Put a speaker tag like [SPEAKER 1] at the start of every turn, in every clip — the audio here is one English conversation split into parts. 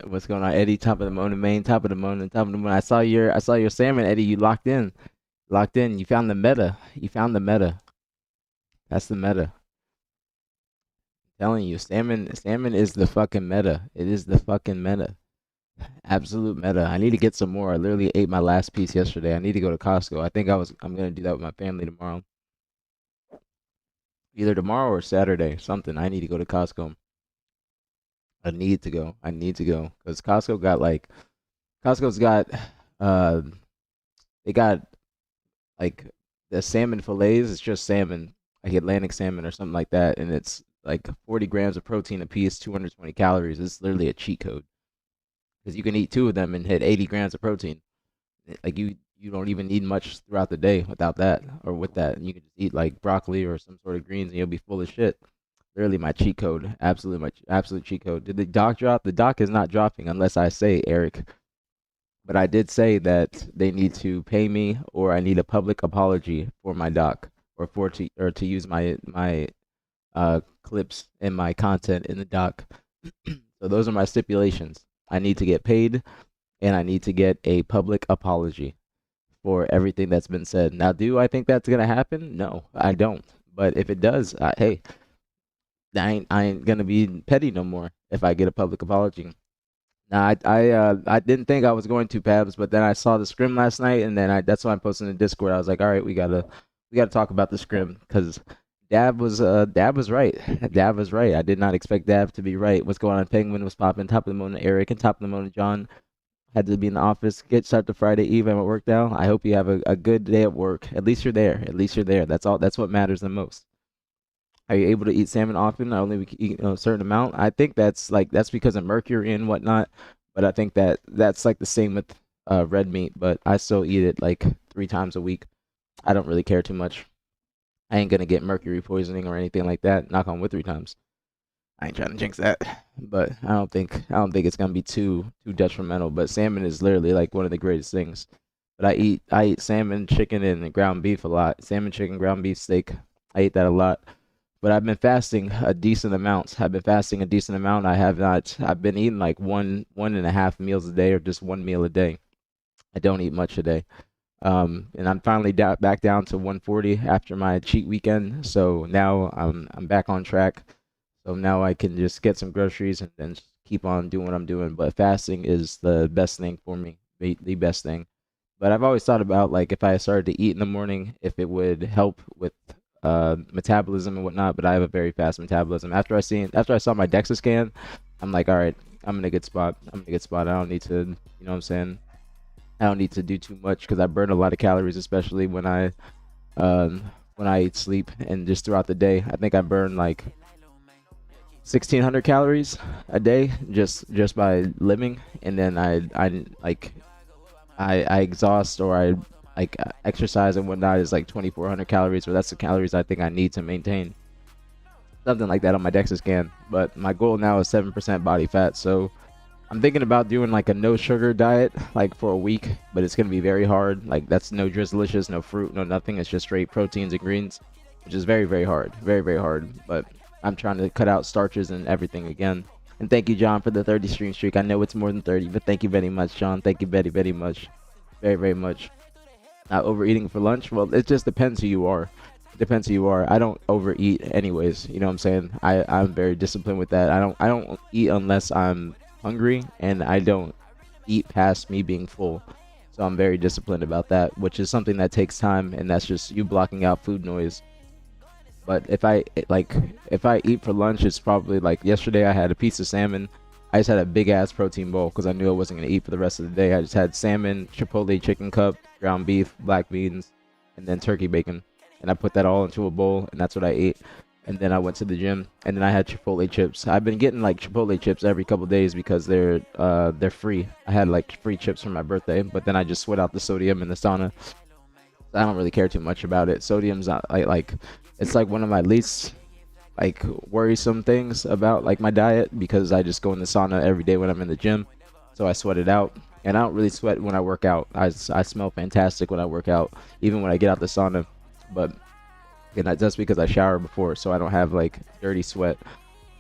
[SPEAKER 1] What's going on, Eddie? Top of the morning, main. Top of the morning. Top of the morning. I saw your salmon, Eddie. You locked in. Locked in. You found the meta. You found the meta. That's the meta. Telling you, salmon is the fucking meta. It is the fucking meta. Absolute meta. I need to get some more. I literally ate my last piece yesterday. I need to go to Costco. I'm gonna do that with my family tomorrow. Either tomorrow or Saturday. Something. I need to go to Costco. I need to go. I need to go because Costco's got uh they got like the salmon fillets. It's just salmon, like Atlantic salmon or something like that, and it's like 40 grams of protein a piece, 220 calories. It's literally a cheat code because you can eat two of them and hit 80 grams of protein. Like you don't even need much throughout the day without that or with that. And you can just eat like broccoli or some sort of greens and you'll be full of shit. Literally my cheat code. Absolute cheat code. Did the doc drop? The doc is not dropping unless I say Eric. But I did say that they need to pay me or I need a public apology for my doc or to use my clips and my content in the doc. So those are my stipulations. I need to get paid and I need to get a public apology for everything that's been said. Now, do I think that's gonna happen? No, I don't. But if it does, hey, I ain't gonna be petty no more if I get a public apology. Now, I didn't think I was going to Pabs, but then I saw the scrim last night, and then that's why I posted in the Discord. I was like, all right, we gotta talk about the scrim because Dab was right. Dab was right. I did not expect Dab to be right. What's going on? Penguin was popping. Top of the morning, Eric, and top of the morning, John. Had to be in the office. Get start the Friday Eve. I'm at work now. I hope you have a good day at work. At least you're there. At least you're there. That's all. That's what matters the most. Are you able to eat salmon often? I only eat a certain amount. I think that's because of mercury and whatnot. But I think that's like the same with red meat. But I still eat it like 3 times a week. I don't really care too much. I ain't gonna get mercury poisoning or anything like that. Knock on wood 3 times. I ain't trying to jinx that, but I don't think it's gonna be too detrimental. But salmon is literally like one of the greatest things. But I eat salmon, chicken, and ground beef a lot. Salmon, chicken, ground beef, steak. I eat that a lot. But I've been fasting a decent amount. I've been fasting a decent amount. I have not. I've been eating like one and a half meals a day or just one meal a day. I don't eat much a day. And I'm finally back down to 140 after my cheat weekend. So now I'm back on track. So now I can just get some groceries and then just keep on doing what I'm doing. But fasting is the best thing for me, the best thing. But I've always thought about like if I started to eat in the morning, if it would help with metabolism and whatnot. But I have a very fast metabolism. After I saw my DEXA scan, I'm like, all right, I'm in a good spot. I'm in a good spot. I don't need to, you know what I'm saying? I don't need to do too much because I burn a lot of calories, especially when I eat sleep and just throughout the day. I think I burn like 1,600 calories a day just by living, and then I exhaust or I like exercise and whatnot is like 2,400 calories, or that's the calories I think I need to maintain something like that on my DEXA scan. But my goal now is 7% body fat, so I'm thinking about doing like a no sugar diet like for a week, but it's gonna be very hard. Like that's no drizzlicious, no fruit, no nothing. It's just straight proteins and greens, which is very, very hard. Very, very hard. But I'm trying to cut out starches and everything again. And thank you, John, for the 30 stream streak. I know it's more than 30, but thank you very much, John. Thank you very, very much. Very, very much. Not overeating for lunch. Well, it just depends who you are. It depends who you are. I don't overeat anyways. You know what I'm saying? I'm very disciplined with that. I don't eat unless I'm hungry, and I don't eat past me being full. So I'm very disciplined about that, which is something that takes time, and that's just you blocking out food noise. But if I eat for lunch, it's probably like yesterday I had a piece of salmon. I just had a big ass protein bowl because I knew I wasn't gonna eat for the rest of the day. I just had salmon, chipotle chicken cup, ground beef, black beans, and then turkey bacon. And I put that all into a bowl, and that's what I ate. And then I went to the gym, and then I had chipotle chips. I've been getting like chipotle chips every couple days because they're free. I had like free chips for my birthday, but then I just sweat out the sodium in the sauna. I don't really care too much about it. Sodium's not like it's like one of my least like worrisome things about like my diet because I just go in the sauna every day when I'm in the gym, so I sweat it out. And I don't really sweat when I work out. I smell fantastic when I work out, even when I get out the sauna. But and that's because I shower before, so I don't have like dirty sweat.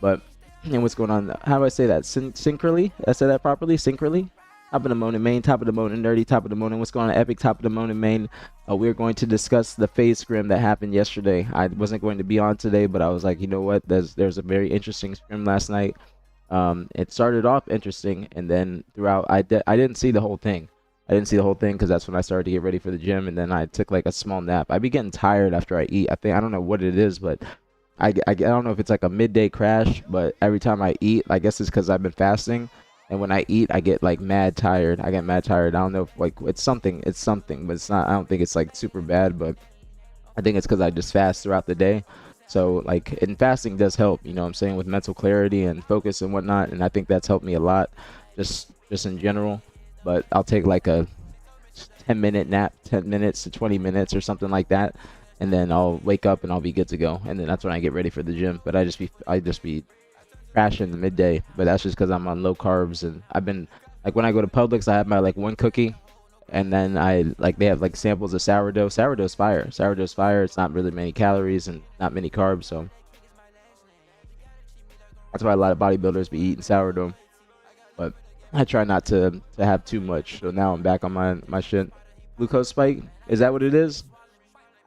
[SPEAKER 1] But And what's going on? How do I say that? Synchrally? Did I say that properly? Synchrally? Top of the morning, main. Top of the morning, nerdy. Top of the morning. What's going on, Epic? Top of the morning, main. We're going to discuss the FaZe scrim that happened yesterday. I wasn't going to be on today, but I was like, you know what? There's a very interesting scrim last night. It started off interesting, and then throughout, I didn't see the whole thing. I didn't see the whole thing because that's when I started to get ready for the gym, and then I took like a small nap. I be getting tired after I eat. I don't know what it is, but I don't know if it's like a midday crash, but every time I eat, I guess it's because I've been fasting, and when I eat, I get like mad tired. I get mad tired. I don't know if like it's something, but it's not. I don't think it's like super bad, but I think it's because I just fast throughout the day. So like, and fasting does help, you know what I'm saying, with mental clarity and focus and whatnot, and I think that's helped me a lot, just in general. But I'll take like a 10-minute nap, 10 minutes to 20 minutes or something like that, and then I'll wake up and I'll be good to go, and then that's when I get ready for the gym. But I just be crashing the midday, but that's just because I'm on low carbs, and I've been like, when I go to Publix, I have my like one cookie, and then I like, they have like samples of sourdough. Sourdough's fire. Sourdough's fire. It's not really many calories and not many carbs, so that's why a lot of bodybuilders be eating sourdough. But I try not to have too much. So now I'm back on my shit. Glucose spike. Is that what it is?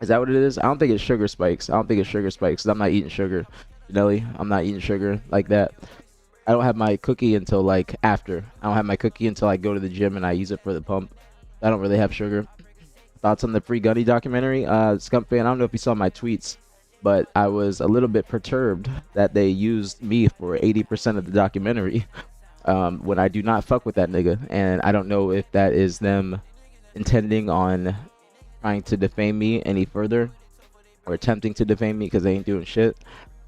[SPEAKER 1] Is that what it is? I don't think it's sugar spikes. I don't think it's sugar spikes, 'cause I'm not eating sugar. Nelly, I'm not eating sugar like that. I don't have my cookie until like after. I don't have my cookie until I go to the gym and I use it for the pump. I don't really have sugar. Thoughts on the Free Gunny documentary? Scump fan, I don't know if you saw my tweets, but I was a little bit perturbed that they used me for 80% of the documentary, when I do not fuck with that nigga. And I don't know if that is them intending on trying to defame me any further, or attempting to defame me, because they ain't doing shit.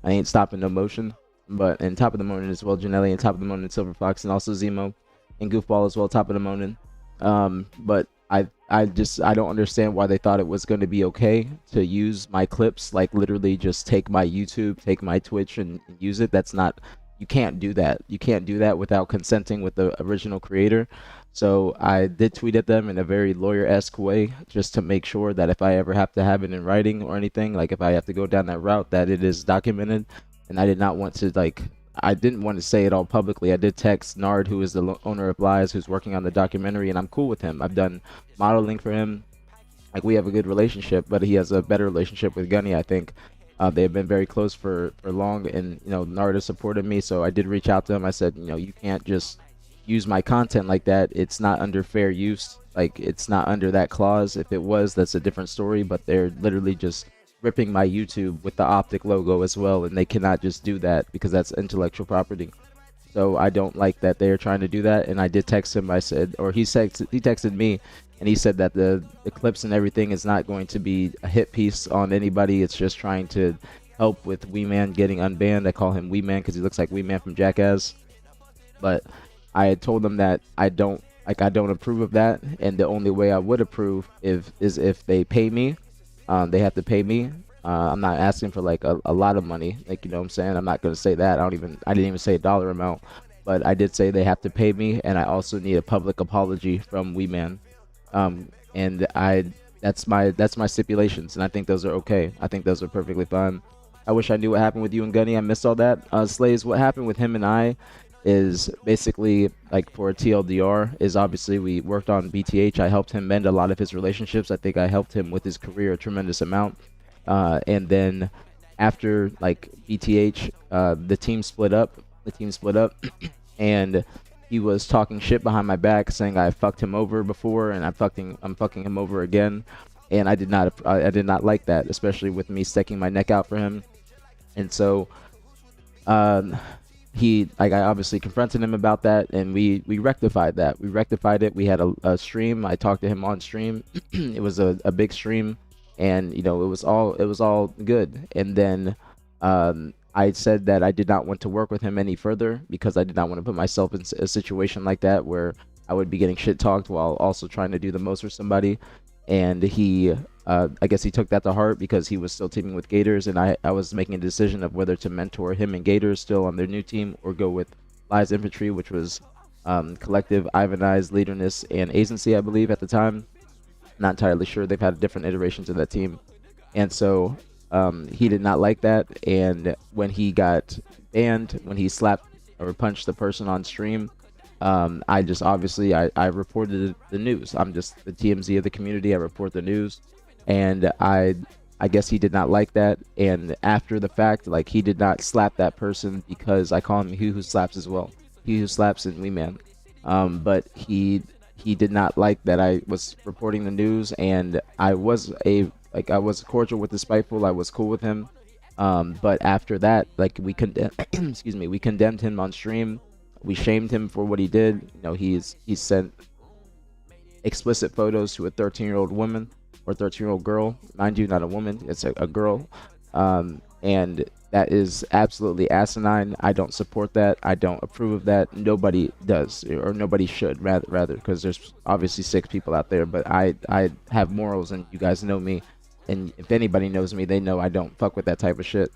[SPEAKER 1] I ain't stopping no motion. But and top of the morning as well, Janelli, and top of the morning, Silver Fox, and also Zemo and Goofball as well, top of the morning. But I don't understand why they thought it was going to be okay to use my clips, like literally just take my YouTube, take my Twitch, and use it. That's not, you can't do that. You can't do that without consenting with the original creator. So I did tweet at them in a very lawyer-esque way, just to make sure that if I ever have to have it in writing or anything, like if I have to go down that route, that it is documented. And I did not want to, like, I didn't want to say it all publicly. I did text Nard, who is the owner of Lies, who's working on the documentary, and I'm cool with him. I've done modeling for him. Like, we have a good relationship, but he has a better relationship with Gunny, I think. They have been very close for long, and, you know, Nard has supported me, so I did reach out to him. I said, you know, you can't just use my content like that. It's not under fair use. Like, it's not under that clause. If it was, that's a different story, but they're literally just ripping my YouTube with the Optic logo as well, and they cannot just do that because that's intellectual property. So I don't like that they're trying to do that. And I did text him. I said, or he texted me, and he said that the clips and everything is not going to be a hit piece on anybody. It's just trying to help with Wee Man getting unbanned. I call him Wee Man because he looks like Wee Man from Jackass. But I had told them that I don't approve of that, and the only way I would approve is if they pay me. They have to pay me. I'm not asking for like a lot of money, like, you know what I'm saying. I'm not gonna say that. I didn't even say a dollar amount, but I did say they have to pay me, and I also need a public apology from Wee Man. And that's my stipulations, and I think those are okay. I think those are perfectly fine. I wish I knew what happened with you and Gunny. I missed all that. Slays, what happened with him and I is basically, like, for TLDR, is obviously we worked on BTH. I helped him mend a lot of his relationships. I think I helped him with his career a tremendous amount. And then after, like, BTH, the team split up. And he was talking shit behind my back, saying I fucked him over before, and I'm fucking him over again. And I did not like that, especially with me sticking my neck out for him. And so I obviously confronted him about that, and we rectified that. We rectified it. We had a stream. I talked to him on stream. It was a big stream, and, you know, it was all good. And then I said that I did not want to work with him any further because I did not want to put myself in a situation like that where I would be getting shit talked while also trying to do the most for somebody. And he, I guess he took that to heart because he was still teaming with Gators, and I was making a decision of whether to mentor him and Gators still on their new team, or go with Lies Infantry, which was Collective, Ivanize, Leaderness, and Agency, I believe, at the time. Not entirely sure. They've had different iterations of that team. And so He did not like that, and when he got banned, when he slapped or punched the person on stream, I just obviously I reported the news. I'm just the TMZ of the community. I report the news, and I guess he did not like that. And after the fact, like, he did not slap that person because I call him he who slaps as well. He who slaps and we man. But he did not like that I was reporting the news, and I was cordial with the spiteful. I was cool with him. But after that, like, we condemned excuse me, we condemned him on stream. We shamed him for what he did. You know, he sent explicit photos to a 13-year-old woman or 13-year-old girl, mind you, not a woman. It's a girl, and that is absolutely asinine. I don't support that. I don't approve of that. Nobody does, or nobody should, rather, because there's obviously 6 people out there. But I have morals, and you guys know me. And if anybody knows me, they know I don't fuck with that type of shit.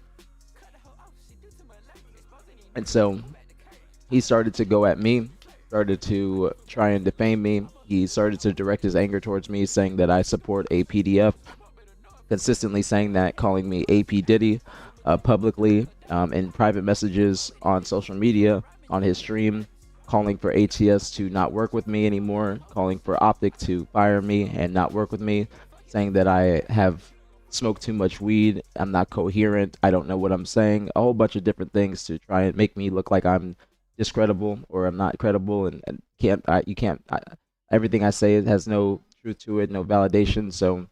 [SPEAKER 1] And so he started to go at me, started to try and defame me. He started to direct his anger towards me, saying that I support APDF, consistently saying that, calling me AP Diddy publicly, in private messages on social media, on his stream, calling for ATS to not work with me anymore, calling for Optic to fire me and not work with me, saying that I have smoked too much weed, I'm not coherent, I don't know what I'm saying, a whole bunch of different things to try and make me look like I'm discredible or I'm not credible, and everything I say, it has no truth to it, no validation. So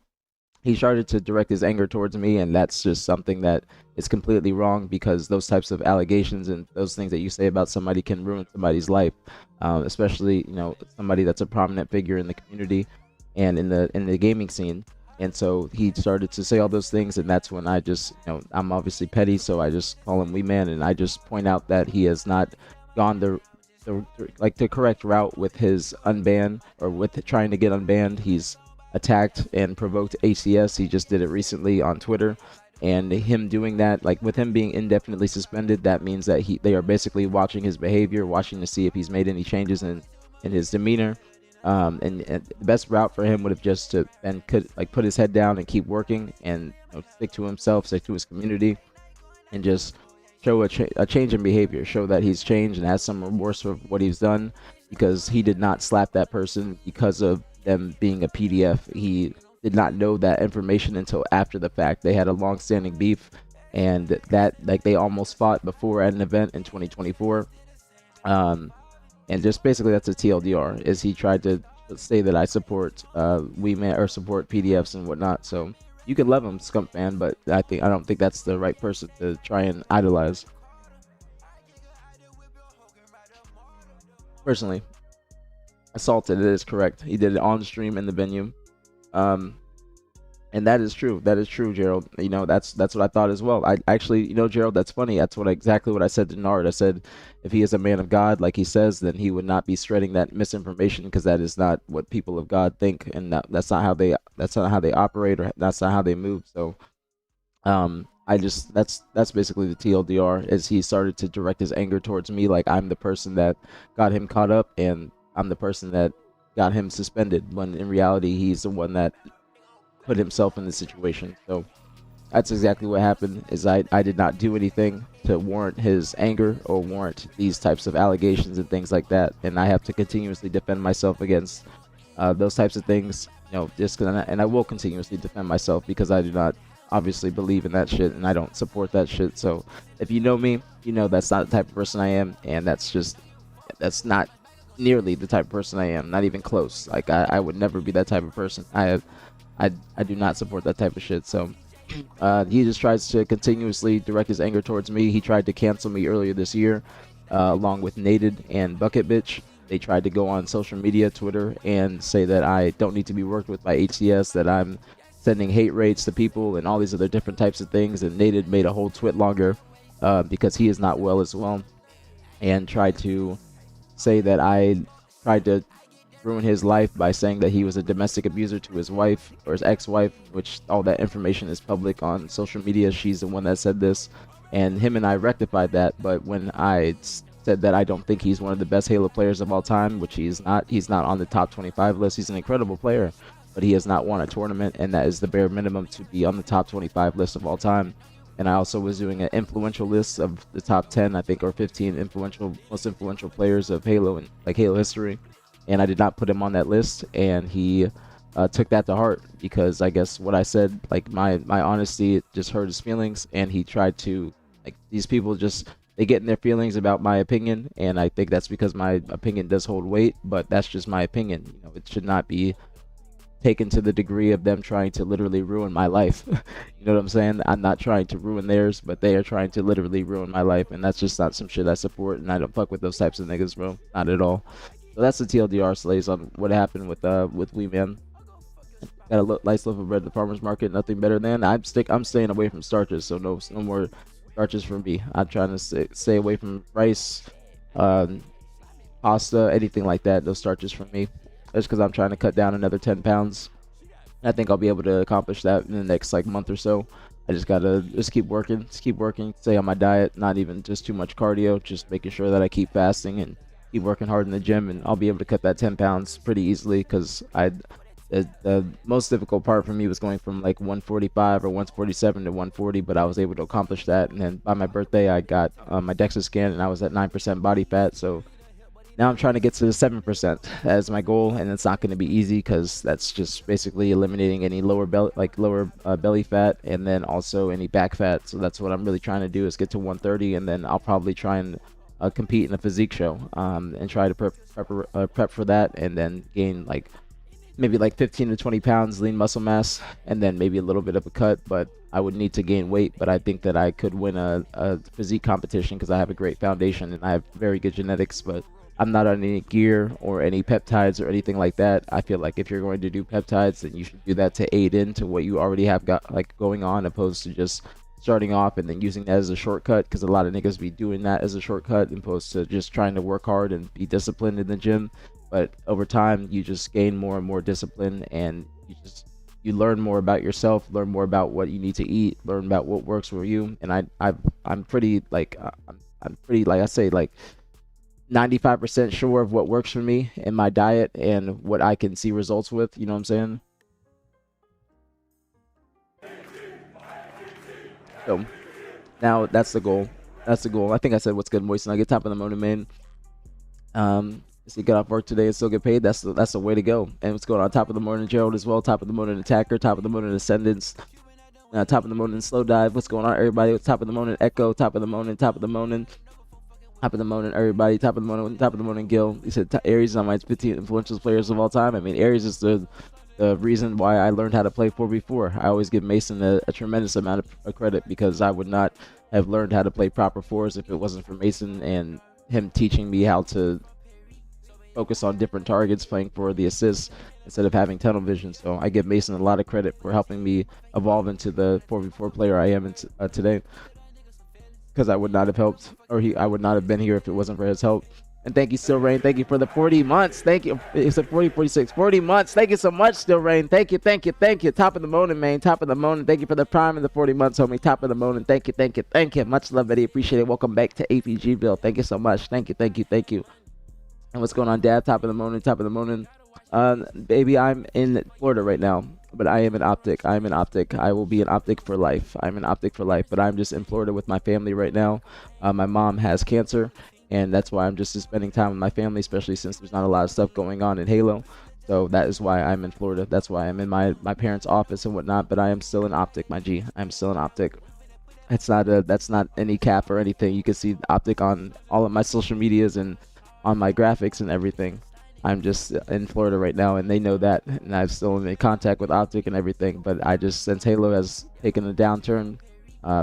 [SPEAKER 1] he started to direct his anger towards me, and that's just something that is completely wrong, because those types of allegations and those things that you say about somebody can ruin somebody's life, especially, you know, somebody that's a prominent figure in the community and in the gaming scene. And so he started to say all those things, and that's when I just, you know, I'm obviously petty, so I just call him Wee Man, and I just point out that he has not gone the correct route with his unban, or with trying to get unbanned. He's attacked and provoked ACS. He just did it recently on Twitter, and him doing that, like, with him being indefinitely suspended, that means that they are basically watching his behavior, watching to see if he's made any changes in his demeanor. And the best route for him would have just to put his head down and keep working, and, you know, stick to himself, stick to his community, and just show a change in behavior, show that he's changed and has some remorse for what he's done, because he did not slap that person because of them being a PDF. He did not know that information until after the fact. They had a long-standing beef, and that, like, they almost fought before at an event in 2024. And just basically that's a TLDR, is he tried to say that I support Wee Man, or support PDFs and whatnot. So you can love him, Scump fan, but I don't think that's the right person to try and idolize. Personally, assaulted, it is correct. He did it on stream in the venue. And that is true. That is true, Gerald. You know, that's what I thought as well. I actually, you know, Gerald, that's funny. That's exactly what I said to Nard. I said, if he is a man of God, like he says, then he would not be spreading that misinformation, because that is not what people of God think, and that's not how they operate, or that's not how they move. So, that's basically the TLDR, is he started to direct his anger towards me, like I'm the person that got him caught up, and I'm the person that got him suspended, when in reality he's the one that put himself in the situation. So that's exactly what happened, is I did not do anything to warrant his anger or warrant these types of allegations and things like that, and I have to continuously defend myself against those types of things, you know, and I will continuously defend myself, because I do not obviously believe in that shit, and I don't support that shit. So if you know me, you know that's not the type of person I am, and that's not nearly the type of person I am, not even close. Like, I would never be that type of person. I do not support that type of shit. So he just tries to continuously direct his anger towards me. He tried to cancel me earlier this year, along with Nated and Bucket Bitch. They tried to go on social media, Twitter, and say that I don't need to be worked with by ATS, that I'm sending hate rates to people and all these other different types of things. And Nated made a whole twit longer because he is not well as well, and tried to say that I tried to ruin his life by saying that he was a domestic abuser to his wife, or his ex-wife, which all that information is public on social media. She's the one that said this, and him and I rectified that. But when I said that I don't think he's one of the best Halo players of all time, which he's not on the top 25 list. He's an incredible player, but he has not won a tournament, and that is the bare minimum to be on the top 25 list of all time. And I also was doing an influential list of the top 10, I think, or 15 most influential players of Halo and like Halo history, and I did not put him on that list, and he took that to heart because I guess what I said, like my honesty, just hurt his feelings, and he tried to, like, these people just, they get in their feelings about my opinion, and I think that's because my opinion does hold weight, but that's just my opinion. You know, it should not be taken to the degree of them trying to literally ruin my life. You know what I'm saying? I'm not trying to ruin theirs, but they are trying to literally ruin my life, and that's just not some shit I support, and I don't fuck with those types of niggas, bro. Not at all. So that's the TLDR, Slays, on what happened with Wee Man. Got a nice loaf of bread at the farmer's market. Nothing better than I'm staying away from starches, so no more starches for me. I'm trying to stay away from rice, pasta, anything like that. No starches for me. That's because I'm trying to cut down another 10 pounds. I think I'll be able to accomplish that in the next like month or so. I just gotta keep working, stay on my diet, not even just too much cardio, just making sure that I keep fasting and keep working hard in the gym, and I'll be able to cut that 10 pounds pretty easily because the most difficult part for me was going from like 145 or 147 to 140, but I was able to accomplish that. And then by my birthday, I got my DEXA scan, and I was at 9% body fat. So now I'm trying to get to the 7% as my goal, and it's not going to be easy because that's just basically eliminating any lower belly fat, and then also any back fat. So that's what I'm really trying to do, is get to 130, and then I'll probably try and compete in a physique show, and try to prep for that, and then gain like maybe like 15 to 20 pounds lean muscle mass, and then maybe a little bit of a cut. But I would need to gain weight, but I think that I could win a physique competition because I have a great foundation and I have very good genetics. But I'm not on any gear or any peptides or anything like that. I feel like if you're going to do peptides, then you should do that to aid into what you already have got like going on, opposed to just starting off and then using that as a shortcut, because a lot of niggas be doing that as a shortcut opposed to just trying to work hard and be disciplined in the gym. But over time, you just gain more and more discipline, and you learn more about yourself, learn more about what you need to eat, learn about what works for you. And I'm pretty like I'm pretty, like I say, like 95% sure of what works for me in my diet and what I can see results with. You know what I'm saying? So now that's the goal. That's the goal. I think I said what's good, Moist. And I get top of the morning, man. So you get off work today and still get paid. That's the way to go. And what's going on? Top of the morning, Gerald, as well. Top of the morning, Attacker. Top of the morning, Ascendants. Top of the morning, Slow Dive. What's going on, everybody? Top of the morning, Echo. Top of the morning. Top of the morning. Top of the morning, everybody. Top of the morning, Gil. He said Aries is on my 15 influential players of all time. I mean, Aries is the reason why I learned how to play 4v4. I always give Mason a tremendous amount of credit, because I would not have learned how to play proper fours if it wasn't for Mason and him teaching me how to focus on different targets, playing for the assists instead of having tunnel vision. So I give Mason a lot of credit for helping me evolve into the 4v4 player I am today, because I would not have helped, or I would not have been here if it wasn't for his help. And thank you, Still Rain. Thank you for the 40 months. Thank you. It's a 40, 46, 40 months. Thank you so much, Still Rain. Thank you, thank you, thank you. Top of the morning, man. Top of the morning. Thank you for the prime and the 40 months, homie. Top of the morning. Thank you, thank you, thank you. Much love, Eddie. Appreciate it. Welcome back to aPGville. Thank you so much. Thank you, thank you, thank you. And what's going on, Dad? Top of the morning. Top of the morning. Baby, I'm in Florida right now, but I am an optic. I am an optic. I will be an optic for life. I'm an optic for life, but I'm just in Florida with my family right now. My mom has cancer, and that's why I'm just spending time with my family, especially since there's not a lot of stuff going on in Halo. So that is why I'm in Florida. That's why I'm in my parents' office and whatnot, but I am still an optic, my G. I'm still an optic. That's not any cap or anything. You can see optic on all of my social medias and on my graphics and everything. I'm just in Florida right now, and they know that, and I'm still in contact with optic and everything. But I just, since Halo has taken a downturn,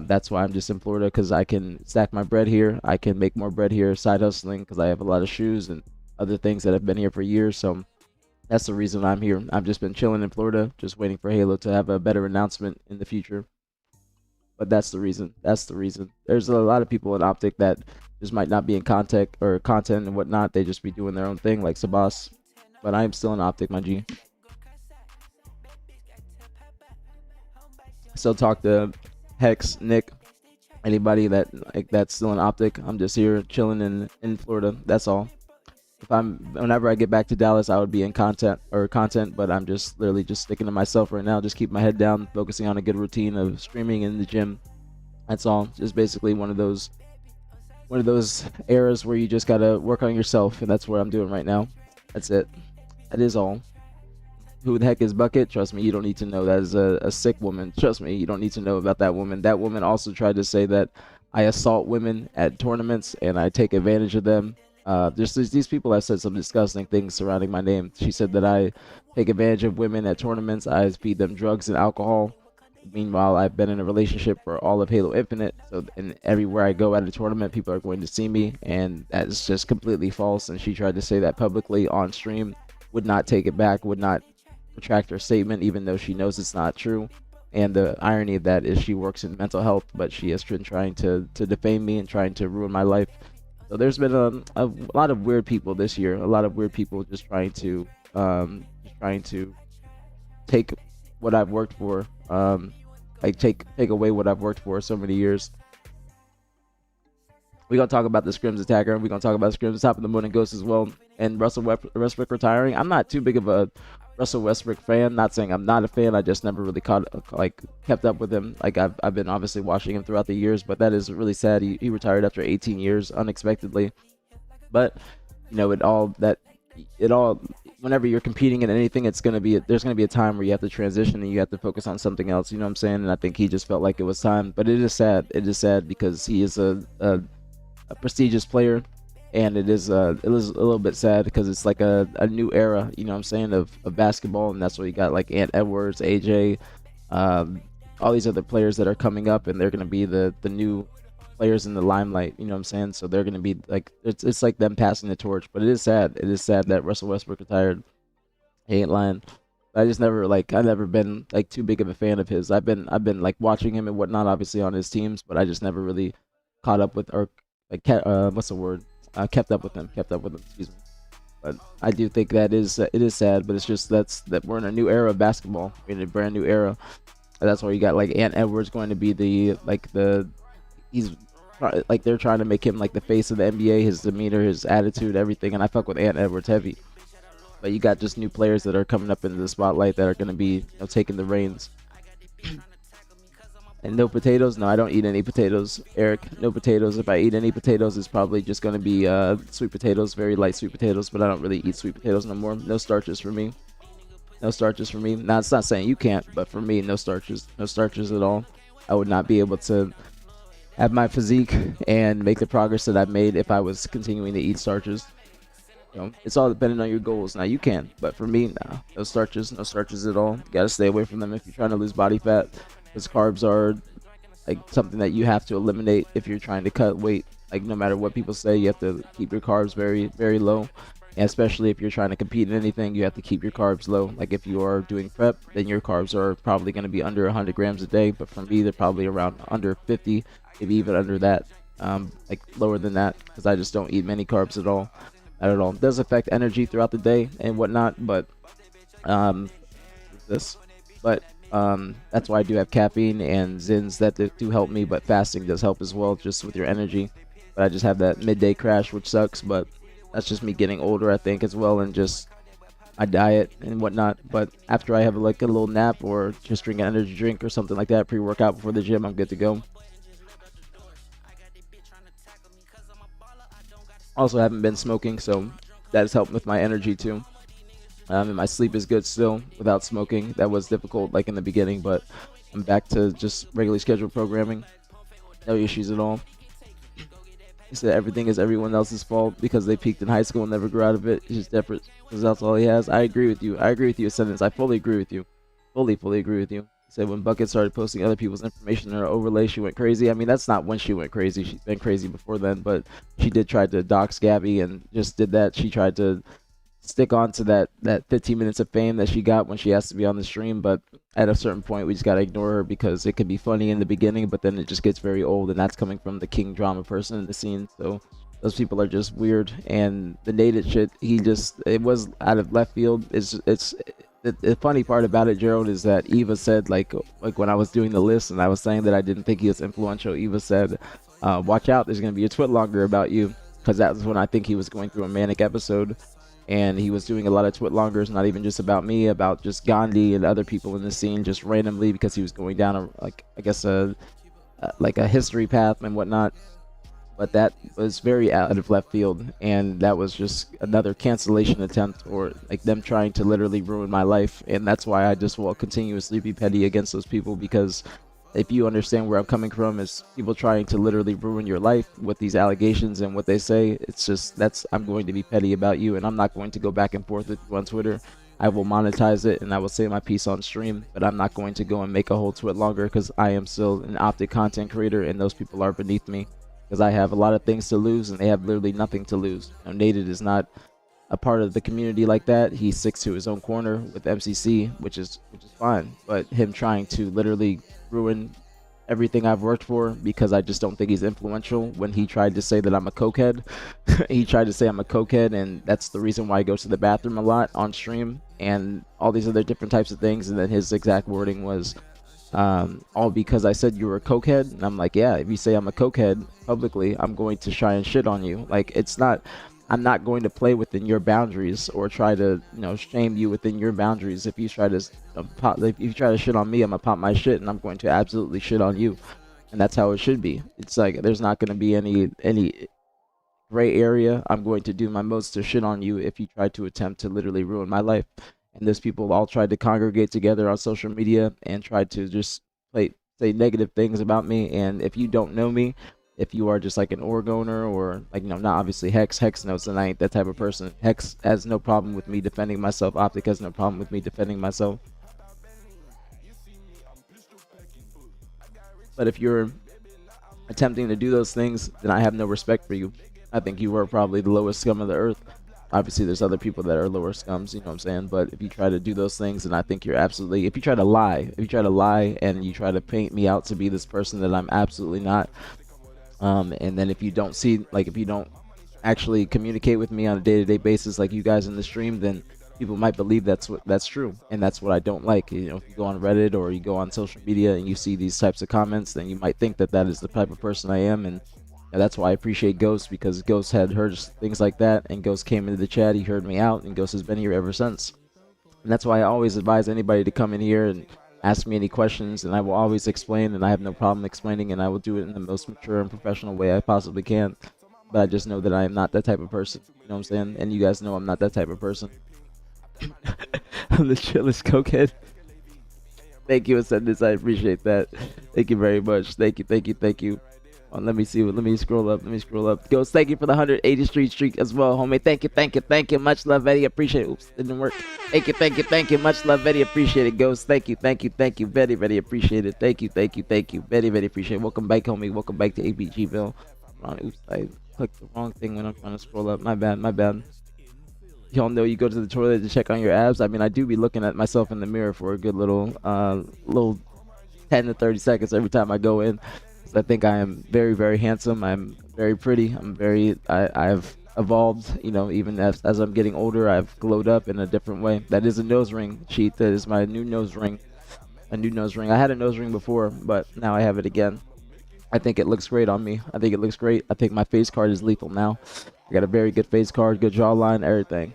[SPEAKER 1] that's why I'm just in Florida, because I can stack my bread here. I can make more bread here, side hustling, because I have a lot of shoes and other things that have been here for years. So that's the reason I'm here. I've just been chilling in Florida, just waiting for Halo to have a better announcement in the future. But that's the reason. That's the reason. There's a lot of people in optic that just might not be in contact or content and whatnot. They just be doing their own thing, like Sabas. But I am still in optic, my G. Still talk to Hex, Nick, anybody that's still in optic. I'm just here chilling in Florida. That's all. whenever I get back to Dallas, I would be in content, but I'm just literally just sticking to myself right now. Just keep my head down, focusing on a good routine of streaming in the gym. That's all. Just basically one of those eras where you just gotta work on yourself, and that's what I'm doing right now. That's it. That is all. Who the heck is Bucket? Trust me, you don't need to know. That is a sick woman. Trust me, you don't need to know about that woman. That woman also tried to say that I assault women at tournaments and I take advantage of them. There's these people have said some disgusting things surrounding my name. She said that I take advantage of women at tournaments. I feed them drugs and alcohol. Meanwhile, I've been in a relationship for all of Halo Infinite. So, and everywhere I go at a tournament, people are going to see me, and that's just completely false. And she tried to say that publicly on stream. Would not take it back. Would not retract her statement, even though she knows it's not true. And the irony of that is she works in mental health, but she has been trying to defame me and trying to ruin my life. So there's been a lot of weird people this year. A lot of weird people just trying to take what I've worked for, like take away what I've worked for so many years. We're gonna talk about the scrims attacker. We're gonna talk about scrims top of the morning ghost as well. And Russell Westbrook retiring. I'm not too big of a Russell Westbrook fan. Not saying I'm not a fan. I just never really kept up with him. Like I've been obviously watching him throughout the years, but that is really sad. He retired after 18 years unexpectedly. But you know, whenever you're competing in anything, there's gonna be a time where you have to transition and you have to focus on something else. You know what I'm saying? And I think he just felt like it was time. But it is sad. It is sad because he is a prestigious player, and it is a little bit sad because it's like a new era, you know what I'm saying, of basketball. And that's where you got like Ant Edwards, AJ, all these other players that are coming up, and they're going to be the new players in the limelight, you know what I'm saying. So they're going to be like, it's like them passing the torch. But it is sad that Russell Westbrook retired. He ain't lying. I've never been like too big of a fan of his. I've been like watching him and whatnot, obviously on his teams, but I just never really caught up with, or like kept up with him. Excuse me. But I do think that it is sad. But it's just that we're in a new era of basketball. We're in a brand new era. And that's why you got like Ant Edwards going to be they're trying to make him like the face of the NBA. His demeanor, his attitude, everything. And I fuck with Ant Edwards heavy. But you got just new players that are coming up into the spotlight that are going to be, you know, taking the reins. And no potatoes? No, I don't eat any potatoes, Eric. No potatoes. If I eat any potatoes, it's probably just going to be sweet potatoes, very light sweet potatoes, but I don't really eat sweet potatoes no more. No starches for me. No starches for me. Now, it's not saying you can't, but for me, no starches. No starches at all. I would not be able to have my physique and make the progress that I've made if I was continuing to eat starches. You know, it's all dependent on your goals. Now, you can, but for me, nah. No starches at all. You got to stay away from them if you're trying to lose body fat. Because carbs are like something that you have to eliminate if you're trying to cut weight. Like no matter what people say, you have to keep your carbs very, very low. And especially if you're trying to compete in anything, you have to keep your carbs low. Like if you are doing prep, then your carbs are probably going to be under 100 grams a day. But for me, they're probably around under 50, maybe even under that, like lower than that, because I just don't eat many carbs at all. Not at all. It does affect energy throughout the day and whatnot, but that's why I do have caffeine and Zins that do help me, but fasting does help as well, just with your energy. But I just have that midday crash, which sucks, but that's just me getting older, I think, as well, and just my diet and whatnot. But after I have like a little nap or just drink an energy drink or something like that, pre-workout before the gym, I'm good to go. Also, I haven't been smoking, so that has helped with my energy too. And my sleep is good still without smoking. That was difficult like in the beginning, but I'm back to just regularly scheduled programming. No issues at all. He said everything is everyone else's fault because they peaked in high school and never grew out of it. It's just different because that's all he has. I agree with you. Ascendance. I fully agree with you. Fully agree with you. He said when Bucket started posting other people's information in her overlay, she went crazy. I mean, that's not when she went crazy. She's been crazy before then, but she did try to dox Gabby and just did that. She tried to stick on to that 15 minutes of fame that she got when she has to be on the stream, but at a certain point we just got to ignore her because it could be funny in the beginning, but then it just gets very old, and that's coming from the king drama person in the scene. So those people are just weird, and the Nated shit, it was out of left field. The funny part about it, Gerald, is that Eva said like when I was doing the list and I was saying that I didn't think he was influential, Eva said watch out, there's gonna be a twit longer about you. because that was when I think he was going through a manic episode, and he was doing a lot of twit-longers, not even just about me, about just Gandhi and other people in the scene, just randomly, because he was going down a, like, I guess like a history path and whatnot. But that was very out of left field, and that was just another cancellation attempt, or like them trying to literally ruin my life. And that's why I just will continuously be petty against those people, because if you understand where I'm coming from, is people trying to literally ruin your life with these allegations and what they say. It's just, I'm going to be petty about you, and I'm not going to go back and forth with you on Twitter. I will monetize it and I will say my piece on stream, but I'm not going to go and make a whole twit longer, because I am still an optic content creator and those people are beneath me, because I have a lot of things to lose and they have literally nothing to lose. You know, Nated is not a part of the community like that. He sticks to his own corner with MCC, which is fine. But him trying to literally ruin everything I've worked for because I just don't think he's influential, when he tried to say that I'm a cokehead. He tried to say I'm a cokehead, and that's the reason why he goes to the bathroom a lot on stream and all these other different types of things. And then his exact wording was, all because I said you were a cokehead. And I'm like, yeah, if you say I'm a cokehead publicly, I'm going to try and shit on you. Like, it's not, I'm not going to play within your boundaries or try to, you know, shame you within your boundaries. If you try to if you try to shit on me, I'm gonna pop my shit, and I'm going to absolutely shit on you. And that's how it should be. It's like, there's not going to be any gray area. I'm going to do my most to shit on you if you try to attempt to literally ruin my life. And those people all tried to congregate together on social media and tried to just say negative things about me. And if you don't know me, if you are just like an org owner, or like, you know, not obviously Hex knows that I ain't that type of person. Hex has no problem with me defending myself. Optic has no problem with me defending myself. But if you're attempting to do those things, then I have no respect for you. I think you are probably the lowest scum of the earth. Obviously, there's other people that are lower scums, you know what I'm saying? But if you try to do those things, then I think you're absolutely, if you try to lie and you try to paint me out to be this person that I'm absolutely not, and then if you don't see, like, if you don't actually communicate with me on a day-to-day basis like you guys in the stream, then people might believe that's true. And that's what I don't like. You know, if you go on Reddit or you go on social media and you see these types of comments, then you might think that is the type of person I am. And that's why I appreciate Ghost, because Ghost had heard things like that, and Ghost came into the chat, he heard me out, and Ghost has been here ever since. And that's why I always advise anybody to come in here and ask me any questions, and I will always explain, and I have no problem explaining, and I will do it in the most mature and professional way I possibly can. But I just know that I am not that type of person, you know what I'm saying? And you guys know I'm not that type of person. I'm the chillest cokehead. Thank you, Ascendus, I appreciate that. Thank you very much. Thank you. Let me see. Let me scroll up. Ghost, thank you for the 180 streak as well, homie. Thank you. Much love, Eddie. Appreciate it. Oops, it didn't work. Thank you. Much love, Eddie. Appreciate it, Ghost. Thank you. Very appreciate it. Thank you. Very appreciate it. Welcome back, homie. Welcome back to aPGville. Oops, I clicked the wrong thing when I'm trying to scroll up. My bad. Y'all know you go to the toilet to check on your abs. I mean, I do be looking at myself in the mirror for a good little 10 to 30 seconds every time I go in. I think I am very, very handsome. I'm very pretty. I've evolved, you know, even as I'm getting older, I've glowed up in a different way. That is a nose ring, cheat. That is my new nose ring. A new nose ring. I had a nose ring before, but now I have it again. I think it looks great on me. I think my face card is lethal now. I got a very good face card, good jawline, everything.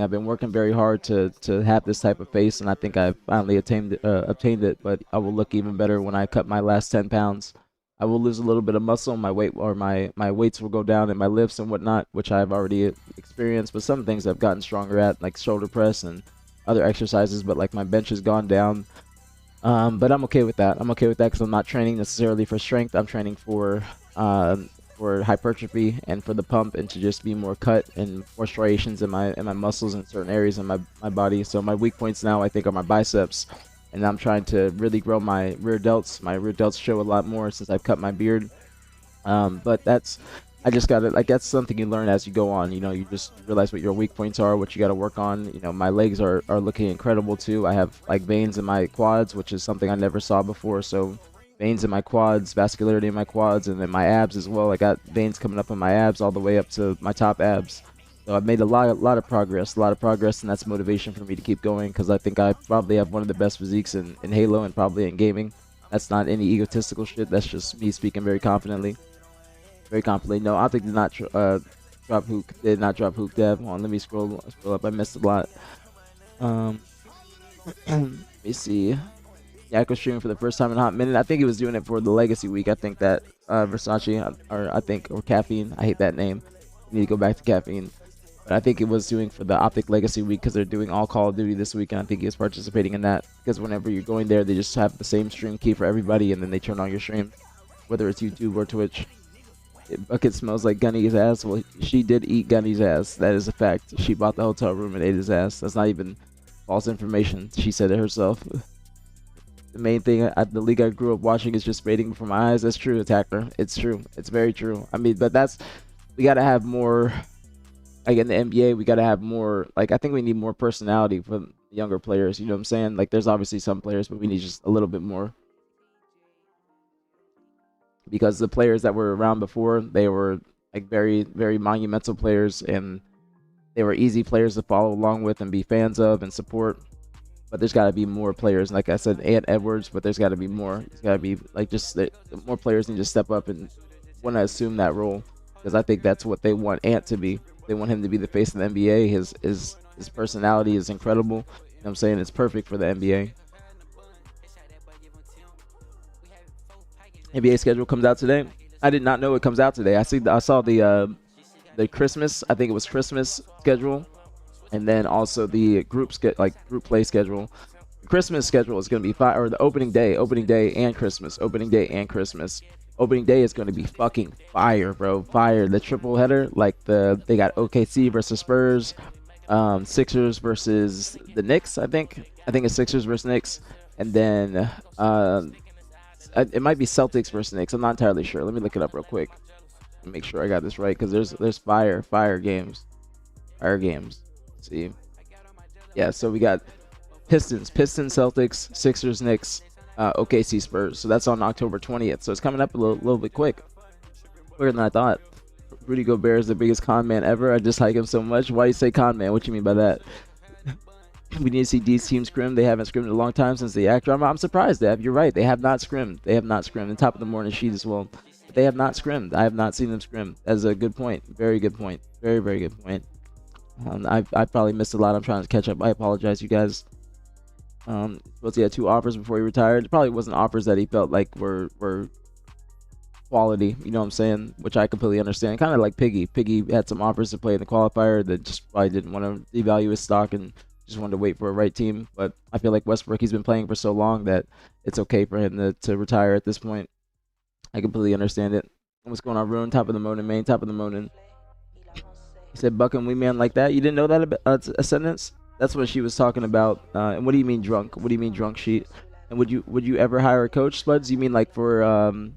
[SPEAKER 1] I've been working very hard to have this type of face, and I think I've finally obtained it. But I will look even better when I cut my last 10 pounds. I will lose a little bit of muscle. My weights will go down, and my lifts and whatnot, which I've already experienced. But some things I've gotten stronger at, like shoulder press and other exercises. But like my bench has gone down. But I'm okay with that. Because I'm not training necessarily for strength. I'm training for hypertrophy and for the pump, and to just be more cut and more striations in my muscles in certain areas in my body. So my weak points now, I think, are my biceps, and I'm trying to really grow my rear delts. My rear delts show a lot more since I've cut my beard. But I just got it. Like, that's something you learn as you go on. You know, you just realize what your weak points are, what you got to work on. You know, my legs are looking incredible too. I have like veins in my quads, which is something I never saw before. So veins in my quads, vascularity in my quads, and then my abs as well. I got veins coming up on my abs all the way up to my top abs. So I've made a lot of progress, and that's motivation for me to keep going, because I think I probably have one of the best physiques in Halo and probably in gaming. That's not any egotistical shit. That's just me speaking very confidently. very confidently. No, Optic did not drop Hook. Did not drop Hook Dev. Hold on, let me scroll up. I missed a lot. Let me see. Yakko streaming for the first time in a hot minute. I think he was doing it for the Legacy Week. I think that Versace or Caffeine. I hate that name. I need to go back to Caffeine. But I think it was doing for the Optic Legacy Week because they're doing all Call of Duty this week, and I think he was participating in that because whenever you're going there, they just have the same stream key for everybody, and then they turn on your stream, whether it's YouTube or Twitch. Bucket smells like Gunny's ass. Well, she did eat Gunny's ass. That is a fact. She bought the hotel room and ate his ass. That's not even false information. She said it herself. The main thing, the league I grew up watching is just fading before my eyes. That's true, Attacker. It's true. It's very true. I mean, but we got to have more, like in the NBA, we got to have more, like I think we need more personality from younger players. You know what I'm saying? Like there's obviously some players, but we need just a little bit more. Because the players that were around before, they were like very, very monumental players, and they were easy players to follow along with and be fans of and support. But there's got to be more players. Like I said, Ant Edwards, but there's got to be more. It's got to be like just more players need to step up and want to assume that role, because I think that's what they want Ant to be. They want him to be the face of the NBA. His personality is incredible. You know what I'm saying? It's perfect for the NBA. NBA schedule comes out today. I did not know it comes out today. I saw the Christmas. I think it was Christmas schedule. And then also the group play schedule. The Christmas schedule is going to be fire, or the opening day and Christmas. Opening day is going to be fucking fire, bro. Fire. The triple header, like they got OKC versus Spurs, Sixers versus the Knicks. I think it's Sixers versus Knicks, and then it might be Celtics versus Knicks. I'm not entirely sure. Let me look it up real quick and make sure I got this right, because there's fire games. See, yeah, so we got Pistons, Celtics, Sixers, Knicks, OKC, Spurs. So that's on October 20th. So it's coming up a little bit quicker than I thought. Rudy Gobert is the biggest con man ever. I dislike him so much. Why do you say con man? What you mean by that? We need to see these teams scrim. They haven't scrimmed in a long time since the act drama. I'm surprised, Deb. You're right. They have not scrimmed. And top of the morning sheet as well. But they have not scrimmed. I have not seen them scrim. That's a good point. Very good point. Very, very good point. I probably missed a lot. I'm trying to catch up. I apologize, you guys. Supposed he had 2 offers before he retired. It probably wasn't offers that he felt like were quality. You know what I'm saying? Which I completely understand. Kind of like Piggy. Piggy had some offers to play in the qualifier that just probably didn't want to devalue his stock and just wanted to wait for a right team. But I feel like Westbrook, he's been playing for so long that it's okay for him to retire at this point. I completely understand it. What's going on, Ruin? Top of the morning, main. Top of the morning. He said, "Buck and we man like that." You didn't know that a sentence? That's what she was talking about. And what do you mean drunk? What do you mean drunk sheet? And would you ever hire a coach, Spuds? You mean like for and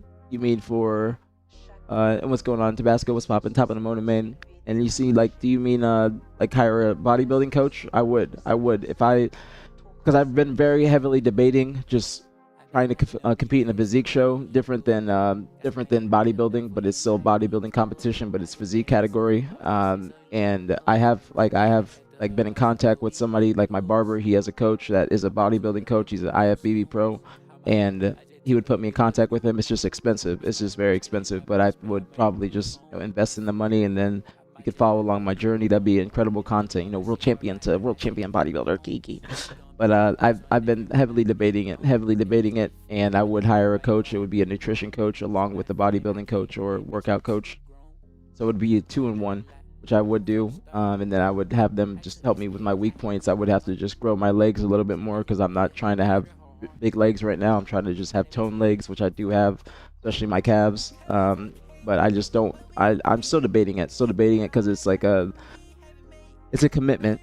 [SPEAKER 1] what's going on? Tabasco, what's popping? Top of the morning, man. And you see, like, do you mean like hire a bodybuilding coach? I would because I've been very heavily debating just trying to compete in a physique show, different than bodybuilding, but it's still bodybuilding competition, but it's physique category. And I have been in contact with somebody like my barber. He has a coach that is a bodybuilding coach. He's an IFBB pro, and he would put me in contact with him. It's just expensive. It's just very expensive. But I would probably just invest in the money, and then you could follow along my journey. That'd be incredible content. World champion to world champion bodybuilder, Kiki. But I've been heavily debating it, and I would hire a coach. It would be a nutrition coach along with a bodybuilding coach or workout coach. So it would be a 2-in-1, which I would do. And then I would have them just help me with my weak points. I would have to just grow my legs a little bit more because I'm not trying to have big legs right now. I'm trying to just have toned legs, which I do have, especially my calves. But I just don't. I'm still debating it because it's like it's a commitment.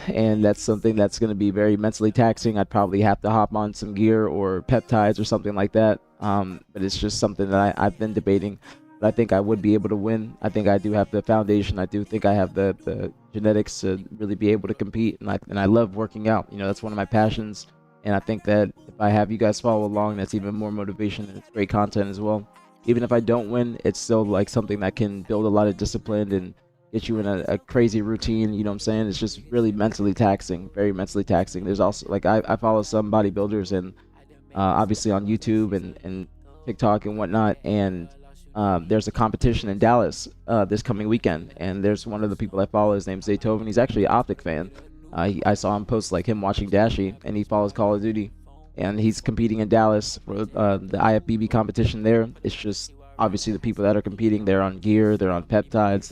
[SPEAKER 1] And that's something that's going to be very mentally taxing. I'd probably have to hop on some gear or peptides or something like that. But it's just something that I've been debating. But I think I would be able to win. I think I do have the foundation. I do think I have the genetics to really be able to compete. And I love working out. That's one of my passions. And I think that if I have you guys follow along, that's even more motivation, and it's great content as well. Even if I don't win, it's still like something that can build a lot of discipline and get you in a crazy routine. You know what I'm saying? It's just really mentally taxing, very mentally taxing. There's also like I follow some bodybuilders and obviously on YouTube and TikTok and whatnot, and there's a competition in Dallas this coming weekend, and there's one of the people I follow. His name's Zaytoven. He's actually an Optic fan. I saw him post like him watching Dashi, and he follows Call of Duty, and he's competing in Dallas for the IFBB competition there. It's just obviously the people that are competing, they're on gear, they're on peptides,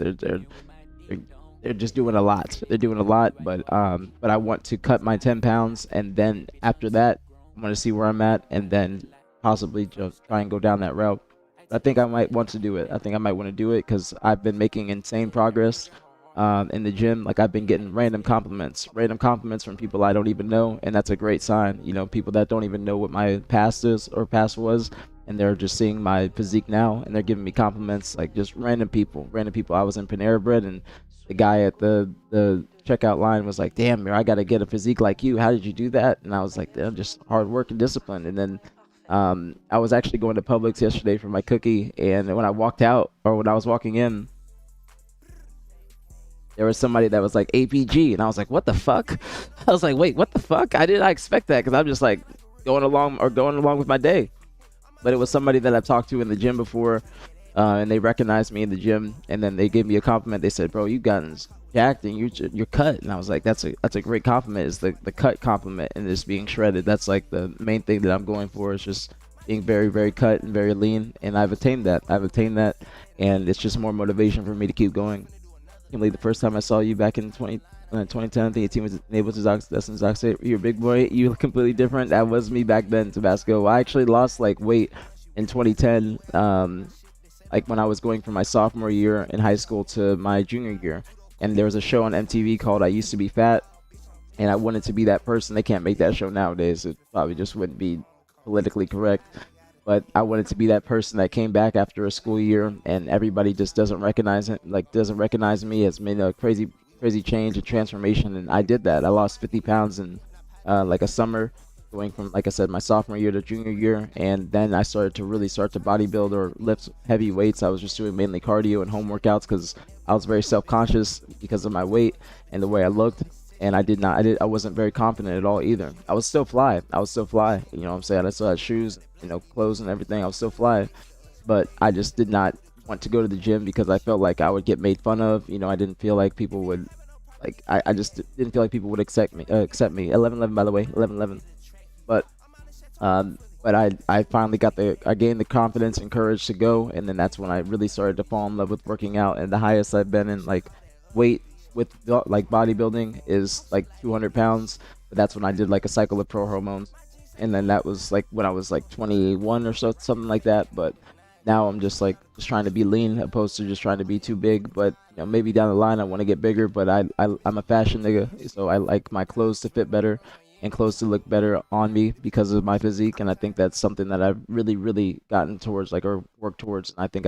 [SPEAKER 1] they're just doing a lot. They're doing a lot, but I want to cut my 10 pounds, and then after that, I want to see where I'm at, and then possibly just try and go down that route. I think I might want to do it. I think I might want to do it because I've been making insane progress in the gym. Like I've been getting random compliments from people I don't even know, and that's a great sign. You know, people that don't even know what my past is or past was, and they're just seeing my physique now, and they're giving me compliments. Like just random people. I was in Panera Bread, and the guy at the checkout line was like, "Damn, I got to get a physique like you. How did you do that?" And I was like, "Just hard work and discipline." And then I was actually going to Publix yesterday for my cookie, and when I walked out, or when I was walking in, there was somebody that was like aPG, and I was like, "What the fuck?" I was like, "Wait, what the fuck?" I did not expect that, because I'm just like going along with my day. But it was somebody that I've talked to in the gym before, and they recognized me in the gym, and then they gave me a compliment. They said, "Bro, you've gotten jacked and you're cut." And I was like, that's a great compliment. Is the cut compliment, and just being shredded. That's like the main thing that I'm going for, is just being very, very cut and very lean. And I've attained that. And it's just more motivation for me to keep going. I can't believe the first time I saw you back in 2010, I think your team was able to Zox. You're a big boy. You look completely different. That was me back then, Tabasco. I actually lost like weight in 2010. Like when I was going from my sophomore year in high school to my junior year. And there was a show on MTV called I Used to Be Fat, and I wanted to be that person. They can't make that show nowadays. It probably just wouldn't be politically correct. But I wanted to be that person that came back after a school year, and everybody just doesn't recognize me as made a crazy change, a transformation. And I did that. I lost 50 pounds in like a summer, going from, like I said, my sophomore year to junior year. And then I started to bodybuild or lift heavy weights. I was just doing mainly cardio and home workouts, because I was very self-conscious because of my weight and the way I looked. And I wasn't very confident at all either. I was still fly. You know what I'm saying? I still had shoes, clothes and everything. I was still fly. But I just did not want to go to the gym because I felt like I would get made fun of. I didn't feel like people would, like, I just didn't feel like people would accept me. 11-11, by the way, 11-11. But I finally I gained the confidence and courage to go, and then that's when I really started to fall in love with working out. And the highest I've been in like weight with like bodybuilding is like 200 pounds. But that's when I did like a cycle of pro hormones, and then that was like when I was like 21 or so, something like that. But now I'm just trying to be lean, opposed to just trying to be too big. But maybe down the line I want to get bigger. But I'm a fashion nigga, so I like my clothes to fit better and clothes to look better on me because of my physique. And I think that's something that I've really gotten towards, or worked towards. And I think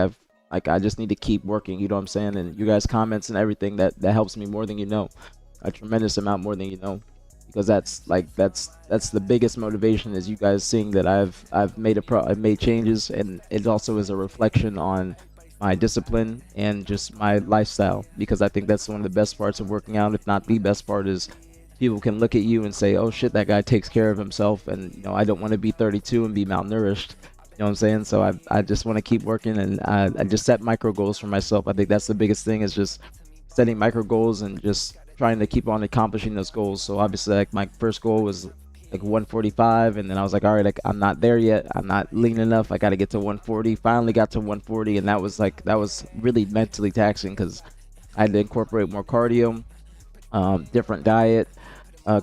[SPEAKER 1] I just need to keep working, you know what I'm saying? And you guys' comments and everything, that helps me more than you know, a tremendous amount more than you know, because that's the biggest motivation, is you guys seeing that I've made changes. And it also is a reflection on my discipline and just my lifestyle, because I think that's one of the best parts of working out, if not the best part, is people can look at you and say, "Oh shit, that guy takes care of himself." And I don't want to be 32 and be malnourished. You know what I'm saying? So I just want to keep working, and I just set micro goals for myself. I think that's the biggest thing, is just setting micro goals and just trying to keep on accomplishing those goals. So obviously, like, my first goal was like 145, and then I was like, all right, like, I'm not there yet. I'm not lean enough. I got to get to 140. Finally got to 140, and that was really mentally taxing, because I had to incorporate more cardio, different diet,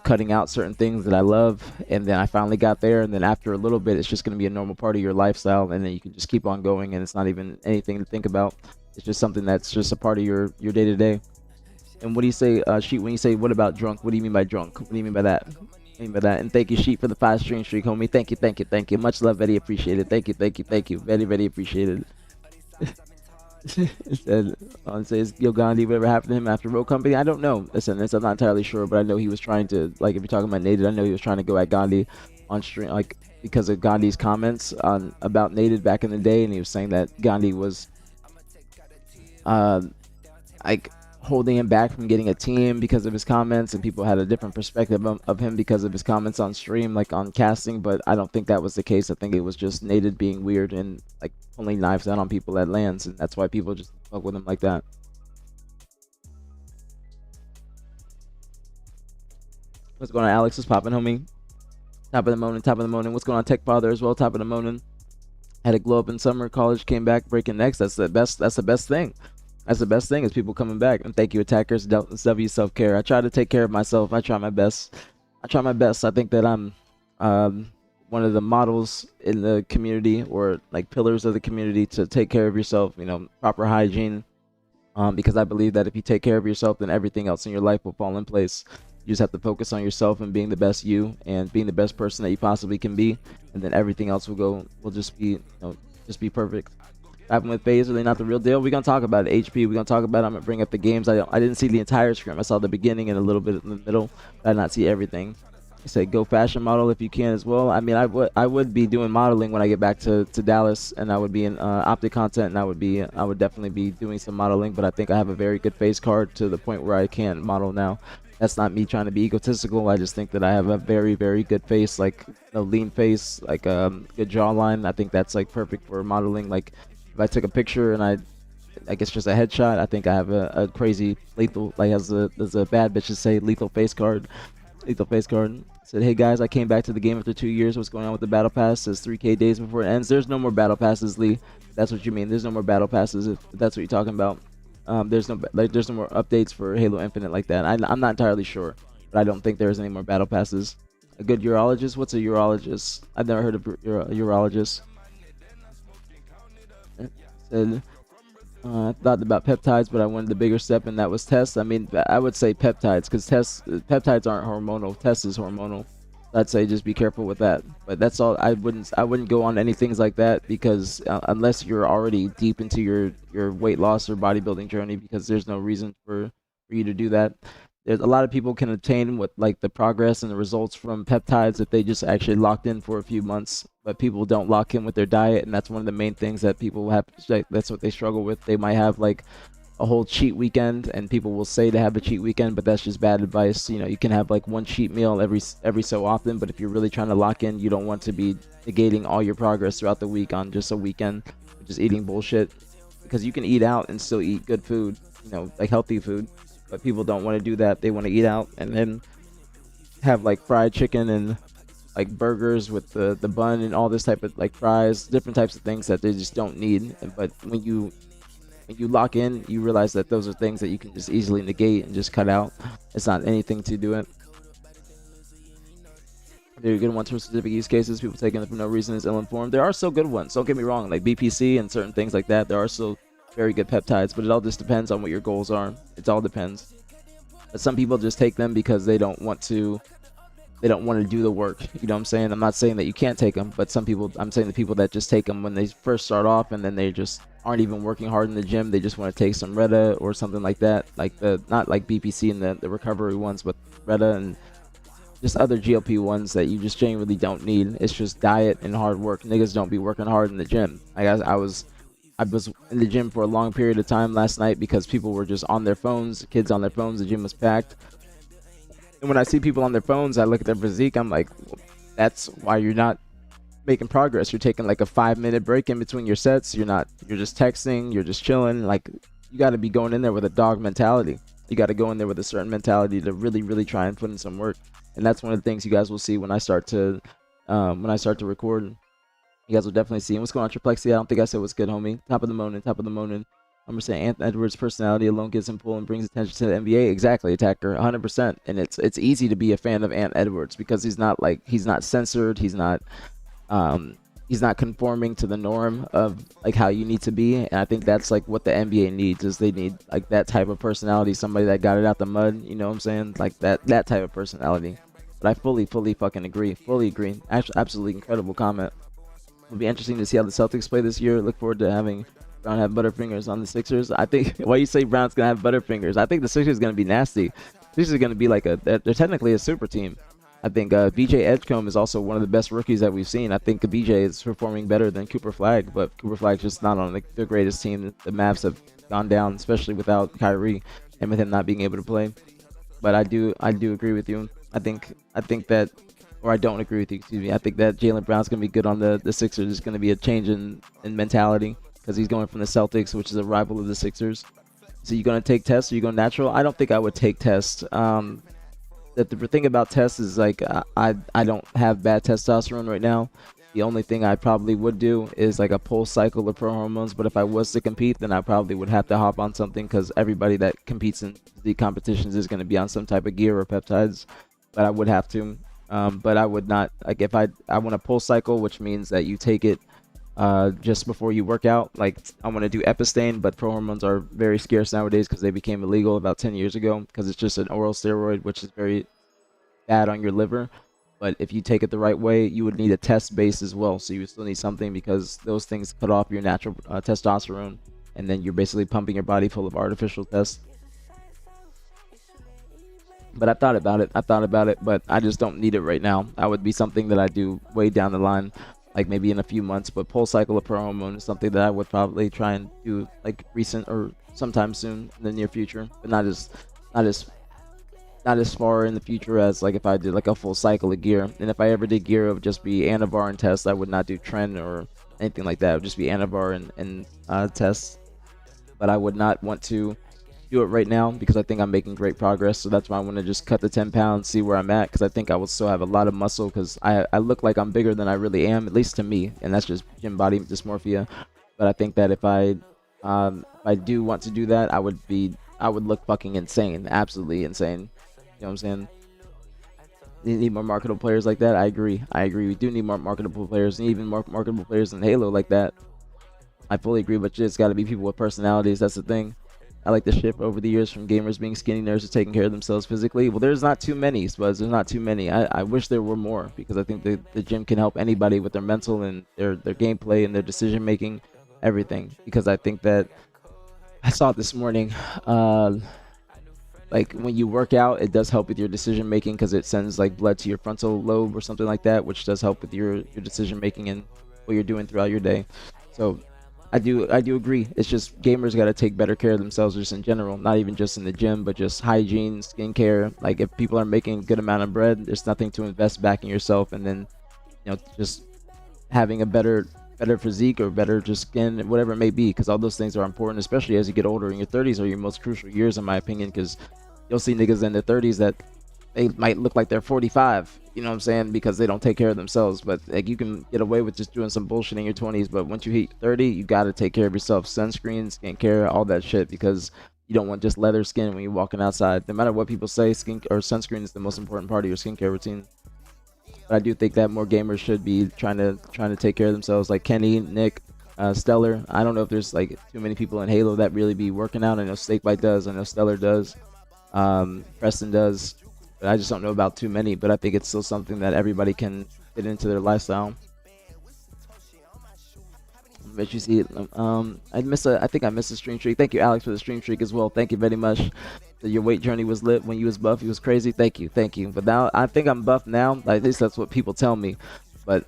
[SPEAKER 1] cutting out certain things that I love. And then I finally got there, and then after a little bit, it's just going to be a normal part of your lifestyle, and then you can just keep on going, and it's not even anything to think about. It's just something that's just a part of your day-to-day. And what do you say, Sheet, when you say, what about drunk? What do you mean by drunk? What do you mean by that? And thank you, Sheet, for the 5 stream streak, homie. Thank you. Much love, very appreciated. Thank you. Very appreciated. It says, Yo, Gandhi, whatever happened to him after Road Company? I don't know. Listen, I'm not entirely sure, but I know he was trying to, like, if you're talking about Nated, I know he was trying to go at Gandhi on stream, like, because of Gandhi's comments about Nated back in the day, and he was saying that Gandhi was like holding him back from getting a team because of his comments, and people had a different perspective of him because of his comments on stream, like on casting. But I don't think that was the case. I think it was just Nated being weird and like pulling knives out on people at lands, and that's why people just fuck with him like that. What's going on, Alex? Is popping, homie? Top of the morning, top of the morning. What's going on, Tech Father as well? Top of the morning. Had a glow up in summer, college, came back, breaking necks. That's the best. That's the best thing. That's the best thing is people coming back. And thank you, attackers. W self-care. I try to take care of myself. I try my best. I think that I'm one of the models in the community, or like pillars of the community, to take care of yourself. You know, proper hygiene. Because I believe that if you take care of yourself, then everything else in your life will fall in place. You just have to focus on yourself and being the best you, and being the best person that you possibly can be, and then everything else will just be, just be perfect. Happened with FaZe, really not the real deal. We're gonna talk about it. HP, we're gonna talk about it. I'm gonna bring up the games. I didn't see the entire scrim. I saw the beginning and a little bit in the middle, but I did not see everything. I said go fashion model if you can as well. I mean, I would be doing modeling when I get back to Dallas, and I would be in optic content, and I would definitely be doing some modeling. But I think I have a very good face card to the point where I can model now. That's not me trying to be egotistical. I just think that I have a very, very good face, like a lean face, like good jawline. I think that's like perfect for modeling. Like if I took a picture and I guess just a headshot, I think I have a crazy lethal, like as a bad bitches say, lethal face card. Lethal face card. Said, hey guys, I came back to the game after 2 years. What's going on with the battle pass? Says 3K days before it ends. There's no more battle passes, Lee. That's what you mean. There's no more battle passes if that's what you're talking about. There's no more updates for Halo Infinite like that. I'm not entirely sure, but I don't think there's any more battle passes. A good urologist? What's a urologist? I've never heard of a urologist. Said, I thought about peptides, but I wanted the bigger step, and that was tests. I mean, I would say peptides, because peptides aren't hormonal. Test is hormonal. I'd say just be careful with that. But that's all. I wouldn't go on any things like that, because unless you're already deep into your weight loss or bodybuilding journey, because there's no reason for you to do that. There's a lot of people can attain with like the progress and the results from peptides if they just actually locked in for a few months, but people don't lock in with their diet, and that's one of the main things that people have. That's what they struggle with. They might have like a whole cheat weekend, and people will say to have a cheat weekend, but that's just bad advice. You know, you can have like one cheat meal every so often, but if you're really trying to lock in, you don't want to be negating all your progress throughout the week on just a weekend, just eating bullshit, because you can eat out and still eat good food, you know, like healthy food. But people don't want to do that. They want to eat out and then have like fried chicken and like burgers with the bun and all this type of like fries, different types of things that they just don't need. But when you lock in, you realize that those are things that you can just easily negate and just cut out. It's not anything to do it. There are good ones for specific use cases. People taking it for no reason is ill-informed. There are still good ones. Don't get me wrong, like BPC and certain things like that. There are still very good peptides, but it all just depends on what your goals are. It all depends. But some people just take them because they don't want to do the work. You know what I'm saying? I'm not saying that you can't take them, but some people, I'm saying the people that just take them when they first start off, and then they just aren't even working hard in the gym. They just want to take some Retta or something like that, like not like BPC and the recovery ones, but Retta and just other GLP ones that you just genuinely don't need. It's just diet and hard work. Niggas don't be working hard in the gym. I was in the gym for a long period of time last night because people were just on their phones, kids on their phones. The gym was packed. And when I see people on their phones, I look at their physique. I'm like, well, that's why you're not making progress. You're taking like a 5-minute break in between your sets. You're just texting. You're just chilling. Like, you got to be going in there with a dog mentality. You got to go in there with a certain mentality to really, really try and put in some work. And that's one of the things you guys will see when I start to record. You guys will definitely see. And what's going on, Triplexy? I don't think I said what's good, homie. Top of the morning. I'm just saying Anthony Edwards' personality alone gets him pull and brings attention to the NBA. Exactly, attacker, 100%. And it's easy to be a fan of Ant Edwards because he's not censored. He's not conforming to the norm of like how you need to be. And I think that's like what the NBA needs, is they need like that type of personality, somebody that got it out the mud. You know what I'm saying? Like that type of personality. But I fully fucking agree. Fully agree. Actually, absolutely incredible comment. It'll be interesting to see how the Celtics play this year. Look forward to having Brown have Butterfingers on the Sixers. I think, why you say Brown's going to have Butterfingers? I think the Sixers is going to be nasty. Sixers are going to be like they're technically a super team. I think BJ Edgecombe is also one of the best rookies that we've seen. I think BJ is performing better than Cooper Flag, but Cooper Flag's just not on the greatest team. The Mavs have gone down, especially without Kyrie. and with him not being able to play. But I do agree with you. I think that, or I don't agree with you. Excuse me. I think that Jaylen Brown's gonna be good on the Sixers. There's gonna be a change in mentality because he's going from the Celtics, which is a rival of the Sixers. So you gonna take tests? Or you going natural? I don't think I would take tests. The thing about tests is like I don't have bad testosterone right now. The only thing I probably would do is like a pulse cycle of pro hormones. But if I was to compete, then I probably would have to hop on something because everybody that competes in the competitions is going to be on some type of gear or peptides. But I would have to. But I would not, like, if I want a pulse cycle, which means that you take it just before you work out. Like, I want to do Epistane, but pro hormones are very scarce nowadays because they became illegal about 10 years ago because it's just an oral steroid, which is very bad on your liver. But if you take it the right way, you would need a test base as well. So you would still need something because those things cut off your natural testosterone, and then you're basically pumping your body full of artificial tests. But I thought about it, but I just don't need it right now. That would be something that I do way down the line, like maybe in a few months. But pulse cycle of pro hormone is something that I would probably try and do like recent or sometime soon in the near future, but not as far in the future as like if I did like a full cycle of gear. And if I ever did gear, it would just be Anavar and tests. I would not do trend or anything like that. It would just be Anavar and tests. But I would not want to do it right now because I think I'm making great progress. So that's why I want to just cut the 10 pounds, see where I'm at, because I think I will still have a lot of muscle because I look like I'm bigger than I really am, at least to me. And that's just gym body dysmorphia. But I think that if I do want to do that, I would look fucking insane, absolutely insane. You know what I'm saying? You need more marketable players like that. I agree. We do need more marketable players, and even more marketable players in Halo like that. I fully agree, but it's got to be people with personalities. That's the thing. I like the shift over the years from gamers being skinny nerds to taking care of themselves physically. Well, there's not too many, Spuzz. There's not too many. I wish there were more because I think the gym can help anybody with their mental and their gameplay and their decision making, everything. Because I think that I saw it this morning. Like when you work out, it does help with your decision making because it sends like blood to your frontal lobe or something like that, which does help with your decision making and what you're doing throughout your day. So I do agree. It's just gamers got to take better care of themselves just in general, not even just in the gym, but just hygiene, skincare. Like if people are making a good amount of bread, there's nothing to invest back in yourself, and then just having a better physique or better just skin, whatever it may be, because all those things are important, especially as you get older. In your 30s are your most crucial years, in my opinion, because you'll see niggas in their 30s that they might look like they're 45, you know what I'm saying, because they don't take care of themselves. But like you can get away with just doing some bullshit in your 20s, but once you hit 30, you got to take care of yourself. Sunscreen, skincare, all that shit, because you don't want just leather skin when you're walking outside. No matter what people say, skin or sunscreen is the most important part of your skincare routine. But I do think that more gamers should be trying to take care of themselves, like Kenny, Nick, Stellar. I don't know if there's like too many people in Halo that really be working out. I know Snakebite does. I know Stellar does. Preston does. But I just don't know about too many. But I think it's still something that everybody can fit into their lifestyle. But you see, I think I missed a stream streak. Thank you, Alex, for the stream streak as well. Thank you very much. So your weight journey was lit when you was buff. It was crazy. Thank you. But now I think I'm buff now. Like, at least that's what people tell me. But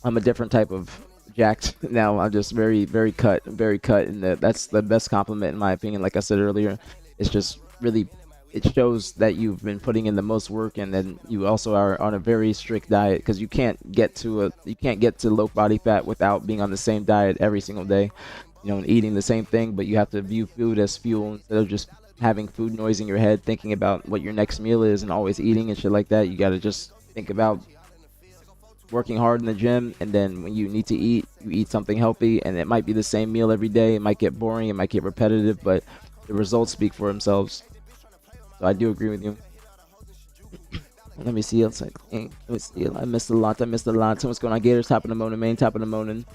[SPEAKER 1] I'm a different type of jacked now. I'm just very cut, and that's the best compliment in my opinion. Like I said earlier, it's just really, it shows that you've been putting in the most work, and then you also are on a very strict diet, because you can't get to low body fat without being on the same diet every single day, and eating the same thing. But you have to view food as fuel instead of just having food noise in your head, thinking about what your next meal is and always eating and shit like that. You got to just think about working hard in the gym, and then when you need to eat, you eat something healthy, and it might be the same meal every day. It might get boring, it might get repetitive, but the results speak for themselves. So I do agree with you. Let me see. Let me see. I missed a lot. So what's going on, Gators? Top of the morning, main. Top of the morning.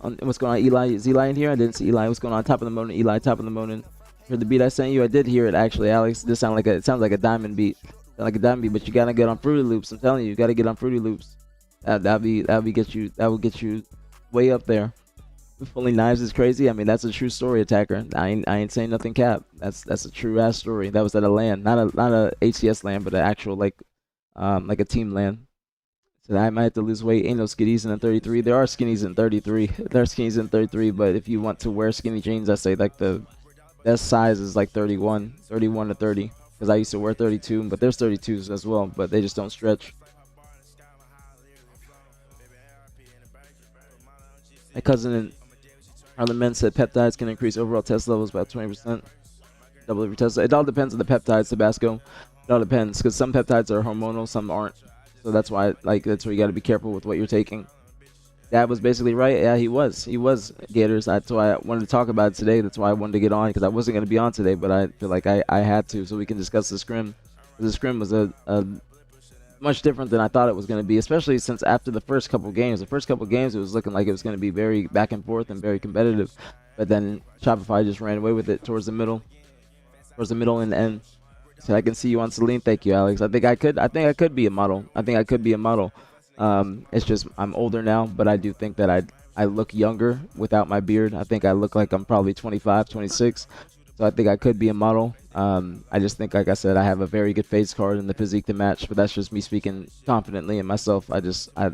[SPEAKER 1] What's going on, Eli? Is Eli in here? I didn't see Eli. What's going on? Top of the morning, Eli. Top of the morning. Heard the beat I sent you? I did hear it actually, Alex. It sounds like a diamond beat. But you gotta get on Fruity Loops. I'm telling you, gotta get on Fruity Loops. That will get you way up there. Pulling knives is crazy. I mean, that's a true story, Attacker. I ain't saying nothing cap. That's a true ass story. That was at a LAN, not a HCS LAN, but an actual like a team LAN. So I might have to lose weight. Ain't no skinnies in 33. There are skinnies in 33. There are skinnies in 33, but if you want to wear skinny jeans, I say like the best size is like 31 to 30, because I used to wear 32, but there's 32s as well, but they just don't stretch. My cousin in Parliament said peptides can increase overall test levels by 20%. Double every test. It all depends on the peptides, Tabasco. It all depends, because some peptides are hormonal, some aren't. So that's why, like, that's where you got to be careful with what you're taking. Dad was basically right. Yeah, he was. He was, Gators. That's why I wanted to talk about it today. That's why I wanted to get on, because I wasn't going to be on today, but I feel like I had to, so we can discuss the scrim. The scrim was a much different than I thought it was going to be, especially since after the first couple games. The first couple games, it was looking like it was going to be very back and forth and very competitive. But then Shopify just ran away with it towards the middle and the end. So I can see you on Celine. Thank you, Alex. I think I could be a model. It's just I'm older now, but I do think that I look younger without my beard. I think I look like I'm probably 25, 26. So I think I could be a model. I just think, like I said, I have a very good FaZe card and the physique to match, but that's just me speaking confidently in myself. I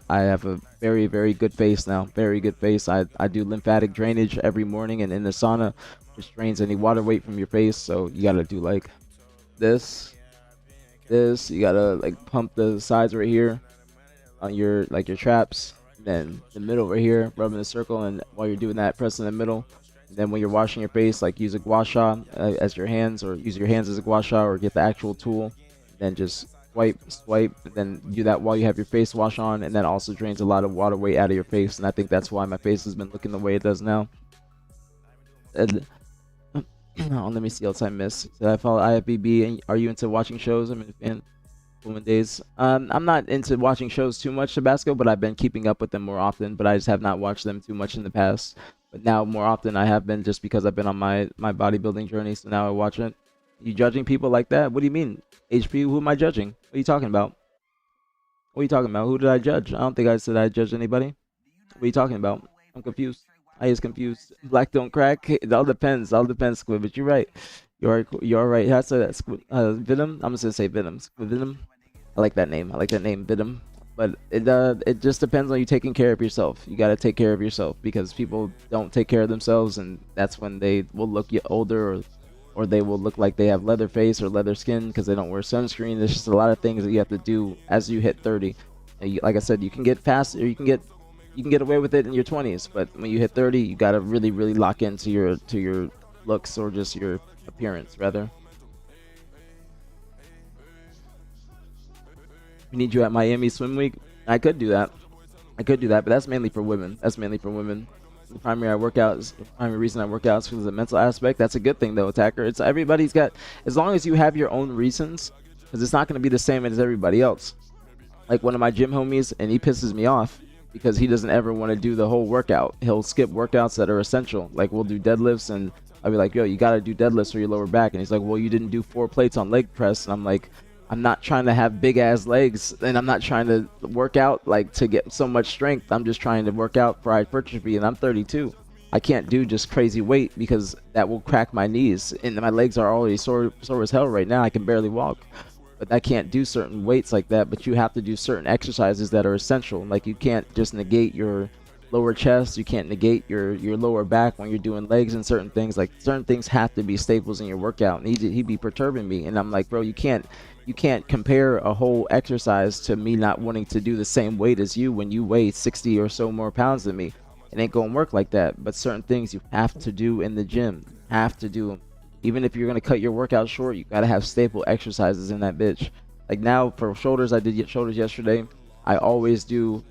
[SPEAKER 1] have a very, very good face now. Very good face. I do lymphatic drainage every morning and in the sauna, which drains any water weight from your face. So you gotta do like this. You gotta like pump the sides right here on your traps. Then the middle right here, rub in a circle, and while you're doing that, press in the middle. Then when you're washing your face, like use a gua sha as your hands, or use your hands as a gua sha, or get the actual tool. Then just swipe, and then do that while you have your face wash on, and that also drains a lot of water weight out of your face. And I think that's why my face has been looking the way it does now. And, oh, let me see else I missed. Did I follow IFBB? And are you into watching shows? I'm a fan. Woman days. I'm not into watching shows too much, Tabasco, but I've been keeping up with them more often. But I just have not watched them too much in the past. But now more often I have been, just because I've been on my bodybuilding journey. So now I watch it. You judging people like that? What do you mean? HP? Who am I judging? What are you talking about? What are you talking about? Who did I judge? I don't think I said I judged anybody. What are you talking about? I'm confused. I is confused. Black don't crack. It all depends. Squid. But you're right. You're right. That's Venom. I'm just gonna say Venom. Venom. I like that name. Venom. But it just depends on you taking care of yourself. You gotta take care of yourself, because people don't take care of themselves, and that's when they will look older, or they will look like they have leather face or leather skin because they don't wear sunscreen. There's just a lot of things that you have to do as you hit 30. And like I said, you can get past, or you can get away with it in your 20s, but when you hit 30, you gotta really, really lock into your looks, or just your appearance rather. We need you at Miami Swim Week. I could do that, but that's mainly for women. The primary reason I work out is because of the mental aspect. That's a good thing though, Attacker. It's everybody's got, as long as you have your own reasons, because it's not going to be the same as everybody else. Like one of my gym homies, and he pisses me off because he doesn't ever want to do the whole workout. He'll skip workouts that are essential. Like we'll do deadlifts, and I'll be like, yo, you got to do deadlifts for your lower back. And he's like, well, you didn't do 4 plates on leg press. And I'm like, I'm not trying to have big ass legs, and I'm not trying to work out like to get so much strength. I'm just trying to work out for hypertrophy, and I'm 32. I can't do just crazy weight because that will crack my knees, and my legs are already sore as hell right now. I can barely walk, but I can't do certain weights like that. But you have to do certain exercises that are essential. Like you can't just negate your lower chest, you can't negate your lower back when you're doing legs and certain things. Like certain things have to be staples in your workout, and he'd be perturbing me, and I'm like, bro, you can't compare a whole exercise to me not wanting to do the same weight as you when you weigh 60 or so more pounds than me. It ain't gonna work like that. But certain things you have to do in the gym, have to do them. Even if you're gonna cut your workout short, you gotta have staple exercises in that bitch. Like now for shoulders, I did shoulders yesterday. I always do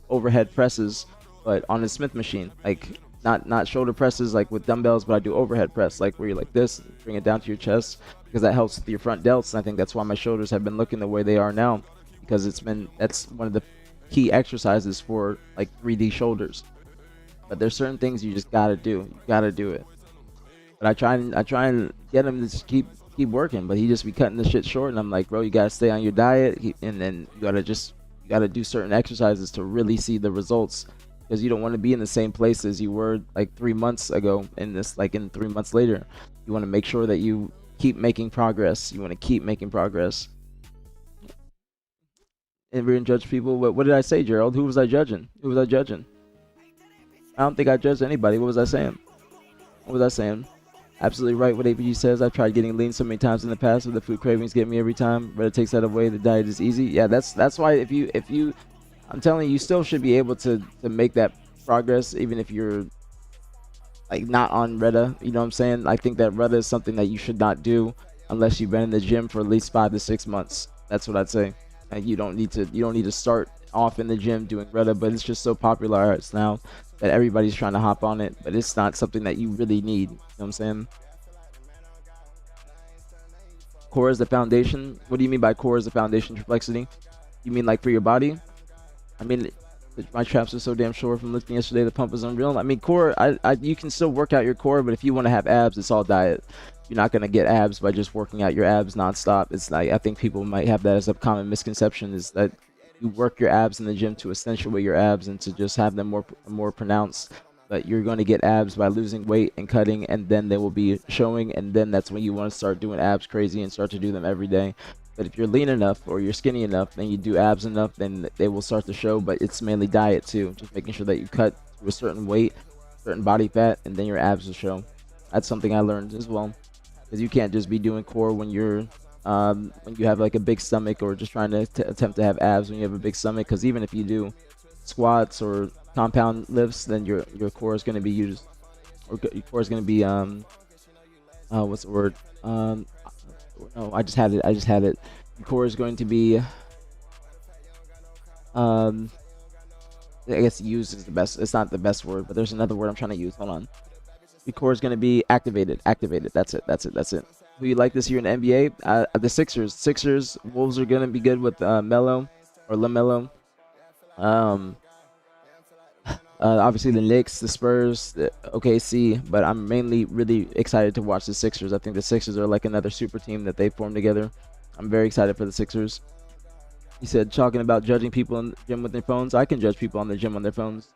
[SPEAKER 1] overhead presses, but on the Smith machine. Like not shoulder presses like with dumbbells, but I do overhead press, like where you're like this, bring it down to your chest, because that helps with your front delts. And I think that's why my shoulders have been looking the way they are now, because that's one of the key exercises for like 3D shoulders. But there's certain things you just gotta do. You gotta do it. But I try and get him to just keep working, but he just be cutting the shit short, and I'm like, bro, you gotta stay on your diet, and then you gotta do certain exercises to really see the results, because you don't want to be in the same place as you were like 3 months ago. In 3 months later, you want to make sure that you keep making progress. And we're gonna judge people. What did I say, Gerald? Who was I judging? I don't think I judged anybody. What was I saying? Absolutely right what aPG says. I've tried getting lean so many times in the past, but the food cravings get me every time. But it takes that away. The diet is easy. Yeah, that's why if you I'm telling you, you still should be able to make that progress even if you're like not on Retta. You know what I'm saying? I think that Retta is something that you should not do unless you've been in the gym for at least 5 to 6 months. That's what I'd say. And you don't need to start off in the gym doing Retta, but it's just so popular it's now that everybody's trying to hop on it, but it's not something that you really need. You know what I'm saying? Core is the foundation. What do you mean by core is the foundation, Perplexity? You mean like for your body? I mean, my traps are so damn short from lifting yesterday. The pump is unreal. I mean, core, you can still work out your core, but if you want to have abs, it's all diet. You're not gonna get abs by just working out your abs nonstop. It's like I think people might have that as a common misconception is that you work your abs in the gym to accentuate your abs and to just have them more pronounced. But you're going to get abs by losing weight and cutting, and then they will be showing, and then that's when you want to start doing abs crazy and start to do them every day. But if you're lean enough or you're skinny enough, then you do abs enough, then they will start to show. But it's mainly diet too, just making sure that you cut to a certain weight, certain body fat, and then your abs will show. That's something I learned as well, because you can't just be doing core when you have like a big stomach, or just trying to attempt to have abs when you have a big stomach. Because even if you do squats or compound lifts, then your core is going to be used, or your core is going to be what's the word? No, I just had it. Your core is going to be um I guess used is the best. It's not the best word, but there's another word I'm trying to use. Hold on. Your core is going to be activated. That's it. Who you like this year in the NBA? The Sixers. Wolves are going to be good with Melo or LaMelo. Obviously the Knicks, the Spurs, the OKC, but I'm mainly really excited to watch the Sixers. I think the Sixers are like another super team that they formed together. I'm very excited for the Sixers. He said, talking about judging people in the gym with their phones. I can judge people on the gym on their phones.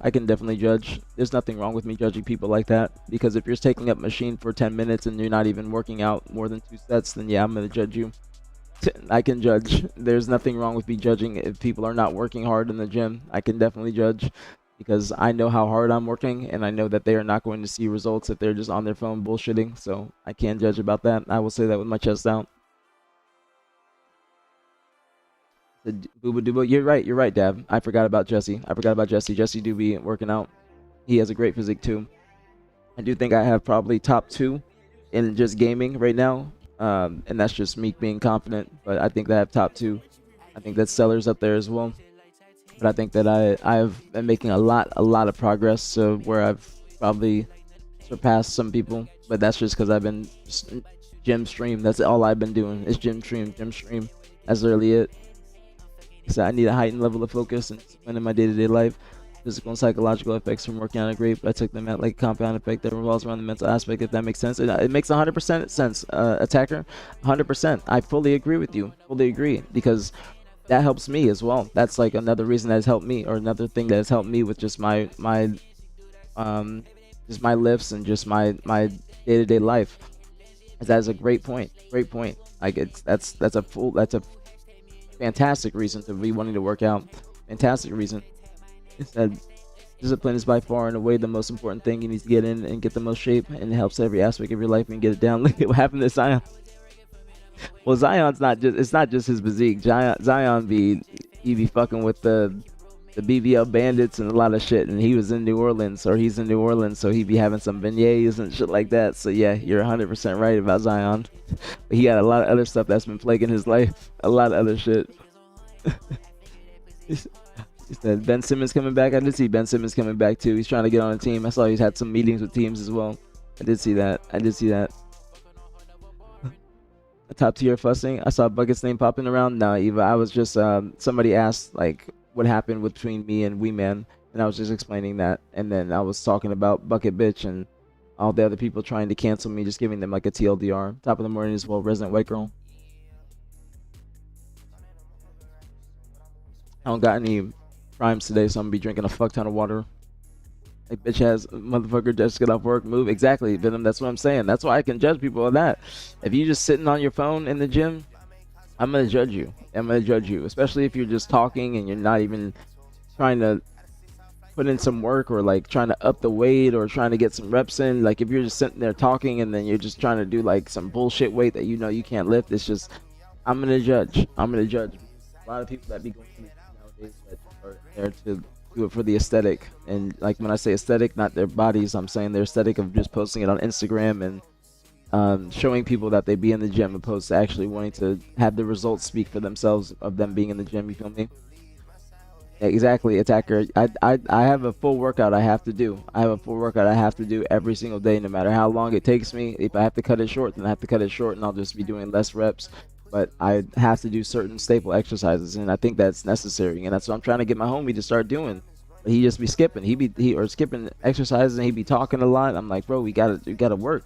[SPEAKER 1] I can definitely judge. There's nothing wrong with me judging people like that, because if you're taking up machine for 10 minutes and you're not even working out more than 2 sets, then yeah, I'm going to judge you. I can judge. There's nothing wrong with me judging if people are not working hard in the gym. I can definitely judge, because I know how hard I'm working, and I know that they are not going to see results if they're just on their phone bullshitting. So I can judge about that. I will say that with my chest out. Booba Dooba, you're right, Dab. I forgot about Jesse. Jesse do be working out. He has a great physique too. I do think I have probably top 2 in just gaming right now. And that's just me being confident, but I think that I have top 2. I think that Sellers up there as well. But I think that I've been making a lot of progress, so where I've probably surpassed some people. But that's just because I've been gym stream. That's all I've been doing is gym stream. That's literally it. So I need a heightened level of focus and discipline in my day-to-day life. Physical and psychological effects from working out are great, but I took them at like a compound effect that revolves around the mental aspect, if that makes sense. It makes 100% sense, Attacker. 100%. I fully agree with you. Fully agree, because that helps me as well. That's like another reason that has helped me, or another thing that has helped me with just my just my lifts and just my day-to-day life. That is a great point. Like that's a fantastic reason to be wanting to work out. Fantastic reason. It said discipline is by far and away the most important thing. You need to get in and get the most shape, and it helps every aspect of your life and get it down. Look at what happened to Zion. Well, Zion's not just, it's not just his physique. Zion be fucking with the BBL bandits and a lot of shit, and he's in New Orleans, so he be having some beignets and shit like that. So yeah, you're 100% right about Zion. But he got a lot of other stuff that's been plaguing his life. A lot of other shit. He said Ben Simmons coming back. I did see Ben Simmons coming back too. He's trying to get on a team. I saw he's had some meetings with teams as well. I did see that. A top tier fussing. I saw Bucket's name popping around. No, Eva. I was just somebody asked like what happened between me and Wee Man, and I was just explaining that, and then I was talking about Bucket Bitch and all the other people trying to cancel me, just giving them like a TLDR. Top of the morning as well. Resident White Girl. I don't got any primes today, so I'm gonna be drinking a fuck ton of water. Like, bitch has motherfucker just get off work, move. Exactly, Venom. That's what I'm saying. That's why I can judge people on that. If you just sitting on your phone in the gym, I'm gonna judge you. Especially if you're just talking and you're not even trying to put in some work or like trying to up the weight or trying to get some reps in, like if you're just sitting there talking and then you're just trying to do like some bullshit weight that you know you can't lift, it's just I'm gonna judge. I'm gonna judge. A lot of people that be going to the gym nowadays that are there to do it for the aesthetic, and like when I say aesthetic, not their bodies, I'm saying their aesthetic of just posting it on Instagram and showing people that they be in the gym, opposed to actually wanting to have the results speak for themselves of them being in the gym. You feel me? Exactly, attacker. I have a full workout I have to do. I have a full workout I have to do every single day, no matter how long it takes me. If I have to cut it short, then I have to cut it short, and I'll just be doing less reps. But I have to do certain staple exercises, and I think that's necessary, and that's what I'm trying to get my homie to start doing. But he just be skipping. Or skipping exercises, and he be talking a lot. I'm like, bro, we gotta work.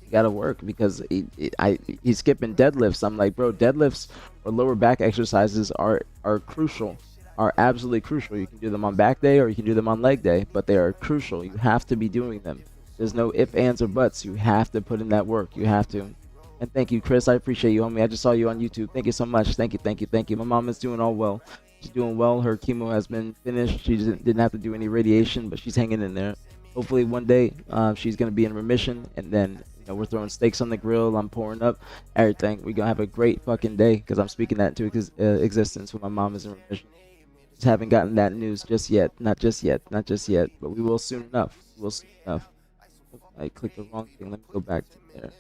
[SPEAKER 1] You gotta work because he's skipping deadlifts. I'm like, bro, deadlifts or lower back exercises are crucial, are absolutely crucial. You can do them on back day or you can do them on leg day, but they are crucial. You have to be doing them. There's no ifs, ands, or buts. You have to put in that work. You have to. And thank you, Chris. I appreciate you, homie. I just saw you on YouTube. Thank you so much. Thank you, thank you, thank you. My mom is doing all well. She's doing well. Her chemo has been finished. She didn't have to do any radiation, but she's hanging in there. Hopefully one day she's going to be in remission, and then we're throwing steaks on the grill. I'm pouring up everything. We're going to have a great fucking day because I'm speaking that into existence when my mom is in remission. Just haven't gotten that news just yet. Not just yet. Not just yet. But we will soon enough. We'll soon enough. I clicked the wrong thing. Let me go back to there.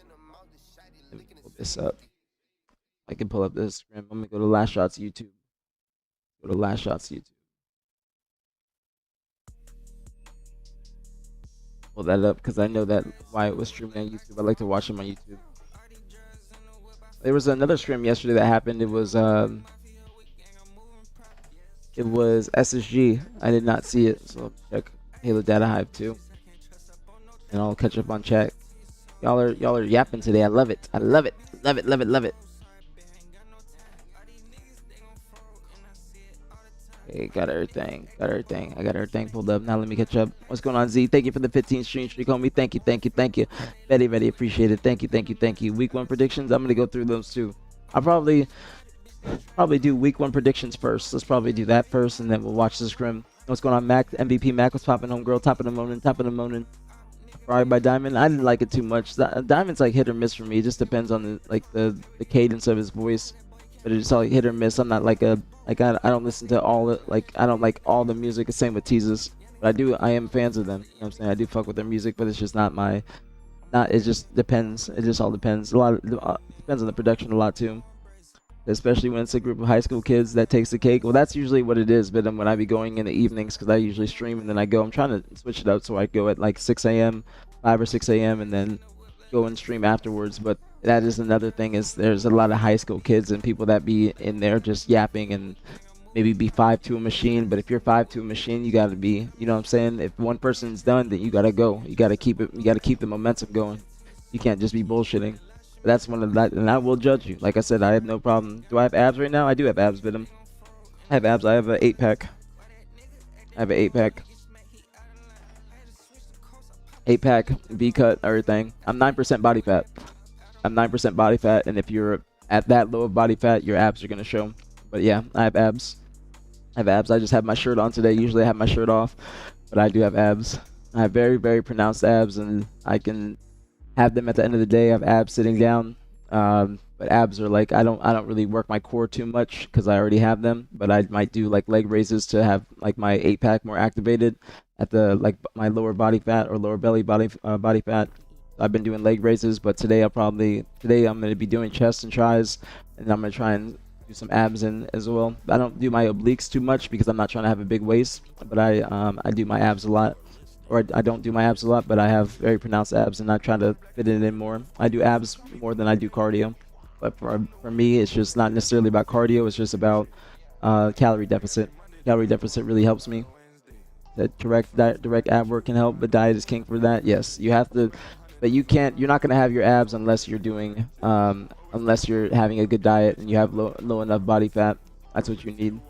[SPEAKER 1] Let me pull this up. I can pull up this screen. I'm going to go to Last Shots YouTube. Go to Last Shots YouTube. Pull that up because I know that why it was streaming on YouTube. I like to watch him on YouTube. There was another stream yesterday that happened. It was SSG. I did not see it, so check Halo Data Hype too, and I'll catch up on chat. Y'all are yapping today. I love it. I love it. Love it. Love it. Love it. Okay, got everything. Got everything. I got everything pulled up. Now let me catch up. What's going on, Z? Thank you for the 15 stream streak, homie. Thank you. Thank you. Thank you. Very appreciate it. Thank you. Thank you. Thank you. Week 1 predictions. I'm gonna go through those too. I'll probably do week 1 predictions first. Let's probably do that first, and then we'll watch the scrim. What's going on, Mac? MVP Mac was popping home, girl. Top of the morning. Top of the morning. Ferrari by Diamond. I didn't like it too much. Diamond's like hit or miss for me. It just depends on the cadence of his voice. But it's all like hit or miss. I'm not like I don't listen to all the I don't like all the music. The same with Teases. But I am fans of them. You know what I'm saying? I do fuck with their music, but it's just not my. It just depends. It just all depends. Depends on the production a lot too. Especially when it's a group of high school kids that takes the cake. Well, that's usually what it is. But then when I be going in the evenings, because I usually stream and then I go, I'm trying to switch it up so I go at like 6 a.m., 5 or 6 a.m., and then go and stream afterwards. But that is another thing, is there's a lot of high school kids and people that be in there just yapping and maybe be 5 to a machine. But if you're 5 to a machine, you got to be, you know what I'm saying? If one person's done, then you got to go. You got to keep it. You got to keep the momentum going. You can't just be bullshitting. That's one of that, and I will judge you. Like I said, I have no problem. Do I have abs right now? I do have abs, Vidum. I have abs. I have an 8-pack. I have an 8-pack. 8-pack, V-cut, everything. I'm 9% body fat. I'm 9% body fat, and if you're at that low of body fat, your abs are going to show. But yeah, I have abs. I have abs. I just have my shirt on today. Usually I have my shirt off, but I do have abs. I have very, very pronounced abs, and I can have them at the end of the day. I have abs sitting down, but abs are like I don't really work my core too much because I already have them. But I might do like leg raises to have like my 8-pack more activated at the my lower body fat or lower belly body fat. I've been doing leg raises, but today I'm gonna be doing chest and tries, and I'm gonna try and do some abs in as well. I don't do my obliques too much because I'm not trying to have a big waist, but I do my abs a lot. Or I don't do my abs a lot, but I have very pronounced abs, and I try to fit it in more. I do abs more than I do cardio. But for me, it's just not necessarily about cardio. It's just about calorie deficit. Calorie deficit really helps me. That direct ab work can help, but diet is king for that. Yes, you have to, but you can't. You're not going to have your abs unless you're doing, unless you're having a good diet and you have low enough body fat. That's what you need,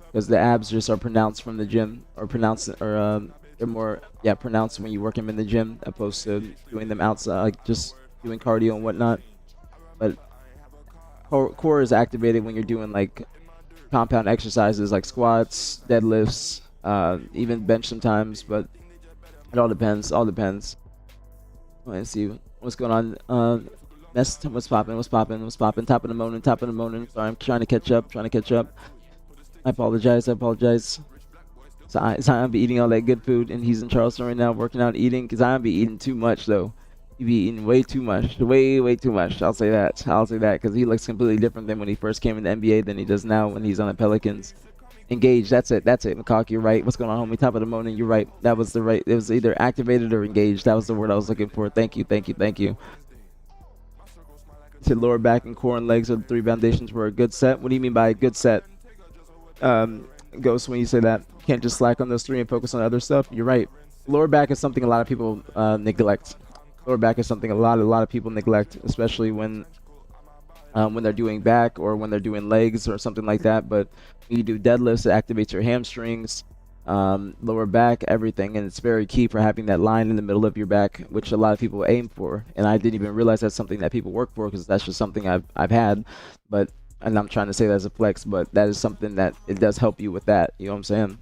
[SPEAKER 1] because the abs just are pronounced from the gym, or pronounced, or they're more pronounced when you work them in the gym, opposed to doing them outside, like just doing cardio and whatnot. But core is activated when you're doing like compound exercises like squats, deadlifts, even bench sometimes, but it all depends. All depends. Let's see what's going on. What's popping? What's popping? What's popping? Top of the morning. Top of the morning. Sorry, I'm trying to catch up. Trying to catch up. I apologize. I apologize. Zion be eating all that good food, and he's in Charleston right now, working out, eating. Cause Zion be eating too much though. He be eating way too much, way too much. I'll say that. I'll say that because he looks completely different than when he first came in the NBA than he does now when he's on the Pelicans. Engaged. That's it. That's it. McCock, you're right. What's going on, homie? Top of the morning. You're right. That was the right. It was either activated or engaged. That was the word I was looking for. Thank you. Thank you. Thank you. To lower back and core and legs are the three foundations for a good set. What do you mean by a good set? Ghost, when you say that, you can't just slack on those three and focus on other stuff. You're right. Lower back is something a lot of people neglect. Lower back is something a lot of people neglect, especially when they're doing back or when they're doing legs or something like that. But when you do deadlifts, it activates your hamstrings, lower back, everything, and it's very key for having that line in the middle of your back, which a lot of people aim for. And I didn't even realize that's something that people work for because that's just something I've had. But and I'm trying to say that as a flex, but that is something that it does help you with that. You know what I'm saying?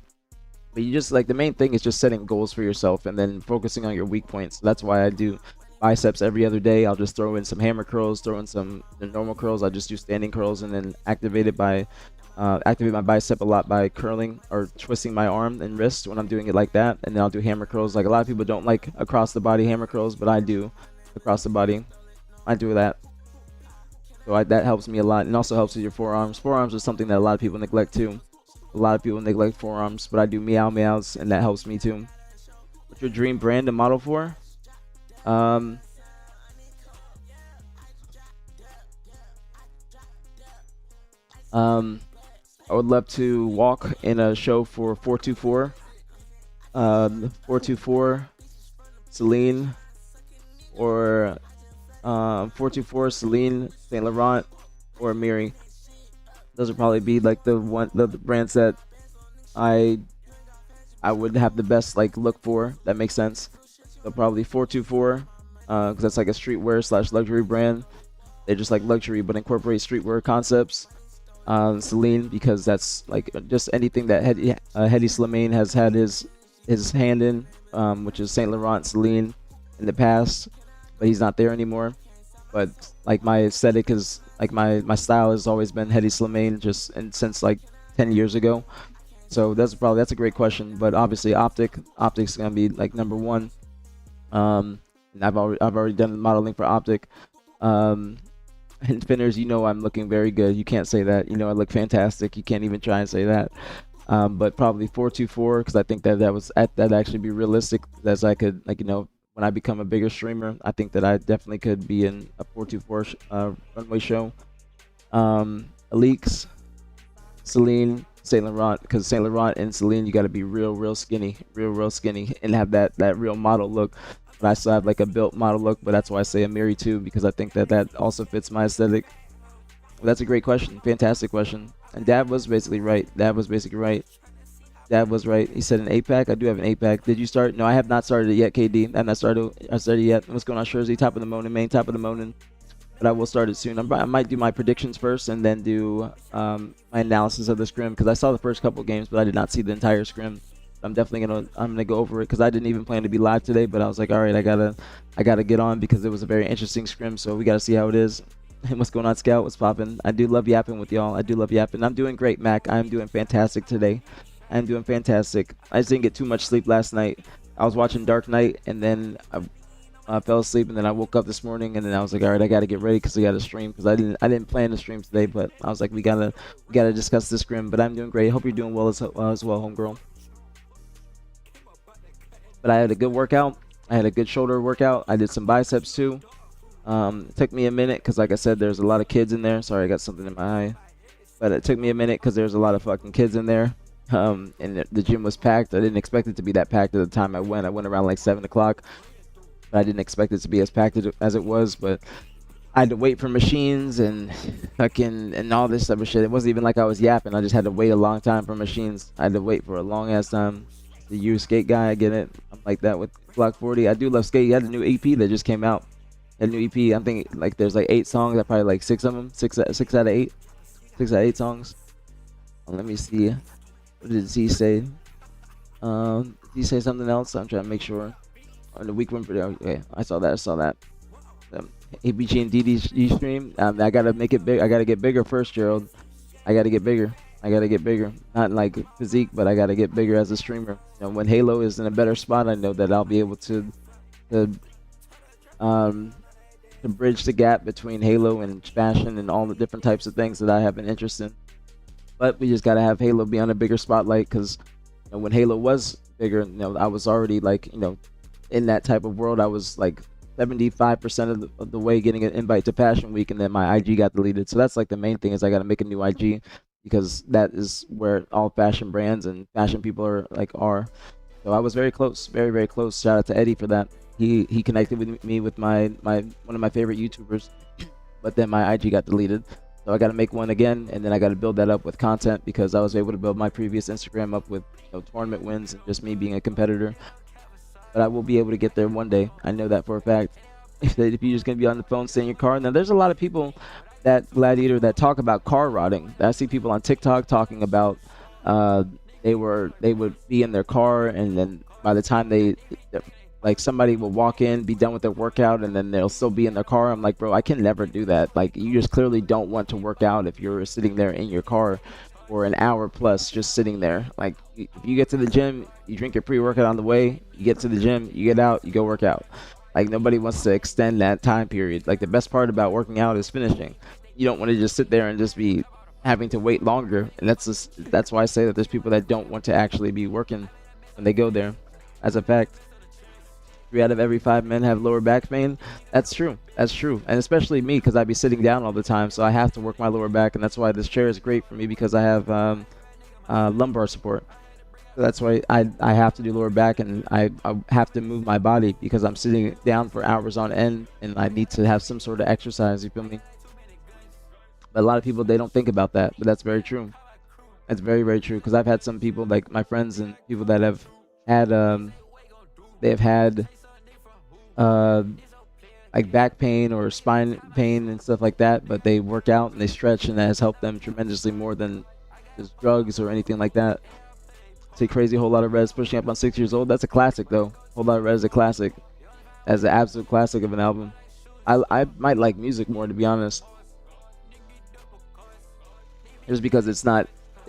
[SPEAKER 1] But you just like the main thing is just setting goals for yourself and then focusing on your weak points. That's why I do biceps every other day. I'll just throw in some hammer curls, throw in some normal curls. I just do standing curls and then activate my bicep a lot by curling or twisting my arm and wrist when I'm doing it like that. And then I'll do hammer curls. Like a lot of people don't like across the body hammer curls, but I do across the body. I do that. So that helps me a lot, and also helps with your forearms. Forearms is something that a lot of people neglect too. A lot of people neglect forearms, but I do meow meows, and that helps me too. What's your dream brand to model for? I would love to walk in a show for 424. 424, Celine, or 424, Celine, Saint Laurent, or Miri. Those would probably be like the brands that I would have the best like look for. That makes sense. So probably 424, because that's like a streetwear / luxury brand. They're just like luxury but incorporate streetwear concepts. Celine, because that's like just anything that Hedi Slimane has had his hand in, which is Saint Laurent, Celine in the past, but he's not there anymore. But like my aesthetic is like my style has always been Hedi Slimane since like 10 years ago. So that's a great question. But obviously optic's gonna be like number one. And I've already done modeling for optic. And Finners, you know I'm looking very good. You can't say that. You know I look fantastic. You can't even try and say that. But probably 424 because I think that actually be realistic as I could when I become a bigger streamer. I think that I definitely could be in a 424 runway show. Alix, Celine, Saint Laurent, because Saint Laurent and Celine you got to be real skinny, real skinny, and have that real model look. But I still have like a built model look, but that's why I say a Miri too, because I think that also fits my aesthetic. Well, that's a great question, fantastic question. And Dad was basically right. Dad was right. He said an 8-pack. I do have an 8-pack. Did you start? No, I have not started it yet, KD. I have not started yet. What's going on, Shurzy? Top of the morning, main top of the morning. But I will start it soon. I might do my predictions first and then do my analysis of the scrim, because I saw the first couple games, but I did not see the entire scrim. I'm definitely gonna go over it because I didn't even plan to be live today, but I was like, all right, I gotta get on because it was a very interesting scrim, so we gotta see how it is. And what's going on, Scout? What's popping? I do love yapping with y'all. I do love yapping. I'm doing great, Mac. I'm doing fantastic today. I'm doing fantastic. I just didn't get too much sleep last night. I was watching Dark Knight and then I fell asleep, and then I woke up this morning and then I was like, all right, I gotta get ready because I gotta stream, because I didn't plan to stream today, but I was like, we gotta discuss this scrim. But I'm doing great. Hope you're doing well as well, homegirl. But I had a good workout. I had a good shoulder workout. I did some biceps too. It took me a minute because, like I said, there's a lot of kids in there. Sorry, I got something in my eye. But it took me a minute because there's a lot of fucking kids in there. And the gym was packed. I didn't expect it to be that packed at the time I went. I went around like 7 o'clock. But I didn't expect it to be as packed as it was. But I had to wait for machines and fucking and all this type of shit. It wasn't even like I was yapping. I just had to wait a long time for machines. I had to wait for a long ass time. The U skate guy, I get it. I'm like that with Block 40. I do love skate. He had a new EP that just came out. A new EP. I'm thinking like there's like 8 songs. I probably like 6 of them. 6 out of 8. 6 out of 8 songs. Let me see. What did Z say? Did you say something else? I'm trying to make sure. On the week one video, okay, I saw that. I saw that. APG and DD stream. I gotta make it big. I gotta get bigger first, Gerald. I gotta get bigger. I gotta get bigger. Not like physique, but I gotta get bigger as a streamer. When Halo is in a better spot, I know that I'll be able to um to bridge the gap between Halo and fashion and all the different types of things that I have an interest in. But we just gotta have Halo be on a bigger spotlight because when Halo was bigger, I was already like in that type of world. I was like 75% of the way getting an invite to Fashion Week, and then my IG got deleted. So that's like the main thing is I got to make a new IG because that is where all fashion brands and fashion people are. So I was very close, very very close. Shout out to Eddie for that. He connected with me with my one of my favorite YouTubers, but then my IG got deleted. So I got to make one again, and then I got to build that up with content because I was able to build my previous Instagram up with tournament wins and just me being a competitor. But I will be able to get there one day. I know that for a fact. If you're just gonna be on the phone, stay in your car. Now there's a lot of people that Gladiator that talk about car rotting. I see people on TikTok talking about they would be in their car, and then by the time like somebody will walk in, be done with their workout, and then they'll still be in their car. I'm like, bro, I can never do that. Like, you just clearly don't want to work out if you're sitting there in your car for an hour plus just sitting there. Like, if you get to the gym, you drink your pre-workout on the way, you get to the gym, you get out, you go work out. Like, nobody wants to extend that time period. Like, the best part about working out is finishing. You don't want to just sit there and just be having to wait longer. And that's why I say that there's people that don't want to actually be working when they go there. As a fact, 3 out of every 5 men have lower back pain. That's true. That's true. And especially me, because I be sitting down all the time, so I have to work my lower back, and that's why this chair is great for me, because I have lumbar support. So that's why I have to do lower back, and I have to move my body because I'm sitting down for hours on end, and I need to have some sort of exercise. You feel me? But a lot of people, they don't think about that, but that's very true. That's very very true, because I've had some people, like my friends and people that have had they've had like back pain or spine pain and stuff like that, but they work out and they stretch, and that has helped them tremendously more than just drugs or anything like that. Say Crazy, Whole Lot of Reds pushing up on 6 years old. That's a classic though. Whole Lot of Reds is a classic. That's an absolute classic of an album. I might like music more, to be honest, just because it's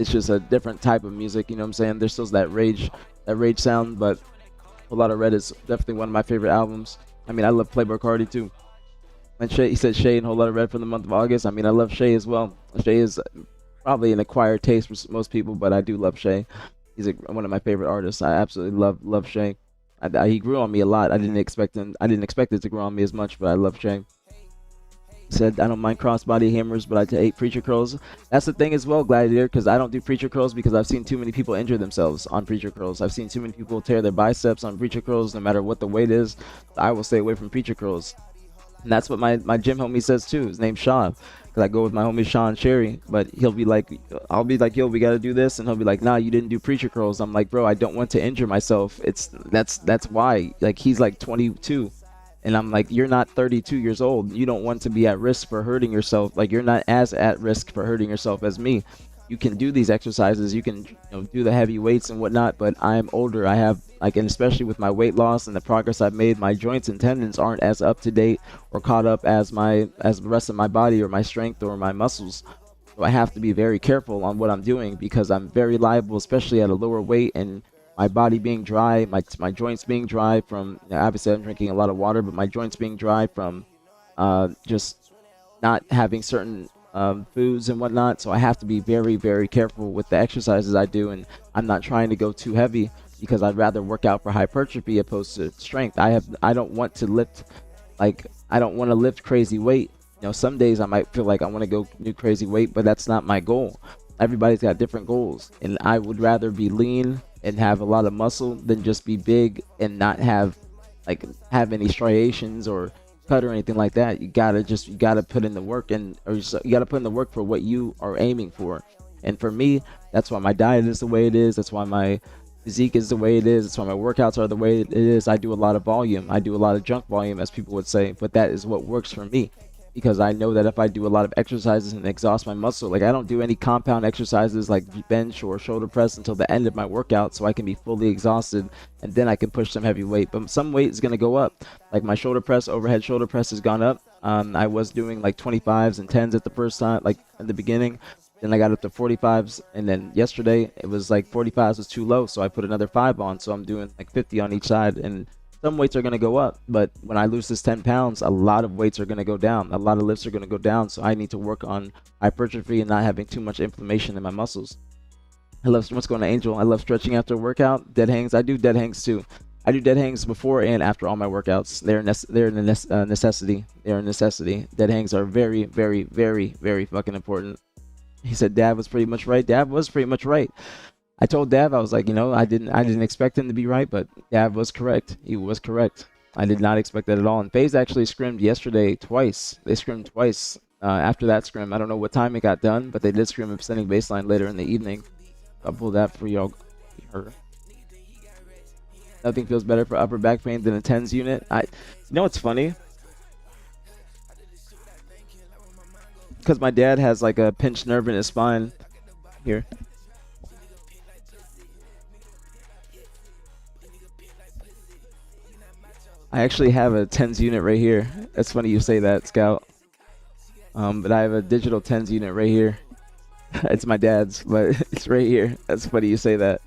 [SPEAKER 1] just a different type of music. You know what I'm saying? There's still that rage sound, but A Lot of Red is definitely one of my favorite albums. I mean, I love Playboi Carti too. And Shay, he said Shay and Whole Lot of Red for the month of August. I mean, I love Shay as well. Shay is probably an acquired taste for most people, but I do love Shay. He's one of my favorite artists. I absolutely love Shay. He grew on me a lot. I didn't expect it to grow on me as much, but I love Shay. He said, I don't mind crossbody hammers, but I hate preacher curls. That's the thing as well, Gladiator, because I don't do preacher curls because I've seen too many people injure themselves on preacher curls. I've seen too many people tear their biceps on preacher curls, no matter what the weight is. I will stay away from preacher curls. And that's what my gym homie says too. His name's Sean, because I go with my homie Sean Cherry. But he'll be like, I'll be like, yo, we gotta do this, and he'll be like, nah, you didn't do preacher curls. I'm like, bro, I don't want to injure myself. That's why. Like, he's like 22, and I'm like, you're not 32 years old. You don't want to be at risk for hurting yourself. Like, you're not as at risk for hurting yourself as me. You can do these exercises, you can do the heavy weights and whatnot, but I'm older. I have, like, and especially with my weight loss and the progress I've made, my joints and tendons aren't as up to date or caught up as the rest of my body or my strength or my muscles. So I have to be very careful on what I'm doing, because I'm very liable, especially at a lower weight, and my body being dry, my joints being dry from, obviously I'm drinking a lot of water, but my joints being dry from just not having certain foods and whatnot. So I have to be very very careful with the exercises I do, and I'm not trying to go too heavy, because I'd rather work out for hypertrophy opposed to strength. I don't want to lift, like, I don't want to lift crazy weight. Some days I might feel like I want to go do crazy weight, but that's not my goal. Everybody's got different goals, and I would rather be lean and have a lot of muscle than just be big and not have any striations or cut or anything like that. You gotta put in the work, you gotta put in the work for what you are aiming for. And for me, that's why my diet is the way it is. That's why my physique is the way it is. That's why my workouts are the way it is. I do a lot of volume. I do a lot of junk volume, as people would say, but that is what works for me. because I know that if I do a lot of exercises and exhaust my muscle, like I don't do any compound exercises like bench or shoulder press until the end of my workout, so I can be fully exhausted, and then I can push some heavy weight. But some weight is gonna go up. Like my shoulder press, overhead shoulder press has gone up. I was doing like 25s and 10s at the first time, like in the beginning. Then I got up to 45s, and then yesterday it was like 45s was too low, so I put another 5 on. So I'm doing like 50 on each side, and some weights are going to go up, but when I lose this 10 pounds, a lot of weights are going to go down. A lot of lifts are going to go down, so I need to work on hypertrophy and not having too much inflammation in my muscles. I love, what's going on, Angel? I love stretching after a workout. Dead hangs. I do dead hangs too. I do dead hangs before and after all my workouts. They're a necessity. They're a necessity. Dead hangs are very, very, very, very fucking important. He said Dad was pretty much right. Dad was pretty much right. I told Dav, I was like, you know, I didn't expect him to be right, but Dav was correct. He was correct. I did not expect that at all. And FaZe actually scrimmed yesterday twice. They scrimmed twice. After that scrim, I don't know what time it got done, but they did scrim extending baseline later in the evening. I'll pull that for y'all. Nothing feels better for upper back pain than a TENS unit. You know what's funny? Because my dad has like a pinched nerve in his spine here. I actually have a TENS unit right here. It's funny you say that, Scout. But I have a digital TENS unit right here. It's my dad's, but it's right here. That's funny you say that.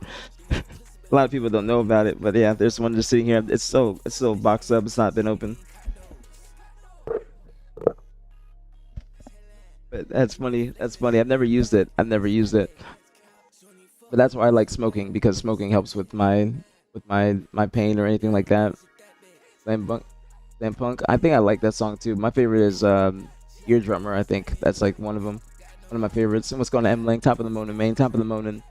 [SPEAKER 1] A lot of people don't know about it, but yeah, there's one just sitting here. It's still boxed up. It's not been open. But that's funny. That's funny. I've never used it. But that's why I like smoking, because smoking helps with my pain or anything like that. Slam Punk. I think I like that song too. My favorite is Eardrummer. I think that's like one of them. One of my favorites. And what's going on, M-Link? Top of the morning, main. Top of the morning.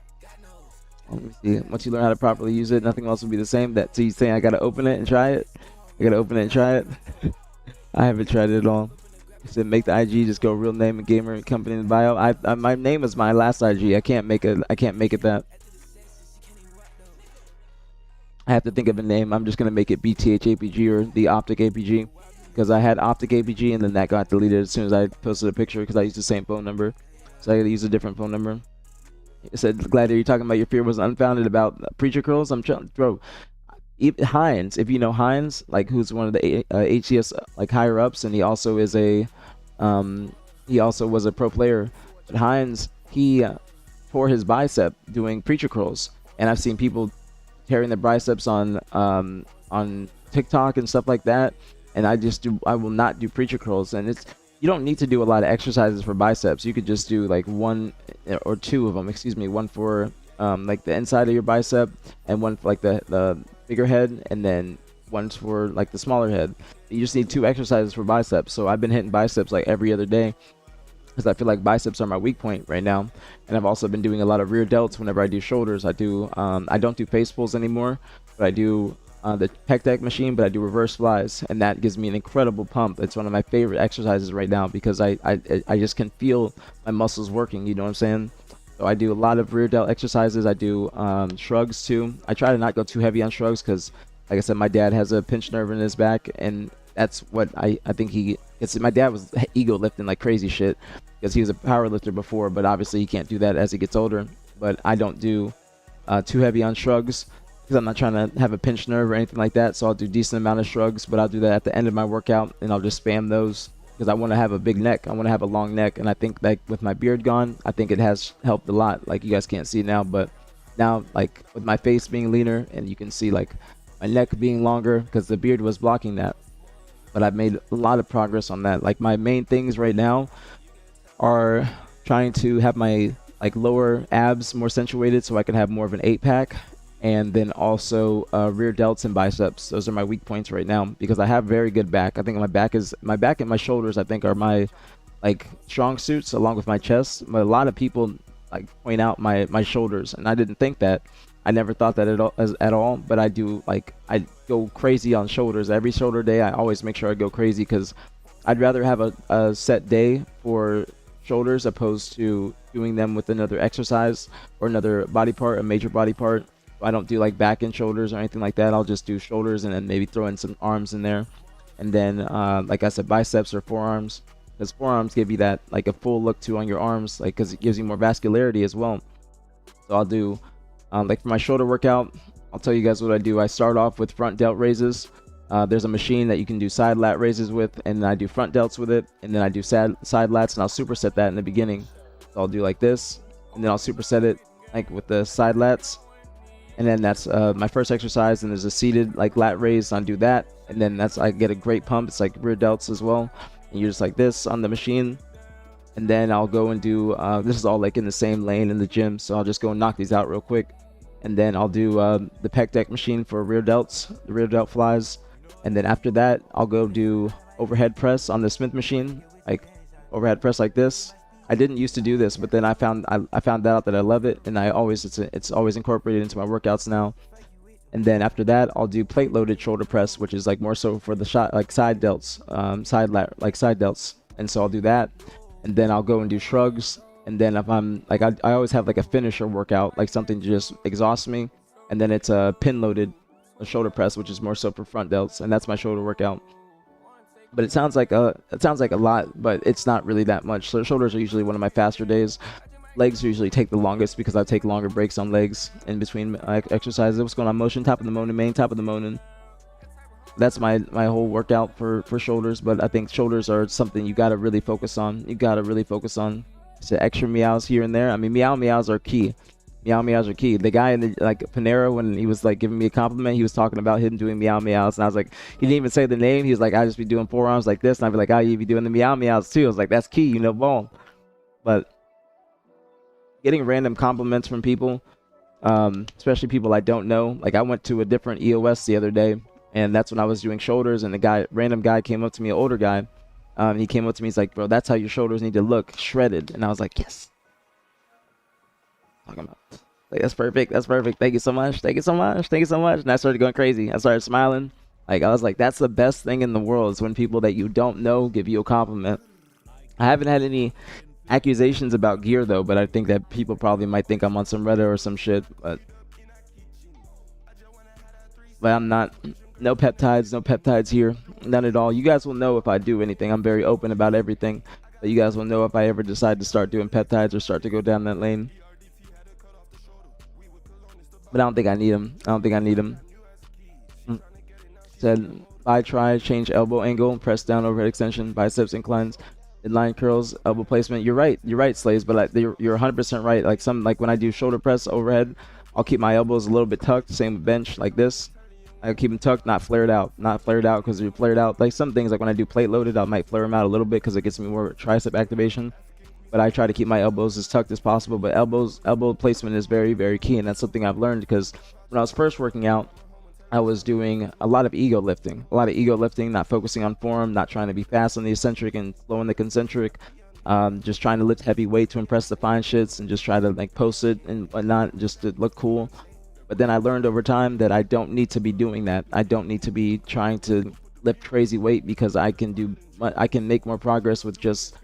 [SPEAKER 1] Let me see. Once you learn how to properly use it, nothing else will be the same. So you saying I gotta open it and try it? I gotta open it and try it. I haven't tried it at all. He said make the IG just go real name and gamer and company in the bio. My name is my last IG. I can't make it that. I have to think of a name. I'm just gonna make it BTH aPG or the Optic aPG, because I had Optic aPG and then that got deleted as soon as I posted a picture because I used the same phone number, so I had to use a different phone number. It said, glad that you're talking about your fear was unfounded about preacher curls. I'm trying, bro. Hines, if you know Hines, like who's one of the HCS like higher ups, and he also was a pro player. But Hines, he tore his bicep doing preacher curls, and I've seen people tearing their biceps on TikTok and stuff like that, and I will not do preacher curls. And you don't need to do a lot of exercises for biceps. You could just do like one or two of them, one for like the inside of your bicep, and one for like the bigger head, and then one for like the smaller head. You just need 2 exercises for biceps. So I've been hitting biceps like every other day, because I feel like biceps are my weak point right now. And I've also been doing a lot of rear delts whenever I do shoulders. I don't do face pulls anymore, but I do the pec deck machine, but I do reverse flies, and that gives me an incredible pump. It's one of my favorite exercises right now, because I just can feel my muscles working, you know what I'm saying? So I do a lot of rear delt exercises. I do shrugs too. I try to not go too heavy on shrugs, because like I said, my dad has a pinched nerve in his back, and that's what I think my dad was ego lifting like crazy shit, because he was a power lifter before, but obviously he can't do that as he gets older. But I don't do too heavy on shrugs, because I'm not trying to have a pinched nerve or anything like that. So I'll do decent amount of shrugs, but I'll do that at the end of my workout, and I'll just spam those, because I want to have a big neck. I want to have a long neck, and I think that with my beard gone, I think it has helped a lot. Like you guys can't see now, but now like with my face being leaner, and you can see like my neck being longer, because the beard was blocking that. But I've made a lot of progress on that. Like my main things right now are trying to have my like lower abs more accentuated, so I can have more of an 8-pack, and then also rear delts and biceps. Those are my weak points right now, because I have very good back. I think my back and my shoulders, I think, are my like strong suits, along with my chest. But a lot of people like point out my shoulders, and I didn't think that. I never thought that at all, but I do. Like I go crazy on shoulders every shoulder day. I always make sure I go crazy, because I'd rather have a set day for shoulders opposed to doing them with another exercise or another body part, a major body part. I don't do like back and shoulders or anything like that. I'll just do shoulders, and then maybe throw in some arms in there, and then like I said, biceps or forearms. because forearms give you that like a full look too on your arms, like because it gives you more vascularity as well. So I'll do like for my shoulder workout, I'll tell you guys what I do. I start off with front delt raises. There's a machine that you can do side lat raises with, and then I do front delts with it, and then I do side lats, and I'll superset that in the beginning. So I'll do like this, and then I'll superset it like with the side lats, and then that's my first exercise. And there's a seated like lat raise, I'll do that, and then I get a great pump. It's like rear delts as well, and you're just like this on the machine. And then I'll go and do this is all like in the same lane in the gym, so I'll just go and knock these out real quick. And then I'll do the pec deck machine for rear delts, the rear delt flies. And then after that, I'll go do overhead press on the Smith machine, like overhead press like this. I didn't used to do this, but then I found out that I love it, and it's always incorporated into my workouts now. And then after that, I'll do plate loaded shoulder press, which is like more so for the shot, like side delts, side delts. And so I'll do that, and then I'll go and do shrugs. And then if I'm like, I always have like a finisher workout, like something to just exhaust me. And then it's a pin loaded shoulder press, which is more so for front delts, and that's my shoulder workout. But it sounds like a lot, but it's not really that much. So shoulders are usually one of my faster days. Legs usually take the longest because I take longer breaks on legs in between exercises. What's going on, motion? Top of the moaning, main, top of the moaning. That's my whole workout for shoulders. But I think shoulders are something you got to really focus on. So extra meows here and there. I mean, meows are key. Meows are key. The guy in the like Panera, when he was like giving me a compliment, he was talking about him doing meows, and I was like, he didn't even say the name. He was like, I just be doing forearms like this, and I'd be like, you be doing the meows too. I was like, that's key, ball. But getting random compliments from people, especially people I don't know. Like I went to a different EOS the other day, and that's when I was doing shoulders, and random guy came up to me, an older guy. He came up to me, he's like, bro, that's how your shoulders need to look, shredded. And I was like, yes. Talking about like, that's perfect, thank you so much. And I started going crazy. I started smiling. Like I was like, that's the best thing in the world, is when people that you don't know give you a compliment. I haven't had any accusations about gear though, but I think that people probably might think I'm on some Reddit or some shit, but I'm not. No peptides here, none at all. You guys will know if I do anything. I'm very open about everything, but you guys will know if I ever decide to start doing peptides or start to go down that lane. But I don't think I need them. Said, I try, change elbow angle, press down, overhead extension, biceps inclines, inline curls, elbow placement. You're right, Slaves, but you're 100% right. Like when I do shoulder press overhead, I'll keep my elbows a little bit tucked. Same with bench, like this. I keep them tucked, not flared out, because you're flared out. Like some things, like when I do plate loaded, I might flare them out a little bit because it gets me more tricep activation. But I try to keep my elbows as tucked as possible. But elbow placement is very, very key, and that's something I've learned because when I was first working out, I was doing a lot of ego lifting, not focusing on form, not trying to be fast on the eccentric and slow on the concentric, just trying to lift heavy weight to impress the fine shits and just try to like post it and whatnot just to look cool. But then I learned over time that I don't need to be doing that. I don't need to be trying to lift crazy weight because I can make more progress with just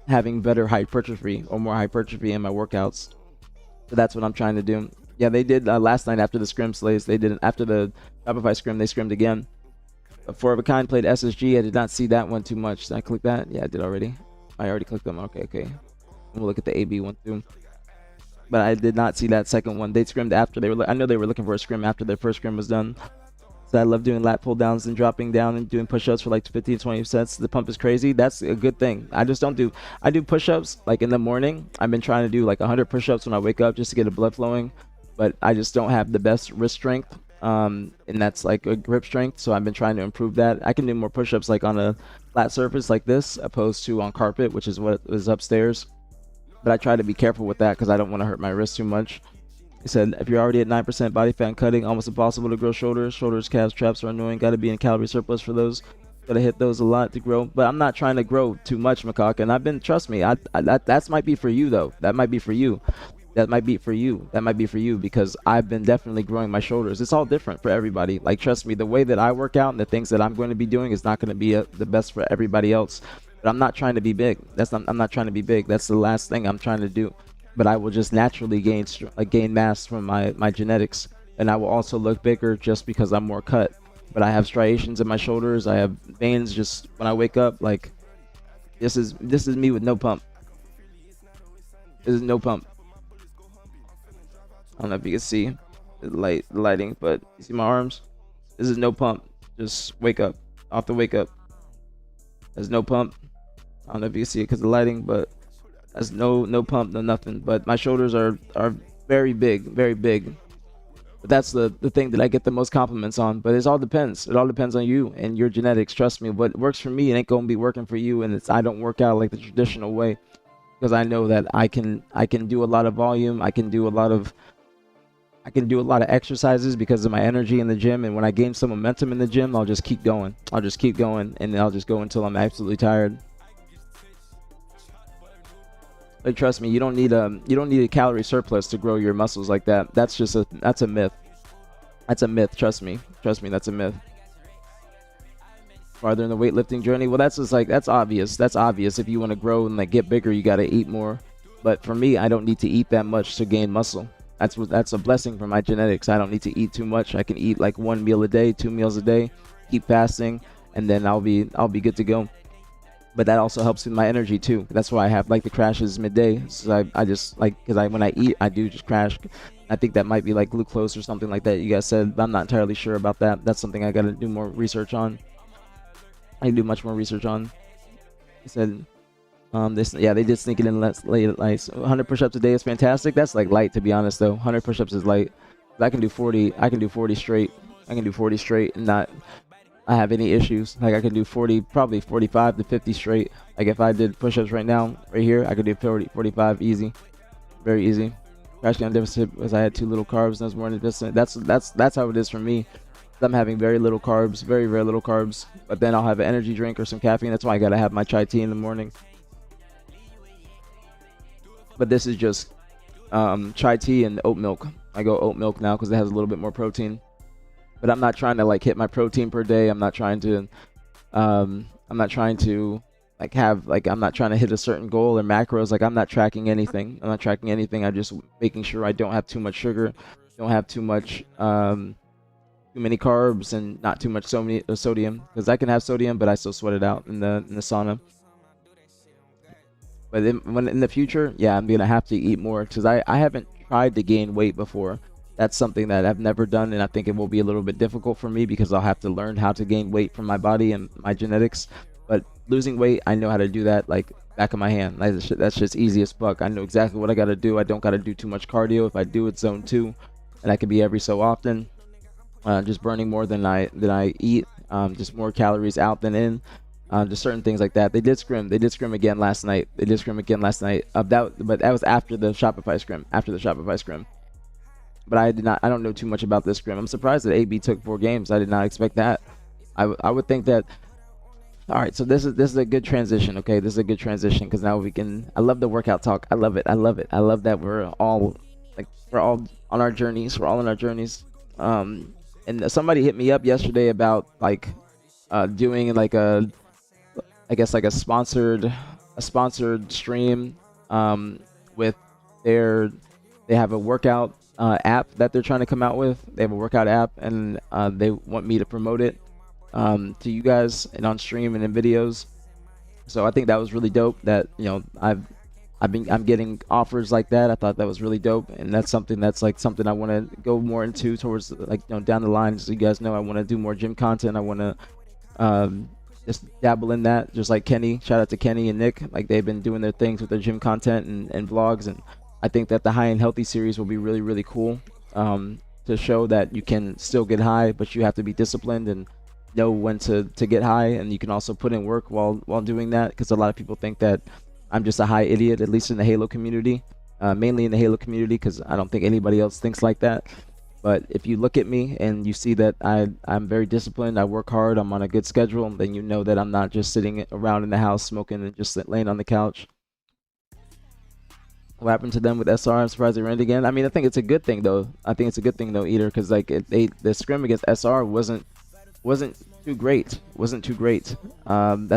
[SPEAKER 1] having better hypertrophy or more hypertrophy in my workouts. So that's what I'm trying to do. Yeah, they did last night after the scrim, Slays. They did it after the Shopify scrim. They scrimmed again. For of a kind played SSG. I did not see that one too much. Did I click that? Yeah, I did already. I already clicked them. Okay. We'll look at the AB one too. But I did not see that second one. They scrimmed after I know they were looking for a scrim after their first scrim was done. So I love doing lat pull downs and dropping down and doing push-ups for like 15 to 20 sets. The pump is crazy. That's a good thing. I do push-ups like in the morning. I've been trying to do like 100 push-ups when I wake up just to get the blood flowing, but I just don't have the best wrist strength, and that's like a grip strength. So I've been trying to improve that. I can do more push-ups like on a flat surface like this opposed to on carpet, which is what is upstairs. But I try to be careful with that because I don't want to hurt my wrist too much. He said, if you're already at 9% body fat and cutting, almost impossible to grow shoulders. Shoulders, calves, traps are annoying. Got to be in calorie surplus for those. Got to hit those a lot to grow. But I'm not trying to grow too much, Macaque. And trust me, that might be for you, though. That might be for you. Because I've been definitely growing my shoulders. It's all different for everybody. Like, trust me, the way that I work out and the things that I'm going to be doing is not going to be the best for everybody else. But I'm not trying to be big. I'm not trying to be big. That's the last thing I'm trying to do. But I will just naturally gain mass from my genetics, and I will also look bigger just because I'm more cut. But I have striations in my shoulders. I have veins just when I wake up. Like This is me with no pump. This is no pump. I don't know if you can see the lighting, but you see my arms? This is no pump. Just wake up. Off the wake up. There's no pump. I don't know if you can see it because of the lighting, but that's no pump, no nothing. But my shoulders are very big, very big. But that's the thing that I get the most compliments on. But it all depends. It all depends on you and your genetics. Trust me. What works for me, it ain't gonna be working for you. And I don't work out like the traditional way, because I know that I can do a lot of volume. I can do a lot of exercises because of my energy in the gym. And when I gain some momentum in the gym, I'll just keep going. I'll just keep going, and I'll just go until I'm absolutely tired. Like, trust me, you don't need a calorie surplus to grow your muscles like that. That's a myth. That's a myth. Trust me, that's a myth. Farther in the weightlifting journey, well, that's just like, that's obvious. That's obvious. If you want to grow and like get bigger, you got to eat more. But for me, I don't need to eat that much to gain muscle. That's a blessing for my genetics. I don't need to eat too much. I can eat like 1 meal a day, 2 meals a day, keep fasting, and then I'll be good to go. But that also helps with my energy too. That's why I have like the crashes midday. So I just like, because when I eat, I do just crash. I think that might be like glucose or something like that you guys said, but I'm not entirely sure about that. That's something I gotta do more research on. I can do much more research on. He said, they did sneak it in late at night. 100 push-ups a day is fantastic. That's like light, to be honest though. 100 push-ups is light. I can do 40. I can do 40 straight. I can do 40 straight and not have any issues. Like, I can do 40, probably 45 to 50 straight. Like, if I did push-ups right now, right here, I could do 40, 45 easy, very easy. Crashing on deficit because I had too little carbs and I was more deficit. That's how it is for me. I'm having very little carbs, very little carbs. But then I'll have an energy drink or some caffeine. That's why I gotta have my chai tea in the morning. But this is just chai tea and oat milk. I go oat milk now because it has a little bit more protein. But I'm not trying to like hit my protein per day. I'm not trying to like have like, I'm not trying to hit a certain goal or macros. Like, I'm not tracking anything. I'm just making sure I don't have too much sugar, don't have too much too many carbs, and not too much sodium, because I can have sodium but I still sweat it out in the sauna. But in the future, yeah, I'm gonna have to eat more, because I haven't tried to gain weight before. That's something that I've never done, and I think it will be a little bit difficult for me because I'll have to learn how to gain weight from my body and my genetics. But losing weight, I know how to do that like back of my hand. That's just easy as fuck. I know exactly what I gotta do. I don't gotta do too much cardio. If I do, it's zone 2, and I can be every so often. Just burning more than I eat, just more calories out than in, just certain things like that. They did scrim again last night. But that was after the Shopify scrim. But I don't know too much about this scrim. I'm surprised that AB took 4 games. I did not expect that. I would think that. All right, so this is a good transition. Okay, this is a good transition, because now we can. I love the workout talk. I love it. I love that we're all on our journeys. We're all on our journeys. And somebody hit me up yesterday about like doing like a sponsored stream with they have a workout app that they're trying to come out with. They have a workout app, and they want me to promote it to you guys and on stream and in videos. So I think that was really dope that, I'm getting offers like that. I thought that was really dope, and that's something I want to go more into towards down the line. So you guys know I want to do more gym content. I want to just dabble in that, just like Kenny. Shout out to Kenny and Nick. Like, they've been doing their things with their gym content and vlogs, and I think that the High and Healthy series will be really, really cool to show that you can still get high, but you have to be disciplined and know when to get high, and you can also put in work while doing that, because a lot of people think that I'm just a high idiot, at least in the Halo community, mainly in the Halo community, because I don't think anybody else thinks like that. But if you look at me and you see that I'm very disciplined, I work hard, I'm on a good schedule, then you know that I'm not just sitting around in the house smoking and just laying on the couch. What happened to them with SR? I'm surprised they ran again. I mean, I think it's a good thing though. Eater, because the scrim against SR wasn't too great. That's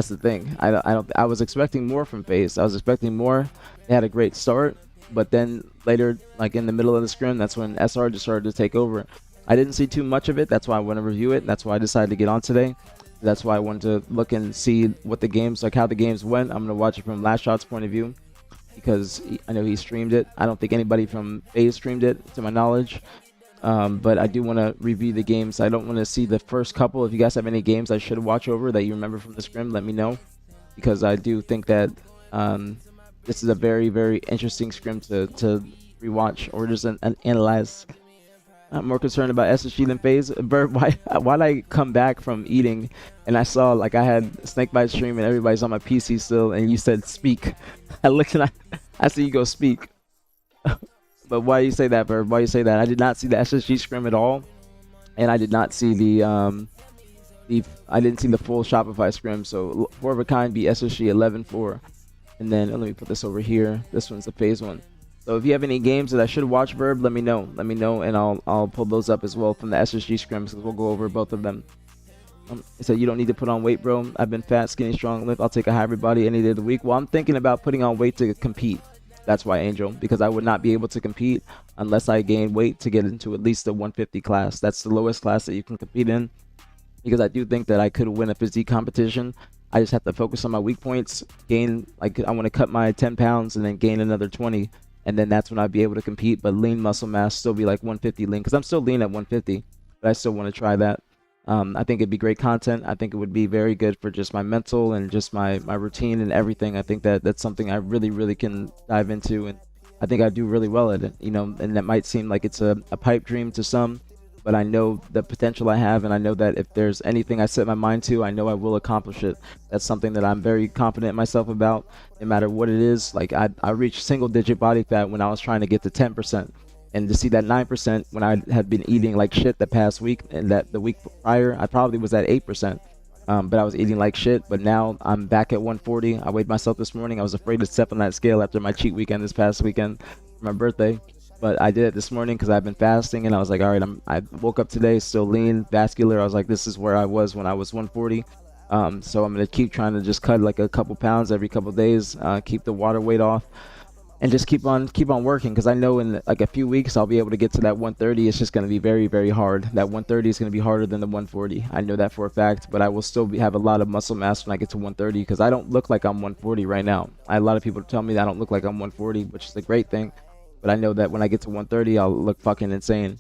[SPEAKER 1] the thing. I was expecting more from FaZe. I was expecting more. They had a great start, but then later, like in the middle of the scrim, that's when SR just started to take over. I didn't see too much of it. That's why I want to review it. That's why I decided to get on today. That's why I wanted to look and see what the games, like how the games went. I'm gonna watch it from Last Shot's point of view because I know he streamed it. I don't think anybody from FaZe streamed it, to my knowledge. But I do want to review the games. I don't want to see the first couple. If you guys have any games I should watch over that you remember from the scrim, let me know, because I do think that this is a very, very interesting scrim to rewatch or just analyze. I'm more concerned about SSG than FaZe. Bert, why'd I come back from eating and I saw like I had Snakebite stream and everybody's on my PC still, and you said speak. I looked and I see you go speak. But why do you say that, Bert? Why do you say that? I did not see the SSG scrim at all, and I did not see the I didn't see the full Shopify scrim. So 4 of a kind beat SSG 11-4, and then let me put this over here. This one's the FaZe one. So if you have any games that I should watch, Verb, let me know. Let me know, and I'll pull those up as well from the SSG scrims, because we'll go over both of them. It said you don't need to put on weight, bro. I've been fat, skinny, strong, lift. I'll take a hybrid body any day of the week. Well, I'm thinking about putting on weight to compete. That's why, Angel, because I would not be able to compete unless I gain weight to get into at least the 150 class. That's the lowest class that you can compete in, because I do think that I could win a physique competition. I just have to focus on my weak points, gain, like I want to cut my 10 pounds and then gain another 20. And then that's when I'd be able to compete. But lean muscle mass still be like 150 lean, because I'm still lean at 150, but I still want to try that. I think it'd be great content. I think it would be very good for just my mental and just my routine and everything. I think that that's something I really, really can dive into, and I think I do really well at it, you know. And that might seem like it's a pipe dream to some, but I know the potential I have, and I know that if there's anything I set my mind to, I know I will accomplish it. That's something that I'm very confident in myself about, no matter what it is. Like I reached single digit body fat when I was trying to get to 10%, and to see that 9% when I had been eating like shit the past week, and that the week prior I probably was at 8%, but I was eating like shit. But now I'm back at 140. I weighed myself this morning. I was afraid to step on that scale after my cheat weekend this past weekend for my birthday. But I did it this morning because I've been fasting, and I was like, all right, I woke up today still lean, vascular. I was like, this is where I was when I was 140. So I'm going to keep trying to just cut like a couple pounds every couple days, keep the water weight off, and just keep on working, because I know in like a few weeks I'll be able to get to that 130. It's just going to be very, very hard. That 130 is going to be harder than the 140. I know that for a fact, but I will still have a lot of muscle mass when I get to 130, because I don't look like I'm 140 right now. A lot of people tell me that I don't look like I'm 140, which is a great thing. But I know that when I get to 130, I'll look fucking insane.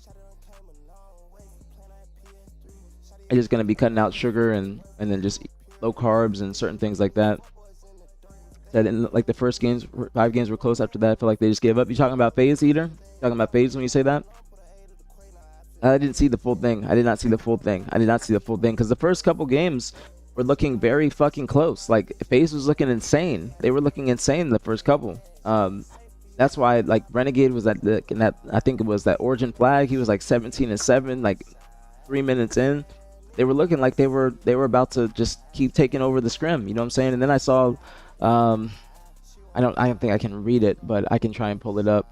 [SPEAKER 1] I'm just gonna be cutting out sugar and then just low carbs and certain things like that. That in like the first 5 games were close. After that, I feel like they just gave up. You talking about FaZe, Eater? Talking about FaZe when you say that? I didn't see the full thing. I did not see the full thing. I did not see the full thing, because the first couple games were looking very fucking close. Like FaZe was looking insane. They were looking insane the first couple. That's why like Renegade was at that I think it was that Origin flag. He was like 17-7, like 3 minutes in. They were looking like they were about to just keep taking over the scrim. You know what I'm saying? And then I saw, I don't think I can read it, but I can try and pull it up.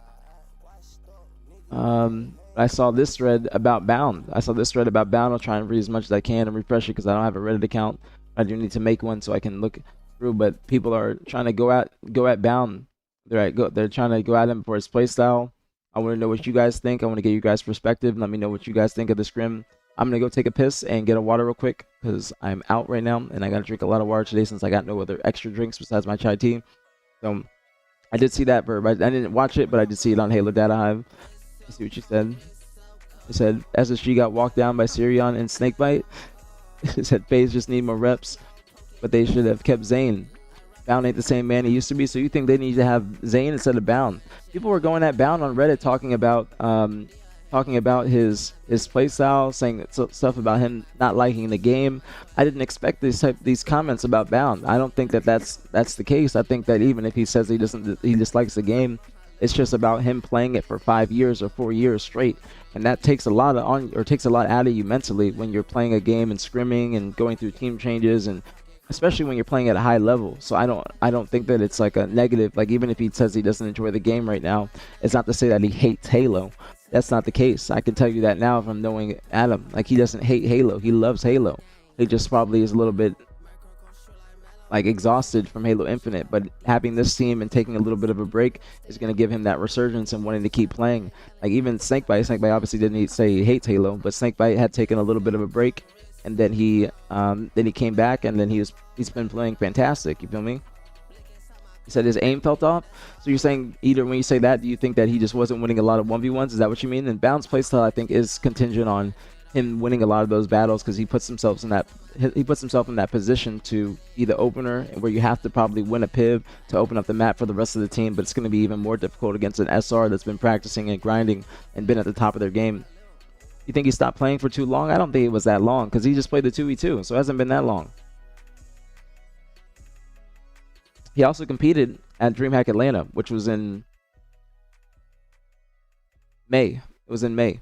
[SPEAKER 1] I saw this thread about Bound. I'll try and read as much as I can and refresh it, because I don't have a Reddit account. I do need to make one so I can look through. But people are trying to go at Bound. They're trying to go at him for his playstyle. I want to know what you guys think. I want to get you guys' perspective. Let me know what you guys think of the scrim. I'm gonna go take a piss and get a water real quick, because I'm out right now and I gotta drink a lot of water today, since I got no other extra drinks besides my chai tea. So I did see that, Verb. I didn't watch it, but I did see it on Halo Data Hive. Let's see what you said. It said SSG got walked down by Sirion and Snakebite. It said FaZe just need more reps, but they should have kept Zane. Bound ain't the same man he used to be. So you think they need to have Zane instead of Bound? People were going at Bound on Reddit talking about his playstyle, saying stuff about him not liking the game. I didn't expect these comments about Bound. I don't think that's the case. I think that even if he says he dislikes the game, it's just about him playing it for 5 years or 4 years straight, and that takes a lot out of you mentally when you're playing a game and scrimming and going through team changes, and especially when you're playing at a high level. So I don't think that it's like a negative. Like, even if he says he doesn't enjoy the game right now, it's not to say that he hates Halo. That's not the case. I can tell you that now from knowing Adam. Like, he doesn't hate Halo. He loves Halo. He just probably is a little bit like exhausted from Halo Infinite. But having this team and taking a little bit of a break is going to give him that resurgence and wanting to keep playing. Like, even Snakebite obviously didn't say he hates Halo, but Snakebite had taken a little bit of a break. and then he came back, and then he's been playing fantastic. You feel me? He said his aim felt off. So you're saying either when you say that, do you think that he just wasn't winning a lot of 1v1s? Is that what you mean? And balanced playstyle, I think, is contingent on him winning a lot of those battles because he puts himself in that position to be the opener, where you have to probably win a PIV to open up the map for the rest of the team. But it's going to be even more difficult against an SR that's been practicing and grinding and been at the top of their game. You think he stopped playing for too long? I don't think it was that long because he just played the 2v2, so it hasn't been that long. He also competed at DreamHack Atlanta, which was in May. It was in May,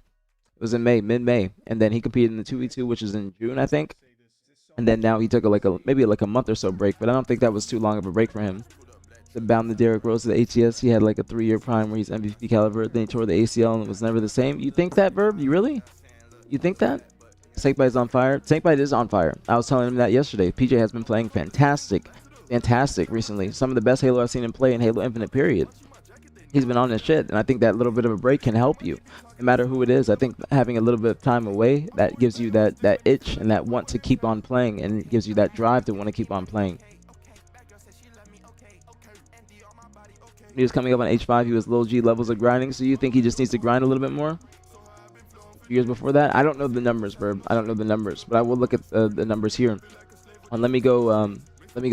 [SPEAKER 1] mid-May. And then he competed in the 2v2, which is in June, I think. And then now he took maybe a month or so break, but I don't think that was too long of a break for him. To bound the Derrick Rose to the ATS, he had like a 3-year prime where he's MVP caliber. Then he tore the ACL and it was never the same. You think that, Verb? You really? You think that? Snakebite is on fire. Snakebite is on fire. I was telling him that yesterday. PJ has been playing fantastic recently. Some of the best Halo I've seen him play in Halo Infinite, period. He's been on his shit, and I think that little bit of a break can help you, no matter who it is. I think having a little bit of time away, that gives you that itch and that want to keep on playing, and it gives you that drive to want to keep on playing. He was coming up on H5. He was low G levels of grinding, so you think he just needs to grind a little bit more? Years before that, I don't know the numbers, Verb. I don't know the numbers, but I will look at the numbers here. And let me go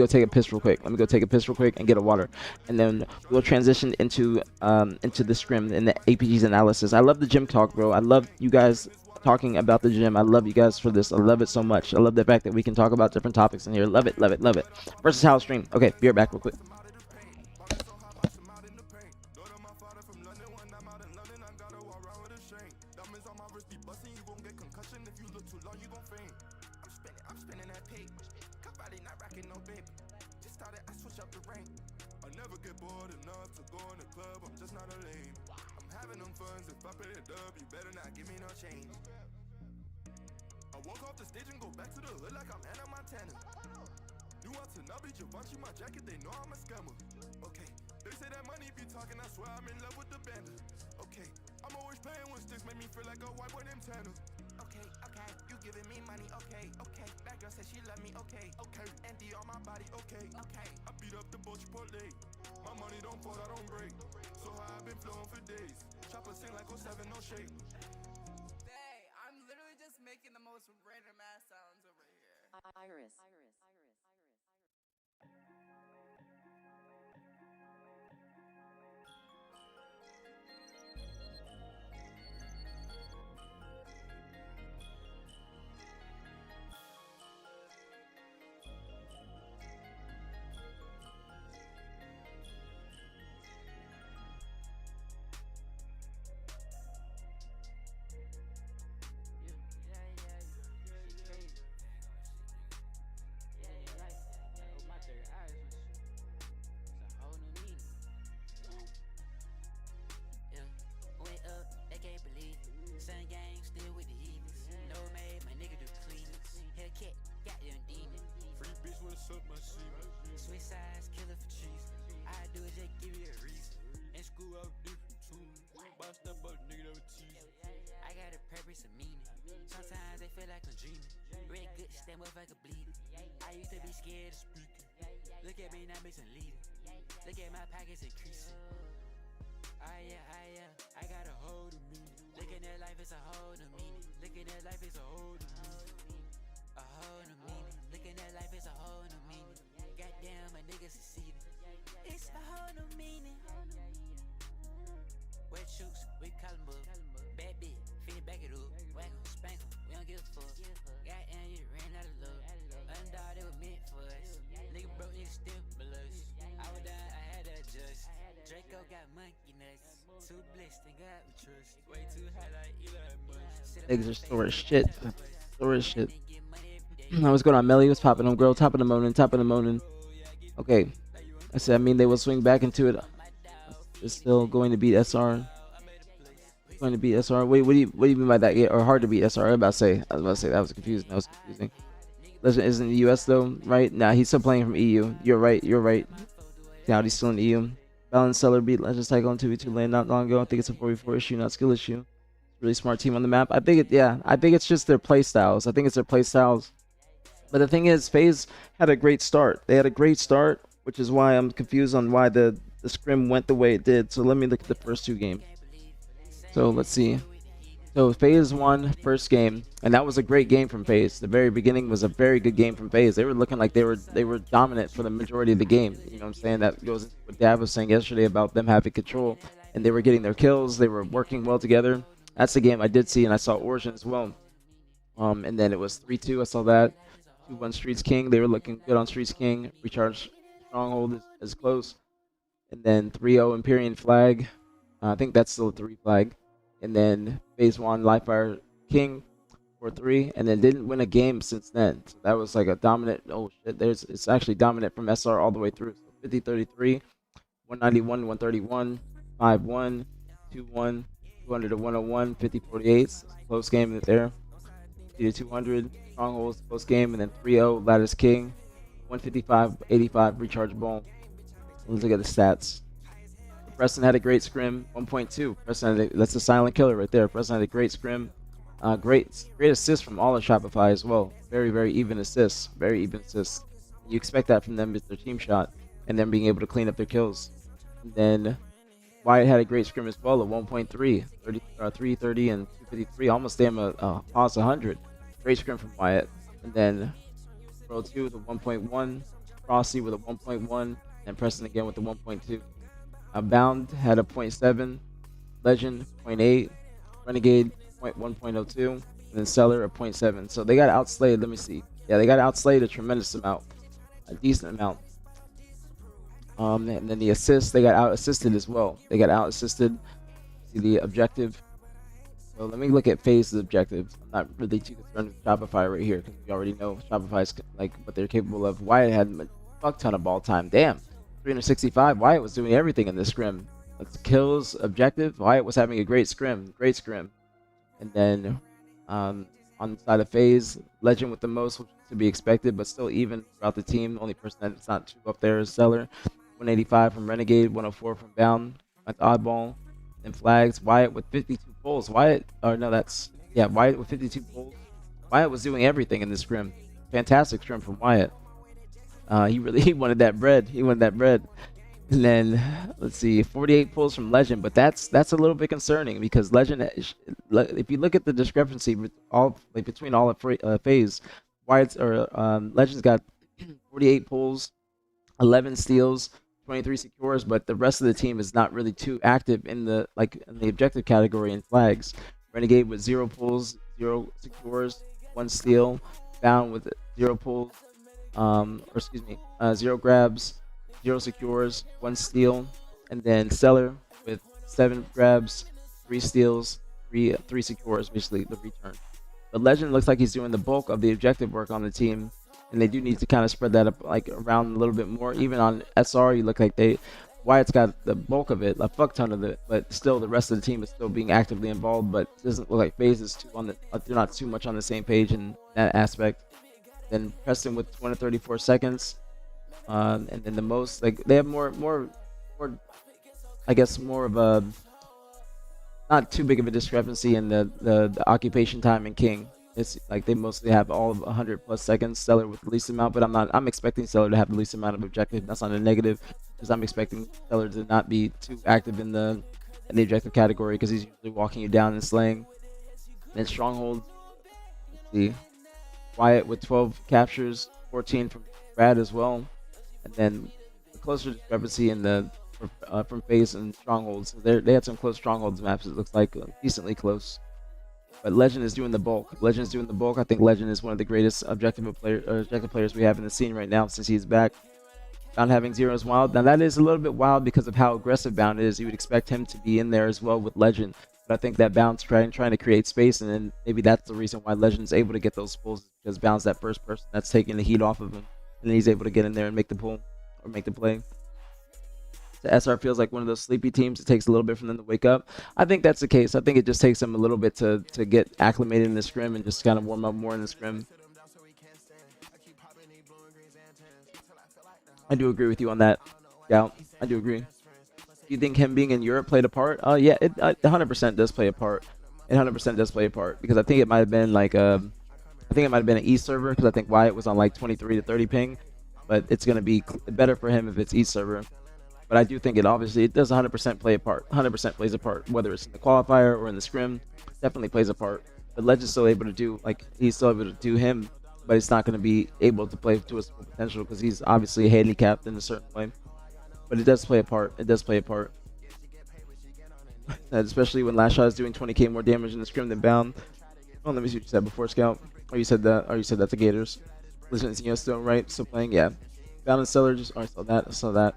[SPEAKER 1] take a piss real quick. Let me go take a piss real quick and get a water, and then we'll transition into the scrim and the aPGs analysis. I love the gym talk, bro. I love you guys talking about the gym. I love you guys for this. I love it so much. I love the fact that we can talk about different topics in here. Love it, love it, love it. Versus House stream. Okay, be right back real quick. Niggas are sore as shit. Sore as shit. What's going on, Melly? What's popping on, girl? Top of the morning, top of the morning. Okay. I said, I mean, they will swing back into it. It's still going to beat SR. Going to beat SR. Wait, what do you mean by that? Yeah, or hard to beat SR? I was about to say that was confusing. That was confusing. Legend is in the US though, right? Nah, he's still playing from EU. You're right. Now he's still in EU. Balance Seller beat Legend Cycle on 2v2 lane not long ago. I think it's a 4v4 issue, not skill issue. really smart team on the map. I think I think it's just their play styles. I think it's their play styles. But the thing is, FaZe had a great start. They had a great start, which is why I'm confused on why the scrim went the way it did. So let me look at the first 2 games. So let's see. So FaZe won first game, and that was a great game from FaZe. The very beginning was a very good game from FaZe. They were looking like they were dominant for the majority of the game. You know what I'm saying? That goes into what Dad was saying yesterday about them having control, and they were getting their kills. They were working well together. That's the game I did see, and I saw Origin as well. And then it was 3-2. I saw that. 2-1 Streets King. They were looking good on Streets King. Recharge Stronghold is close. And then 3-0 Empyrean Flag. I think that's still a 3 flag. And then FaZe won Livefire King 4-3, and then didn't win a game since then. So that was like a dominant. Oh shit! It's actually dominant from SR all the way through. So 50-33, 191, 131, 5-1, 2-1, 200 to 101, 50-48. Close game in there. 50-200 Strongholds close game, and then 3-0 Lattice King, 155-85 Recharge Ball. Let's look at the stats. Preston had a great scrim, 1.2. Preston that's a silent killer right there. Preston had a great scrim. Great assist from all of Shopify as well. Very even assists. Very even assists. You expect that from them with their team shot and them being able to clean up their kills. And then Wyatt had a great scrim as well, a 1.3, 330 and 253, almost damn past 100. Great scrim from Wyatt. And then Pro 2 with a 1.1, Frosty with a 1.1, and Preston again with the 1.2. Bound had a 0.7, Legend 0.8, Renegade 1.02, and then Cellar a 0.7. So they got outslayed. Let me see. Yeah, they got outslayed a tremendous amount, a decent amount. And then the assists, they got out assisted as well. They got out assisted. See the objective. So let me look at FaZe's objectives. I'm not really too concerned with Shopify right here because we already know Shopify's like what they're capable of. Wyatt had a fuck ton of ball time. Damn. 365. Wyatt was doing everything in this scrim. That's kills, objective. Wyatt was having a great scrim. And then on the side of FaZe, Legend with the most, which is to be expected, but still even throughout the team. The only person that's not too up there is Cellar. 185 from Renegade, 104 from Bound. That's Oddball. And Flags. Wyatt with 52 pulls. Wyatt with 52 pulls. Wyatt was doing everything in this scrim. Fantastic scrim from Wyatt. He wanted that bread. And then let's see, 48 pulls from Legend, but that's a little bit concerning because Legend, if you look at the discrepancy between all of FaZe, Legend's got 48 pulls, 11 steals, 23 secures, but the rest of the team is not really too active in the objective category in Flags. Renegade with 0 pulls, 0 secures, 1 steal. Bound with 0 pulls. 0 grabs, 0 secures, 1 steal, and then Cellar with 7 grabs, 3 steals, 3 secures, basically the return. But Legend looks like he's doing the bulk of the objective work on the team, and they do need to kind of spread that up around a little bit more. Even on SR, you look like Wyatt's got the bulk of it, a fuck ton of it, but still the rest of the team is still being actively involved. But it doesn't look like FaZe is they're not too much on the same page in that aspect. Then Preston with 234 seconds, and then the most they have more I guess more of a not too big of a discrepancy in the occupation time in King. It's like they mostly have all of 100 plus seconds. Cellar with the least amount, but I'm expecting Cellar to have the least amount of objective. That's not a negative because I'm expecting Cellar to not be too active in the objective category because he's usually walking you down and slaying. And then Stronghold. Let's see. Wyatt with 12 captures, 14 from Brad as well, and then the closer discrepancy in from FaZe and Strongholds. So they had some close Strongholds maps. It looks like decently close, but Legend is doing the bulk. I think Legend is one of the greatest objective players we have in the scene right now since he's back. Bound having 0 is wild. Now that is a little bit wild because of how aggressive Bound is. You would expect him to be in there as well with Legend. But I think that Bound's trying to create space, and then maybe that's the reason why Legend's able to get those pulls because Bound's that first person that's taking the heat off of him, and then he's able to get in there and make the pull or make the play. The SR feels like one of those sleepy teams. It takes a little bit for them to wake up. I think that's the case. I think it just takes them a little bit to get acclimated in the scrim and just kind of warm up more in the scrim. I do agree with you on that, Scout. I do agree. Do you think him being in Europe played a part? Yeah, it 100% does play a part. It 100% does play a part because I think it might have been like I think it might have been an East server because I think Wyatt was on like 23 to 30 ping, but it's gonna be better for him if it's East server. But I do think it does 100% play a part. 100% plays a part, whether it's in the qualifier or in the scrim, definitely plays a part. But Ledge is still able to do, like, he's still able to do him, but he's not going to be able to play to his full potential because he's obviously handicapped in a certain way. But it does play a part. It does play a part. Especially when last shot is doing 20k more damage in the scrim than bound. Oh, let me see what you said before, Scout. Or you said that the Gators. Listen, still right, still playing, yeah. Bound and Stellar just, I saw that.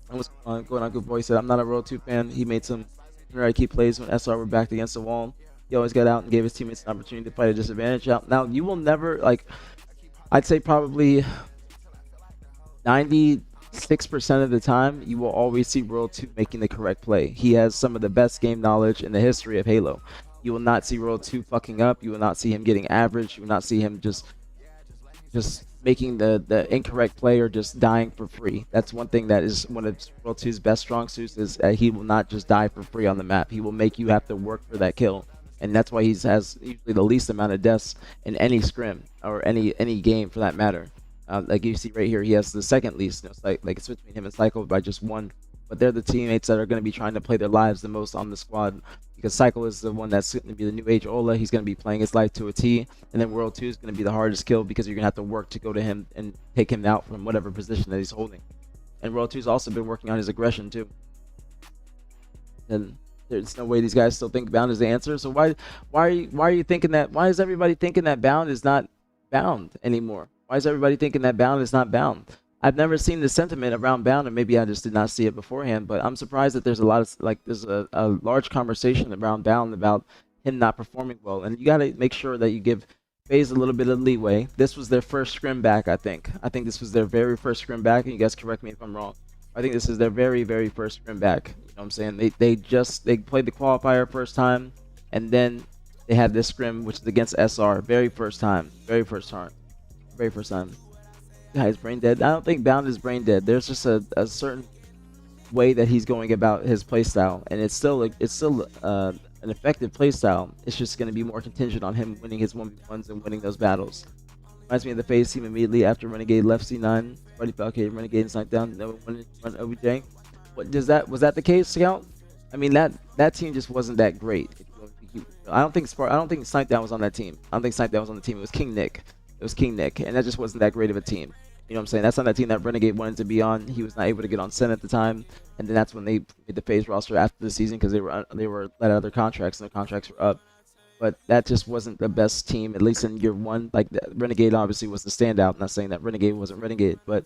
[SPEAKER 1] And what's going on? Good boy said, I'm not a Royal 2 fan. He made some right key plays when SR were backed against the wall. He always got out and gave his teammates an opportunity to fight a disadvantage out. Now, you will never, like, I'd say probably 96% of the time, you will always see Royal 2 making the correct play. He has some of the best game knowledge in the history of Halo. You will not see Royal 2 fucking up. You will not see him getting average. You will not see him just making the incorrect play or just dying for free. That's one thing that is one of Royal 2's best strong suits is that he will not just die for free on the map. He will make you have to work for that kill. And that's why he has usually the least amount of deaths in any scrim or any game for that matter. Like you see right here, he has the second least. It's like it's between him and Cycle by just one. But they're the teammates that are going to be trying to play their lives the most on the squad. Because Cycle is the one that's going to be the new age Ola. He's going to be playing his life to a T. And then World 2 is going to be the hardest kill because you're going to have to work to go to him and take him out from whatever position that he's holding. And World 2's also been working on his aggression too. And there's no way these guys still think bound is the answer. So why are you thinking that? Why is everybody thinking that bound is not bound anymore? Why is everybody thinking that bound is not bound? I've never seen the sentiment around bound, and maybe I just did not see it beforehand, but I'm surprised that there's a lot of, like, there's a large conversation around bound about him not performing well. And you got to make sure that you give FaZe a little bit of leeway. This was their first scrim back, I think. I think this was their very first scrim back, and you guys correct me if I'm wrong. I think this is their very, very first scrim back. You know what I'm saying? They played the qualifier first time, and then they had this scrim, which is against SR. Very first time. Guys, brain dead. I don't think bound is brain dead. There's just a certain way that he's going about his playstyle, and it's still an effective playstyle. It's just going to be more contingent on him winning his 1v1s and winning those battles. Reminds me of the FaZe team immediately after Renegade left C9. Buddy Falcade, Renegade and Snipe down. No one run OBJ. Was that the case, Scout? I mean, that team just wasn't that great. I don't think Snipe down was on that team. I don't think Snipe down was on the team. It was King Nick. And that just wasn't that great of a team. You know what I'm saying? That's not that team that Renegade wanted to be on. He was not able to get on Sen at the time, and then that's when they made the FaZe roster after the season because they were let out of their contracts and their contracts were up. But that just wasn't the best team, at least in year one. Like, Renegade obviously was the standout. I'm not saying that Renegade wasn't Renegade, but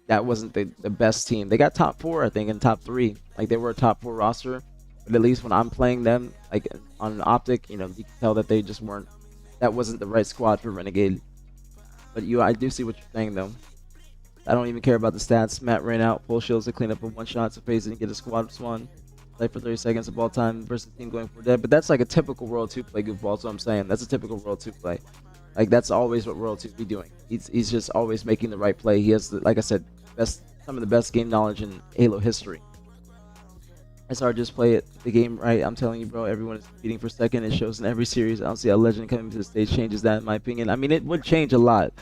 [SPEAKER 1] that wasn't the best team. They got top 4, I think, and top 3. Like, they were a top 4 roster. But at least when I'm playing them, like on an optic, you know, you can tell that they just weren't. That wasn't the right squad for Renegade. But I do see what you're saying though. I don't even care about the stats. Matt ran out full shields to clean up a 1 shot, so FaZe didn't get a squad swan. Play for 30 seconds of ball time versus team going for dead. But that's like a typical World 2 play goofball. That's what I'm saying. That's a typical World 2 play. Like, that's always what World 2 be doing. He's just always making the right play. He has, like I said, some of the best game knowledge in Halo history. SR just play the game right. I'm telling you, bro, everyone is competing for second. It shows in every series. I don't see how Legend coming to the stage changes that, in my opinion. I mean, it would change a lot.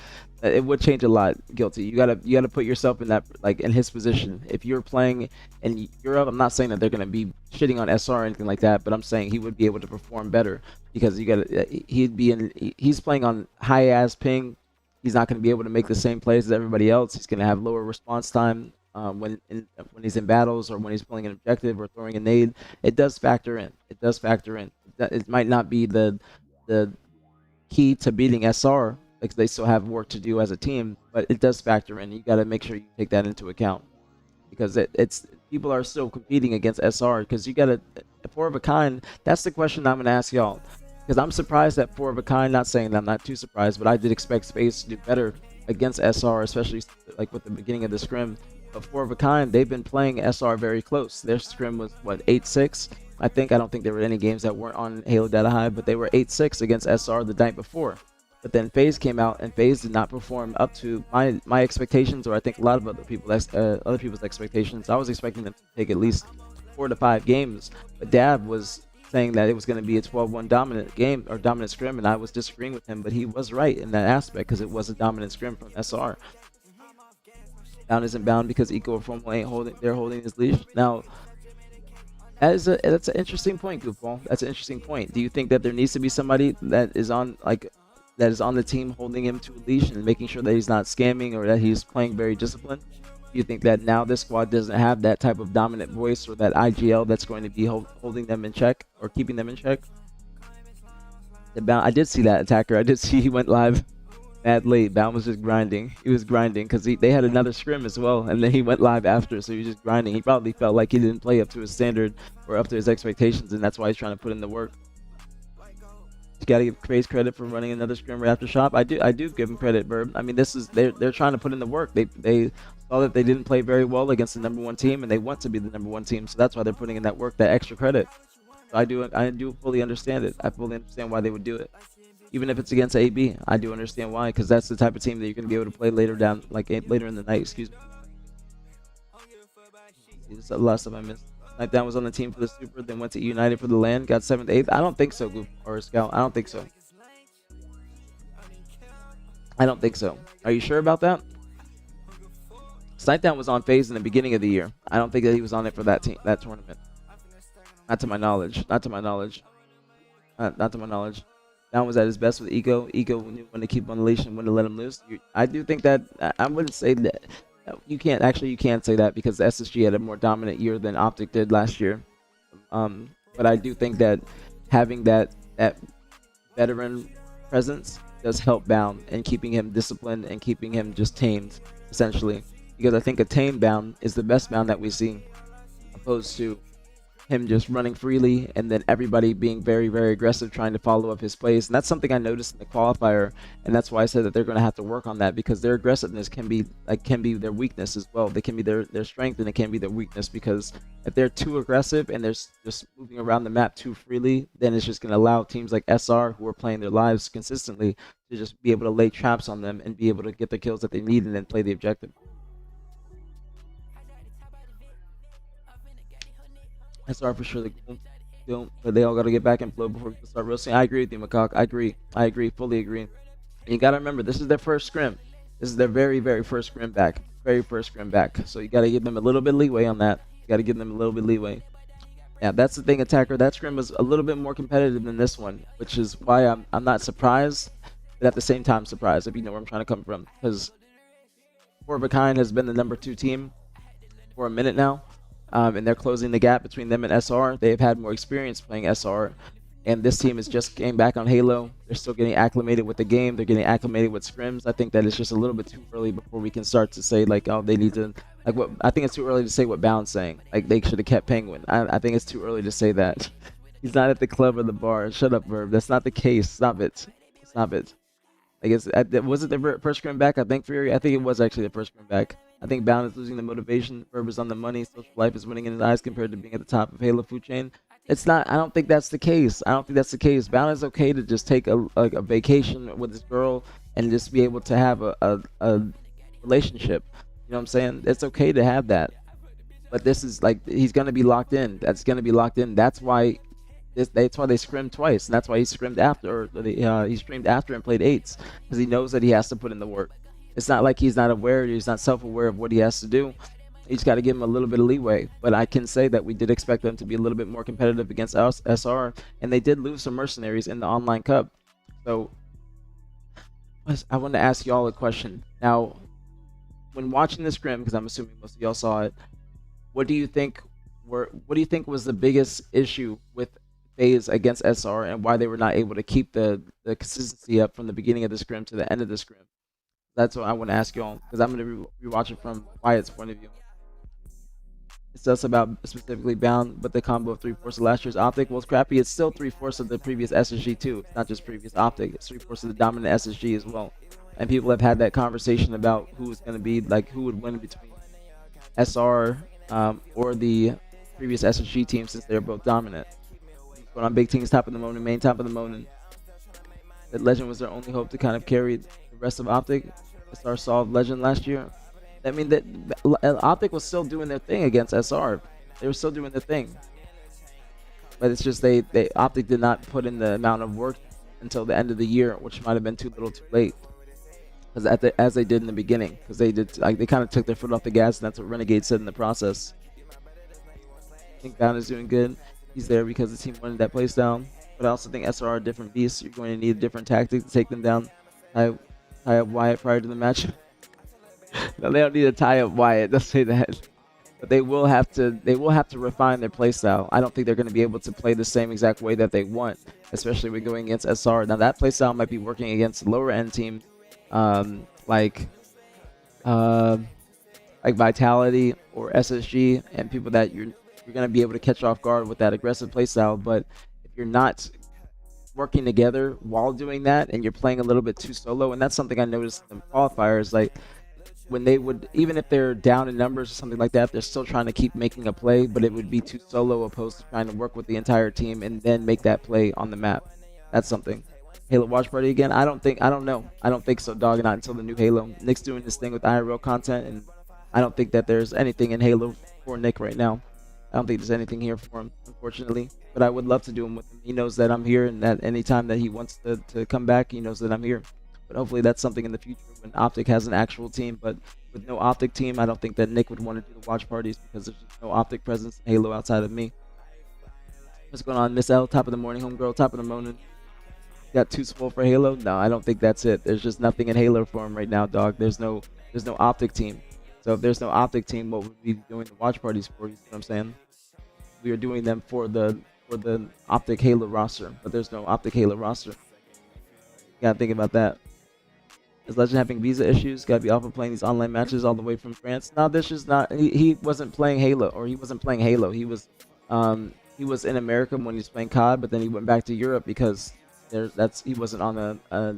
[SPEAKER 1] It would change a lot. Guilty. You gotta put yourself in that, like, in his position. If you're playing in Europe, I'm not saying that they're gonna be shitting on SR or anything like that, but I'm saying he would be able to perform better because he's playing on high ass ping. He's not gonna be able to make the same plays as everybody else. He's gonna have lower response time. When he's in battles or when he's playing an objective or throwing a nade, it does factor in. It might not be the key to beating SR because they still have work to do as a team, but it does factor in. You got to make sure you take that into account because people are still competing against SR because you got to 4 of a kind. That's the question I'm gonna ask y'all because I'm surprised at 4 of a kind. Not saying that I'm not too surprised, but I did expect FaZe to do better against SR, especially like with the beginning of the scrim. But 4 of a kind, they've been playing SR very close. Their scrim was what, 8-6? I don't think there were any games that weren't on Halo Data High, but they were 8-6 against SR the night before. But then FaZe came out and FaZe did not perform up to my expectations, or I think a lot of other people's expectations. I was expecting them to take at least 4 to 5 games, but Dab was saying that it was going to be a 12-1 dominant game or dominant scrim, and I was disagreeing with him, but he was right in that aspect because it was a dominant scrim from SR. Bound isn't bound because Eco Formal ain't holding his leash. Now, that's an interesting point, Goofball. That's an interesting point. Do you think that there needs to be somebody that is on the team holding him to a leash and making sure that he's not scamming or that he's playing very disciplined? Do you think that now this squad doesn't have that type of dominant voice or that IGL that's going to be holding them in check or keeping them in check? I did see that attacker. I did see he went live mad late. Bound was just grinding. He was grinding because they had another scrim as well, and then he went live after, so he was just grinding. He probably felt like he didn't play up to his standard or up to his expectations, and that's why he's trying to put in the work. You gotta give FaZe credit for running another scrim right after shop. I do give him credit, Burb. I mean, they're trying to put in the work. They saw that they didn't play very well against the #1 team, and they want to be the #1 team, so that's why they're putting in that work, that extra credit. So I do fully understand it. I fully understand why they would do it. Even if it's against AB, I do understand why, because that's the type of team that you're going to be able to play later in the night. Excuse me. This is the last stuff I missed. Nightdown was on the team for the Super, then went to United for the LAN, got 7th, 8th. I don't think so, Goof or Scout. I don't think so. I don't think so. Are you sure about that? Nightdown was on FaZe in the beginning of the year. I don't think that he was on it for that tournament. Not to my knowledge. Not to my knowledge. Down was at his best with Eco. Eco knew when to keep on the leash and when to let him loose. I do think that I wouldn't say that. You can't say that because the SSG had a more dominant year than Optic did last year. But I do think that having that veteran presence does help Bound and keeping him disciplined and keeping him just tamed, essentially. Because I think a tamed Bound is the best Bound that we see, opposed to him just running freely and then everybody being very, very aggressive trying to follow up his plays. And that's something I noticed in the qualifier, and that's why I said that they're going to have to work on that, because their aggressiveness can be their weakness as well. They can be their strength, and it can be their weakness, because if they're too aggressive and they're just moving around the map too freely, then it's just going to allow teams like SR, who are playing their lives consistently, to just be able to lay traps on them and be able to get the kills that they need and then play the objective. SR for sure, but they all got to get back and flow before we can start roasting. I agree with you, Macaque. I agree, fully agree. And you got to remember, this is their first scrim. This is their very, very first scrim back. So you got to give them a little bit of leeway on that. Yeah, that's the thing, Attacker. That scrim was a little bit more competitive than this one, which is why I'm not surprised, but at the same time surprised, if you know where I'm trying to come from. Because Four of a Kind has been the #2 team for a minute now. And they're closing the gap between them and SR. They've had more experience playing SR, and this team is just getting back on Halo. They're still getting acclimated with the game. They're getting acclimated with scrims. I think that it's just a little bit too early before we can start to say, like, oh, they need to, like, what I think it's too early to say what Bound's saying. Like, they should have kept Penguin. I think it's too early to say that. He's not at the club or the bar. Shut up, Verb. That's not the case. Stop it. I guess, was it the first scrim back? I think Fury. I think it was actually the first scrim back. I think Bound is losing the motivation. Verb is on the money. Social life is winning in his eyes compared to being at the top of Halo food chain. It's not. I don't think that's the case. Bound is okay to just take a vacation with his girl and just be able to have a relationship. You know what I'm saying? It's okay to have that. But this is like, he's gonna be locked in. That's why. That's why they scrimmed twice, and that's why he scrimmed after. He streamed after and played 8s, because he knows that he has to put in the work. It's not like he's not aware, he's not self-aware of what he has to do. He's got to give him a little bit of leeway. But I can say that we did expect them to be a little bit more competitive against us, SR, and they did lose some mercenaries in the online cup. So I want to ask y'all a question. Now, when watching the scrim, because I'm assuming most of y'all saw it, what do you think was the biggest issue with FaZe against SR, and why they were not able to keep the consistency up from the beginning of the scrim to the end of the scrim? That's what I want to ask y'all, because I'm going to rewatch it from Wyatt's point of view. It's just about specifically Bound, but the combo of 3/4 of last year's Optic. Well, it's crappy. It's still 3/4 of the previous SSG too. It's not just previous Optic. It's 3/4 of the dominant SSG as well. And people have had that conversation about who's going to be, like, who would win between SR or the previous SSG team, since they're both dominant. But on Big Team's top of the moment, main top of the moment, that Legend was their only hope to kind of carry the rest of Optic. SR solved Legend last year. I mean, that Optic was still doing their thing against SR. They were still doing their thing. But it's just they Optic did not put in the amount of work until the end of the year, which might have been too little, too late. Because as they did in the beginning, because they did like they kind of took their foot off the gas, and that's what Renegade said in the process. I think Bound is doing good. He's there because the team wanted that place down. But I also think SR are different beasts. You're going to need a different tactic to take them down. Tie up Wyatt prior to the match. No, they don't need to tie up Wyatt. Don't say that. But they will have to refine their playstyle. I don't think they're going to be able to play the same exact way that they want, especially when going against SR. Now that playstyle might be working against lower end teams, like Vitality or SSG, and people that you're going to be able to catch off guard with that aggressive playstyle. But if you're not working together while doing that, and you're playing a little bit too solo, and that's something I noticed in qualifiers, like when they would, even if they're down in numbers or something like that, they're still trying to keep making a play, but it would be too solo opposed to trying to work with the entire team and then make that play on the map. That's something. Halo watch party again? I don't know. I don't think so, dog. Not until the new Halo. Nick's doing this thing with IRL content, and I don't think that there's anything in Halo for Nick right now. I don't think there's anything here for him, unfortunately. But I would love to do him with him. He knows that I'm here, and that anytime that he wants to come back, he knows that I'm here. But hopefully that's something in the future when Optic has an actual team. But with no Optic team, I don't think that Nick would want to do the watch parties because there's just no Optic presence in Halo outside of me. What's going on, Miss L? Top of the morning, homegirl. Top of the morning. Got too swole for Halo? No, I don't think that's it. There's just nothing in Halo for him right now, dog. There's no Optic team. So if there's no Optic team, what would we be doing the watch parties for? You know what I'm saying? We are doing them for the Optic Halo roster, but there's no Optic Halo roster. You gotta think about that. Is Legend having visa issues? Gotta be off of playing these online matches all the way from France? No, this is not. He wasn't playing Halo, or he wasn't playing Halo. He was in America when he was playing COD, but then he went back to Europe because he wasn't on a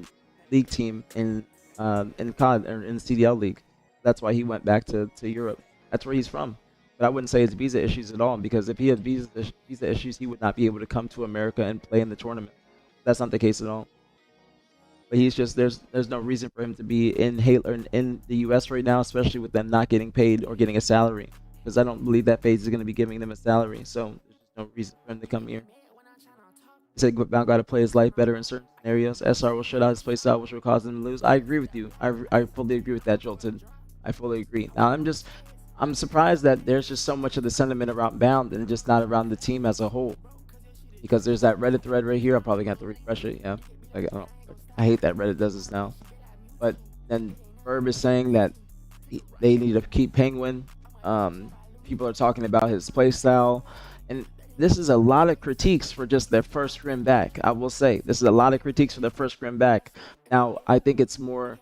[SPEAKER 1] league team in COD or in the CDL league. That's why he went back to Europe. That's where he's from. But I wouldn't say it's visa issues at all, because if he had visa issues, he would not be able to come to America and play in the tournament. That's not the case at all. But he's just there's no reason for him to be in Halo in the U.S. right now, especially with them not getting paid or getting a salary, because I don't believe that FaZe is going to be giving them a salary. So there's just no reason for him to come here. He said Bound got to play his life better in certain scenarios. SR will shut out his playstyle, which will cause him to lose. I agree with you. I fully agree with that, Jolton. I fully agree. Now I'm surprised that there's just so much of the sentiment around Bound and just not around the team as a whole, because there's that Reddit thread right here. I'm probably gonna have to refresh it. Yeah, I hate that Reddit does this now. But then Verb is saying that they need to keep Penguin. People are talking about his playstyle, and this is a lot of critiques for just their first scrim back. I will say this is a lot of critiques for their first scrim back. Now I think it's more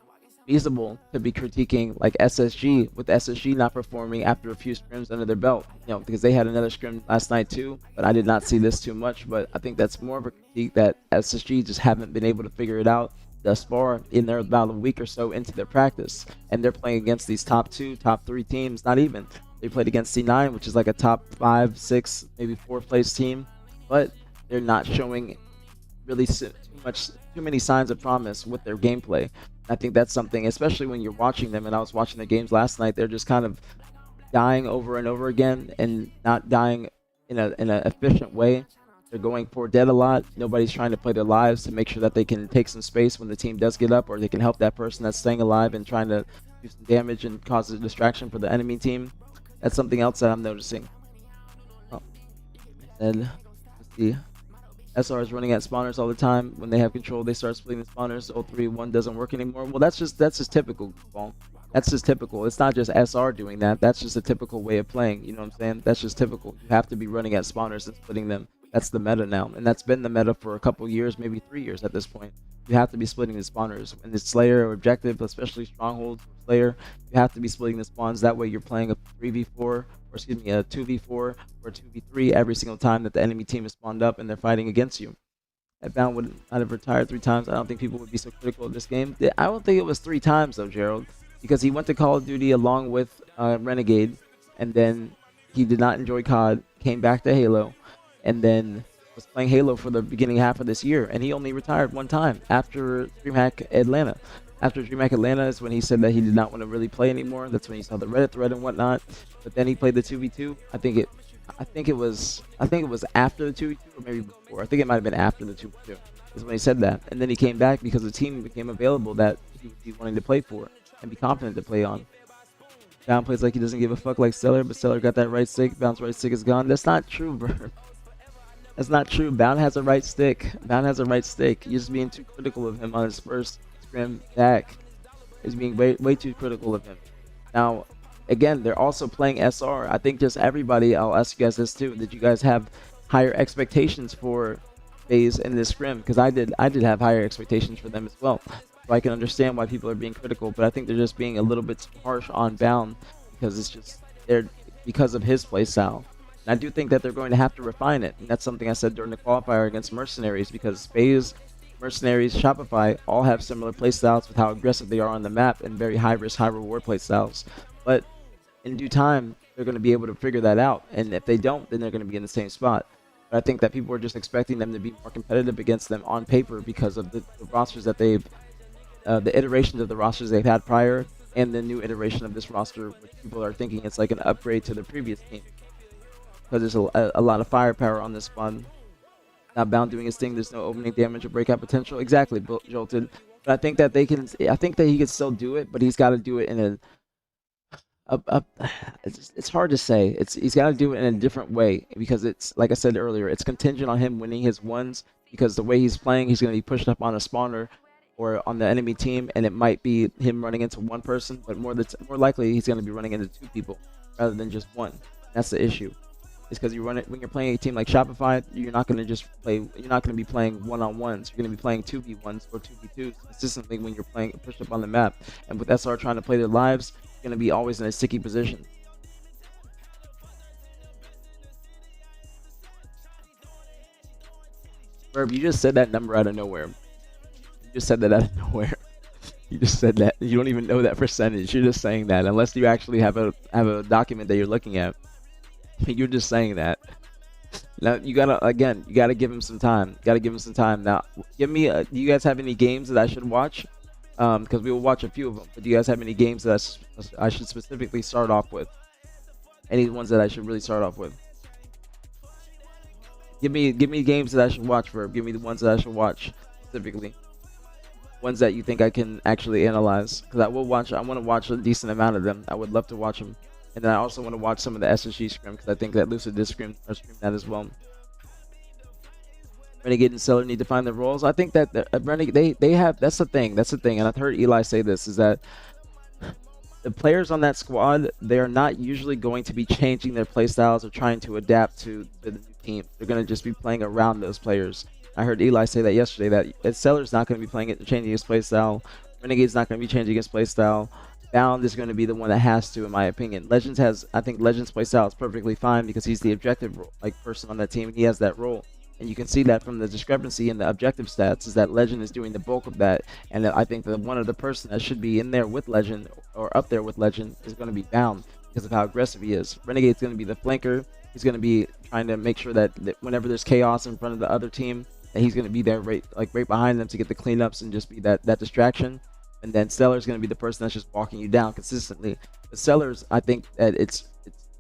[SPEAKER 1] feasible to be critiquing like SSG, with SSG not performing after a few scrims under their belt, because they had another scrim last night too, but I did not see this too much. But I think that's more of a critique that SSG just haven't been able to figure it out thus far in their about a week or so into their practice, and they're playing against these top 2, top 3 teams. Not even, they played against C9, which is like a top 5, 6, maybe 4th place team, but they're not showing really too many signs of promise with their gameplay. I think that's something, especially when you're watching them, and I was watching their games last night, they're just kind of dying over and over again and not dying in an efficient way. They're going for dead a lot. Nobody's trying to play their lives to make sure that they can take some space when the team does get up, or they can help that person that's staying alive and trying to do some damage and cause a distraction for the enemy team. That's something else that I'm noticing. And let's see. SR is running at spawners all the time. When they have control, they start splitting the spawners. 0-3-1 doesn't work anymore. Well, that's just typical. That's just typical. It's not just SR doing that. That's just a typical way of playing. You know what I'm saying? That's just typical. You have to be running at spawners and splitting them. That's the meta now, and that's been the meta for a couple years, maybe 3 years at this point. You have to be splitting the spawners. When it's Slayer or Objective, especially Strongholds or Slayer, you have to be splitting the spawns. That way you're playing a 3v4, or excuse me, a 2v4 or 2v3 every single time that the enemy team is spawned up and they're fighting against you. That Bound would not have retired 3 times. I don't think people would be so critical of this game. I don't think it was 3 times though, Gerald, because he went to Call of Duty along with Renegade, and then he did not enjoy COD, came back to Halo, and then was playing Halo for the beginning half of this year, and he only retired 1 time after DreamHack Atlanta. After DreamHack Atlanta is when he said that he did not want to really play anymore. That's when he saw the Reddit thread and whatnot. But then he played the 2v2. I think I think it was after the 2v2 or maybe before. I think it might have been after the 2v2 is when he said that, and then he came back because the team became available that he would be wanting to play for and be confident to play on. Down plays like he doesn't give a fuck like Stellar, but Stellar got that right stick. Bounce right stick is gone. That's not true, bro. That's not true. Bound has a right stick. Bound has a right stick. You're just being too critical of him on his first scrim back. He's being way too critical of him. Now, again, they're also playing SR. I think just everybody, I'll ask you guys this too. Did you guys have higher expectations for FaZe in this scrim? Because I did have higher expectations for them as well. So I can understand why people are being critical, but I think they're just being a little bit harsh on Bound because it's just because of his play style. And I do think that they're going to have to refine it. And that's something I said during the qualifier against Mercenaries, because FaZe, Mercenaries, Shopify all have similar playstyles with how aggressive they are on the map and very high risk, high reward playstyles. But in due time, they're going to be able to figure that out. And if they don't, then they're going to be in the same spot. But I think that people are just expecting them to be more competitive against them on paper because of the rosters that they've, the iterations of the rosters they've had prior, and the new iteration of this roster, which people are thinking it's like an upgrade to the previous team. Because there's a lot of firepower on this one. Not Bound doing his thing. There's no opening damage or breakout potential. Exactly, Jolted. But I think that they can. I think that he could still do it, but he's got to do it in it's hard to say. He's got to do it in a different way, because it's like I said earlier. It's contingent on him winning his ones, because the way he's playing, he's going to be pushed up on a spawner or on the enemy team, and it might be him running into one person, but more likely he's going to be running into two people rather than just one. That's the issue. Is because when you're playing a team like Shopify, you're not going to just play. You're not going to be playing one-on-ones. You're going to be playing 2v1s or 2v2s consistently when you're playing pushed up on the map. And with SR trying to play their lives, you're going to be always in a sticky position. Verb, you just said that number out of nowhere. You just said that out of nowhere. You just said that. You don't even know that percentage. You're just saying that, unless you actually have a document that you're looking at. You're just saying that. Now you gotta give him some time. Gotta give him some time. Now, give me. Do you guys have any games that I should watch? Because we will watch a few of them. But do you guys have any games that I should specifically start off with? Any ones that I should really start off with? Give me games that I should watch for. Give me the ones that I should watch specifically. Ones that you think I can actually analyze. Because I will watch. I want to watch a decent amount of them. I would love to watch them. And then I also want to watch some of the SSG scrim, because I think that Lucid did scrim that as well. Renegade and Seller need to find their roles. I think that Renegade, they have, that's the thing, and I've heard Eli say this, is that the players on that squad, they are not usually going to be changing their playstyles or trying to adapt to the new team. They're going to just be playing around those players. I heard Eli say that yesterday, that Seller's not going to be changing his playstyle. Renegade's not going to be changing his playstyle. Bound is going to be the one that has to, in my opinion. I think Legends playstyle is perfectly fine, because he's the objective person on that team, and he has that role. And you can see that from the discrepancy in the objective stats, is that Legend is doing the bulk of that. And I think that one of the person that should be in there with Legend, or up there with Legend, is going to be Bound, because of how aggressive he is. Renegade's going to be the flanker. He's going to be trying to make sure that whenever there's chaos in front of the other team, that he's going to be there right behind them to get the cleanups and just be that distraction. And then Stellar's going to be the person that's just walking you down consistently. But Sellers, I think that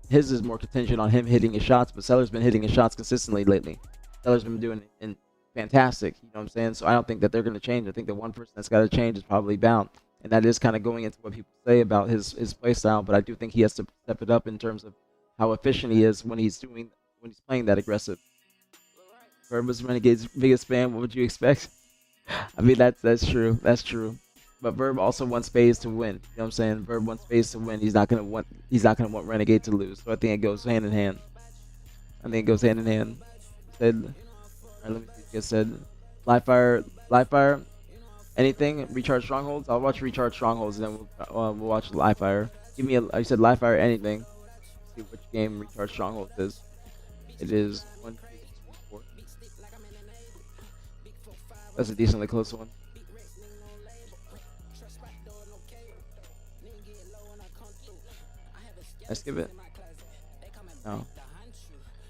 [SPEAKER 1] his is more contingent on him hitting his shots, but Sellers been hitting his shots consistently lately. Sellers been doing it fantastic, you know what I'm saying? So I don't think that they're going to change. I think the one person that's got to change is probably Bound. And that is kind of going into what people say about his play style, but I do think he has to step it up in terms of how efficient he is when he's playing that aggressive. Verb was Renegade's biggest fan. What would you expect? I mean, that's true. That's true. But Verb also wants FaZe to win. You know what I'm saying? Verb wants FaZe to win. He's not gonna want Renegade to lose. So I think it goes hand in hand. Said, all right, let me see. You said, live fire. Anything? Recharge strongholds. I'll watch recharge strongholds, and then we'll watch live fire. Give me I said live fire. Anything. Let's see which game recharge strongholds is. It is 1, 2, 3, 4. That's a decently close one. I skip it. No.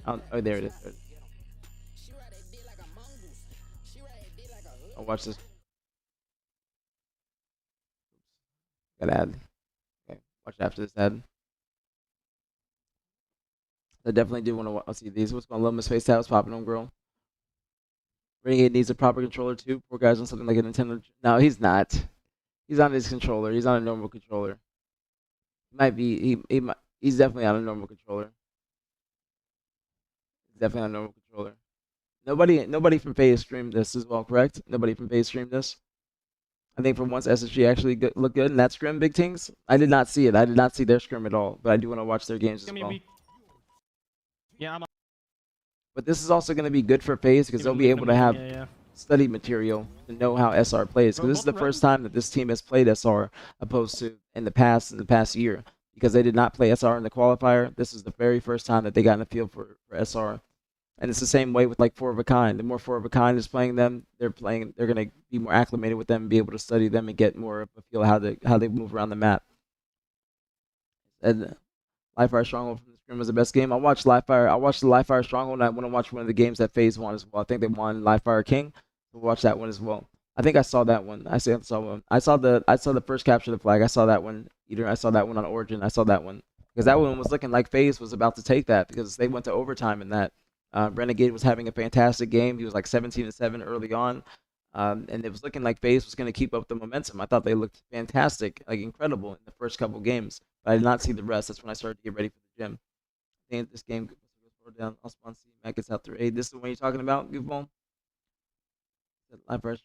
[SPEAKER 1] Oh, there it is. I'll watch this. Got ad. Okay, watch after this ad. I definitely do want to see these. What's going on? Love Miss Face Tabs popping on, girl. Renegade needs a proper controller too. Poor guy's on something like a Nintendo. No, he's not. He's on his controller. He's on a normal controller. He might be. He might. He's definitely on a normal controller. He's definitely on a normal controller. Nobody from FaZe streamed this as well, correct? Nobody from FaZe streamed this. I think for once SSG actually looked good in that scrim, Big Tings. I did not see it. I did not see their scrim at all, but I do want to watch their games as well.
[SPEAKER 2] Yeah,
[SPEAKER 1] But this is also going to be good for FaZe because they'll be able to have study material to know how SR plays. Because this is the first time that this team has played SR opposed to in the past year. Because they did not play SR in the qualifier. This is the very first time that they got in the field for SR. And it's the same way with like Four of a Kind. The more Four of a Kind is playing them, they're going to be more acclimated with them, be able to study them, and get more of a feel of how they move around the map. And Live Fire Stronghold from the scrim was the best game. I watched Live Fire. I watched the Live Fire Stronghold, and I want to watch one of the games that FaZe won as well. I think they won Live Fire King. We'll watch that one as well. I think I saw that one. I saw one. I saw the first capture the flag. I saw that one. I saw that one on Origin. I saw that one because that one was looking like FaZe was about to take that because they went to overtime in that. Renegade was having a fantastic game. He was like 17-7 early on, and it was looking like FaZe was going to keep up the momentum. I thought they looked fantastic, like incredible in the first couple games, but I did not see the rest. That's when I started to get ready for the gym. I think this game goes down. I'll spawn C. Matt gets out there. Hey, this is the one you're talking about, Goofball? Live first.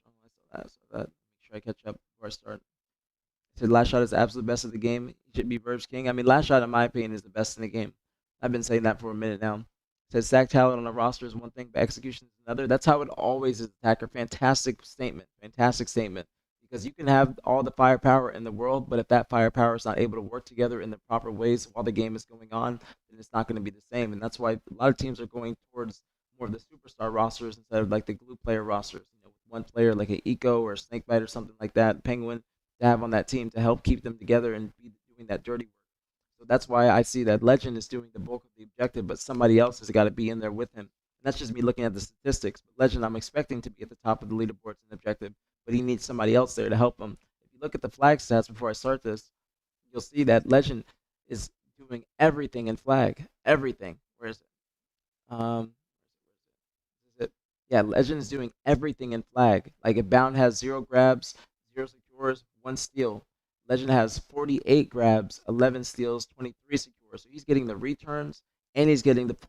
[SPEAKER 1] I saw that. Make sure I catch up before I start. I said last shot is the absolute best of the game. He should be Verbs King. I mean, last shot, in my opinion, is the best in the game. I've been saying that for a minute now. Says stack talent on a roster is one thing, but execution is another. That's how it always is, attacker. Fantastic statement. Fantastic statement. Because you can have all the firepower in the world, but if that firepower is not able to work together in the proper ways while the game is going on, then it's not going to be the same. And that's why a lot of teams are going towards more of the superstar rosters instead of like the glue player rosters. You know, with one player like an Eco or a Snakebite or something like that, Penguin, to have on that team to help keep them together and be doing that dirty work. So that's why I see that Legend is doing the bulk of the objective, but somebody else has got to be in there with him. And that's just me looking at the statistics. But Legend, I'm expecting to be at the top of the leaderboards in objective, but he needs somebody else there to help him. If you look at the flag stats before I start this, you'll see that Legend is doing everything in flag. Everything. Where is it? Yeah, Legend is doing everything in flag. Like if Bound has 0 grabs, 0 secures, 1 steal. Legend has 48 grabs, 11 steals, 23 secures. So he's getting the returns and he's getting the pulls.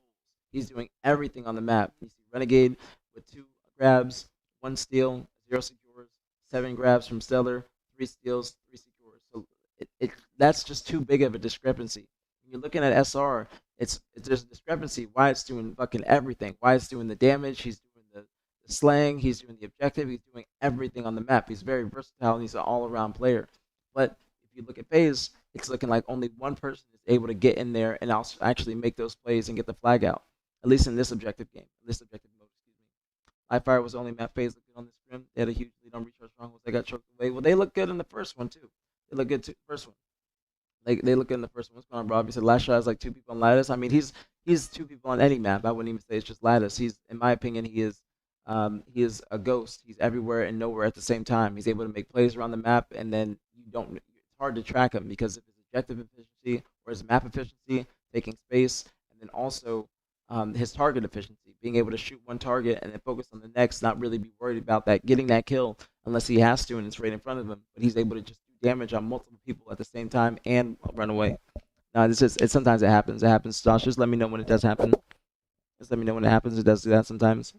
[SPEAKER 1] He's doing everything on the map. You see Renegade with 2 grabs, 1 steal, 0 secures, 7 grabs from Stellar, 3 steals, 3 secures. So that's just too big of a discrepancy. When you're looking at SR, there's a discrepancy. Why it's doing fucking everything. Why it's doing the damage. He's doing the slang. He's doing the objective. He's doing everything on the map. He's very versatile and he's an all-around player. But if you look at FaZe, it's looking like only one person is able to get in there and actually make those plays and get the flag out. At least in this objective game, this objective mode, excuse me. Live Fire was the only map FaZe looked good on this scrim. They had a huge lead on recharge strongholds. They got choked away. Well, they look good in the first one too. They look good too. First one. They look good in the first one. What's going on, Rob? You said last shot is like 2 people on Lattice. I mean, he's 2 people on any map. I wouldn't even say it's just Lattice. He's, in my opinion, he is a ghost. He's everywhere and nowhere at the same time. He's able to make plays around the map, and then it's hard to track him because of his objective efficiency or his map efficiency, taking space, and then also his target efficiency, being able to shoot one target and then focus on the next, not really be worried about that getting that kill unless he has to and it's right in front of him. But he's able to just do damage on multiple people at the same time and run away. No, sometimes it happens. It happens, Josh. Just let me know when it does happen. Just let me know when it happens. It does do that sometimes.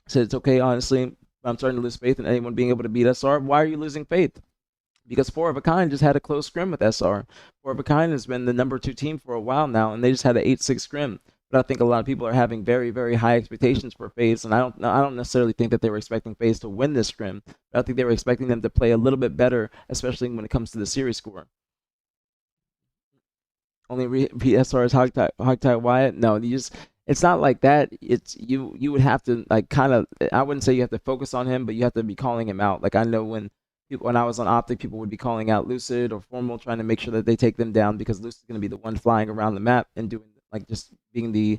[SPEAKER 1] Said it's okay, honestly. I'm starting to lose faith in anyone being able to beat SR. Why are you losing faith? Because Four of a Kind just had a close scrim with SR. Four of a Kind has been the number 2 team for a while now, and they just had an 8-6 scrim. But I think a lot of people are having very, very high expectations for FaZe, and I don't necessarily think that they were expecting FaZe to win this scrim. But I think they were expecting them to play a little bit better, especially when it comes to the series score. Only repeat SR is Hogtie Wyatt. No, it's not like that. It's you would have to like kind of, I wouldn't say you have to focus on him, but you have to be calling him out. Like I know when I was on Optic, people would be calling out Lucid or Formal, trying to make sure that they take them down because Lucid's going to be the one flying around the map and doing like just being the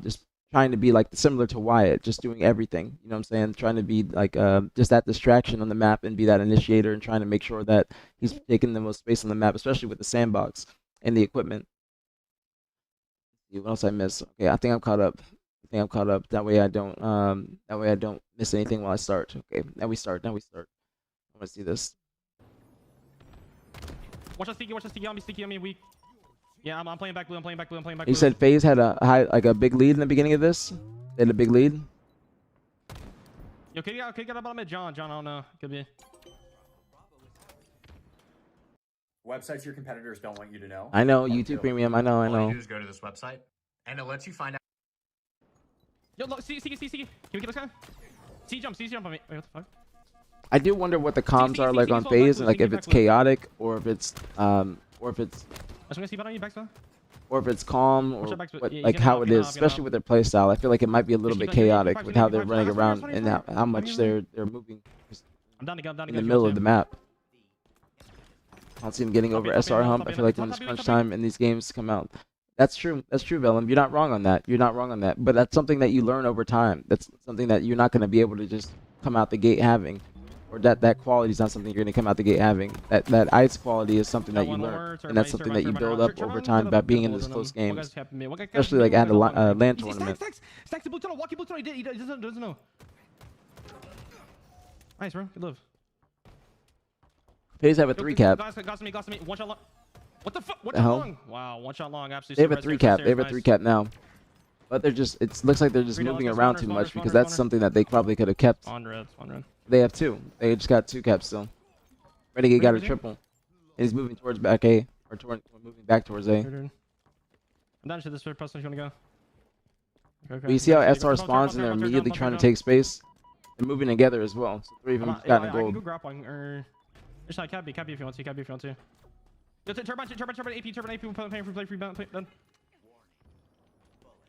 [SPEAKER 1] just trying to be like similar to Wyatt, just doing everything. You know what I'm saying? Trying to be like just that distraction on the map and be that initiator and trying to make sure that he's taking the most space on the map, especially with the sandbox. and the equipment. See what else I miss? Okay, I think I'm caught up. I think I'm caught up. That way I don't miss anything while I start. Okay, now we start. Now we start. I want to see this.
[SPEAKER 2] Watch us sticky. Watch us sticky on me. Sticky on me. Weak. Yeah, I'm playing back blue. I'm playing back blue. I'm playing back blue.
[SPEAKER 1] You said FaZe had a a big lead in the beginning of this. They had a big lead.
[SPEAKER 2] Yo, could you get up on mid? John, I don't know. Could be.
[SPEAKER 3] Websites your competitors don't want you to know.
[SPEAKER 1] I know YouTube Premium. I know.
[SPEAKER 3] All you do is go to this website, and it lets you find out.
[SPEAKER 2] Yo, look, see. Can we get this guy? See jump on me. Wait, what the fuck?
[SPEAKER 1] I do wonder what the comms are like on FaZe, and like if it's chaotic or if it's
[SPEAKER 2] I'm gonna see on you back,
[SPEAKER 1] or if it's calm or what,
[SPEAKER 2] yeah,
[SPEAKER 1] like how it is, especially with their play style. I feel like it might be a little bit chaotic with how they're running around and how much they're moving
[SPEAKER 2] I'm down to go.
[SPEAKER 1] in the middle of the map. I don't see him getting over SR hump. I feel like when it's crunch time and these games come out. That's true. That's true, Vellum. You're not wrong on that. You're not wrong on that. But that's something that you learn over time. That's something that you're not going to be able to just come out the gate having. Or that quality is not something you're going to come out the gate having. That ice quality is something that you learn. And that's something that you build up over time by being in these close games. Especially like at a LAN tournament.
[SPEAKER 2] Stack the blue tunnel. Walk blue tunnel. He doesn't know. Nice, bro. Good love.
[SPEAKER 1] FaZe have a 3 cap.
[SPEAKER 2] Goss me. One shot long. What the fuck? One
[SPEAKER 1] The
[SPEAKER 2] shot
[SPEAKER 1] hell?
[SPEAKER 2] long. Wow, one shot long. Absolutely.
[SPEAKER 1] They have a 3 cap. They have a 3 cap now. But they're just, it looks like they're just moving around too much because that's something that they probably could have kept.
[SPEAKER 2] On red.
[SPEAKER 1] They have 2. They just got 2 caps still. Renegade got a triple. And he's moving towards back A. Or moving back towards A.
[SPEAKER 2] I'm down to this first person if you want to go.
[SPEAKER 1] But you see how SR spawns and they're immediately trying to take space? They're moving together as well. So 3 of them got in
[SPEAKER 2] I can
[SPEAKER 1] gold.
[SPEAKER 2] go grappling or... Just like Cabby if you want to. Yo, turbine AP, we're playing free done.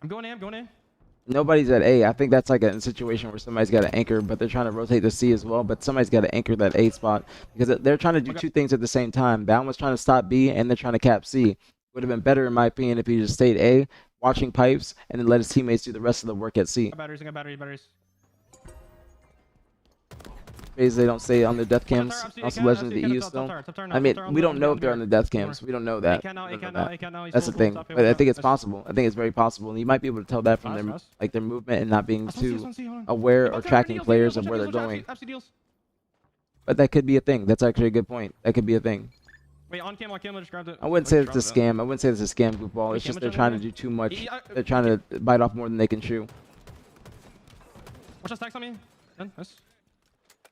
[SPEAKER 2] I'm going in.
[SPEAKER 1] Nobody's at A. I think that's like a situation where somebody's got to anchor, but they're trying to rotate to C as well. But somebody's got to anchor that A spot because they're trying to do 2 things at the same time. Bound was trying to stop B, and they're trying to cap C. Would have been better, in my opinion, if he just stayed A, watching pipes, and then let his teammates do the rest of the work at C.
[SPEAKER 2] I got batteries.
[SPEAKER 1] FaZe, they don't stay on their death cams. Also, Legends of the EU still. I mean, we don't know if they're on the death cams. We don't know that. That's the thing. But I think it's possible. I think it's very possible. And you might be able to tell that from their movement and not being too aware or tracking players of where they're going. But that could be a thing. That's actually a good point. That could be a thing.
[SPEAKER 2] Wait, on cam, I just grabbed it.
[SPEAKER 1] I wouldn't say it's a scam. I wouldn't say it's a scam, goofball. It's just they're trying to do too much. They're trying to bite off more than they can chew.
[SPEAKER 2] Watch that stacks on me. Nice.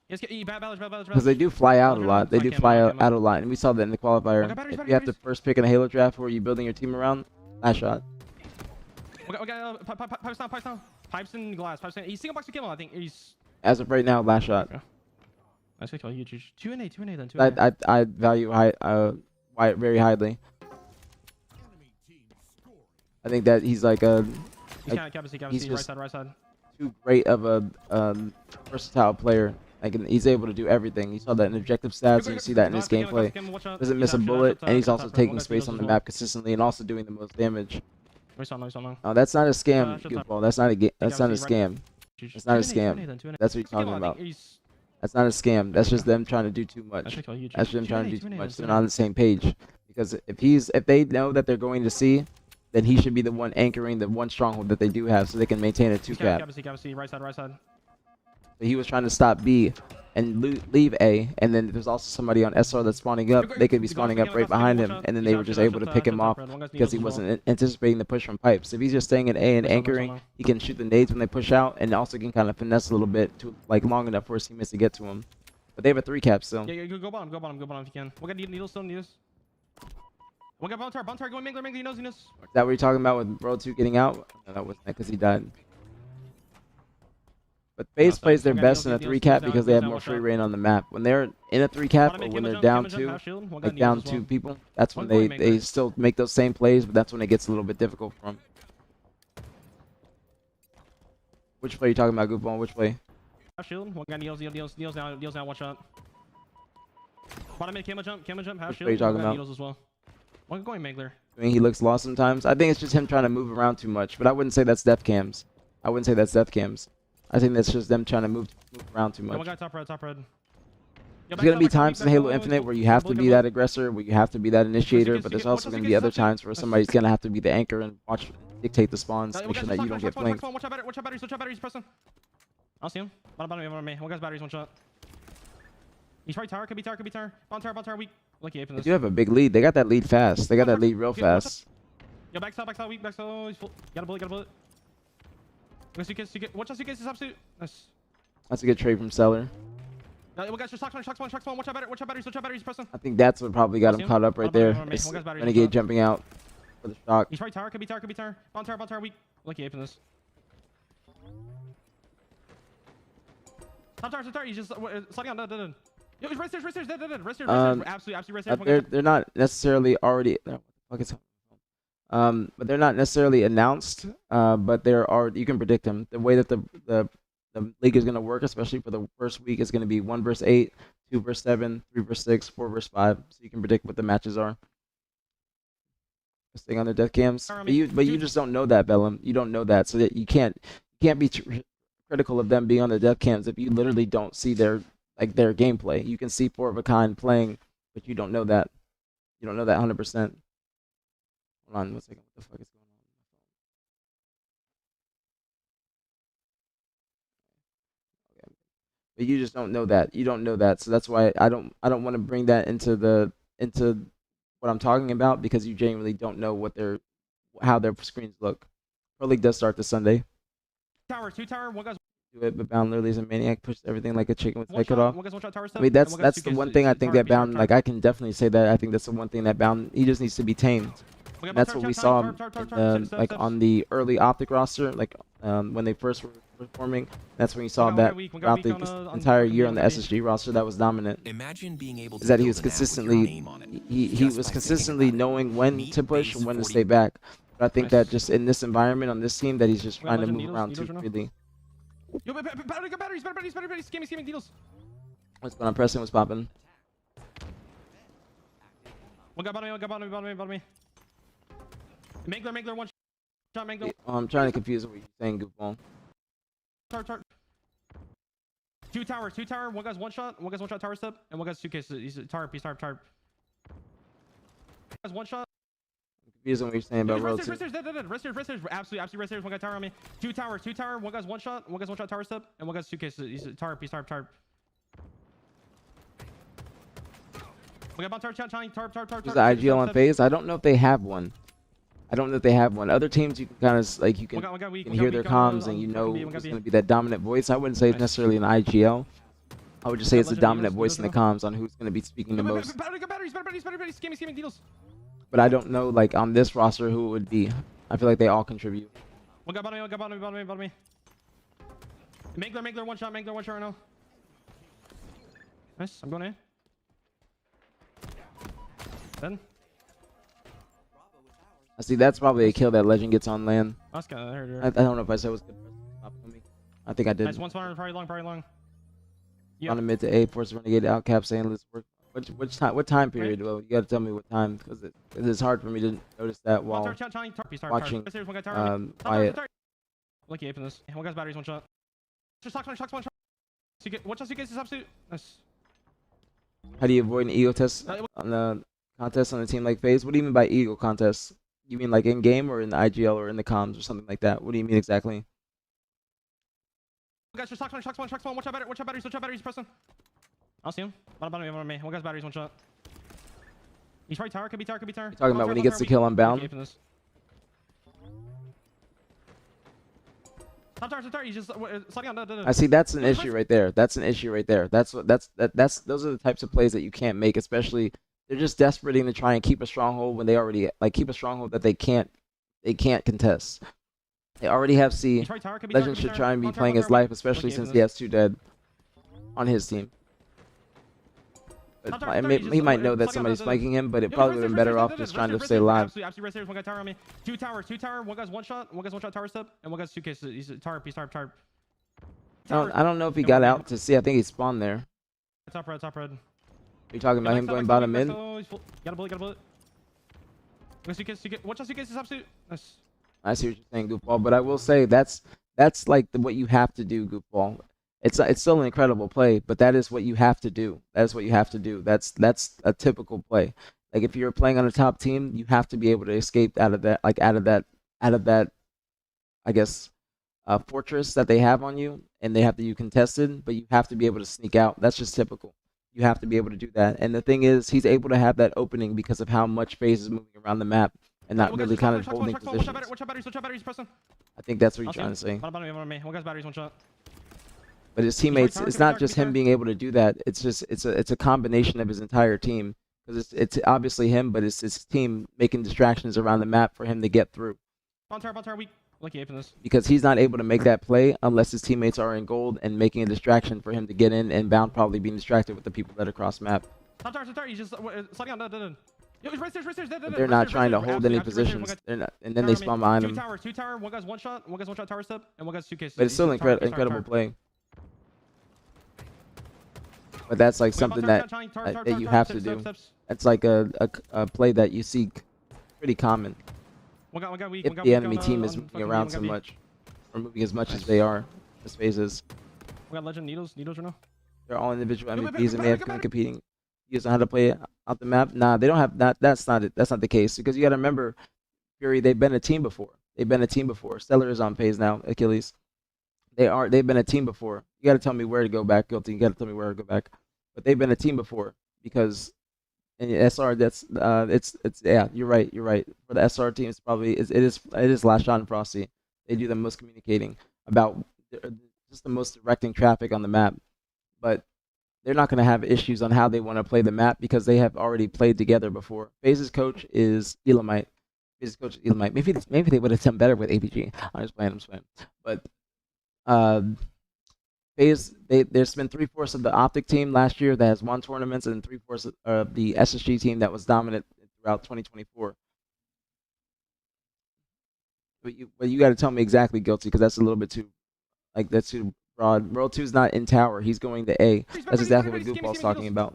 [SPEAKER 1] Because they do fly out a lot. They do fly out a lot. And we saw that in the qualifier. If you have to first pick in a Halo draft where you're building your team around, last shot.
[SPEAKER 2] Okay, pipes down. Pipes and glass. He's single box to kill him, I think. He's...
[SPEAKER 1] As of right now, last shot.
[SPEAKER 2] Okay. Nice kill. Huge. 2 and 8 then. 2 and 8.
[SPEAKER 1] I value Wyatt very highly. I think that he's like a...
[SPEAKER 2] He's just right side.
[SPEAKER 1] Too great of a versatile player. Like, he's able to do everything. You saw that in objective stats, and you see that in his gameplay. Doesn't miss a bullet, and he's also taking space on the map consistently, and also doing the most damage. Oh, that's not a scam, goofball. That's not a scam. That's not a scam. That's what you're talking about. That's not a scam. That's just them trying to do too much. That's them trying to do too much. They're not on the same page. Because if they know that they're going to see, then he should be the one anchoring the one stronghold that they do have, so they can maintain a 2 cap.
[SPEAKER 2] Right side.
[SPEAKER 1] But he was trying to stop B and leave A, and then there's also somebody on SR that's spawning up. They could be spawning up right behind him, and then they were just able to pick him off because he wasn't anticipating the push from pipes. If he's just staying in A and anchoring, he can shoot the nades when they push out, and also can kind of finesse a little bit to like long enough for his teammates to get to him. But they have a 3 cap still.
[SPEAKER 2] Yeah, go bottom if you can. We'll get needles. We'll get bomb tower going Mingler, he knows.
[SPEAKER 1] Is that what you're talking about with World 2 getting out? No, that wasn't because he died. But FaZe plays their best in a 3 cap because they have more free reign on the map. When they're in a 3 cap or when they're down 2, like down 2 people, that's when they still make those same plays, but that's when it gets a little bit difficult for them. Which play are you talking about, Goofball? Which play?
[SPEAKER 2] Shield. One guy deals now, watch out. Bottom mid, camera jump, half
[SPEAKER 1] Which
[SPEAKER 2] shield.
[SPEAKER 1] play are you talking about?
[SPEAKER 2] Needles as well. One going Mangler.
[SPEAKER 1] I mean, he looks lost sometimes. I think it's just him trying to move around too much, but I wouldn't say that's death cams. I think that's just them trying to move around too much.
[SPEAKER 2] One guy top red.
[SPEAKER 1] There's gonna be times in Halo Infinite where you have to be that aggressor, where you have to be that initiator, but there's also gonna be other times where somebody's gonna have to be the anchor and dictate the spawns, make sure that you don't get flanked.
[SPEAKER 2] Watch out batteries, pressing. I don't see him. Bottom me. One guy's batteries, one shot. He's right tower, could be tower. Bottom tower, weak. Lucky aping this.
[SPEAKER 1] They do have a big lead. They got that lead fast. They got that lead real fast.
[SPEAKER 2] Yo, backside, weak, backside. He's full. Got a bullet. Watch out, suitcase is absolute. Nice.
[SPEAKER 1] That's a good trade from Seller.
[SPEAKER 2] One guy's just shock one. Watch out batteries, pressing.
[SPEAKER 1] I think that's what probably got him caught up right there. It's Renegade jumping out for the shock.
[SPEAKER 2] He's right tower, could be tower. Bottom tower, weak. Lucky aping this. Top tower, he's just sliding on, dead. Yo, he's rest stairs, dead. Absolutely rest stairs.
[SPEAKER 1] They're not necessarily already. But they're not necessarily announced. But they're already. You can predict them. The way that the league is going to work, especially for the first week, is going to be 1 versus 8, 2 versus 7, 3 versus 6, 4 versus 5. So you can predict what the matches are. Staying on their death cams, but you just don't know that, Bellum. You don't know that, so that you can't be critical of them being on the death cams if you literally don't see their gameplay. You can see 4 of a kind playing, but you don't know that. You don't know that 100%. Hold on 1 second. What the fuck is going on? Okay. But you just don't know that. You don't know that, so that's why I don't want to bring that into what I'm talking about, because you genuinely don't know how their screens look. Pro League does start this Sunday.
[SPEAKER 2] Two tower, one guy's
[SPEAKER 1] do it, but Bound literally is a maniac, pushed everything like a chicken with head cut off.
[SPEAKER 2] One tower step,
[SPEAKER 1] I mean, that's the one thing I think that Bound, like, I can definitely say that I think that's the one thing that Bound, he just needs to be tamed. And that's what we saw like on the early Optic roster, like when they first were forming. That's when you saw that throughout the entire year on the SSG roster that was dominant.
[SPEAKER 4] Imagine being able to
[SPEAKER 1] is that he was consistently knowing when to push and when to stay back. But I think that just in this environment on this team that he's just trying to move around too freely.
[SPEAKER 2] Yo, batteries, scamming deals.
[SPEAKER 1] What's going on? Pressing was popping.
[SPEAKER 2] One guy bottom me. Mangler, one shot, Mangler.
[SPEAKER 1] I'm trying to confuse what you're saying, Goofball.
[SPEAKER 2] Tower. Two tower, one guy's one shot tower step, and one guy's suitcases. He's a tower piece. One guy's one shot.
[SPEAKER 1] Confusing what you're saying about road.
[SPEAKER 2] Rest stairs, absolutely rest stairs. One guy tower on me. Two tower, one guy's one shot tower step, and one guy's suitcases. He's a tower piece. One guy on tower.
[SPEAKER 1] Is the IGL on FaZe? I don't know if they have one. Other teams, you can kind of like you can hear their comms and you know it's going to be that dominant voice. I wouldn't say it's necessarily an IGL. I would just say it's a dominant voice in the comms on who's going to be speaking the most.
[SPEAKER 2] Batteries, scamming deals.
[SPEAKER 1] But I don't know, like, on this roster who it would be. I feel like they all contribute.
[SPEAKER 2] One guy bottom me. Mangler, one shot right now. Nice, I'm going in. Then.
[SPEAKER 1] I see, that's probably a kill that Legend gets on land.
[SPEAKER 2] That's kind of hurt.
[SPEAKER 1] I don't know if I said it was good. I think I did.
[SPEAKER 2] Nice, one spawner, probably long.
[SPEAKER 1] On the mid to A, force Renegade out, cap saying let's work. What time period? Well, you gotta tell me what time, because it's hard for me to notice that while watching Wyatt.
[SPEAKER 2] Lucky aping this. One guy's batteries, one shot. Just one shot. One shot suitcase is absolute. Nice.
[SPEAKER 1] How do you avoid an ego test on the contest on a team like FaZe? What do you mean by ego contest? You mean like in game or in the IGL or in the comms or something like that? What do you mean exactly?
[SPEAKER 2] Guys, just shock one. Watch out batteries, pressing. I'll see him. Bottom me. One guy's batteries, one shot. He's right tower, could be tower.
[SPEAKER 1] You're talking about when he gets the kill on Bound?
[SPEAKER 2] Top tower, he's just sliding on.
[SPEAKER 1] I see, that's an issue right there. Those are the types of plays that you can't make, especially they're just desperate to try and keep a stronghold when they already keep a stronghold that they can't contest. They already have C. Legend should try and be playing his life, especially since he has 2 dead on his team. He might know that somebody's flanking him, but it probably would have been better off just trying to stay alive.
[SPEAKER 2] Absolutely rest stairs, one guy tower on me. Two tower, one guy's one shot tower step, and one guy's suitcases. He's a tower piece. I
[SPEAKER 1] don't know if he got out to see. I think he spawned there.
[SPEAKER 2] Top red.
[SPEAKER 1] Are you talking about him going bottom mid?
[SPEAKER 2] Got a bullet. One shot suitcase is absolute. Nice.
[SPEAKER 1] I see what you're saying, Goofball, but I will say that's like what you have to do, Goofball. It's still an incredible play, but that is what you have to do. That's what you have to do. That's a typical play. Like if you're playing on a top team, you have to be able to escape out of that, out of that, I guess, fortress that they have on you, and they have to you contested, but you have to be able to sneak out. That's just typical. You have to be able to do that. And the thing is, he's able to have that opening because of how much FaZe is moving around the map and not really kind of holding positions.
[SPEAKER 2] Watch out batteries, Preston.
[SPEAKER 1] I think that's what you're trying to say.
[SPEAKER 2] Bottom me. One guy's batteries, one shot.
[SPEAKER 1] But his teammates, it's not just him being able to do that. It's just it's a combination of his entire team. Because it's obviously him, but it's his team making distractions around the map for him to get through.
[SPEAKER 2] Bon tower, weak. Lucky ape in this.
[SPEAKER 1] Because he's not able to make that play unless his teammates are in gold and making a distraction for him to get in, and Bound probably being distracted with the people that are cross map.
[SPEAKER 2] Top tower, he's just sliding on, done. Yo, he's right there,
[SPEAKER 1] But they're not trying to hold any positions. They're not, and then they spawn behind him.
[SPEAKER 2] Two tower, one guy's one shot tower step, and one guy's 2K.
[SPEAKER 1] But it's still incredible play. But that's like something that you have to do. It's like a play that you see pretty common.
[SPEAKER 2] One guy weak.
[SPEAKER 1] If the enemy team is moving around so much, or moving as much as they are, as FaZe is.
[SPEAKER 2] We got legend needles right now.
[SPEAKER 1] They're all individual MVPs and they have been competing. You guys know how to play out the map? Nah, they don't have that. That's not it. That's not the case, because you got to remember, Fury. They've been a team before. Stellar is on FaZe now. Achilles. They've been a team before. You got to tell me where to go back. Guilty. You got to tell me where to go back. But they've been a team before, because in SR, that's it's yeah. You're right. For the SR team, it's probably it is Last Shot and Frosty. They do the most communicating about just the most directing traffic on the map, but they're not going to have issues on how they want to play the map because they have already played together before. FaZe's coach is Elamite. Maybe they would have done better with aPG. I'm just playing. But FaZe, there's been 3/4 of the Optic team last year that has won tournaments, and 3/4 of the SSG team that was dominant throughout 2024. But you got to tell me exactly, Guilty, because that's a little bit too, that's too broad. World 2's not in tower. He's going to A. That's exactly what Goofball's talking about.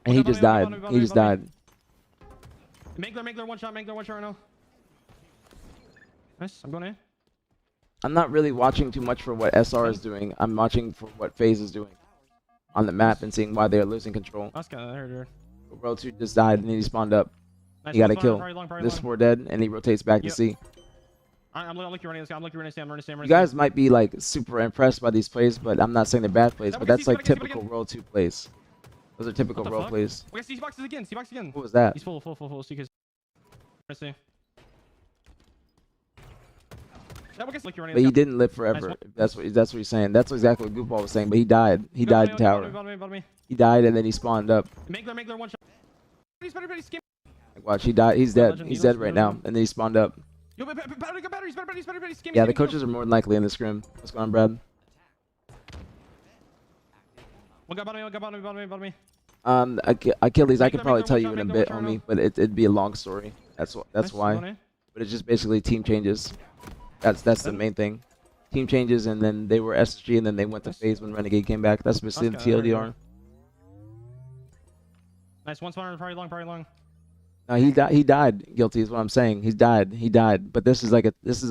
[SPEAKER 1] And he just died.
[SPEAKER 2] Mangler, one shot right now. Nice, I'm going in.
[SPEAKER 1] I'm not really watching too much for what SR is doing. I'm watching for what FaZe is doing on the map and seeing why they're losing control.
[SPEAKER 2] That's kind of hurt.
[SPEAKER 1] World 2 just died and then he spawned up.
[SPEAKER 2] Nice,
[SPEAKER 1] he got a kill.
[SPEAKER 2] Probably
[SPEAKER 1] This 4 dead and he rotates back to C.
[SPEAKER 2] I'm looking running this guy. I'm running.
[SPEAKER 1] You guys might be like super impressed by these plays, but I'm not saying they're bad plays. But that's like typical World 2 plays. Those are typical World plays.
[SPEAKER 2] Okay, C boxes again.
[SPEAKER 1] What was that?
[SPEAKER 2] He's full. CK's. Let's see.
[SPEAKER 1] But he didn't live forever. That's what you're saying. That's exactly what Goofball was saying. But he died. He died in tower. He died and then he spawned up.
[SPEAKER 2] Mangler, one shot.
[SPEAKER 1] Watch, he died. He's dead. He's dead right now. And then he spawned up. Yeah, the coaches are more than likely in the scrim. What's going on, Brad?
[SPEAKER 2] One guy bottom me.
[SPEAKER 1] Achilles, I could probably tell you in a bit, homie, but it'd be a long story. That's why. But it's just basically team changes. That's the main thing. Team changes, and then they were SSG, and then they went to FaZe when Renegade came back. That's basically the TLDR.
[SPEAKER 2] Nice, one spawner, probably long.
[SPEAKER 1] No, he died. Guilty is what I'm saying. He died. But this is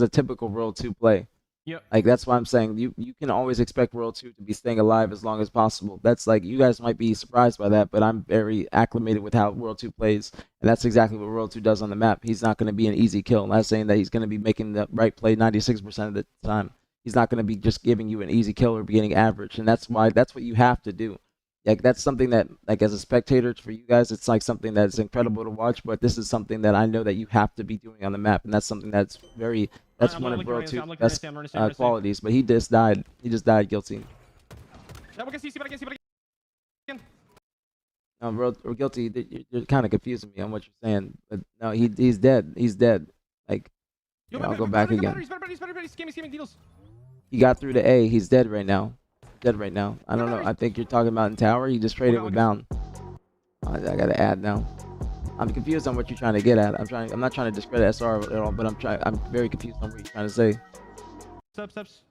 [SPEAKER 1] a typical World 2 play.
[SPEAKER 2] Yep.
[SPEAKER 1] Like that's why I'm saying you can always expect World 2 to be staying alive as long as possible. That's like you guys might be surprised by that, but I'm very acclimated with how World 2 plays, and that's exactly what World 2 does on the map. He's not going to be an easy kill. I'm not saying that he's going to be making the right play 96% of the time. He's not going to be just giving you an easy kill or getting average, and that's what you have to do. Like that's something that, like as a spectator for you guys, it's like something that's incredible to watch. But this is something that I know that you have to be doing on the map, and that's something that's one of World 2's best qualities. But he just died. Guilty. No, World Guilty. You're kind of confusing me on what you're saying. But no, he's dead. Like I'll go back again. He got through to A. He's dead right now. I don't know. I think you're talking about in tower. He just traded with Bound. I gotta add now. I'm confused on what you're trying to get at. I'm not trying to discredit SR at all, but I'm very confused on what you're trying to say.
[SPEAKER 2] Steps.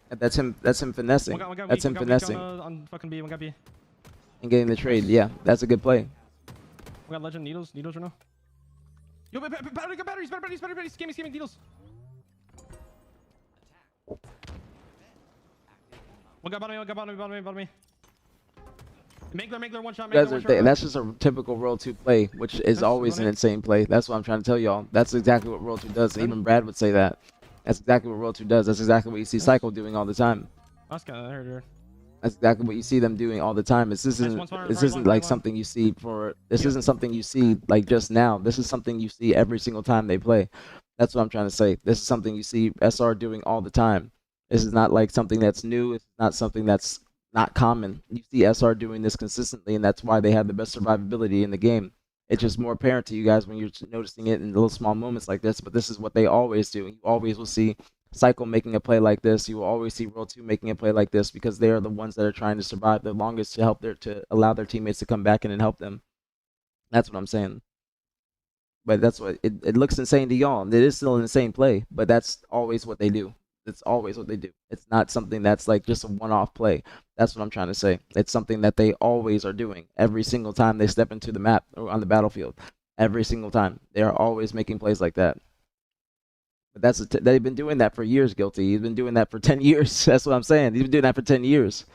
[SPEAKER 1] That's him finessing. That's him finessing.
[SPEAKER 2] On fucking B, one guy B.
[SPEAKER 1] And getting the trade. Yeah, that's a good play.
[SPEAKER 2] We got legend needles right now. Yo, batteries. Scamming needles. One guy bottom me. Mangler, one shot.
[SPEAKER 1] That's just a typical World 2 play, which is always an insane play. That's what I'm trying to tell y'all. That's exactly what World 2 does. Even Brad would say that. That's exactly what World 2 does. That's exactly what you see Cycle doing all the time.
[SPEAKER 2] That's kind of hurt.
[SPEAKER 1] That's exactly what you see them doing all the time. This isn't like something you see for. This isn't something you see like just now. This is something you see every single time they play. That's what I'm trying to say. This is something you see SR doing all the time. This is not like something that's new. It's not something that's not common. You see SR doing this consistently, and that's why they have the best survivability in the game. It's just more apparent to you guys when you're noticing it in little small moments like this, but this is what they always do. You always will see Cycle making a play like this. You will always see World 2 making a play like this because they are the ones that are trying to survive the longest to allow their teammates to come back in and help them. That's what I'm saying. But that's what it looks insane to y'all. It is still an insane play, but that's always what they do. It's always what they do. It's not something that's like just a one-off play. That's what I'm trying to say. It's something that they always are doing every single time they step into the map or on the battlefield. Every single time. They are always making plays like that. But they've been doing that for years, Guilty. He's been doing that for 10 years. That's what I'm saying. He's been doing that for 10 years.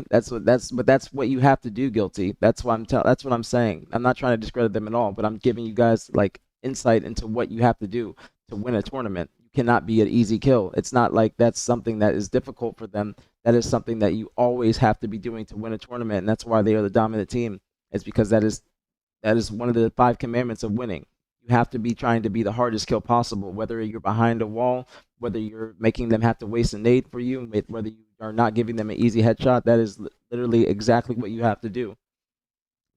[SPEAKER 1] That's what you have to do, Guilty. That's what I'm saying. I'm not trying to discredit them at all, but I'm giving you guys like insight into what you have to do to win a tournament. Cannot be an easy kill. It's not like that's something that is difficult for them. That is something that you always have to be doing to win a tournament, and that's why they are the dominant team. It's because that is one of the 5 commandments of winning. You have to be trying to be the hardest kill possible, whether you're behind a wall, whether you're making them have to waste a nade for you, whether you are not giving them an easy headshot. That is literally exactly what you have to do.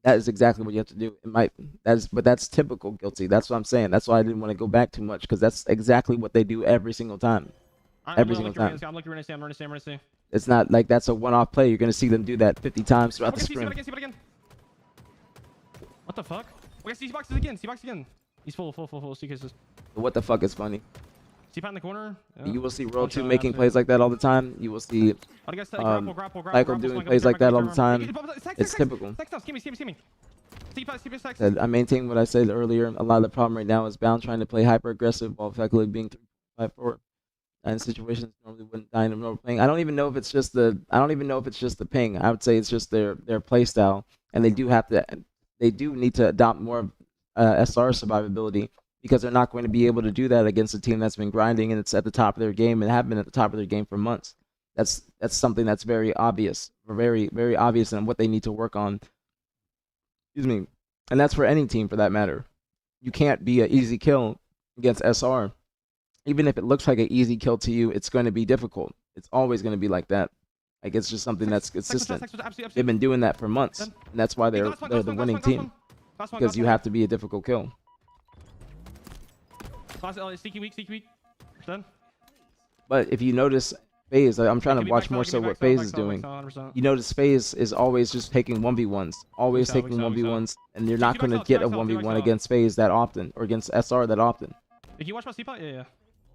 [SPEAKER 1] That is exactly what you have to do. But that's typical, Guilty. That's what I'm saying. That's why I didn't want to go back too much, because that's exactly what they do every single time. Every single time.
[SPEAKER 2] I'm looking to see.
[SPEAKER 1] It's not like that's a one-off play. You're going to see them do that 50 times throughout the
[SPEAKER 2] screen.
[SPEAKER 1] scrim.
[SPEAKER 2] What the fuck? Okay, see boxes again. He's full suitcases.
[SPEAKER 1] What the fuck is funny?
[SPEAKER 2] See in the corner? Yeah.
[SPEAKER 1] You will see World 2 making plays like that all the time. You will see Cycle doing plays like that all the time. It's typical. I maintain what I said earlier. A lot of the problem right now is Bound trying to play hyper aggressive while effectively being 3-5-4. And situations normally wouldn't die in a normal ping. I don't even know if it's just the ping. I would say it's just their play style, and they do need to adopt more SR survivability, because they're not going to be able to do that against a team that's been grinding and it's at the top of their game and have been at the top of their game for months. That's something that's very obvious, very, very obvious, and what they need to work on. Excuse me. And that's for any team for that matter. You can't be an easy kill against SR. Even if it looks like an easy kill to you, it's going to be difficult. It's always going to be like that. Like, it's just something that's consistent. They've been doing that for months, and that's why they're the winning team. Because you have to be a difficult kill.
[SPEAKER 2] Sneaky weak. Done.
[SPEAKER 1] But if you notice FaZe, I'm trying to watch more so what FaZe is doing. You notice FaZe is always just taking 1v1s. Always taking 1v1s. And you're not going to get a 1v1 against FaZe that often, or against SR that often.
[SPEAKER 2] Did you watch my C-pot? Yeah.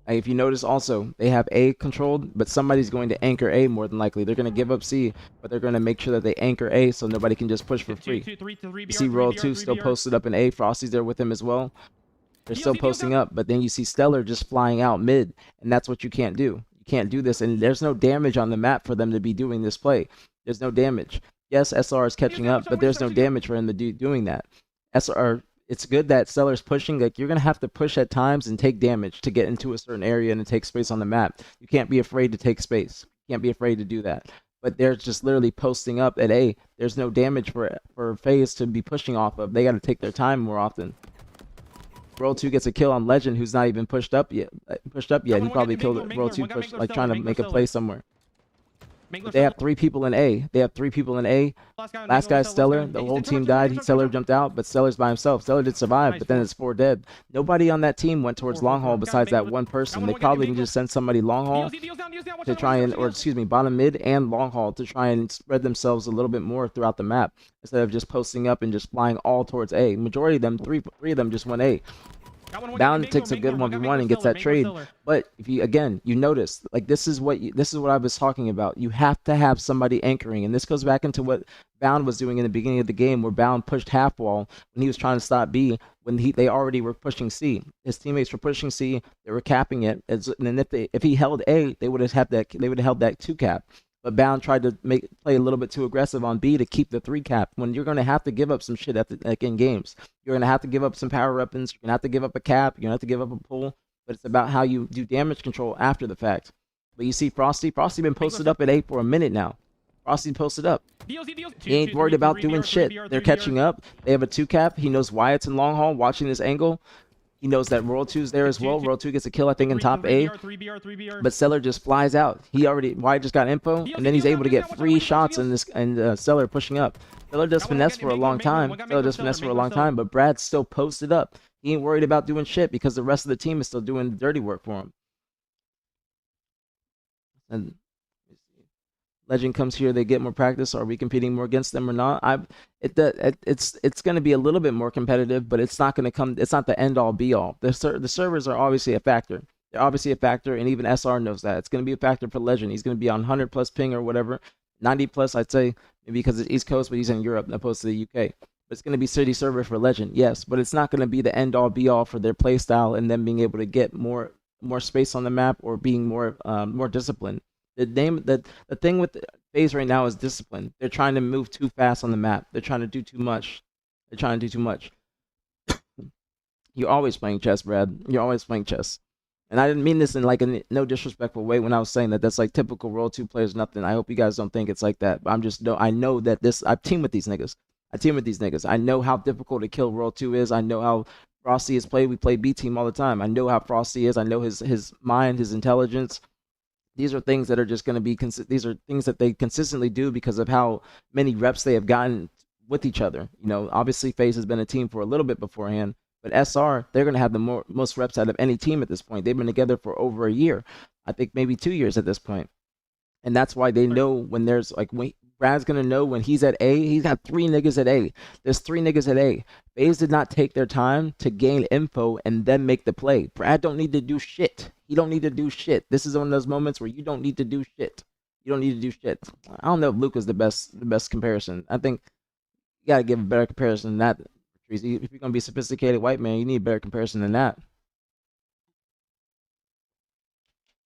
[SPEAKER 1] And if you notice also, they have A controlled, but somebody's going to anchor A more than likely. They're going to give up C, but they're going to make sure that they anchor A so nobody can just push for free. You see World 2 still posted up in A. Frosty's there with him as well. They're still posting up, but then you see Stellar just flying out mid, and that's what you can't do. You can't do this, and there's no damage on the map for them to be doing this play. There's no damage. Yes, SR is catching up, but there's no damage for him to do doing that. SR, it's good that Stellar's pushing. Like, you're going to have to push at times and take damage to get into a certain area and to take space on the map. You can't be afraid to take space. You can't be afraid to do that. But they're just literally posting up at A. There's no damage for FaZe to be pushing off of. They got to take their time more often. World 2 gets a kill on Legend, who's not even pushed up yet. He probably killed it. World 2 pushed, like, trying to make a play somewhere. But they have 3 people in A. Last guy is Stellar. The whole team died. Stellar jumped out, but Stellar's by himself. Stellar did survive, but then it's 4 dead. Nobody on that team went towards long haul besides that one person. They probably can just send somebody long haul to try and, or excuse me, bottom mid and long haul to try and spread themselves a little bit more throughout the map instead of just posting up and just flying all towards A. Majority of them, three of them just went A. Bound takes a good 1v1 and gets that trade. But if you you notice, like this is what I was talking about. You have to have somebody anchoring, and this goes back into what Bound was doing in the beginning of the game, where Bound pushed half wall when he was trying to stop B. When they already were pushing C, his teammates were pushing C. They were capping it, and then if he held A, they would have held that 2 cap. But Bound tried to play a little bit too aggressive on B to keep the 3 cap. When you're going to have to give up some shit in games, you're going to have to give up some power weapons. You're going to have to give up a cap. You're going to have to give up a pull. But it's about how you do damage control after the fact. But you see Frosty been posted up at A for a minute now. Frosty posted up. He ain't worried about doing shit. They're catching up. They have a 2 cap. He knows Wyatt's in long haul watching this angle. He knows that World 2's there as well. World 2 gets a kill, I think, in top A. But Stellar just flies out. Wyatt just got info, and then he's able to get 3 shots in this, and Stellar pushing up. Stellar does finesse for a long time. But Brad's still posted up. He ain't worried about doing shit because the rest of the team is still doing dirty work for him. And Legend comes here, they get more practice. Are we competing more against them or not? It's going to be a little bit more competitive, but it's not going to come. It's not the end all be all. The servers are obviously a factor. They're obviously a factor, and even SR knows that. It's going to be a factor for Legend. He's going to be on 100+ ping or whatever, 90+. I'd say maybe because it's East Coast, but he's in Europe opposed to the UK. But it's going to be city server for Legend, yes, but it's not going to be the end all be all for their play style and them being able to get more space on the map or being more disciplined. The thing with FaZe right now is discipline. They're trying to move too fast on the map. They're trying to do too much. You're always playing chess, Brad. You're always playing chess. And I didn't mean this in like a no disrespectful way when I was saying that that's like typical World 2 players, nothing. I hope you guys don't think it's like that. But I know that I team with these niggas. I know how difficult to kill World 2 is. I know how Frosty is played. We play B team all the time. I know how Frosty is. I know his mind, his intelligence. These are things that are just going to be, these are things that they consistently do because of how many reps they have gotten with each other. You know, obviously FaZe has been a team for a little bit beforehand, but SR, they're going to have the most reps out of any team at this point. They've been together for over a year. I think maybe 2 years at this point. And that's why they know when there's like, Brad's going to know when he's at A. He's got 3 niggas at A. There's 3 niggas at A. FaZe did not take their time to gain info and then make the play. Brad don't need to do shit. He don't need to do shit. This is one of those moments where you don't need to do shit. You don't need to do shit. I don't know if Luka's the best comparison. I think you got to give a better comparison than that. If you're going to be a sophisticated white man, you need a better comparison than that.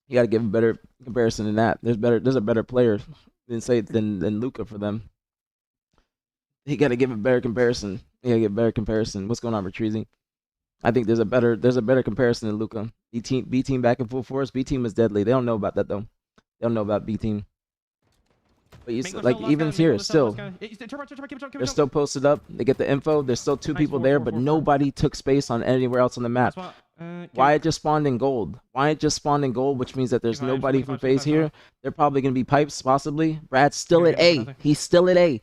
[SPEAKER 1] You got to give a better comparison than that. There's a better player than Luka for them. He got to give a better comparison. What's going on, Retreezy? I think there's a better comparison than Luka. B team back in full force. B team is deadly. They don't know about that though. They don't know about B team. But you like even here still, they're still posted up. They get the info. There's still 2 people there, but nobody took space on anywhere else on the map. Wyatt just spawned in gold. Which means that there's nobody from FaZe here. They're probably going to be pipes, possibly. Brad's still at A. He's still at A.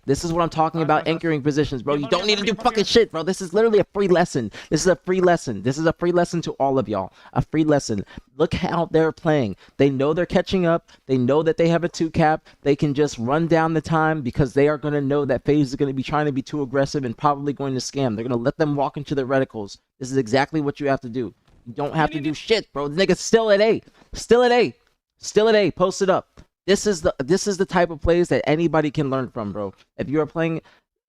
[SPEAKER 1] This is what I'm talking about, anchoring positions, bro. You don't need to do fucking shit, bro. This is literally a free lesson. This is a free lesson to all of y'all. A free lesson. Look how they're playing. They know they're catching up. They know that they have a 2 cap. They can just run down the time because they are going to know that FaZe is going to be trying to be too aggressive and probably going to scam. They're going to let them walk into their reticles. This is exactly what you have to do. You don't have to do shit, bro. The nigga's still at A. Post it up. This is the type of plays that anybody can learn from, bro. If you are playing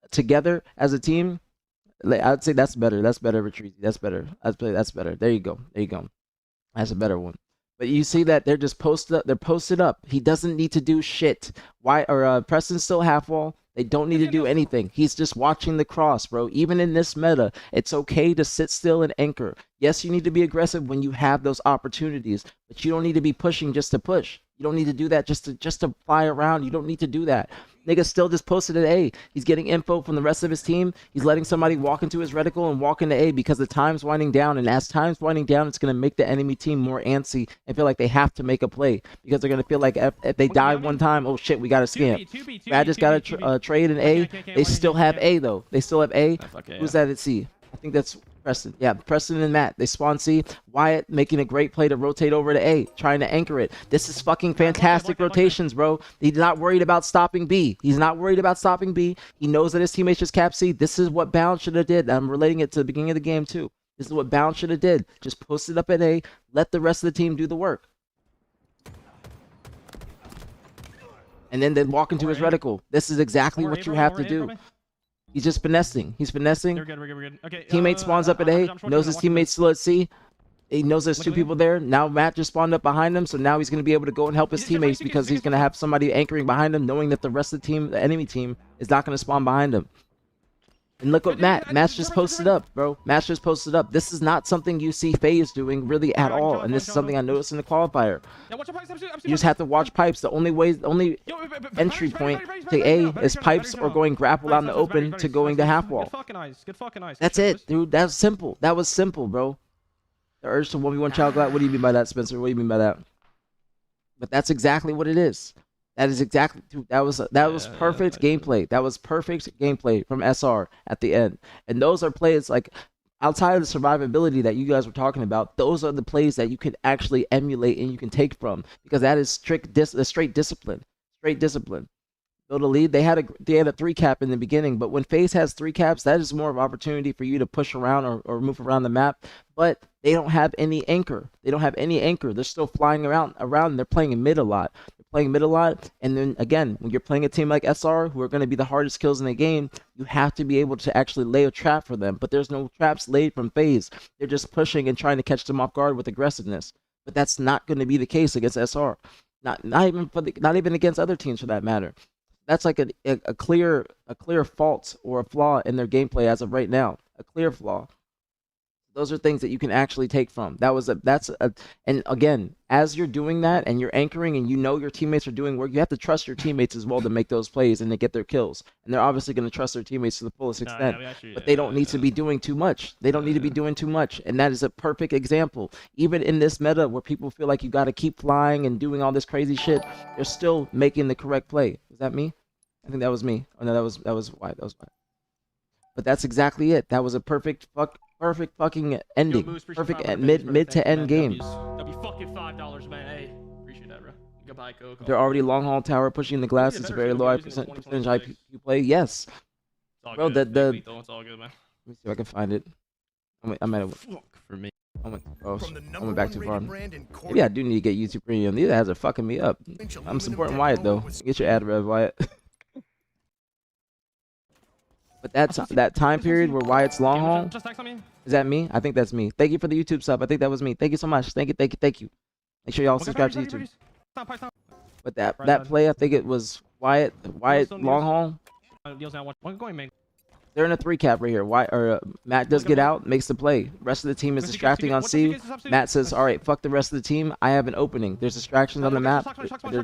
[SPEAKER 1] together as a team, I'd say that's better. That's better, Retreat. That's better. That's better. There you go. That's a better one. But you see that they're just posted up. They're posted up. He doesn't need to do shit. Preston's still half wall. They don't need to do anything. He's just watching the cross, bro. Even in this meta, it's okay to sit still and anchor. Yes, you need to be aggressive when you have those opportunities, but you don't need to be pushing just to push. You don't need to do that just to fly around. You don't need to do that. Nigga still just posted at A. He's getting info from the rest of his team. He's letting somebody walk into his reticle and walk into A because the time's winding down. And as time's winding down, it's going to make the enemy team more antsy and feel like they have to make a play because they're going to feel like if they die one time, oh shit, we got to scam. Brad just got a trade in A. They still have A though. They still have A. Who's that at C? I think that's Preston. Yeah, Preston and Matt. They spawn C. Wyatt making a great play to rotate over to A, trying to anchor it. This is fucking fantastic rotations, bro. He's not worried about stopping B. He knows that his teammates just cap C. This is what Bound should have did. I'm relating it to the beginning of the game too. This is what Bound should have did. Just post it up at A, let the rest of the team do the work. And then walk into his reticle. This is exactly what you have to do. He's just finessing. He's finessing.
[SPEAKER 2] We're good. Okay.
[SPEAKER 1] Teammate spawns up at A, knows his teammate's still at C. He knows there's two people there. Now Matt just spawned up behind him, so now he's going to be able to go and help his teammates because he's going to have somebody anchoring behind him, knowing that the rest of the team, the enemy team, is not going to spawn behind him. And look what Matt's just posted up, bro. Matt's just posted up. This is not something you see FaZe doing really at all, and this is something I noticed in the qualifier. You just have to watch pipes. The only entry point to A is pipes or going grapple out in the open to going to half wall. That's it, dude. That's simple. That was simple, bro. The urge to 1v1 child glide. What do you mean by that, Spencer? What do you mean by that? But that's exactly what it is. That is exactly, that was perfect gameplay. That was perfect gameplay from SR at the end. And those are plays like outside of the survivability that you guys were talking about. Those are the plays that you can actually emulate and you can take from, because that is straight discipline. Straight discipline. Build a lead. They had a 3 cap in the beginning, but when FaZe has 3 caps, that is more of an opportunity for you to push around or move around the map. But they don't have any anchor. They don't have any anchor. They're still flying around. They're playing in mid a lot. And then again, when you're playing a team like SR, who are going to be the hardest kills in the game, you have to be able to actually lay a trap for them. But there's no traps laid from FaZe. They're just pushing and trying to catch them off guard with aggressiveness. But that's not going to be the case against SR. Not even against other teams for that matter. That's like a clear fault or a flaw in their gameplay as of right now. A clear flaw. Those are things that you can actually take from. And again, as you're doing that and you're anchoring and you know your teammates are doing work, you have to trust your teammates as well to make those plays and to get their kills. And they're obviously going to trust their teammates to the fullest extent. But they don't need to be doing too much. They don't need to be doing too much. And that is a perfect example. Even in this meta where people feel like you got to keep flying and doing all this crazy shit, they're still making the correct play. Was that me? I think that was me. Oh no, that was White. That was White. But that's exactly it. That was a perfect fucking ending. Perfect mid to end game.
[SPEAKER 2] That'd be fucking $5, man. Hey, appreciate that, bro. Goodbye, go.
[SPEAKER 1] They're already long haul tower pushing the glass. It's a very low percentage IP play. Yes, bro. It's all good, man. Let me see if I can find it. I might have.
[SPEAKER 2] For me.
[SPEAKER 1] I went back too far. Maybe I do need to get YouTube Premium. These ads are fucking me up. I'm supporting Wyatt though. Get your ad rev, Wyatt. But that time period where Wyatt's long haul, is that me? I think that's me. Thank you for the YouTube sub. I think that was me. Thank you so much. Thank you. Make sure y'all subscribe to YouTube. But that play, I think it was Wyatt long haul. They're in a 3 cap right here. Matt does get out, makes the play. Rest of the team is distracting on C. Matt says, all right, fuck the rest of the team. I have an opening. There's distractions on the map.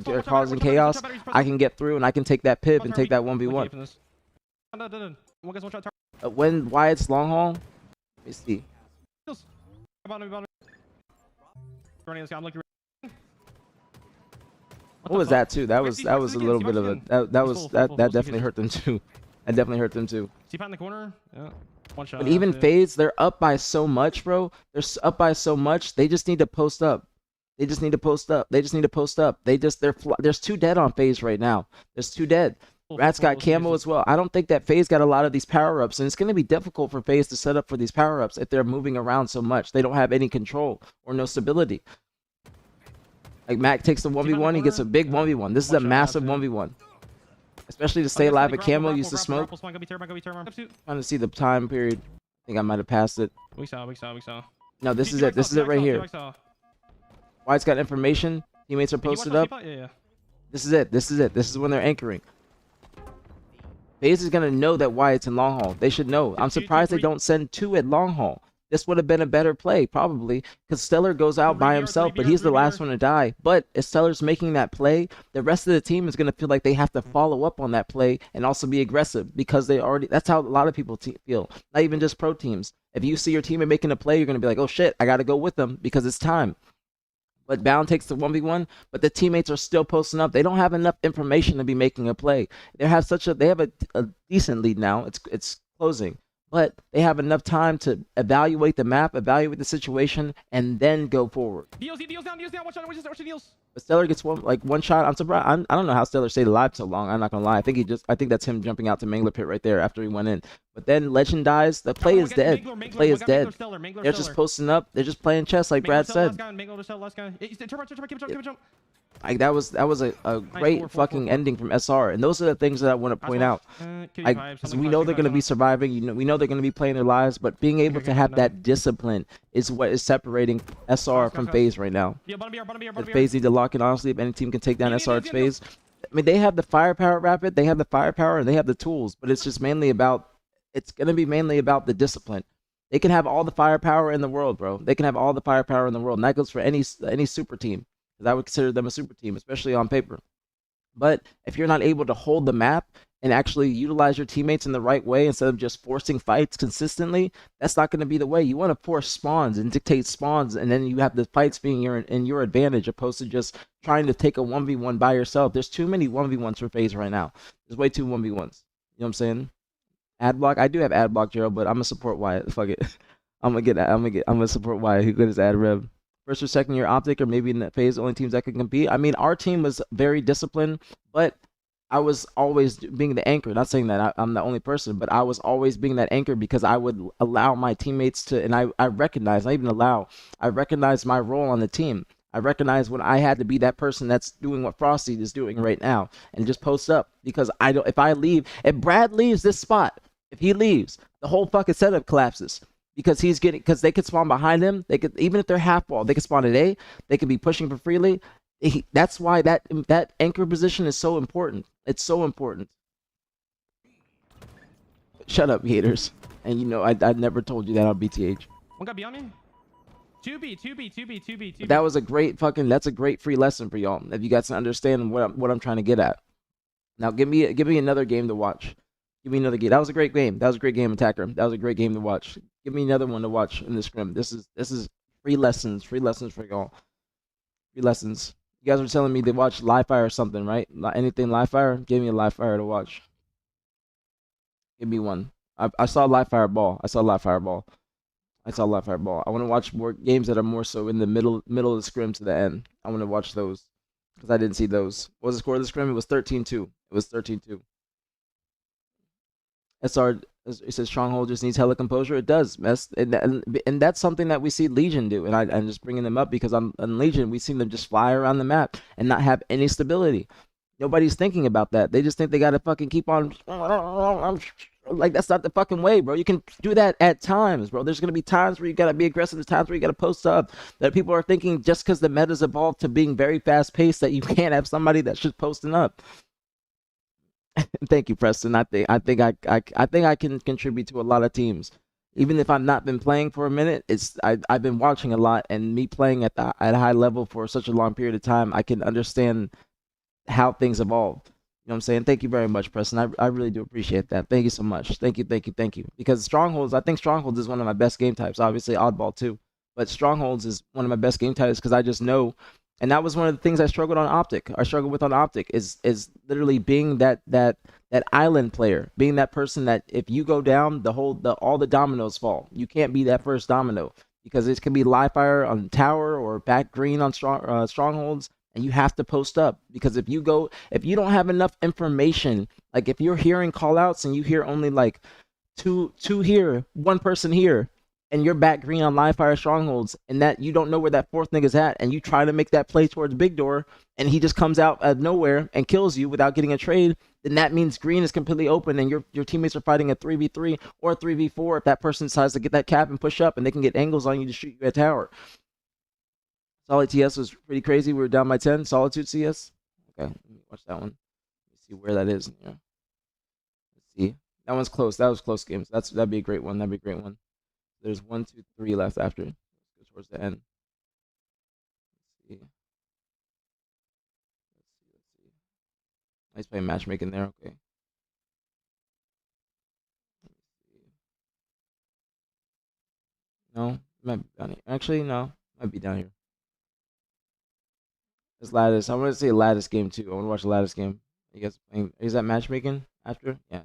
[SPEAKER 1] They're causing chaos. I can get through and I can take that pip and take that 1v1. When Wyatt's long haul, let me see. What was that too? That was a little bit of a that definitely hurt them too. That definitely hurt them too.
[SPEAKER 2] in the corner. Yeah. One shot.
[SPEAKER 1] But even FaZe, they're up by so much, bro. They're up by so much. They just need to post up. There's 2 dead on FaZe right now. There's 2 dead. Rat's got camo as well. I don't think that FaZe got a lot of these power-ups, and it's going to be difficult for FaZe to set up for these power-ups if they're moving around so much. They don't have any control or no stability. Like, Mac takes the 1v1, he gets a big 1v1. This is a massive 1v1. Especially to stay alive with camo, use the smoke. Trying to see the time period. I think I might have passed it.
[SPEAKER 2] We saw.
[SPEAKER 1] No, this is it. This is it right here. White's got information. Teammates are posted up. This is it. This is when they're anchoring. FaZe is going to know that Wyatt's in long haul. They should know. I'm surprised they don't send 2 at long haul. This would have been a better play, probably, because Stellar goes out by himself, but he's the last one to die. But if Stellar's making that play, the rest of the team is going to feel like they have to follow up on that play and also be aggressive, because that's how a lot of people feel. Not even just pro teams. If you see your teammate making a play, you're going to be like, oh shit, I got to go with them because it's time. But Bound takes the 1v1, but the teammates are still posting up. They don't have enough information to be making a play. They have a decent lead now. It's closing, but they have enough time to evaluate the map, evaluate the situation, and then go forward.
[SPEAKER 2] Deals down. Watch the deals.
[SPEAKER 1] But Stellar gets one shot. I'm surprised. I don't know how Stellar stayed alive so long. I'm not gonna lie. I think that's him jumping out to Mangler pit right there after he went in. But then Legend dies. The play is dead. The play is dead. They're just posting up. They're just playing chess, like Brad said.
[SPEAKER 2] Last guy. Keep it jump.
[SPEAKER 1] Like that was a great fucking ending from SR, and those are the things that I want to point out. Because we know they're going to be surviving, we know they're going to be playing their lives, but being able to have that discipline is what is separating SR from FaZe right now. If FaZe need to lock in, honestly, if any team can take down SR's FaZe, I mean, they have the firepower, Rapid, they have the firepower, and they have the tools, but it's just mainly about, it's going to be mainly about the discipline. They can have all the firepower in the world, bro. They can have all the firepower in the world, and that goes for any super team. Because I would consider them a super team, especially on paper. But if you're not able to hold the map and actually utilize your teammates in the right way instead of just forcing fights consistently, that's not going to be the way. You want to force spawns and dictate spawns, and then you have the fights being in your advantage, opposed to just trying to take a 1v1 by yourself. There's too many 1v1s for FaZe right now. There's way too 1v1s. You know what I'm saying? Ad block. I do have ad block, Gerald, but I'm gonna support Wyatt. Fuck it. I'm gonna support Wyatt. Who good is ad rev? First or second year Optic, or maybe in that phase, the only teams that could compete. I mean, our team was very disciplined, but I was always being the anchor. Not saying that I'm the only person, but I was always being that anchor because I would allow my teammates to, and I recognize, not even allow, I recognize my role on the team. I recognize when I had to be that person that's doing what Frosty is doing right now and just post up, because I don't, if Brad leaves this spot, if he leaves, the whole fucking setup collapses. Because they could spawn behind him. They could, even if they're half wall, they could spawn at A. They could be pushing for freely. That's why that anchor position is so important. It's so important. Shut up, haters. And I never told you that on BTH.
[SPEAKER 2] One guy beyond me. 2B.
[SPEAKER 1] That was a great that's a great free lesson for y'all. If you guys understand what I'm trying to get at. Now give me another game to watch. Give me another game. That was a great game. That was a great game, Attacker. That was a great game to watch. Give me another one to watch in the scrim. This is free lessons for y'all. Free lessons. You guys were telling me to watch Live Fire or something, right? Anything Live Fire? Give me a Live Fire to watch. Give me one. I saw Live Fire Ball. I saw Live Fire Ball. I want to watch more games that are more so in the middle of the scrim to the end. I want to watch those because I didn't see those. What was the score of the scrim? It was 13-2. It was 13-2. SR, it says Stronghold just needs hella composure. It does, and that's something that we see Legion do. And I'm just bringing them up because on Legion we see them just fly around the map and not have any stability. Nobody's thinking about that. They just think they gotta fucking keep on. Like, that's not the fucking way, bro. You can do that at times, bro. There's gonna be times where you gotta be aggressive. There's times where you gotta post up. That people are thinking just because the meta's evolved to being very fast paced that you can't have somebody that's just posting up. Thank you, Preston. I think I can contribute to a lot of teams, even if I've not been playing for a minute. I've been watching a lot, and me playing at a high level for such a long period of time, I can understand how things evolve. You know what I'm saying? Thank you very much, Preston. I really do appreciate that. Thank you so much. Thank you. Because Strongholds, I think Strongholds is one of my best game types. Obviously, Oddball too, but Strongholds is one of my best game types because I just know. And that was one of the things I struggled with on Optic is literally being that island player, being that person that if you go down, all the dominoes fall. You can't be that first domino because it can be live fire on tower or back green on strongholds, and you have to post up because if you don't have enough information, like if you're hearing call outs and you hear only like two here, one person here, and you're back green on live fire strongholds, and that you don't know where that fourth nigga's at, and you try to make that play towards big door, and he just comes out of nowhere and kills you without getting a trade, then that means green is completely open, and your teammates are fighting a 3v3 or a 3v4 if that person decides to get that cap and push up, and they can get angles on you to shoot you at tower. Solid TS was pretty crazy. We were down by 10. Solitude CS. Okay, let me watch that one. Let's see where that is. Yeah. Let's see. That one's close. That was close games. That'd be a great one. There's 1, 2, 3 left after. Let's go towards the end. Let's see. Nice play matchmaking there. Okay. No, might be down here. Actually, no, might be down here. It's Lattice. I want to see a Lattice game too. I want to watch a Lattice game. You guys playing? Is that matchmaking after? Yeah.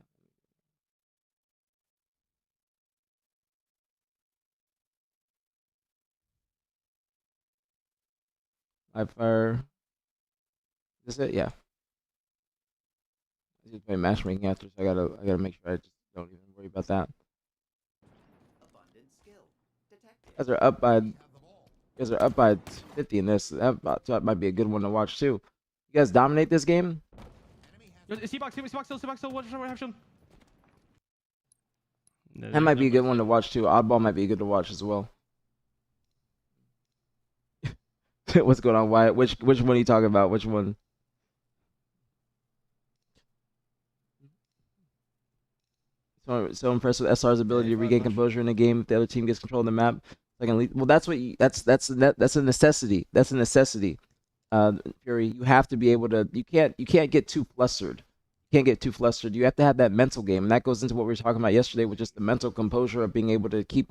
[SPEAKER 1] Live fire. Is it? Yeah. I just play matchmaking after, so I gotta make sure I just don't even worry about that. You guys are up by 50 in this. That might be a good one to watch too. You guys dominate this game.
[SPEAKER 2] C-box still. What action?
[SPEAKER 1] That might be a good one to watch too. Oddball might be good to watch as well. What's going on, Wyatt? Which one are you talking about? Which one? So impressed with SR's ability to regain composure in a game if the other team gets control of the map. Well, that's what that's a necessity. That's a necessity. Fury, you have to be able to. You can't get too flustered. You can't get too flustered. You have to have that mental game, and that goes into what we were talking about yesterday, with just the mental composure of being able to keep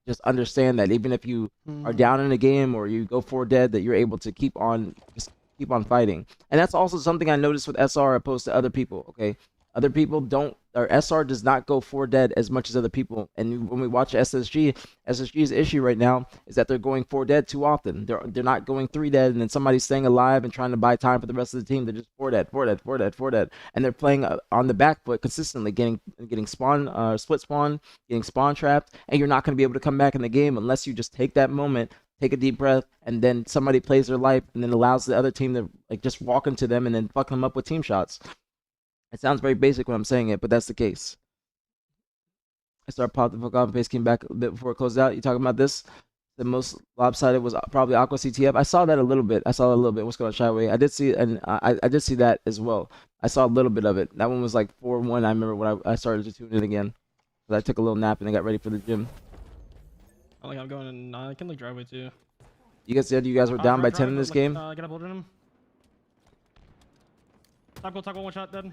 [SPEAKER 1] just understand that even if you are down in a game or you go 4 dead, that you're able to keep on fighting. And that's also something I noticed with SR opposed to other people. Okay, other people don't, or SR does not go 4 dead as much as other people. And when we watch SSG's issue right now is that they're going 4 dead too often. They're not going 3 dead and then somebody's staying alive and trying to buy time for the rest of the team. They're just 4 dead, and they're playing on the back foot consistently, getting spawn, split spawn, getting spawn trapped, and you're not going to be able to come back in the game unless you just take that moment, take a deep breath, and then somebody plays their life and then allows the other team to just walk into them and then fuck them up with team shots. It sounds very basic when I'm saying it, but that's the case. I started popping the fuck off and face came back a bit before it closed out. You talking about this? The most lopsided was probably Aqua CTF. I saw that a little bit. What's going on, Shyway? I did see, and I did see that as well. I saw a little bit of it. That one was like 4-1. I remember when I started to tune in again. But I took a little nap and I got ready for the gym.
[SPEAKER 2] I'm going. I can driveway too.
[SPEAKER 1] You guys said you guys were down by 10 in this game.
[SPEAKER 2] Get up, hold him. Top goal, 1 shot, dead.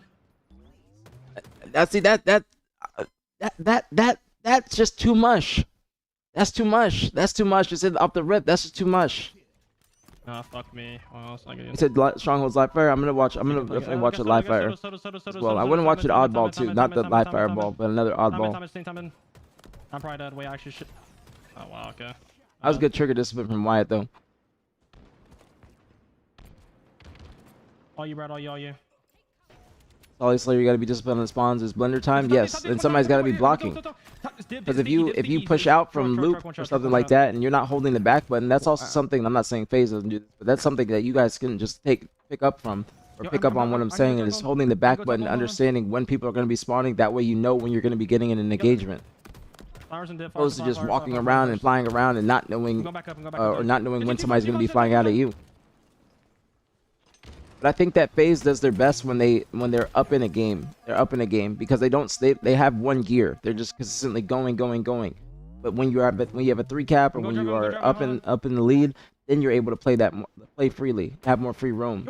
[SPEAKER 1] That's just too much. That's too much. Just off the rip. That's just too much.
[SPEAKER 2] Fuck me. Well,
[SPEAKER 1] You said Stronghold's live fire. I'm gonna definitely watch it live fire as well. I wouldn't watch it oddball too, not the live fire ball, but another oddball.
[SPEAKER 2] I'm probably dead. Wait, actually shit. Oh wow, okay.
[SPEAKER 1] That was good trigger discipline from Wyatt though.
[SPEAKER 2] All you, Brad. All you.
[SPEAKER 1] Solid Slayer, you gotta be disciplined on the spawns. Is blender time? Yes, and somebody's gotta be blocking. Because if you push out from loop or something like that, and you're not holding the back button, that's also something. I'm not saying FaZe doesn't do this, but that's something that you guys can just pick up from, or pick up on what I'm saying, and is holding the back button, understanding when people are gonna be spawning. That way, you know when you're gonna be getting in an engagement. Opposed to just walking around and flying around and not knowing, or not knowing when somebody's gonna be flying out at you. But I think that FaZe does their best when they're up in a game. They're up in a game because they have one gear. They're just consistently going. But when you have a 3 cap or when you are up in the lead, then you're able to play freely, have more free roam.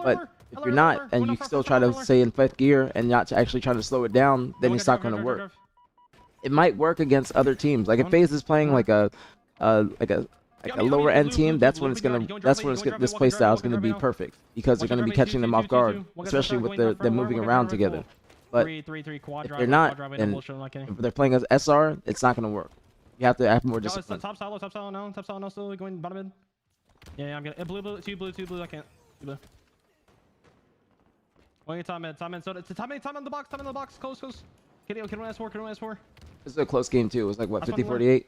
[SPEAKER 1] But if you're not and you still try to stay in 5th gear and not actually trying to slow it down, then it's not going to work. It might work against other teams. Like if FaZe is playing like a lower end team, that's when this playstyle is gonna be perfect because they're gonna be catching them off guard, especially with them moving around together. But if they're not, then if they're playing as SR, it's not gonna work. You have to have more discipline.
[SPEAKER 2] Top silo now, still going bottom mid. Yeah, I'm gonna blue, two blue. I can't. Blue. One top mid. So it's top in the box. Close. Can we S4?
[SPEAKER 1] This is a close game too. It was like what, 50-48.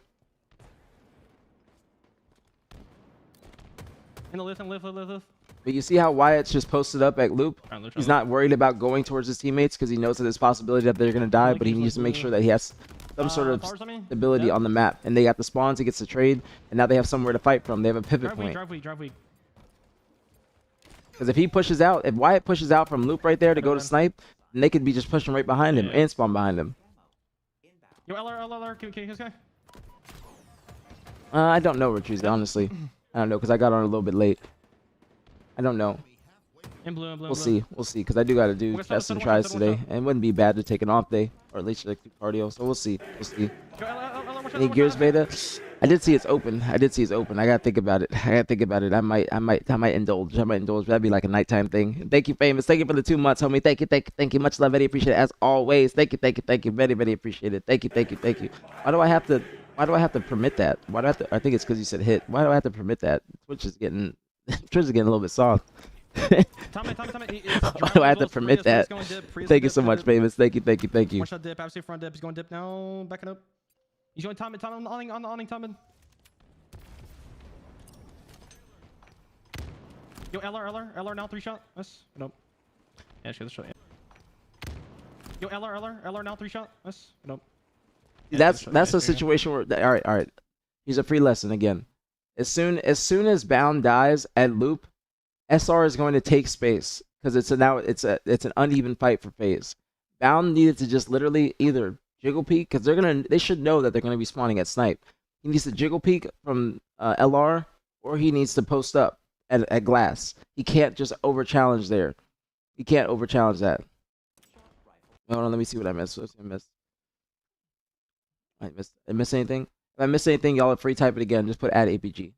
[SPEAKER 2] In the lift.
[SPEAKER 1] But you see how Wyatt's just posted up at loop? He's not worried about going towards his teammates because he knows that there's possibility that they're going to die, but he needs to make sure that he has some sort of stability on the map. And they got the spawns, he gets the trade, and now they have somewhere to fight from. They have a pivot point.
[SPEAKER 2] Drive weak.
[SPEAKER 1] Because if Wyatt pushes out from loop right there to go to snipe, then they could be just pushing right behind him and spawn behind him.
[SPEAKER 2] Yo, LR, can you this guy?
[SPEAKER 1] I don't know, Retrieve, honestly. I don't know, because I got on a little bit late. I don't know.
[SPEAKER 2] In blue.
[SPEAKER 1] We'll see, because I do got to do tests and tries today. And it wouldn't be bad to take an off day, or at least like do cardio. So we'll see. Any gears beta? I did see it's open. I gotta think about it. I might indulge. That'd be like a nighttime thing. Thank you, Famous. Thank you for the 2 months, homie. Thank you. Much love, very appreciate it as always. Thank you. Very appreciate it. Thank you. Why do I have to permit that? I think it's because you said hit. Why do I have to permit that? Twitch is getting Trish is getting a little bit soft.
[SPEAKER 2] Tommy.
[SPEAKER 1] Why do I have to permit that? Thank you so much, famous. Thank you.
[SPEAKER 2] Watch that dip. Absolutely front dip. He's going dip now. Backing up. He's going Tommy on the awning, Tommy. Yo, LR now, 3-shot. Nice. Nope. Yeah, shoot the shot. Yeah. Yo, LR now, 3-shot. Nice. Nope. Yeah,
[SPEAKER 1] that's a situation where all right. Here's a free lesson again. As soon as Bound dies at loop, SR is going to take space because it's an uneven fight for FaZe. Bound needed to just literally either jiggle peek because they should know that they're gonna be spawning at snipe. He needs to jiggle peek from LR, or he needs to post up at glass. He can't just over challenge there. He can't over challenge that. Hold on, let me see what I missed. I missed anything? If I missed anything, y'all are free type it again. Just put add aPG.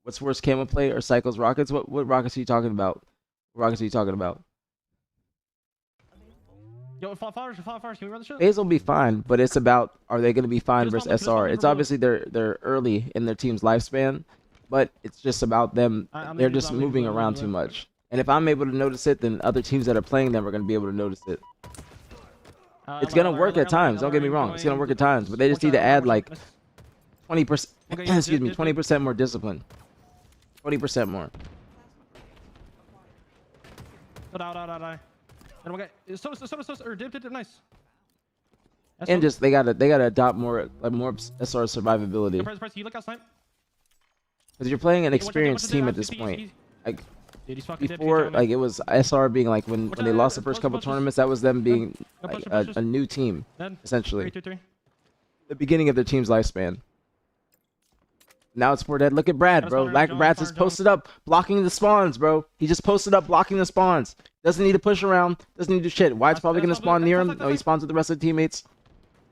[SPEAKER 1] What's worse, Camo play or Cycles rockets? What rockets are you talking about? What rockets are you talking about?
[SPEAKER 2] Yo, flowers, can we run the shit?
[SPEAKER 1] FaZe will be fine, but it's about are they going to be fine versus SR? It's obviously they're early in their team's lifespan, but it's just about them. They're just moving around too much. And if I'm able to notice it, then other teams that are playing them are going to be able to notice it. It's going to work at times. Don't get me wrong. It's going to work at times, but they just need to add like 20%. Excuse me, 20% more discipline. 20% more.
[SPEAKER 2] Die. So, dip, nice.
[SPEAKER 1] And just they gotta adopt more SR survivability.
[SPEAKER 2] Press, you look outside.
[SPEAKER 1] Because you're playing an experienced team at this point. Like before, like it was SR being like when they lost the first couple tournaments, that was them being like a new team essentially. The beginning of their team's lifespan. Now it's 4 dead. Look at Brad, bro. Brad's just posted up, blocking the spawns, bro. He just posted up, blocking the spawns. Doesn't need to push around. Doesn't need to do shit. White's probably going to spawn near him. No, he spawns with the rest of the teammates.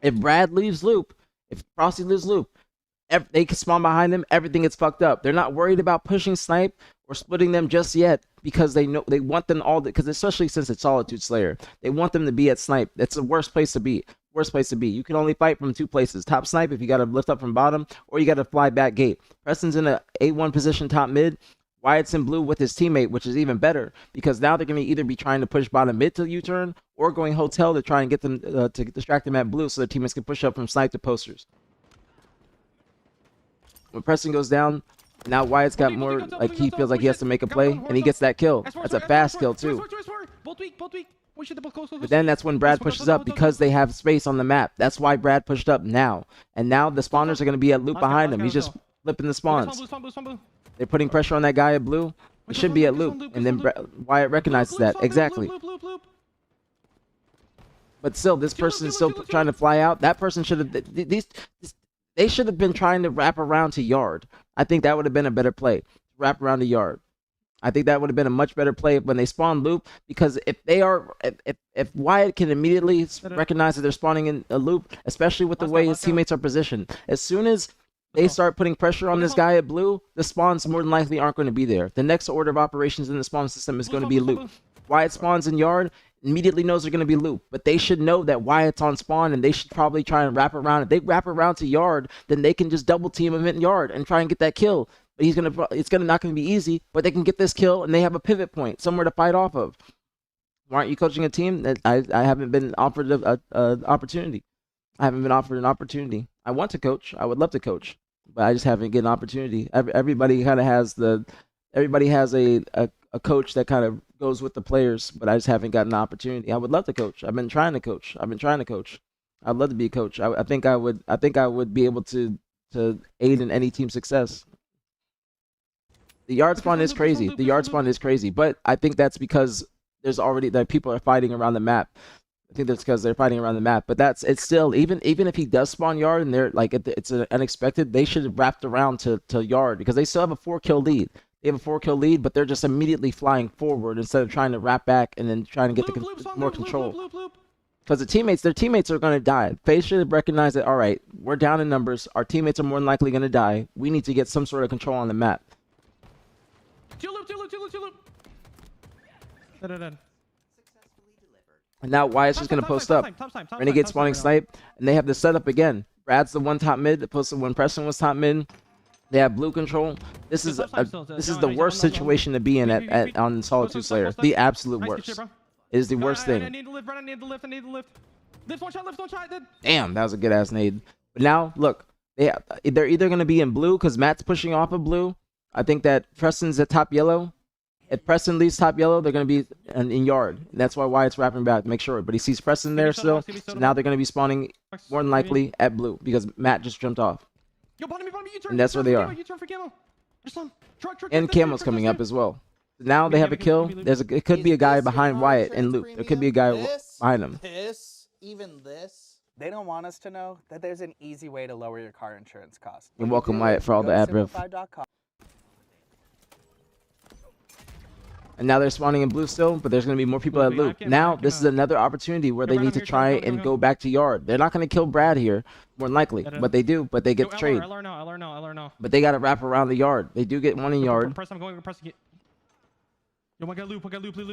[SPEAKER 1] If Brad leaves loop, if Frosty leaves loop, they can spawn behind him. Everything gets fucked up. They're not worried about pushing snipe or splitting them just yet because they know they want them all. Because especially since it's Solitude Slayer, they want them to be at snipe. That's the worst place to be. Worst place to be. You can only fight from 2 places. Top snipe if you got to lift up from bottom, or you got to fly back gate. Preston's in a A1 position top mid. Wyatt's in blue with his teammate, which is even better because now they're going to either be trying to push bottom mid to U-turn or going hotel to try and get them to distract them at blue so their teammates can push up from snipe to posters. When Preston goes down, now Wyatt's got more, like he feels like he has to make a play, and he gets that kill. That's a fast kill too. But then that's when Brad pushes up because they have space on the map. That's why Brad pushed up now. And now the spawners are going to be at loop behind him. He's just flipping the spawns. They're putting pressure on that guy at blue. He should be at loop. And then Wyatt recognizes that. Exactly. But still, this person is still trying to fly out. That person should have... They should have been trying to wrap around to yard. I think that would have been a better play. Wrap around to yard. I think that would have been a much better play when they spawn loop, because if Wyatt can immediately recognize that they're spawning in a loop, especially with the way his teammates are positioned, as soon as they start putting pressure on this guy at blue, the spawns more than likely aren't going to be there. The next order of operations in the spawn system is going to be loop. Wyatt spawns in yard, immediately knows they're going to be loop, but they should know that Wyatt's on spawn, and they should probably try and wrap around. If they wrap around to yard, then they can just double team him in yard and try and get that kill. But it's not going to be easy, but they can get this kill, and they have a pivot point, somewhere to fight off of. Why aren't you coaching a team? I haven't been offered an opportunity. I haven't been offered an opportunity. I want to coach. I would love to coach, but I just haven't get an opportunity. Everybody kind of has a coach that kind of goes with the players, but I just haven't gotten an opportunity. I would love to coach. I've been trying to coach. I'd love to be a coach. I think I would be able to aid in any team success. The yard spawn is crazy. But I think that's because there's already that people are fighting around the map. I think that's because they're fighting around the map. But it's still, even if he does spawn yard and they're like it's unexpected, they should have wrapped around to yard, because they still have a 4-kill lead. They have a 4-kill lead, but they're just immediately flying forward instead of trying to wrap back and then trying to get more control. Because their teammates are going to die. FaZe should have recognized that, all right, we're down in numbers. Our teammates are more than likely going to die. We need to get some sort of control on the map.
[SPEAKER 2] Two loop.
[SPEAKER 1] And now Wyatt's just going to post up. Renegade spawning snipe. And they have the setup again. Brad's the one top mid that posted when Preston was top mid. They have blue control. This is the worst situation to be in on Solitude Slayer. The absolute worst. It is the worst thing.
[SPEAKER 2] I need to lift, I need to lift. Lift one shot, dude.
[SPEAKER 1] Damn, that was a good ass nade. But now, look, they're either gonna be in blue because Matt's pushing off of blue. I think that Preston's at top yellow. If Preston leaves top yellow, they're gonna be in yard. That's why Wyatt's wrapping back to make sure. But he sees Preston there still, so now they're gonna be spawning more than likely at blue because Matt just jumped off.
[SPEAKER 2] Yo, bottom me, U-turn.
[SPEAKER 1] And that's where they are.
[SPEAKER 2] U-turn for camo.
[SPEAKER 1] And Camo's coming up as well. Now they have a kill. It could be a guy behind Wyatt and Luke. There could be a guy behind him.
[SPEAKER 4] Even this, they don't want us to know that there's an easy way to lower your car insurance cost.
[SPEAKER 1] You're welcome, Wyatt, for all the ad rev. And now they're spawning in blue still, but there's going to be more people at Luke. Now, this is another opportunity where they need to try and go back to yard. They're not going to kill Brad here, more than likely. But they do, but they get the trade.
[SPEAKER 2] LR now.
[SPEAKER 1] But they got to wrap around the yard. They do get one in yard. But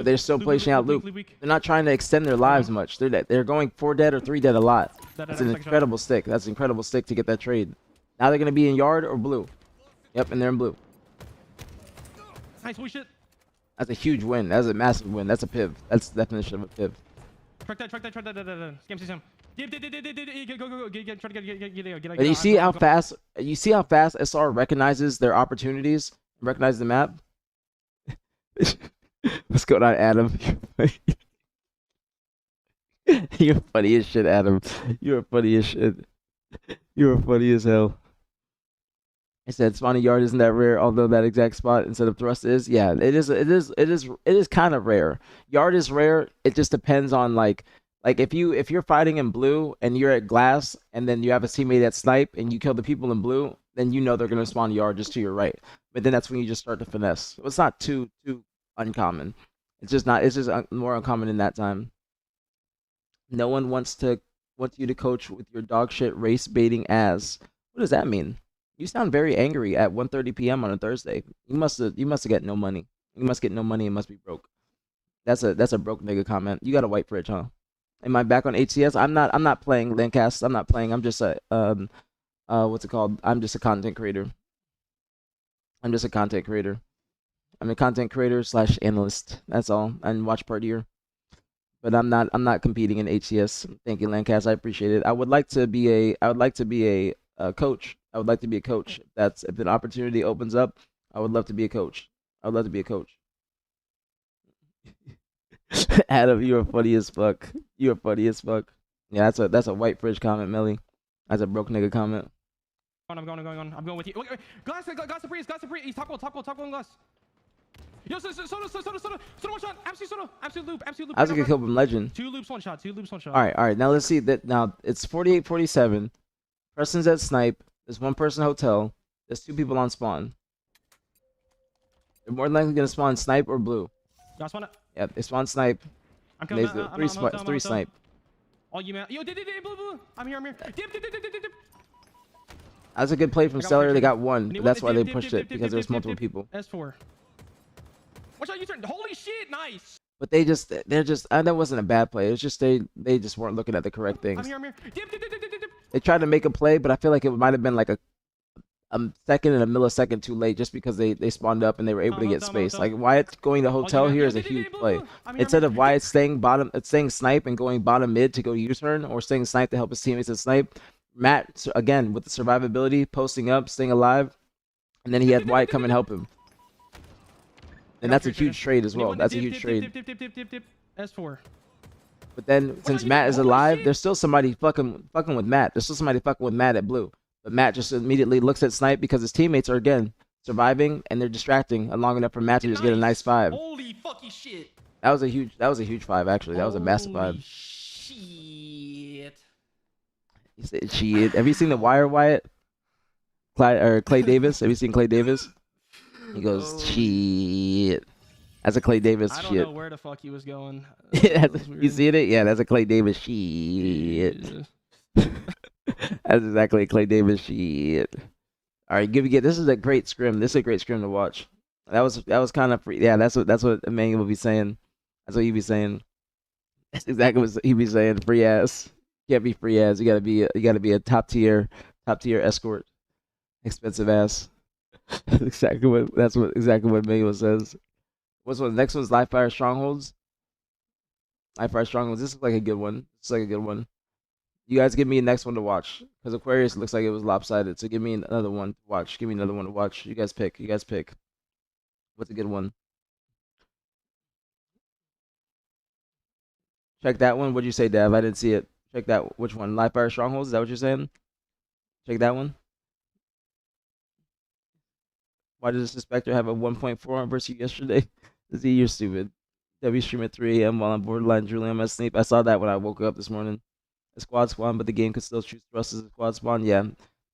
[SPEAKER 1] they're still placing out Luke. They're not trying to extend their lives much. They're going 4 dead or 3 dead a lot. That's an incredible stick. That's an incredible stick to get that trade. Now they're going to be in yard or blue. Yep, and they're in blue.
[SPEAKER 2] Nice, we shit.
[SPEAKER 1] That's a huge win. That's a massive win. That's a piv. That's the definition of a piv.
[SPEAKER 2] Track that. Scam. Go.
[SPEAKER 1] But you see how fast SR recognizes their opportunities, recognize the map. What's going on, Adam? You're funny as shit, Adam. You're funny as shit. You're funny as hell. I said spawning yard isn't that rare, although that exact spot instead of thrust is. Yeah, it is kind of rare. Yard is rare. It just depends on like if you're fighting in blue and you're at glass and then you have a teammate at snipe and you kill the people in blue, then you know they're gonna spawn yard just to your right. But then that's when you just start to finesse. It's not too uncommon. It's just more uncommon in that time. No one wants you to coach with your dog shit race baiting ass. What does that mean? You sound very angry at 1:30 p.m. on a Thursday. You must have get no money. You must get no money and must be broke. That's a broke nigga comment. You got a white fridge, huh? Am I back on HCS? I'm not playing Landcast. I'm not playing. I'm just a what's it called? I'm just a content creator. I'm a content creator / analyst. That's all. And watch partier. But I'm not competing in HCS. Thank you, Landcast. I appreciate it. I would like to be a coach. I would like to be a coach. If an opportunity opens up, I would love to be a coach. Adam, you are funny as fuck. You are funny as fuck. Yeah, that's a white fridge comment, Melly. That's a broke nigga comment.
[SPEAKER 2] I'm going. I'm going with you. Wait. Glass Supreme. He's top goal, glass. Yo, Soda, one shot. Absolute loop.
[SPEAKER 1] I was gonna kill from Legend.
[SPEAKER 2] 2 loops, one shot.
[SPEAKER 1] All right. Now let's see that. Now it's 48-47. Preston's at snipe. There's 1 person hotel. There's 2 people on spawn. They're more than likely gonna spawn snipe or blue.
[SPEAKER 2] Y'all spawn it?
[SPEAKER 1] Yeah, they spawn snipe.
[SPEAKER 2] I'm coming.
[SPEAKER 1] Three snipe.
[SPEAKER 2] All you man. Yo, blue. I'm here. Dip.
[SPEAKER 1] That's a good play from Stellar. They got 1, but that's why they pushed it because there's multiple people.
[SPEAKER 2] S4. Watch out, U-turn. Holy shit, nice.
[SPEAKER 1] But they're just that wasn't a bad play. It was just they just weren't looking at the correct things.
[SPEAKER 2] I'm here. Dip.
[SPEAKER 1] They tried to make a play, but I feel like it might have been like a second and a millisecond too late just because they spawned up and they were able to get space. Like Wyatt going to hotel here is a huge play. Instead of Wyatt staying snipe and going bottom mid to go U-turn or staying snipe to help his teammates at snipe, Matt, again, with the survivability, posting up, staying alive, and then he had Wyatt come and help him. And that's a huge trade as well. That's a huge trade.
[SPEAKER 2] Dip. S4.
[SPEAKER 1] But then, since Matt is alive, there's still somebody fucking with Matt. There's still somebody fucking with Matt at blue. But Matt just immediately looks at snipe because his teammates are, again, surviving, and they're distracting long enough for Matt to just get a nice 5.
[SPEAKER 2] Holy fucking shit.
[SPEAKER 1] That was a huge 5, actually. That was a massive 5.
[SPEAKER 2] Shit.
[SPEAKER 1] You said shit. Have you seen The Wire, Wyatt? Clay Davis? Have you seen Clay Davis? He goes, shit. That's a Clay Davis shit.
[SPEAKER 2] I don't know where the fuck he was going.
[SPEAKER 1] You seen it? Yeah, that's a Clay Davis shit. That's exactly a Clay Davis shit. All right, this is a great scrim. This is a great scrim to watch. That was kind of free. Yeah, that's what Emmanuel will be saying. That's what he'd be saying. That's exactly what he'd be saying. Free ass. Can't be free ass. You gotta be a top tier escort. Expensive ass. That's exactly what Manuel says. What's one? Next one's Live Fire Strongholds. Live Fire Strongholds. This is like a good one. This is like a good one. You guys give me a next one to watch because Aquarius looks like it was lopsided. So give me another one to watch. Give me another one to watch. You guys pick. You guys pick. What's a good one? Check that one. What'd you say, Dev? I didn't see it. Check that. Which one? Live Fire Strongholds. Is that what you're saying? Check that one. Why does the Spectre have a 1.4 versus you yesterday? Z, you're stupid. W stream at 3 a.m. while I'm borderline drooling on my sleep. I saw that when I woke up this morning. A squad spawn, but the game could still choose thrust as a squad spawn. Yeah,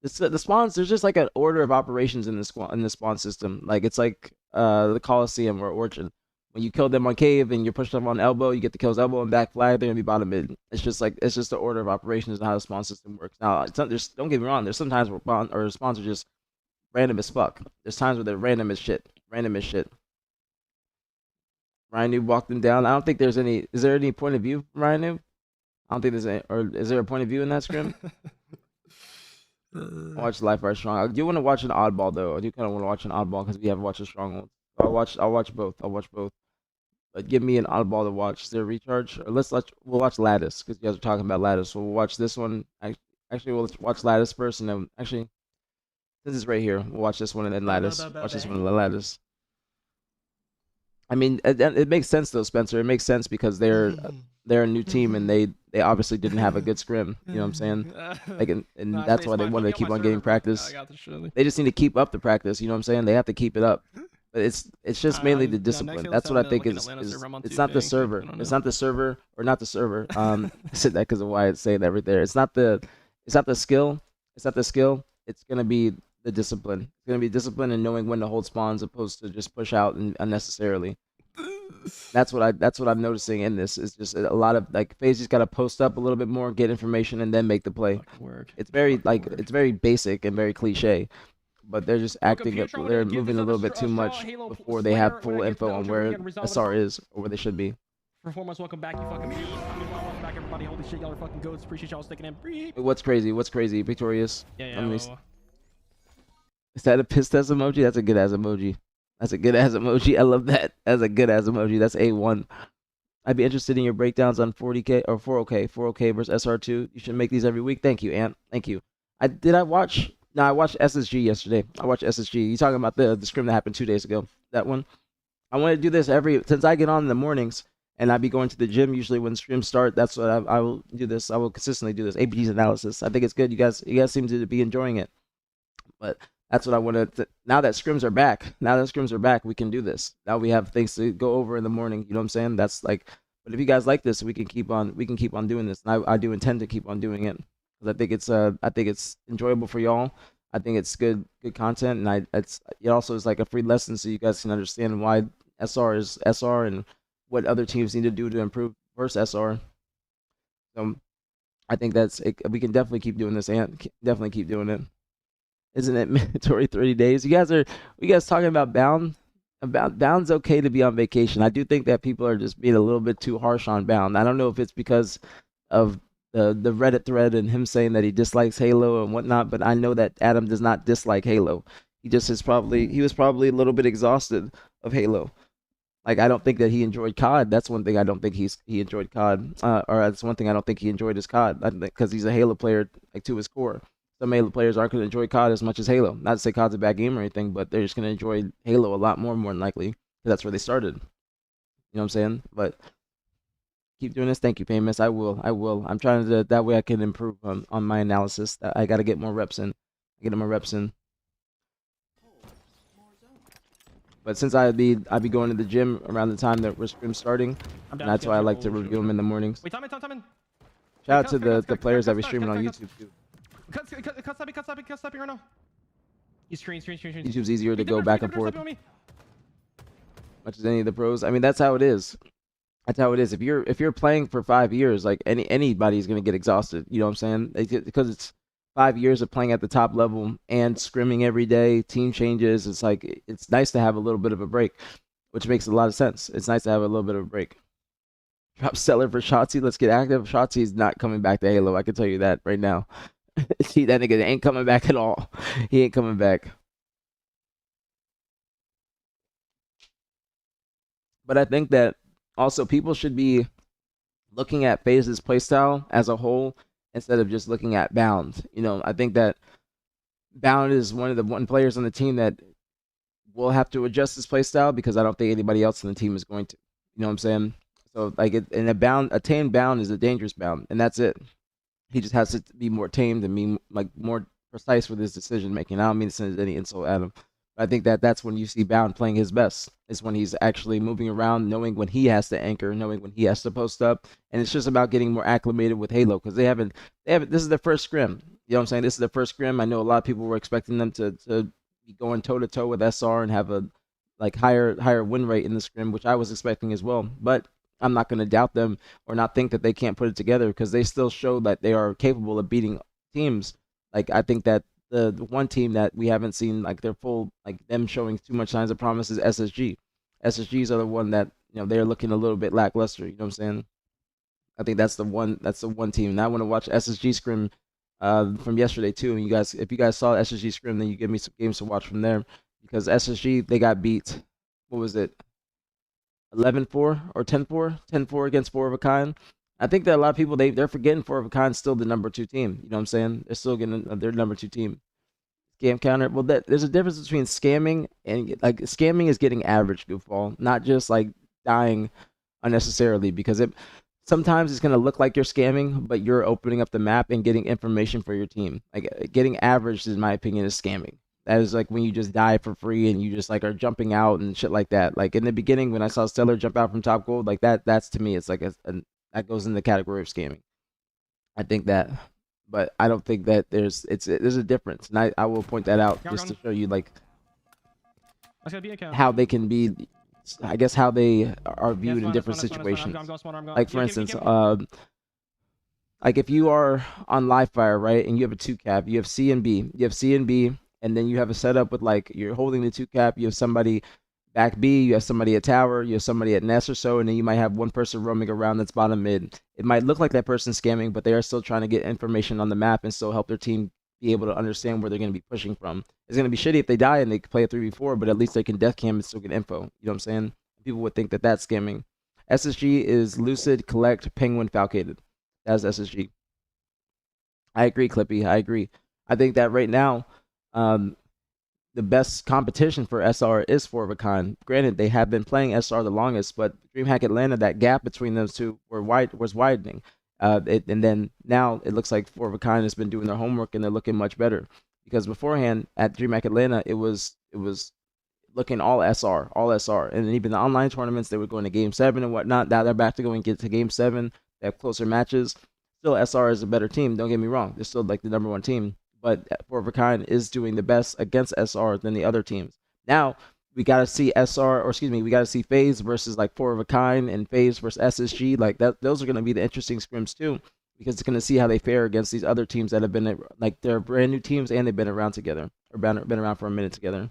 [SPEAKER 1] the spawns. There's just like an order of operations in the spawn system. Like it's like the Coliseum or Orchard. When you kill them on cave and you push them on elbow, you get the kills elbow and back flag. They're gonna be bottom mid. It's just the order of operations and how the spawn system works. Now, don't get me wrong. There's sometimes where spawns are just random as fuck. There's times where they're random as shit. Random as shit. Ryan Noob walked them down. I don't think there's any. Is there any point of view from Ryan Noob? I don't think there's any. Or is there a point of view in that scrim? Watch Life Fire Strong. I do want to watch an oddball though. I do kind of want to watch an oddball because we haven't watched a stronghold. I'll watch both. I'll watch both. But give me an oddball to watch. Is there a recharge? Or we'll watch Lattice because you guys are talking about Lattice. So we'll watch this one. Actually, we'll watch Lattice first, and then actually, this is right here. We'll watch this one and then Lattice. Watch this one and then Lattice. I mean, it makes sense though, Spencer. It makes sense because they're a new team and they obviously didn't have a good scrim. You know what I'm saying? Like, and that's why they wanted to keep on getting practice. They just need to keep up the practice. You know what I'm saying? They have to keep it up. But it's just mainly the discipline. That's what I think is it's not the server. It's not the server or not the server. I said that because of why it's saying that right there. It's not the skill. It's not the skill. It's gonna be the discipline. It's gonna be discipline and knowing when to hold spawns opposed to just push out and unnecessarily. That's what I'm noticing in this. Is just a lot of like FaZe just gotta post up a little bit more, get information, and then make the play. It's very it's very basic and very cliche. But they're just acting up. They're moving a little bit too much before they have full info on where SR is or where they should be.
[SPEAKER 2] Performance, welcome back, you fucking beauty. Welcome back, everybody. Holy shit, y'all are fucking goats. Appreciate y'all sticking in.
[SPEAKER 1] What's crazy? What's crazy? Victorious.
[SPEAKER 2] Yeah.
[SPEAKER 1] Is that a pissed ass emoji? That's a good ass emoji. That's a good ass emoji. I love that. That's a good ass emoji. That's A1. I'd be interested in your breakdowns on 40K or 4OK versus SR2. You should make these every week. Thank you, Ant. Thank you. I watched SSG yesterday. I watched SSG. You talking about the scrim that happened 2 days ago? That one. I want to do this since I get on in the mornings and I be going to the gym usually when streams start. That's what I will do this. I will consistently do this aPGs analysis. I think it's good. You guys seem to be enjoying it. But that's what I want to. Now that scrims are back, we can do this. Now we have things to go over in the morning. You know what I'm saying? That's like. But if you guys like this, we can keep on doing this. And I do intend to keep on doing it because I think it's enjoyable for y'all. I think it's good content, and it also is like a free lesson so you guys can understand why SR is SR and what other teams need to do to improve versus SR. So I think we can definitely keep doing this and definitely keep doing it. Isn't it mandatory 30 days? You guys talking about Bound? Bound's okay to be on vacation. I do think that people are just being a little bit too harsh on Bound. I don't know if it's because of the Reddit thread and him saying that he dislikes Halo and whatnot, but I know that Adam does not dislike Halo. He was probably a little bit exhausted of Halo. Like, I don't think that he enjoyed COD. That's one thing I don't think he enjoyed COD. Or that's one thing I don't think he enjoyed his COD. Because he's a Halo player, like, to his core. Some Halo players aren't going to enjoy COD as much as Halo. Not to say COD's a bad game or anything, but they're just going to enjoy Halo a lot more than likely. Because that's where they started. You know what I'm saying? But keep doing this. Thank you, Payments. I will. I'm trying to, that way I can improve on my analysis. I got to get more reps in. But since I'd be going to the gym around the time that we're starting, and that's why I like to review them in the mornings.
[SPEAKER 2] Wait, time in.
[SPEAKER 1] Shout out to the players that we streaming on YouTube too.
[SPEAKER 2] Cut stepping right now. He's screen.
[SPEAKER 1] YouTube's easier to go back and forth. Much as any of the pros. I mean, that's how it is. If you're playing for 5 years, like anybody's gonna get exhausted. You know what I'm saying? Because it's 5 years of playing at the top level and scrimming every day, team changes. It's like it's nice to have a little bit of a break, which makes a lot of sense. It's nice to have a little bit of a break. Drop seller for Shotzi. Let's get active. Shotzi's not coming back to Halo. I can tell you that right now. See, that nigga ain't coming back at all. He ain't coming back. But I think that also people should be looking at FaZe's playstyle as a whole instead of just looking at Bound. I think that Bound is one of the one players on the team that will have to adjust his playstyle because I don't think anybody else on the team is going to. You know what I'm saying? So like and a tamed Bound is a dangerous Bound, and that's it. He just has to be more tamed and be like more precise with his decision making. I don't mean to send any insult at him. I think that that's when you see Bound playing his best. Is when he's actually moving around, knowing when he has to anchor, knowing when he has to post up, and it's just about getting more acclimated with Halo because they haven't. This is their first scrim. You know what I'm saying? This is their first scrim. I know a lot of people were expecting them to be going toe to toe with SR and have a like higher win rate in the scrim, which I was expecting as well. But I'm not going to doubt them or not think that they can't put it together because they still showed that they are capable of beating teams. Like I think that the one team that we haven't seen like their full like them showing too much signs of promise is SSG. SSGs are the one that they're looking a little bit lackluster. You know what I'm saying? I think that's the one team. And I want to watch SSG scrim from yesterday too. And if you guys saw SSG scrim, then you give me some games to watch from there because SSG they got beat. What was it? 11-4 or 10-4? 10-4 against Four of a Kind. I think that a lot of people they're forgetting Four of a Kind still the number 2 team. You know what I'm saying? They're still getting their number 2 team. Scam counter. Well, there's a difference between scamming and like scamming is getting average goofball, not just like dying unnecessarily because sometimes it's gonna look like you're scamming, but you're opening up the map and getting information for your team. Like getting average, in my opinion, is scamming. That is like when you just die for free and you just like are jumping out and shit like that. Like in the beginning when I saw Stellar jump out from top gold, like that's to me it's like that goes in the category of scamming. I think that, but I don't think that there's a difference, and I will point that out just to show you like how they can be, I guess how they are viewed in different situations. Like for instance, like if you are on live fire, right, and you have a 2 cap, you have C and B, and then you have a setup with like you're holding the 2 cap, you have somebody back B, you have somebody at tower, you have somebody at nest or so, and then you might have one person roaming around that's bottom mid. It might look like that person's scamming, but they are still trying to get information on the map and still help their team be able to understand where they're going to be pushing from. It's going to be shitty if they die and they play a 3v4, but at least they can death cam and still get info. You know what I'm saying? People would think that that's scamming. SSG is Lucid, Collect, Penguin, Falcated. That's SSG. I agree, Clippy. I agree. I think that right now, the best competition for SR is Four of a Kind. Granted, they have been playing SR the longest, but DreamHack Atlanta, that gap between those two was widening. And then now it looks like Four of a Kind has been doing their homework and they're looking much better. Because beforehand at DreamHack Atlanta, it was looking all SR, and then even the online tournaments they were going to Game 7 and whatnot. Now they're back to going to Game 7. They have closer matches. Still, SR is a better team. Don't get me wrong; they're still like the number 1 team. But Four of a Kind is doing the best against SR than the other teams. Now we gotta see we gotta see FaZe versus like Four of a Kind and FaZe versus SSG. Like that, those are gonna be the interesting scrims too, because it's gonna see how they fare against these other teams that have been like they're brand new teams and they've been around together or been around for a minute together.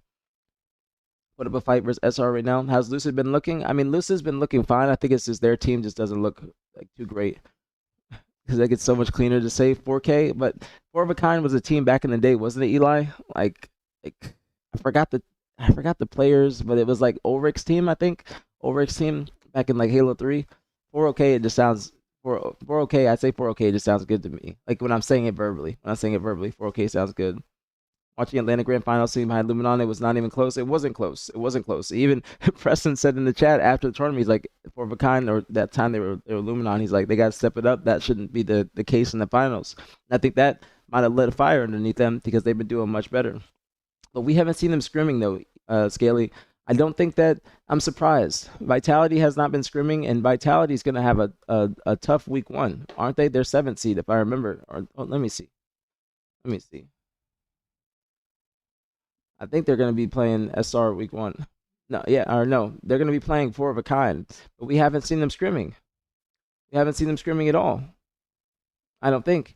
[SPEAKER 1] Put up a fight versus SR right now. How's Lucid been looking? I mean, Lucid's been looking fine. I think it's just their team just doesn't look like too great. Because they get so much cleaner to say 4K, but Four of a Kind was a team back in the day, wasn't it, Eli? Like I forgot the players, but it was like Ulrich's team, I think. Ulrich's team back in like Halo 3. 4OK, it just sounds 4OK. I say 4OK, it just sounds good to me. Like when I'm saying it verbally. 4OK sounds good. Watching Atlanta Grand Final scene behind Luminon, it was not even close. It wasn't close. Even Preston said in the chat after the tournament, he's like, Four of a Kind, or that time they were Luminon, he's like, they got to step it up. That shouldn't be the case in the finals. And I think that might have lit a fire underneath them because they've been doing much better. But we haven't seen them scrimming though, Scaly. I don't think that I'm surprised. Vitality has not been scrimming, and Vitality is going to have a tough week 1, aren't they? They're 7th seed, if I remember. Let me see. I think they're going to be playing SR week 1. No, they're going to be playing Four of a Kind, but we haven't seen them scrimming. We haven't seen them scrimming at all. I don't think.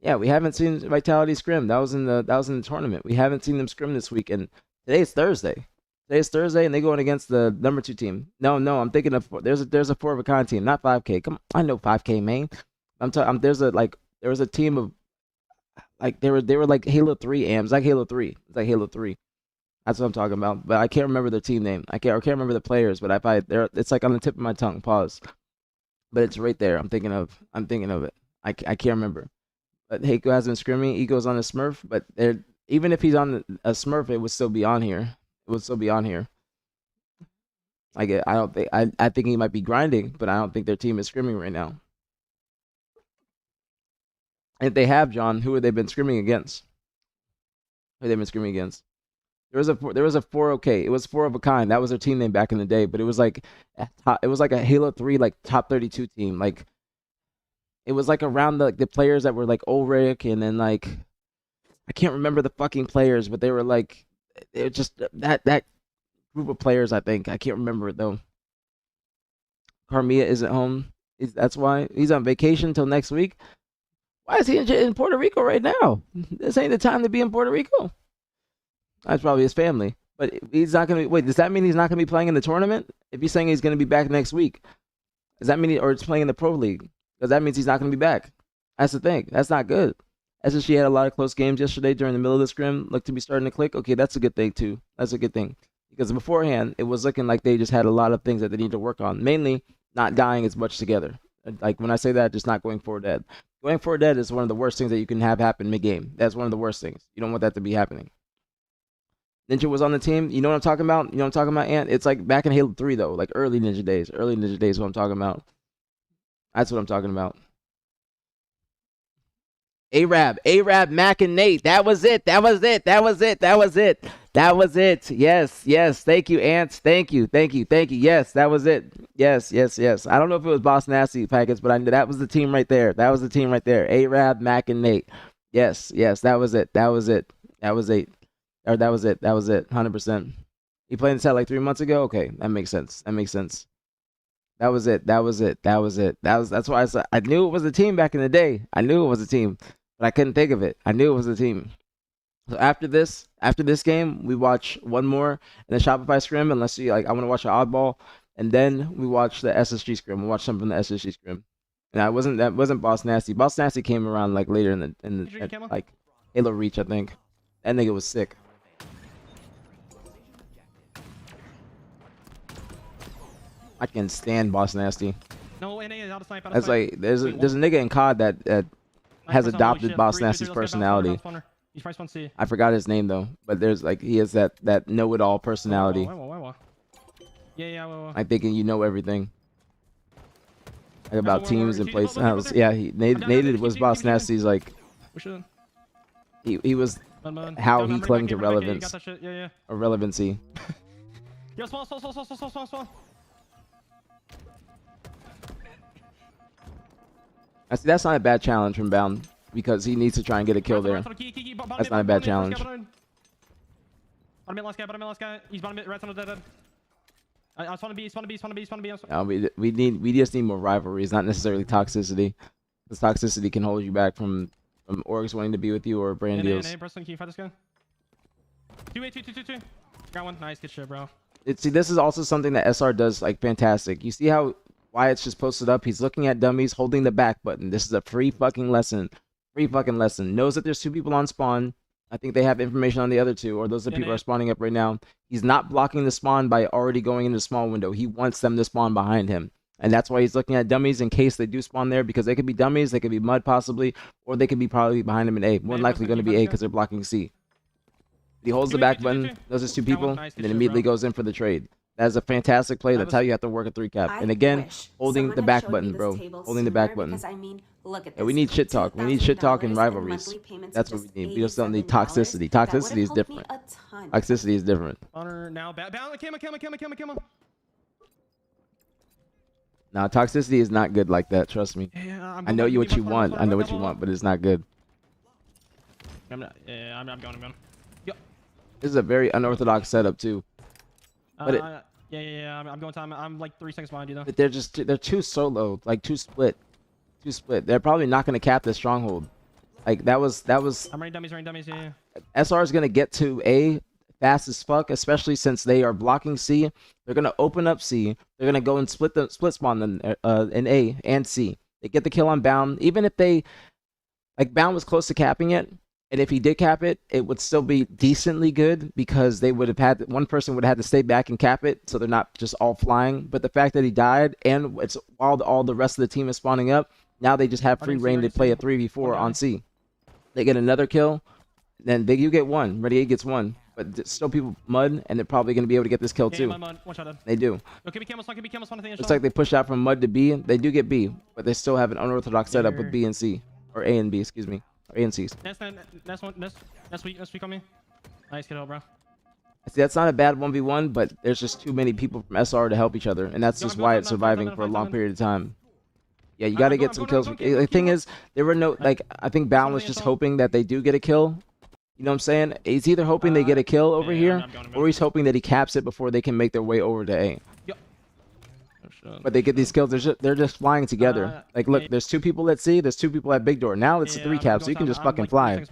[SPEAKER 1] Yeah, we haven't seen Vitality scrim. That was in the tournament. We haven't seen them scrim this week, and today's Thursday. And they're going against the number 2 team. No, I'm thinking of there's a Four of a Kind team, not 5K. Come on, I know 5K, man. There was a team of like they were like Halo 3 AMs, like Halo 3. It's like Halo 3. That's what I'm talking about. But I can't remember their team name. I can't remember the players. But it's like on the tip of my tongue. Pause. But it's right there. I'm thinking of it. I can't remember. But Heiko has been screaming. Ego's on a Smurf. But even if he's on a Smurf, it would still be on here. It would still be on here. I don't think I think he might be grinding, but I don't think their team is screaming right now. And if they have, John, who have they been screaming against? Who have they been screaming against? There was a 4OK. It was 4 of a kind. That was their team name back in the day. But it was like a Halo 3 like top 32 team. Like it was like around the players that were like Ulrich and then like I can't remember the fucking players, but they were like it just that group of players. I think I can't remember it though. Carmilla isn't home. That's why he's on vacation until next week. Why is he in Puerto Rico right now? This ain't the time to be in Puerto Rico. That's probably his family. But he's not going to be... Wait, does that mean he's not going to be playing in the tournament? If he's saying he's going to be back next week, does that mean or it's playing in the Pro League? Because that means he's not going to be back. That's the thing. That's not good. SSG had a lot of close games yesterday during the middle of the scrim. Looked to be starting to click. Okay, that's a good thing, too. That's a good thing. Because beforehand, it was looking like they just had a lot of things that they need to work on. Mainly, not dying as much together. Like, when I say that, just not going forward dead. Going forward dead is one of the worst things that you can have happen mid-game. That's one of the worst things. You don't want that to be happening. Ninja was on the team. You know what I'm talking about? You know what I'm talking about, Ant? It's like back in Halo 3, though. Like early Ninja days. Early Ninja days is what I'm talking about. That's what I'm talking about. Arab, Mac, and Nate. That was it. Yes. Thank you, Ants. Thank you. Yes, that was it. Yes. I don't know if it was Boss Nasty packets, but I knew that was the team right there. Arab, Mac, and Nate. Yes. That was it. Or that was it. 100%. He played in the set like 3 months ago? Okay, that makes sense. That was it. That's why I knew it was a team back in the day. I knew it was a team, but I couldn't think of it. I knew it was a team. So after this game, we watch one more in the Shopify scrim, unless you like I want to watch an oddball, and then we watch the SSG scrim. We'll watch something from the SSG scrim. And that wasn't Boss Nasty. Boss Nasty came around like later in the like Halo Reach, I think. That nigga was sick. I can stand Boss Nasty.
[SPEAKER 2] No, NA is out of snipe.
[SPEAKER 1] That's like there's a nigga in COD that has adopted Boss Nasty's personality.
[SPEAKER 2] He's price 1C.
[SPEAKER 1] I forgot his name though, but there's like he has that know-it-all personality.
[SPEAKER 2] Yeah.
[SPEAKER 1] I'm thinking you know everything. Like about teams and places. Yeah, Nate was Boss Nasty's like. He was how he clung to relevance. Or relevancy.
[SPEAKER 2] Yo, spawn.
[SPEAKER 1] That's not a bad challenge from Bound because he needs to try and get a kill there. That's not a bad challenge.
[SPEAKER 2] Bottom mid last guy. He's bottom mid, right on the dead. I spawn B.
[SPEAKER 1] No, we just need more rivalries, not necessarily toxicity. Because toxicity can hold you back from orgs wanting to be with you or brand deals.
[SPEAKER 2] Can you fight this guy? 2. Got one. Nice, good shit, bro.
[SPEAKER 1] See, this is also something that SR does like fantastic. You see how Wyatt's just posted up. He's looking at dummies, holding the back button. This is a free fucking lesson. Knows that there's 2 people on spawn. I think they have information on the other 2, or those are the people are spawning up right now. He's not blocking the spawn by already going into the small window. He wants them to spawn behind him. And that's why he's looking at dummies in case they do spawn there, because they could be dummies, they could be mud possibly, or they could be probably behind him in A. More than likely going to be A because they're blocking C. He holds the back button, knows it's 2 people, and then immediately goes in for the trade. That's a fantastic play. That's how you have to work a 3 cap. And again, holding the back button, bro. Holding the back button. Yeah, we need shit talk. We need shit talk and rivalries. That's what we need. We just don't need toxicity. Toxicity is different. Toxicity is different.
[SPEAKER 2] Honor now. Camera.
[SPEAKER 1] Now, toxicity is not good like that. Trust me.
[SPEAKER 2] Yeah,
[SPEAKER 1] I know what you want. I know what you want, but it's not good.
[SPEAKER 2] I'm going. Yo.
[SPEAKER 1] This is a very unorthodox setup too. But
[SPEAKER 2] I'm going time. I'm like 3 seconds behind you though.
[SPEAKER 1] But they're too solo, like too split. They're probably not gonna cap this stronghold. Like that was.
[SPEAKER 2] I'm running dummies. Yeah.
[SPEAKER 1] SR is gonna get to A fast as fuck, especially since they are blocking C. They're gonna open up C. They're gonna go and split spawn in A and C. They get the kill on Bound, even if they like Bound was close to capping it. And if he did cap it, it would still be decently good because they would have had one person would have had to stay back and cap it, so they're not just all flying. But the fact that he died and it's while all the rest of the team is spawning up, now they just have free reign to play a 3v4 on C. They get another kill, then you get one. Ready 8 gets one, but still people mud, and they're probably going to be able to get this kill too. They do. Looks like they push out from mud to B. They do get B, but they still have an unorthodox setup with B and C, or A and B, excuse me. ANCs.
[SPEAKER 2] Next week on me. Nice kill, bro.
[SPEAKER 1] See, that's not a bad 1v1, but there's just too many people from SR to help each other, and that's just why it's surviving for a long period of time. Yeah, you got to get some kills. The thing is, there were no, like, I think Bound was just hoping that they do get a kill. You know what I'm saying? He's either hoping they get a kill over here, or he's hoping that he caps it before they can make their way over to A. But they get these kills. They're just flying together. Like, look, there's 2 people at C. There's 2 people at Big Door. Now it's 3 caps, so you can just fucking fly.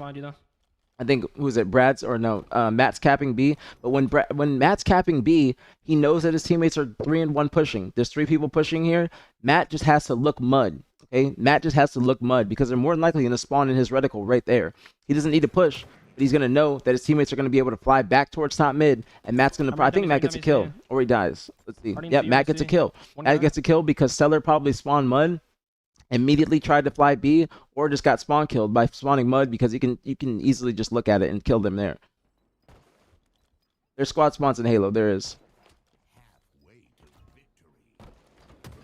[SPEAKER 1] I think, who was it? Brad's or no? Matt's capping B. But when Matt's capping B, he knows that his teammates are 3 and 1 pushing. There's 3 people pushing here. Matt just has to look mud. Okay, Matt just has to look mud because they're more than likely going to spawn in his reticle right there. He doesn't need to push. But he's going to know that his teammates are going to be able to fly back towards top mid, and Matt's going to I think Matt gets a kill, or he dies. Let's see. Yep, Matt gets a kill. Matt gets a kill because Stellar probably spawned mud, immediately tried to fly B, or just got spawn killed by spawning mud because you can easily just look at it and kill them there. There's squad spawns in Halo. There is.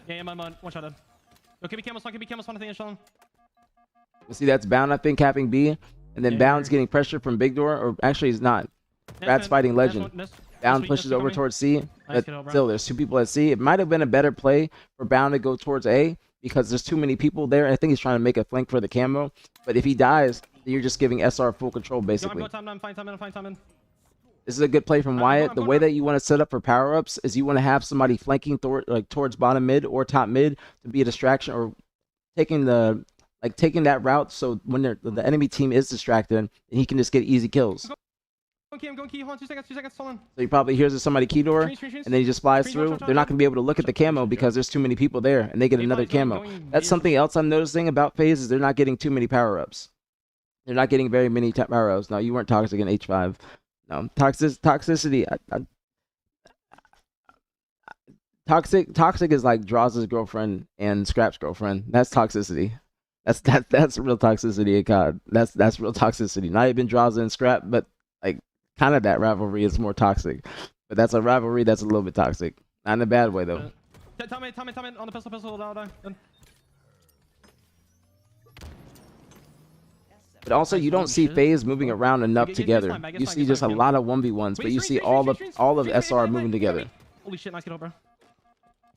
[SPEAKER 2] Yeah, mud. One shot. Yo, keep me camel spawn, I think, Sean.
[SPEAKER 1] See, that's Bound, I think, capping B. And then Bound's getting pressure from Big Door, or actually he's not. Brad's fighting Legend. Bound pushes over towards C, but still there's 2 people at C. It might have been a better play for Bound to go towards A because there's too many people there. I think he's trying to make a flank for the camo. But if he dies, then you're just giving SR full control, basically. This is a good play from Wyatt. The way that you want to set up for power-ups is you want to have somebody flanking towards bottom mid or top mid to be a distraction, or taking that route, so when the enemy team is distracted, and he can just get easy kills.
[SPEAKER 2] I'm going key. Hold on, 2 seconds, hold on.
[SPEAKER 1] So he probably hears somebody key door, and then he just flies through. They're not going to be able to look at the camo because there's too many people there, and they get another camo. That's something else I'm noticing about FaZe is they're not getting too many power-ups. They're not getting very many power-ups. No, you weren't toxic in H5. No, toxicity. Toxic is like Draw's girlfriend and Scrap's girlfriend. That's toxicity. That's real toxicity at COD. That's real toxicity. Not even Draza and Scrap, but like kind of that rivalry is more toxic. But that's a rivalry that's a little bit toxic. Not in a bad way though.
[SPEAKER 2] Tell me on the pistol.
[SPEAKER 1] But also you don't see FaZe moving around enough together. You see just a lot of 1v1s, but you see all of SR moving together.
[SPEAKER 2] Holy shit, nice kill, bro.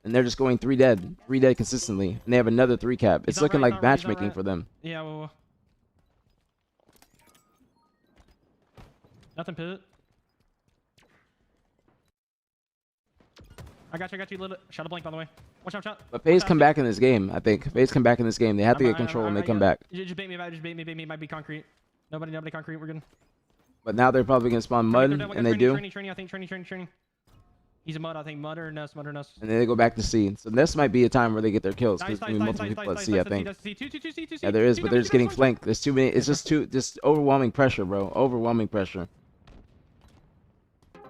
[SPEAKER 1] And they're just going 3 dead consistently, and they have another 3 cap. It's looking like matchmaking for them.
[SPEAKER 2] Yeah, well. Nothing pit. I got you. Little shadow blink, by the way. Watch out.
[SPEAKER 1] But FaZe come back in this game, I think. FaZe come back in this game. They have to get control when they come back.
[SPEAKER 2] Just bait me. Might be concrete. Nobody concrete. We're good.
[SPEAKER 1] But now they're probably gonna spawn mud, and they do.
[SPEAKER 2] Training. He's a mud, I think. Mud or Nest. And
[SPEAKER 1] then they go back to C. So this might be a time where they get their kills because there's multiple people at C, I think. Yeah, there is, but they're just getting flanked. There's too many. It's just overwhelming pressure, bro. Overwhelming pressure.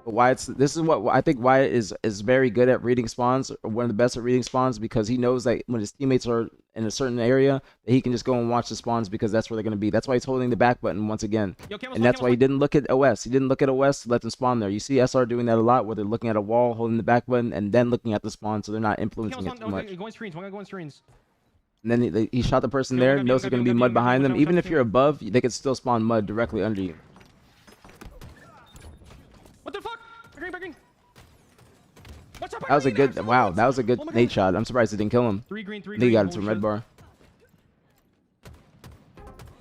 [SPEAKER 1] But this is what I think Wyatt is very good at reading spawns, or one of the best at reading spawns, because he knows that when his teammates are in a certain area, that he can just go and watch the spawns because that's where they're going to be. That's why he's holding the back button once again. And that's why he didn't look at OS. He didn't look at OS to let them spawn there. You see SR doing that a lot, where they're looking at a wall, holding the back button, and then looking at the spawn, so they're not influencing it too much.
[SPEAKER 2] Going screens.
[SPEAKER 1] And then he shot the person there, knows there's going to be mud behind them. Even if you're above, they could still spawn mud directly under you.
[SPEAKER 2] What the fuck? Green.
[SPEAKER 1] That was a good, wow, that was a good nade shot. I'm surprised it didn't kill him.
[SPEAKER 2] 3 green.
[SPEAKER 1] He got it from red bar.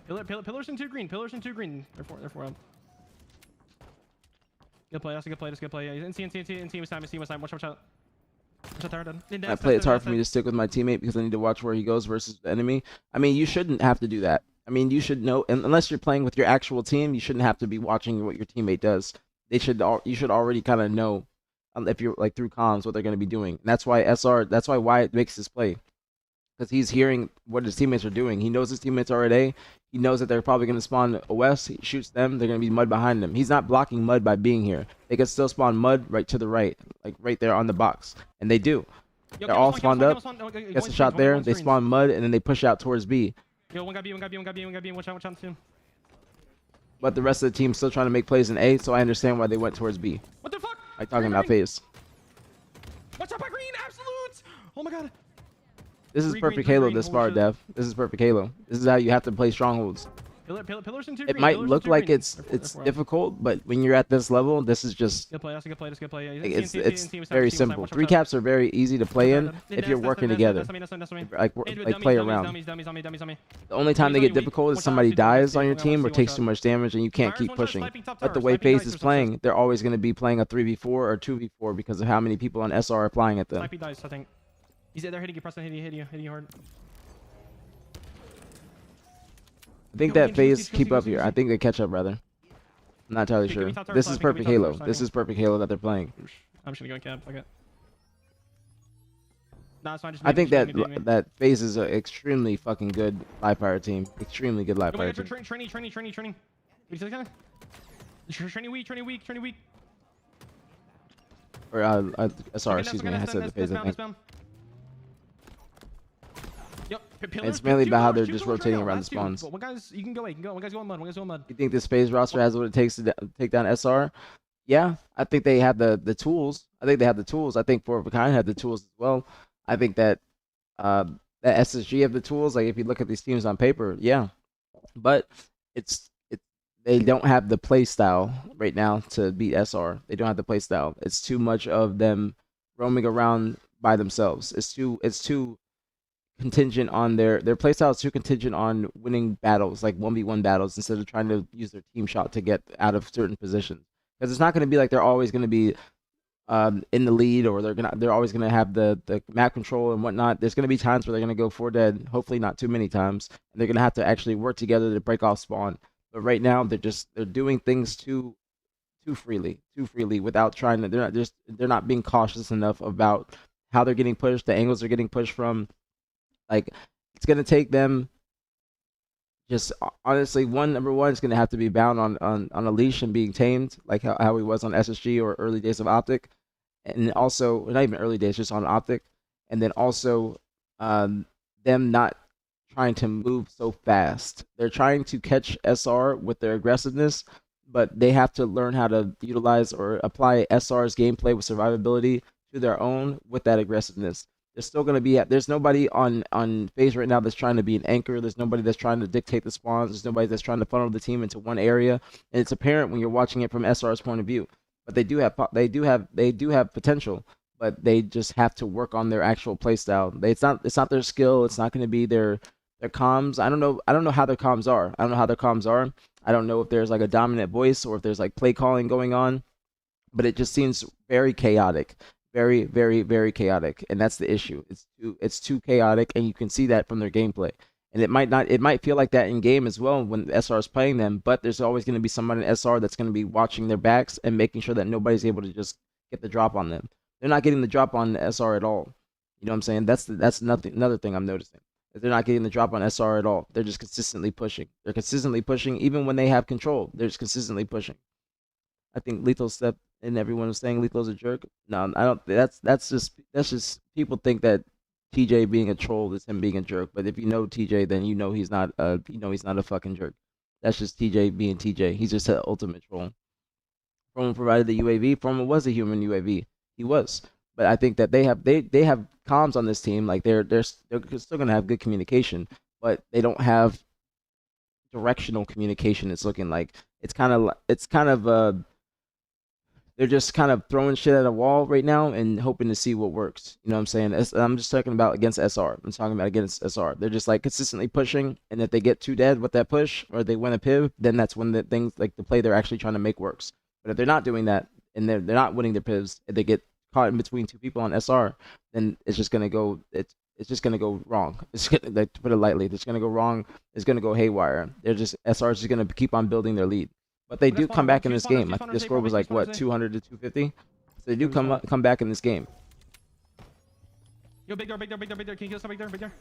[SPEAKER 2] Pillars and 2 green. They're four up. Good play. That's a good play. Yeah, NC was time. Watch out.
[SPEAKER 1] I play. It's hard for me to stick with my teammate because I need to watch where he goes versus the enemy. I mean, you shouldn't have to do that. I mean, you should know, unless you're playing with your actual team, you shouldn't have to be watching what your teammate does. You should already kind of know, if you're like through comms, what they're going to be doing. And that's why Wyatt makes this play. because he's hearing what his teammates are doing. He knows his teammates are at A. He knows that they're probably going to spawn west. He shoots them. They're going to be mud behind them. He's not blocking mud by being here. They can still spawn mud right to the right, like right there on the box, and they do.
[SPEAKER 2] Yo,
[SPEAKER 1] They're all spawned up. Gets a shot there. They spawn mud, and then they push out towards B.
[SPEAKER 2] Yo, one got B, one got B, one got B, one got B. Watch out soon.
[SPEAKER 1] But the rest of the team's still trying to make plays in A, so I understand why they went towards B.
[SPEAKER 2] What the fuck?
[SPEAKER 1] Like talking about FaZe.
[SPEAKER 2] Watch out by green, absolute! Oh my god.
[SPEAKER 1] This is
[SPEAKER 2] Green,
[SPEAKER 1] perfect
[SPEAKER 2] green,
[SPEAKER 1] Halo
[SPEAKER 2] green,
[SPEAKER 1] this
[SPEAKER 2] holy
[SPEAKER 1] far,
[SPEAKER 2] shit.
[SPEAKER 1] Dev. This is perfect Halo. This is how you have to play strongholds.
[SPEAKER 2] Pillars in two
[SPEAKER 1] It
[SPEAKER 2] green,
[SPEAKER 1] might
[SPEAKER 2] pillars in
[SPEAKER 1] look
[SPEAKER 2] two
[SPEAKER 1] like
[SPEAKER 2] green.
[SPEAKER 1] it's
[SPEAKER 2] They're
[SPEAKER 1] difficult, but when you're at this level, this is just
[SPEAKER 2] Good play, that's a good play, that's a good play. Yeah,
[SPEAKER 1] it's very simple. Three caps are very easy to play in if you're working together. Like play around. The only time they get difficult is somebody dies on your team or takes too much damage and you can't keep pushing. But the way FaZe is playing, they're always going to be playing a 3v4 or 2v4 because of how many people on SR are flying at them.
[SPEAKER 2] Snipey dies, I think. He's there hitting you, Preston, hitting you hard.
[SPEAKER 1] I think that FaZe keep up here. I think they catch up rather. I'm not entirely sure. This is perfect Halo. This is perfect Halo that they're playing.
[SPEAKER 2] I'm just gonna go in camp. Fuck it. Nah, it's fine. Just
[SPEAKER 1] I think that FaZe is an extremely fucking good live fire team. Extremely good live fire team.
[SPEAKER 2] Training. You see that? Training weak.
[SPEAKER 1] Or SR, excuse me. I said the FaZe, I think.
[SPEAKER 2] Yep.
[SPEAKER 1] It's mainly about how they're just rotating around the spawns.
[SPEAKER 2] One guy's, you can go. One guy's going mud.
[SPEAKER 1] You think this FaZe roster has what it takes to take down SR? Yeah, I think they have the tools. I think they have the tools. I think Four of a Kind had the tools as well. I think that that SSG have the tools. Like if you look at these teams on paper, yeah, but they don't have the play style right now to beat SR. They don't have the play style. It's too much of them roaming around by themselves. It's too contingent on their playstyle is too contingent on winning battles, like 1v1 battles, instead of trying to use their team shot to get out of certain positions. Because it's not going to be like they're always going to be in the lead, or they're always going to have the map control and whatnot. There's going to be times where they're going to go 4 dead, hopefully not too many times, and they're going to have to actually work together to break off spawn. But right now they're doing things too freely without trying to. They're not being cautious enough about how they're getting pushed, the angles they're getting pushed from. Like, it's going to take them just, honestly, number one, it's going to have to be bound on a leash and being tamed, like how he was on SSG or early days of Optic. And also, not even early days, just on Optic. And then also, them not trying to move so fast. They're trying to catch SR with their aggressiveness, but they have to learn how to utilize or apply SR's gameplay with survivability to their own with that aggressiveness. There's still going to be there's nobody on FaZe right now that's trying to be an anchor. There's nobody that's trying to dictate the spawns. There's nobody that's trying to funnel the team into one area. And it's apparent when you're watching it from SR's point of view. But they do have potential, but they just have to work on their actual play style. It's not their skill. It's not going to be their comms. I don't know how their comms are. I don't know if there's like a dominant voice or if there's like play calling going on, but it just seems very chaotic. Very, very, very chaotic, and that's the issue. It's too chaotic, and you can see that from their gameplay. And it might feel like that in game as well when SR is playing them, but there's always going to be someone in SR that's going to be watching their backs and making sure that nobody's able to just get the drop on them. They're not getting the drop on SR at all. You know what I'm saying? That's another thing I'm noticing. They're not getting the drop on SR at all. They're just consistently pushing. They're consistently pushing, even when they have control. They're just consistently pushing. I think Lethal step. And everyone was saying Lethal's a jerk. No, I don't. That's just people think that TJ being a troll is him being a jerk. But if you know TJ, then you know he's not a fucking jerk. That's just TJ being TJ. He's just an ultimate troll. Froman provided the UAV. Froman was a human UAV. He was. But I think that they have comms on this team. Like they're still gonna have good communication, but they don't have directional communication. It's looking like it's kind of they're just kind of throwing shit at a wall right now and hoping to see what works. You know what I'm saying? I'm just talking about against SR. I'm talking about against SR. They're just like consistently pushing, and if they get too dead with that push or they win a piv, then that's when the things like the play they're actually trying to make works. But if they're not doing that and they're not winning their pivs, and they get caught in between two people on SR, then it's just gonna go. It's just gonna go wrong. It's gonna, like, to put it lightly, it's gonna go wrong. It's gonna go haywire. SR is just gonna keep on building their lead. But they do come back in this game. I think the score was like, what, 200 to 250? So they do come back in this game.
[SPEAKER 2] Yo, big door, big door, big door, big door. Can you kill us big door, big door?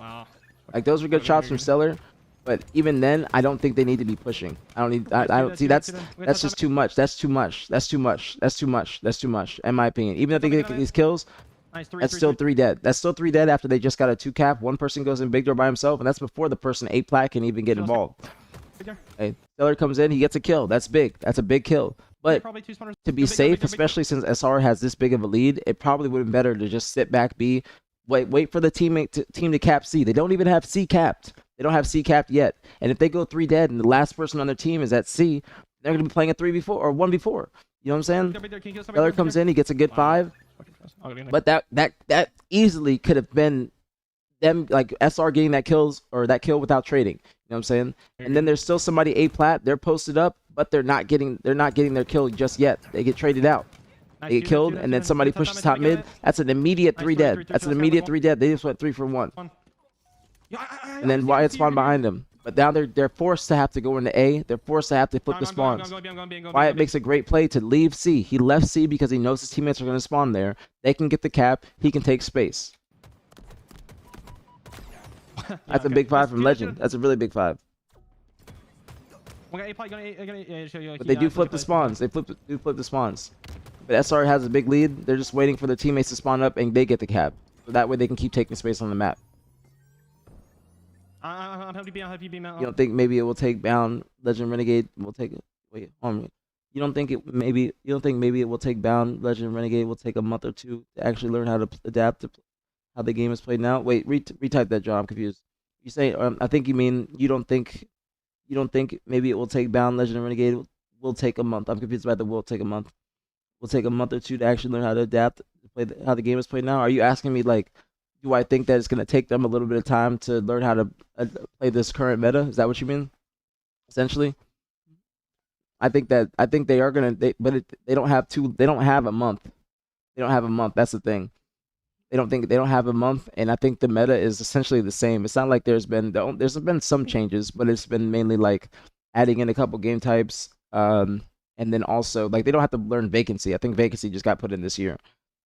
[SPEAKER 2] Wow.
[SPEAKER 1] Like those were good shots from Stellar, but even then, I don't think they need to be pushing. I don't need. I don't see. That's just too much. That's too much. That's too much. That's too much. That's too much. In my opinion, even if they get these kills,
[SPEAKER 2] nice,
[SPEAKER 1] that's still 3 dead. That's still 3 dead after they just got a 2 cap. One person goes in big door by himself, and that's before the person 8 plat can even get involved. Hey, Stellar comes in, he gets a kill. That's big. That's a big kill. But to be safe, especially since SR has this big of a lead, it probably would have been better to just sit back, B, wait for the team to cap C. They don't even have C capped. They don't have C capped yet. And if they go 3 dead and the last person on their team is at C, they're going to be playing a 3v4 or 1v4. You know what I'm saying? Stellar comes in, he gets a good 5. But that easily could have been them, like SR getting that kill without trading. You know what I'm saying? And then there's still somebody A plat. They're posted up, but they're not getting their kill just yet. They get traded out. They get killed, and then somebody pushes top mid. That's an immediate 3 dead. That's an immediate 3 dead. They just went 3 for 1. And then Wyatt spawned behind them. But now they're forced to have to go into A. They're forced to have to flip the spawns. Wyatt makes a great play to leave C. He left C because he knows his teammates are going to spawn there. They can get the cap. He can take space. That's a big 5 from Legend. That's a really big 5. But they do flip the spawns. They do flip the spawns. But SR has a big lead. They're just waiting for the teammates to spawn up and they get the cap. So that way they can keep taking space on the map.
[SPEAKER 2] I'm happy to be
[SPEAKER 1] You don't think maybe it will take Bound, Legend, Renegade will take it? Wait, hold on. You don't think maybe it will take Bound, Legend, Renegade will take a month or 2 to actually learn how to adapt to how the game is played now? Wait, retype that, John. I'm confused. You say I think you mean you don't think maybe it will take Bound, Legend, and Renegade will take a month. I'm confused about the will take a month. Will take a month or 2 to actually learn how to adapt to play how the game is played now. Are you asking me like, do I think that it's going to take them a little bit of time to learn how to play this current meta? Is that what you mean? Essentially, I think they are gonna. They don't have a month. They don't have a month. That's the thing. They don't have a month, and I think the meta is essentially the same. It's not like there's been some changes, but it's been mainly like adding in a couple game types, and then also like they don't have to learn vacancy. I think vacancy just got put in this year.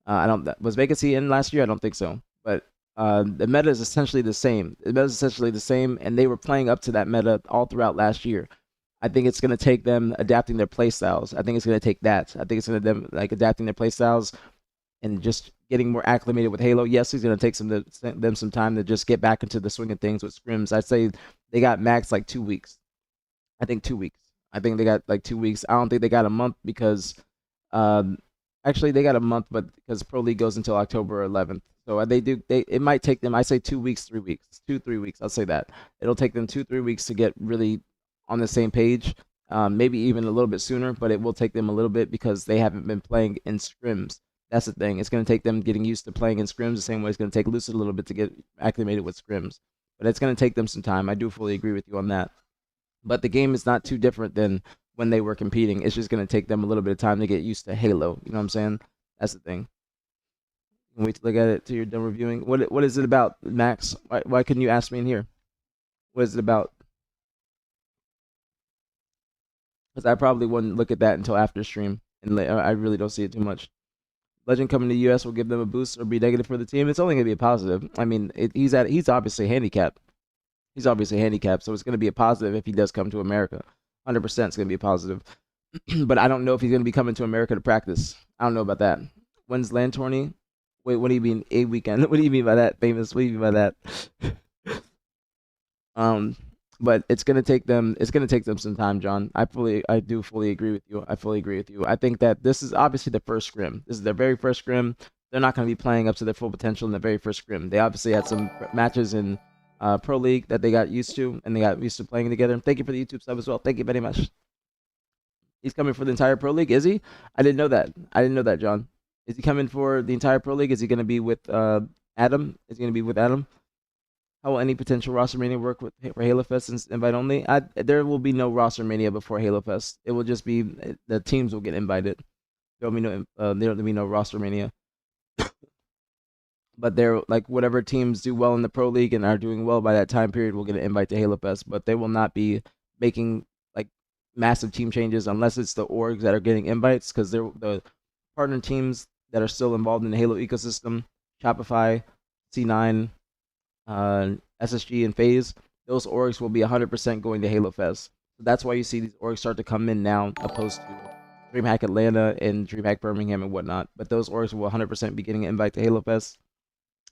[SPEAKER 1] Was vacancy in last year? I don't think so. But the meta is essentially the same. The meta is essentially the same, and they were playing up to that meta all throughout last year. I think it's going to take them adapting their playstyles. I think it's going to take that. I think it's going to them like adapting their playstyles and just getting more acclimated with Halo. Yes, it's going to take them some time to just get back into the swing of things with scrims. I'd say they got max like 2 weeks. I think 2 weeks. I think they got like 2 weeks. I don't think they got a month because actually they got a month, but because Pro League goes until October 11th. So it might take them, I say 2 weeks, 3 weeks, 2-3 weeks. I'll say that. It'll take them 2-3 weeks to get really on the same page. Maybe even a little bit sooner, but it will take them a little bit because they haven't been playing in scrims. That's the thing. It's going to take them getting used to playing in scrims the same way it's going to take Lucid a little bit to get acclimated with scrims. But it's going to take them some time. I do fully agree with you on that. But the game is not too different than when they were competing. It's just going to take them a little bit of time to get used to Halo. You know what I'm saying? That's the thing. Wait to look at it till you're done reviewing. What is it about, Max? Why couldn't you ask me in here? What is it about? Because I probably wouldn't look at that until after stream. And I really don't see it too much. Legend coming to the US will give them a boost or be negative for the team. It's only going to be a positive. I mean, he's obviously handicapped. He's obviously handicapped, so it's going to be a positive if he does come to America. 100% it's going to be a positive. But I don't know if he's going to be coming to America to practice. I don't know about that. When's LAN tourney? Wait, what do you mean a weekend? What do you mean by that, famous? What do you mean by that? But it's gonna take them some time, John. I do fully agree with you. I fully agree with you. I think that this is obviously the first scrim. This is their very first scrim. They're not gonna be playing up to their full potential in the very first scrim. They obviously had some matches in Pro League that they got used to, and they got used to playing together. And thank you for the YouTube sub as well. Thank you very much. He's coming for the entire Pro League, is he? I didn't know that, John. Is he coming for the entire Pro League? Is he gonna be with Adam? Is he gonna be with Adam? How will any potential roster mania work for Halo Fest and invite only? There will be no roster mania before Halo Fest. It will just be the teams will get invited. There will be no roster mania. But they're like whatever teams do well in the Pro League and are doing well by that time period will get an invite to Halo Fest. But they will not be making like massive team changes unless it's the orgs that are getting invites because they're the partner teams that are still involved in the Halo ecosystem. Shopify, C9, SSG, and FaZe, those orgs will be 100% going to Halo Fest. So that's why you see these orgs start to come in now, opposed to DreamHack Atlanta and DreamHack Birmingham and whatnot. But those orgs will 100% be getting an invite to Halo Fest.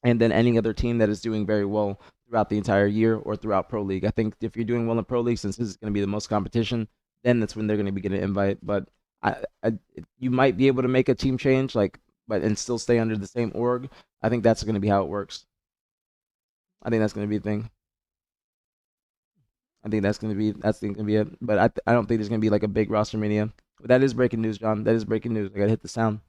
[SPEAKER 1] And then any other team that is doing very well throughout the entire year or throughout Pro League. I think if you're doing well in Pro League, since this is going to be the most competition, then that's when they're going to be getting an invite. But you might be able to make a team change, and still stay under the same org. I think that's going to be how it works. I think that's going to be the thing. I think that's going to be it. But I don't think there's going to be like a big roster mania. But that is breaking news, John. That is breaking news. I got to hit the sound.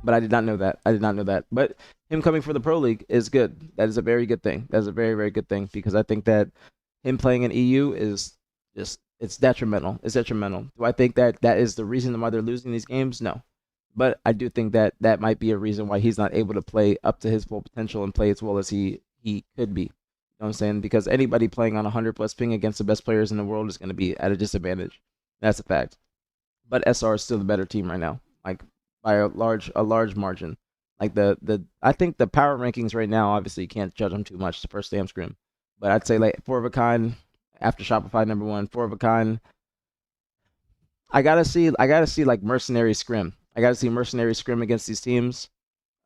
[SPEAKER 1] But I did not know that. But him coming for the Pro League is good. That is a very good thing. That is a very, very good thing, because I think that him playing in EU is just, it's detrimental. It's detrimental. Do I think that is the reason why they're losing these games? No. But I do think that might be a reason why he's not able to play up to his full potential and play as well as he could be. You know what I'm saying? Because anybody playing on 100+ ping against the best players in the world is going to be at a disadvantage. That's a fact. But SR is still the better team right now. Like, by a large margin. Like I think the power rankings right now, obviously you can't judge them too much the first damn scrim. But I'd say like 4 of a kind after Shopify #1, 4 of a kind. I gotta see like mercenary scrim. I gotta see mercenary scrim against these teams.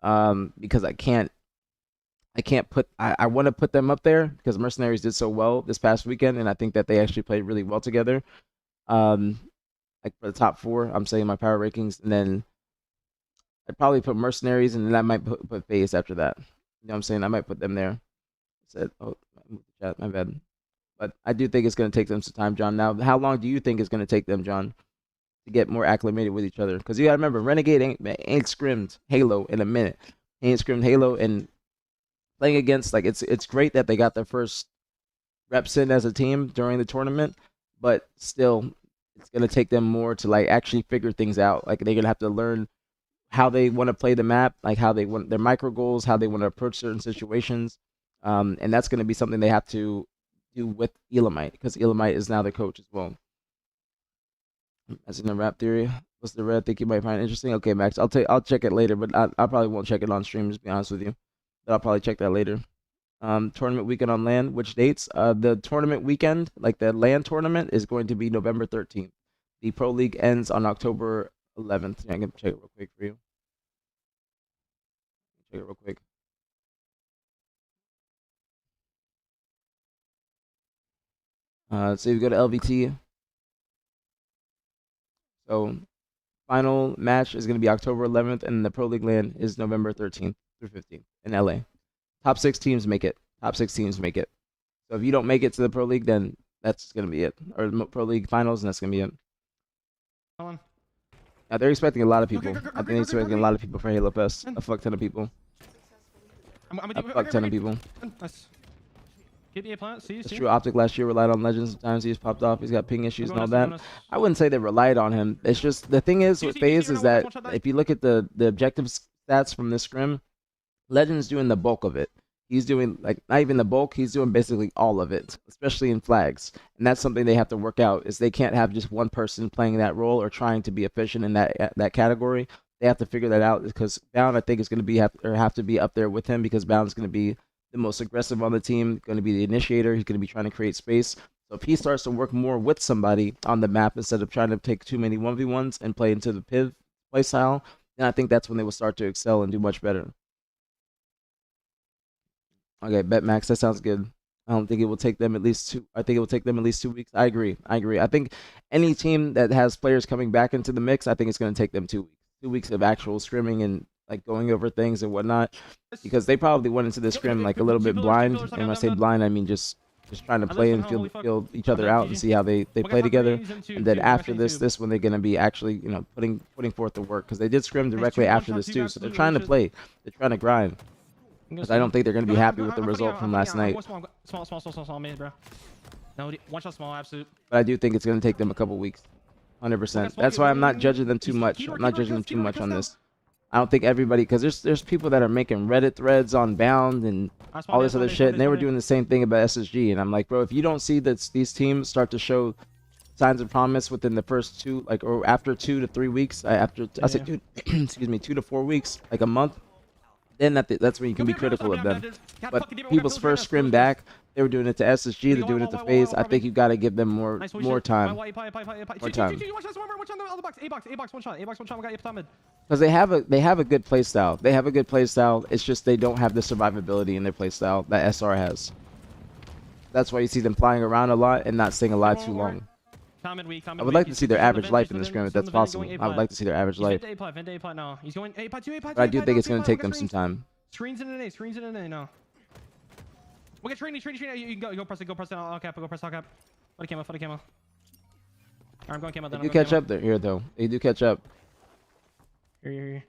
[SPEAKER 1] Because I want to put them up there because mercenaries did so well this past weekend, and I think that they actually played really well together. Like for the top 4, I'm saying my power rankings, and then I'd probably put mercenaries, and then I might put FaZe after that. You know what I'm saying? I might put them there. I moved the chat, my bad. But I do think it's going to take them some time, John. Now, how long do you think it's going to take them, John, to get more acclimated with each other? Because you got to remember, Renegade ain't scrimmed Halo in a minute. He ain't scrimmed Halo, and playing against, like, it's great that they got their first reps in as a team during the tournament, but still, it's going to take them more to, like, actually figure things out. Like, they're going to have to learn how they want to play the map, like how they want their micro goals, how they want to approach certain situations. And that's going to be something they have to do with Elamite, because Elamite is now the coach as well. As in the rap theory, what's the red? Think you might find interesting? Okay, Max, I'll check it later, but I probably won't check it on stream, just to be honest with you. But I'll probably check that later. Tournament weekend on LAN, which dates? The tournament weekend, like the LAN tournament, is going to be November 13th. The Pro League ends on October 11th. Yeah, I'm gonna check it real quick for you. Check it real quick. So you go to LVT. So final match is gonna be October 11th, and the Pro League LAN is November 13th through 15th in LA. Top 6 teams make it. Top 6 teams make it. So if you don't make it to the Pro League, then that's gonna be it. Or Pro League finals, and that's gonna be it.
[SPEAKER 2] Hold on.
[SPEAKER 1] Now, they're expecting a lot of people. I think they're expecting a lot of people for Halo Fest. A fuck ton of people. A fuck ton of people.
[SPEAKER 2] Nice. Get the plant. See.
[SPEAKER 1] It's true. Optic last year relied on Legends. Sometimes he's popped off. He's got ping issues and all that. I wouldn't say they relied on him. It's just the thing is with FaZe is that if you look at the objective stats from this scrim, Legends doing the bulk of it. He's doing, like, not even the bulk, he's doing basically all of it, especially in flags. And that's something they have to work out, is they can't have just one person playing that role or trying to be efficient in that category. They have to figure that out, because Bound, I think, is going to have to be up there with him, because Bound's going to be the most aggressive on the team, going to be the initiator. He's going to be trying to create space. So if he starts to work more with somebody on the map instead of trying to take too many 1v1s and play into the PIV play style, then I think that's when they will start to excel and do much better. Okay, bet Max, that sounds good. I don't think it will take them at least 2. I think it will take them at least 2 weeks. I agree. I think any team that has players coming back into the mix, I think it's going to take them 2 weeks. 2 weeks of actual scrimming and like going over things and whatnot, because they probably went into the scrim like a little bit blind. And when I say blind, I mean just trying to play and feel each other out and see how they play together. And then after this when they're going to be actually, you know, putting forth the work, because they did scrim directly after this too. So they're trying to play. They're trying to grind. Because I don't think they're going to be happy with the result from last night.
[SPEAKER 2] Small mid, bro. No, one shot small, absolute.
[SPEAKER 1] But I do think it's going to take them a couple weeks. 100%. That's why I'm not judging them too much. I'm not judging them too much on this. I don't think everybody, because there's people that are making Reddit threads on Bound and all this other shit, and they were doing the same thing about SSG. And I'm like, bro, if you don't see that these teams start to show signs of promise within the first two, like, or after 2 to 3 weeks. I said two, excuse me, 2 to 4 weeks, like a month. Then that's when you can be critical of them. But people's first scrim back, they were doing it to SSG, they're doing it to FaZe. I think you got to give them more time. More time. Because they have a good play style. They have a good play style. It's just they don't have the survivability in their play style that SR has. That's why you see them flying around a lot and not staying alive too long. I would like to see their average life in the scrim if that's possible. I would like to see their average life. But I do think it's going to take them some time.
[SPEAKER 2] Screens in an A now. We'll get train. You can go press it. Go press it. I'll cap. Go press. I'll cap. For the camo. Alright, I'm going camo.
[SPEAKER 1] They do catch up here though. They do catch up.
[SPEAKER 2] Here.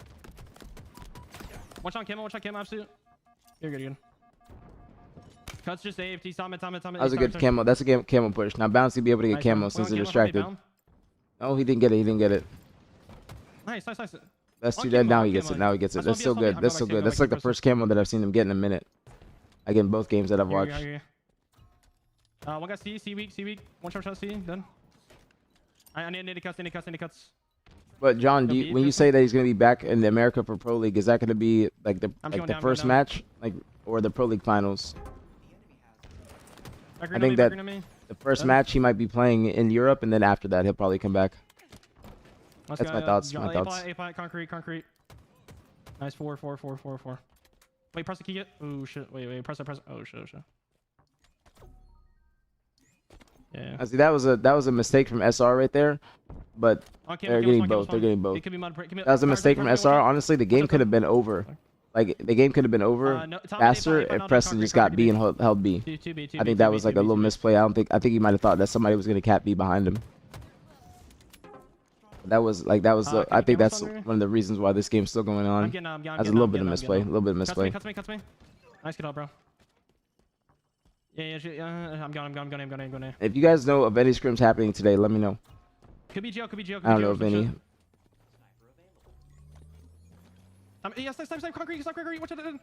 [SPEAKER 2] Watch on camo. Absolute. You're good. Cuts just AFT. Summit.
[SPEAKER 1] That was a good camo. That's a camo push. Now Bouncy be able to get camo since they're distracted. Oh, he didn't get it.
[SPEAKER 2] Nice.
[SPEAKER 1] That's too dead. Now he gets it. That's still good. That's like the first camo that I've seen him get in a minute. Again, both games that I've watched.
[SPEAKER 2] One guy C weak. One shot C. Done. I need cuts.
[SPEAKER 1] But John, when you say that he's going to be back in America for Pro League, is that going to be like the first match, or the Pro League finals? I think that the first match he might be playing in Europe, and then after that he'll probably come back. That's my thoughts.
[SPEAKER 2] A concrete. Nice 4. Wait, press the key yet? Oh shit. Wait. Press it. Oh shit. Yeah.
[SPEAKER 1] I see that was a mistake from SR right there, but they're getting both. It could be that was a mistake from SR. Honestly, the game could have been over. Like the game could have been over faster if Preston just got B and held B. I think that was like a little misplay. I think he might have thought that somebody was gonna cap B behind him. That was. I think that's one of the reasons why this game's still going on. That's a little bit of misplay. Cuts
[SPEAKER 2] me. Nice get out, bro. Yeah. I'm going.
[SPEAKER 1] If you guys know of any scrims happening today, let me know.
[SPEAKER 2] Could be Geo.
[SPEAKER 1] I don't know of any.
[SPEAKER 2] Yes, snipe, concrete, watch it.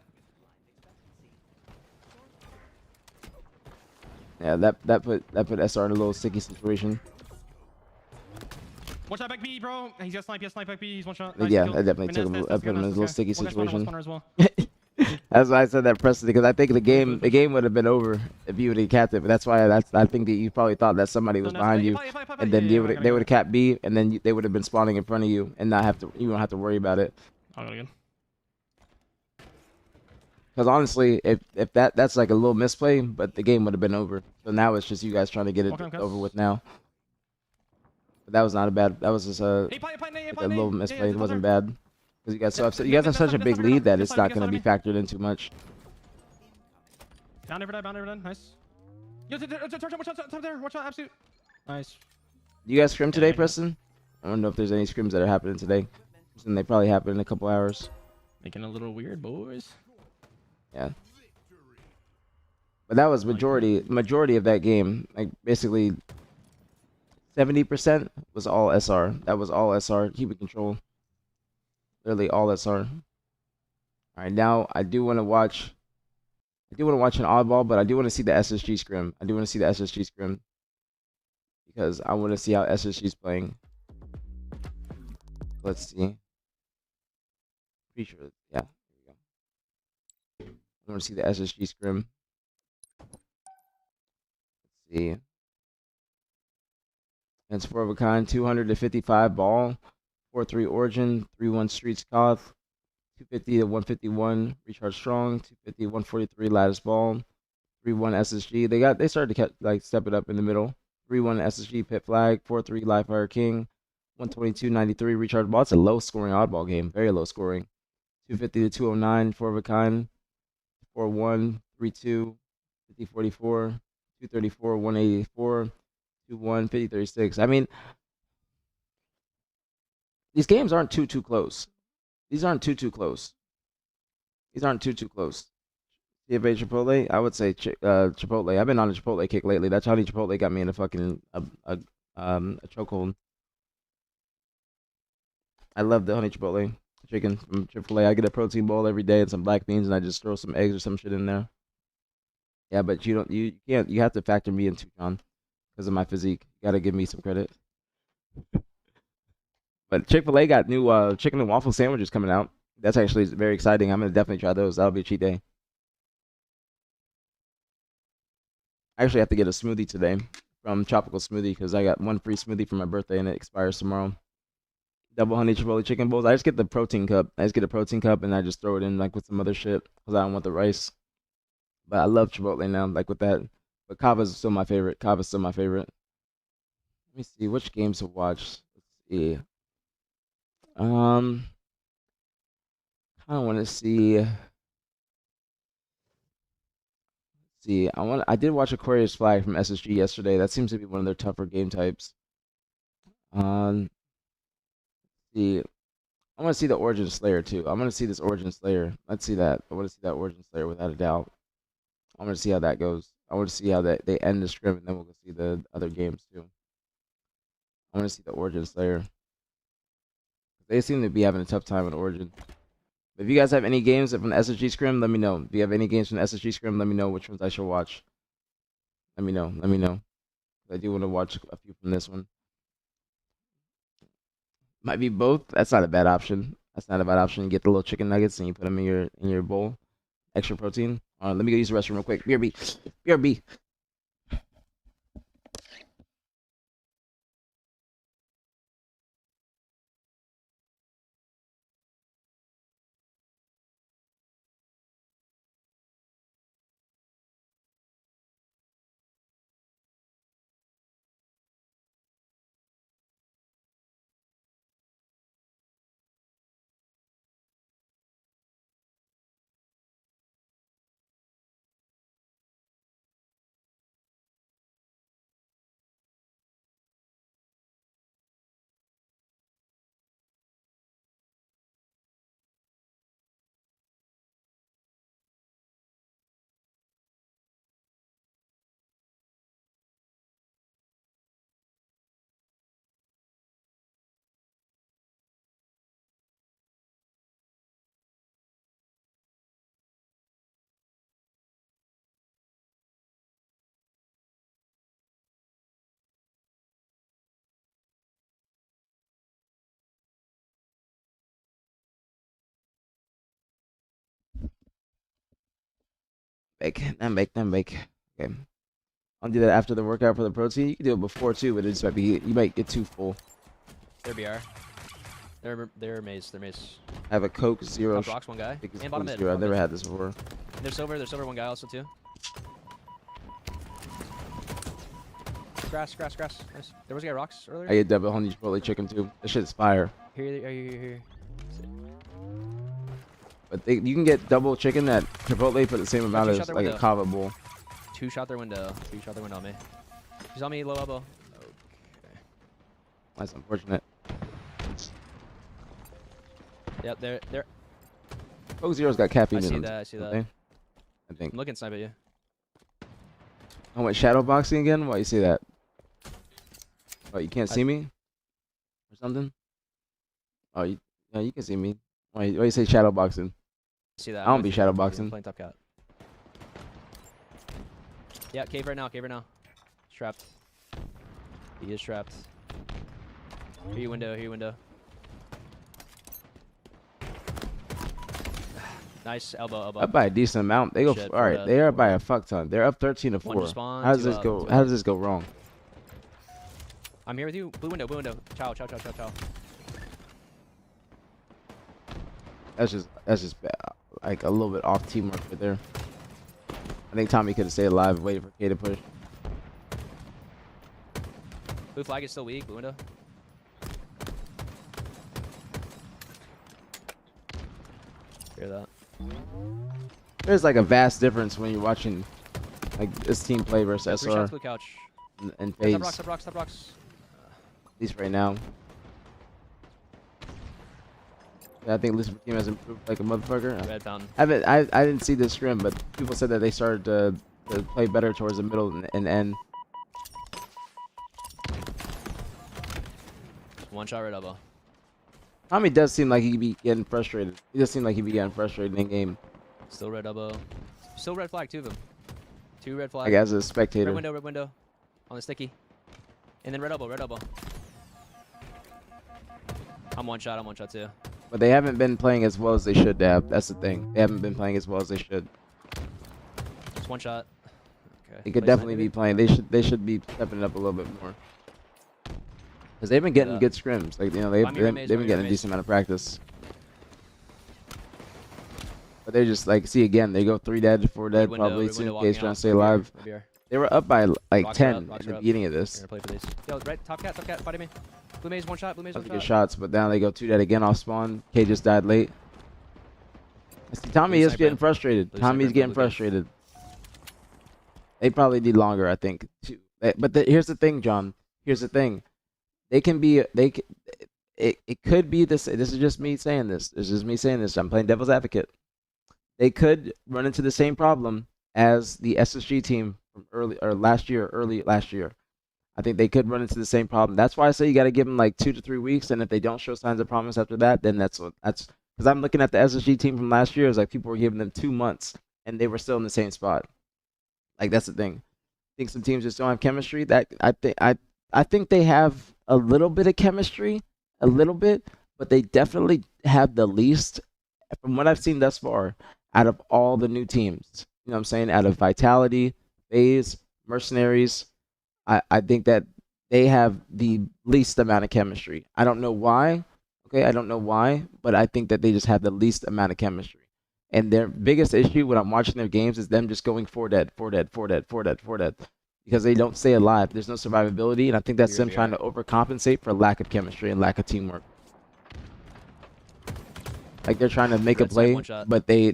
[SPEAKER 1] Yeah, that put SR in a little sticky situation.
[SPEAKER 2] Watch that back B, bro. He's got snipe back B. He's one shot.
[SPEAKER 1] Nice, yeah, I definitely put him in a little sticky situation. That's why I said that Preston, because I think the game would have been over if you would have capped it. But that's why I think that you probably thought that somebody was behind you, and then they would have capped B, and then they would have been spawning in front of you, and you don't have to worry about it.
[SPEAKER 2] I'll go again.
[SPEAKER 1] Because honestly, if that's like a little misplay, but the game would have been over. So now it's just you guys trying to get it over with now. But that was not a bad. That was just a little misplay. It wasn't bad. Because you guys have such a big lead that it's not going to be factored in too much.
[SPEAKER 2] Bound every day. Nice. Yo, watch out, absolute. Nice.
[SPEAKER 1] Do you guys scrim today, Preston? I don't know if there's any scrims that are happening today. And they probably happen in a couple hours.
[SPEAKER 2] Making a little weird, boys.
[SPEAKER 1] Yeah. But that was majority of that game. Like basically 70% was all SR. That was all SR. Keep it control. Literally all SR. Alright, now I do want to watch an oddball, but I do want to see the SSG scrim. Because I want to see how SSG's playing. Let's see. Pretty sure, yeah. Here we go. I want to see the SSG scrim. Let's see. It's 4 of a kind, 255 ball, 4-3 origin, 3-1 streets coth, 250 to 151 recharge strong, 250 143 lattice ball, 3-1 SSG. They started to step it up in the middle. 3-1 SSG pit flag, 4-3 live fire king, 122-93 recharge ball. It's a low scoring oddball game, very low scoring. 250 to 209 4 of a kind, 4-1 3-2 50-44 234 184 2-1 50-36. I mean, these games aren't too close. These aren't too close. CFA Chipotle, I would say Chipotle. I've been on a Chipotle kick lately. That Chinese Chipotle got me in a fucking a chokehold. I love the honey Chipotle chicken from Chipotle. I get a protein bowl every day and some black beans, and I just throw some eggs or some shit in there. Yeah, but you can't. You have to factor me in too, John, because of my physique. Gotta give me some credit. But Chick-fil-A got new chicken and waffle sandwiches coming out. That's actually very exciting. I'm gonna definitely try those. That'll be a cheat day. I actually have to get a smoothie today from Tropical Smoothie because I got one free smoothie for my birthday and it expires tomorrow. Double honey chipotle chicken bowls. I just get the protein cup. I just get a protein cup and I just throw it in like with some other shit because I don't want the rice. But I love Chipotle now, like with that. But Kava's still my favorite. Kava's still my favorite. Let me see which games to watch. Let's see. I want to see. See, I did watch Aquarius Flag from SSG yesterday. That seems to be one of their tougher game types. See, I want to see the Origin Slayer too. I want to see this Origin Slayer. Let's see that. I want to see that Origin Slayer without a doubt. I want to see how that goes. I want to see how they end the scrim, and then we'll go see the other games too. I want to see the Origin Slayer. They seem to be having a tough time with Origin. If you guys have any games from the SSG scrim, let me know. If you have any games from the SSG scrim, let me know which ones I should watch. Let me know. Let me know. I do want to watch a few from this one. Might be both. That's not a bad option. That's not a bad option. You get the little chicken nuggets and you put them in your bowl. Extra protein. Let me go use the restroom real quick. BRB. BRB. Then bake. Okay. I'll do that after the workout for the protein. You can do it before too, but it just might be you might get too full.
[SPEAKER 5] They're BR. They're maze. They're maze.
[SPEAKER 1] I have a Coke Zero.
[SPEAKER 5] Top rocks, one guy. And
[SPEAKER 1] Coke
[SPEAKER 5] bottom mid.
[SPEAKER 1] Zero. I've never had this before.
[SPEAKER 5] They're silver. They're silver. One guy also too. Grass. Nice. There was a guy rocks earlier.
[SPEAKER 1] I get double honey chipotle chicken too. This shit's fire.
[SPEAKER 5] Here.
[SPEAKER 1] But you can get double chicken at Chipotle for the same amount as like a Kava bowl.
[SPEAKER 5] Two shot their window on me. He's on me, low elbow. Okay.
[SPEAKER 1] That's unfortunate.
[SPEAKER 5] Yep, they're.
[SPEAKER 1] Coke Zero's got caffeine in
[SPEAKER 5] I
[SPEAKER 1] it.
[SPEAKER 5] see that.
[SPEAKER 1] I think.
[SPEAKER 5] I'm looking snipe at you.
[SPEAKER 1] I went shadow boxing again? Why you say that? Oh, you can't see me? Or something? Oh, you can see me. Why you say shadow boxing?
[SPEAKER 5] See that?
[SPEAKER 1] I don't be shadow boxing.
[SPEAKER 5] Playing top cat. Yeah, cave right now. Trapped. He is trapped. Here you window. Nice elbow.
[SPEAKER 1] Up by a decent amount. They go all right. They are by a fuck ton. They're up 13-4. How does this go? How does this go wrong?
[SPEAKER 5] I'm here with you. Blue window. Ciao.
[SPEAKER 1] That's just bad. Like a little bit off teamwork right there. I think Tommy could have stayed alive and waited for K to push.
[SPEAKER 5] Blue flag is still weak. Blue window. Hear that?
[SPEAKER 1] There's like a vast difference when you're watching like this team play versus
[SPEAKER 5] 3
[SPEAKER 1] SR
[SPEAKER 5] shots, blue couch.
[SPEAKER 1] and FaZe.
[SPEAKER 5] Top rocks.
[SPEAKER 1] At least right now. Yeah, I think Lucifer team has improved like a motherfucker.
[SPEAKER 5] Red fountain.
[SPEAKER 1] I didn't see this scrim, but people said that they started to play better towards the middle and end.
[SPEAKER 5] One shot red elbow.
[SPEAKER 1] Tommy does seem like he'd be getting frustrated. He does seem like he'd be getting frustrated in game.
[SPEAKER 5] Still red elbow. Still red flag, two of them. 2 red flags.
[SPEAKER 1] Like as a spectator.
[SPEAKER 5] Red window. On the sticky. And then red elbow, red elbow. I'm one shot too.
[SPEAKER 1] But they haven't been playing as well as they should have. That's the thing. They haven't been playing as well as they should.
[SPEAKER 5] Just one shot. Okay.
[SPEAKER 1] They could
[SPEAKER 5] Play
[SPEAKER 1] definitely
[SPEAKER 5] sniper.
[SPEAKER 1] be playing. They should be stepping it up a little bit more. Because they've been getting good scrims. Like, you know, they've been getting a decent amount of practice. But they're just like, see again, they go 3 dead, 4 dead, probably soon. Case trying to stay alive. They were up by like
[SPEAKER 5] Box
[SPEAKER 1] 10
[SPEAKER 5] her up, box
[SPEAKER 1] in
[SPEAKER 5] her
[SPEAKER 1] the
[SPEAKER 5] up.
[SPEAKER 1] beginning of
[SPEAKER 5] You're
[SPEAKER 1] this.
[SPEAKER 5] gonna play for these. Yo, right, top cat, fighting me. Blue maze, one shot, blue maze, one
[SPEAKER 1] That's good
[SPEAKER 5] shot.
[SPEAKER 1] shots, but now they go 2 dead again off spawn. K just died late. I see Tommy
[SPEAKER 5] Blue
[SPEAKER 1] is
[SPEAKER 5] sniper.
[SPEAKER 1] getting frustrated.
[SPEAKER 5] Blue
[SPEAKER 1] Tommy's
[SPEAKER 5] sniper,
[SPEAKER 1] getting
[SPEAKER 5] blue cave.
[SPEAKER 1] frustrated. They probably need longer, I think. But here's the thing, John. Here's the thing. They can be. It could be this. This is just me saying this. This is just me saying this. I'm playing devil's advocate. They could run into the same problem as the SSG team from early last year. I think they could run into the same problem. That's why I say you got to give them like 2 to 3 weeks, and if they don't show signs of promise after that, then that's because I'm looking at the SSG team from last year. It's like people were giving them 2 months, and they were still in the same spot. Like, that's the thing. I think some teams just don't have chemistry. That I think they have a little bit of chemistry, a little bit, but they definitely have the least, from what I've seen thus far, out of all the new teams. You know what I'm saying? Out of Vitality, FaZe, Mercenaries, I think that they have the least amount of chemistry. I don't know why. Okay, I don't know why, but I think that they just have the least amount of chemistry. And their biggest issue when I'm watching their games is them just going 4 dead, 4 dead, 4 dead, 4 dead, 4 dead. Because they don't stay alive. There's no survivability, and I think that's them trying to overcompensate for lack of chemistry and lack of teamwork. Like, they're trying to make a play, but they're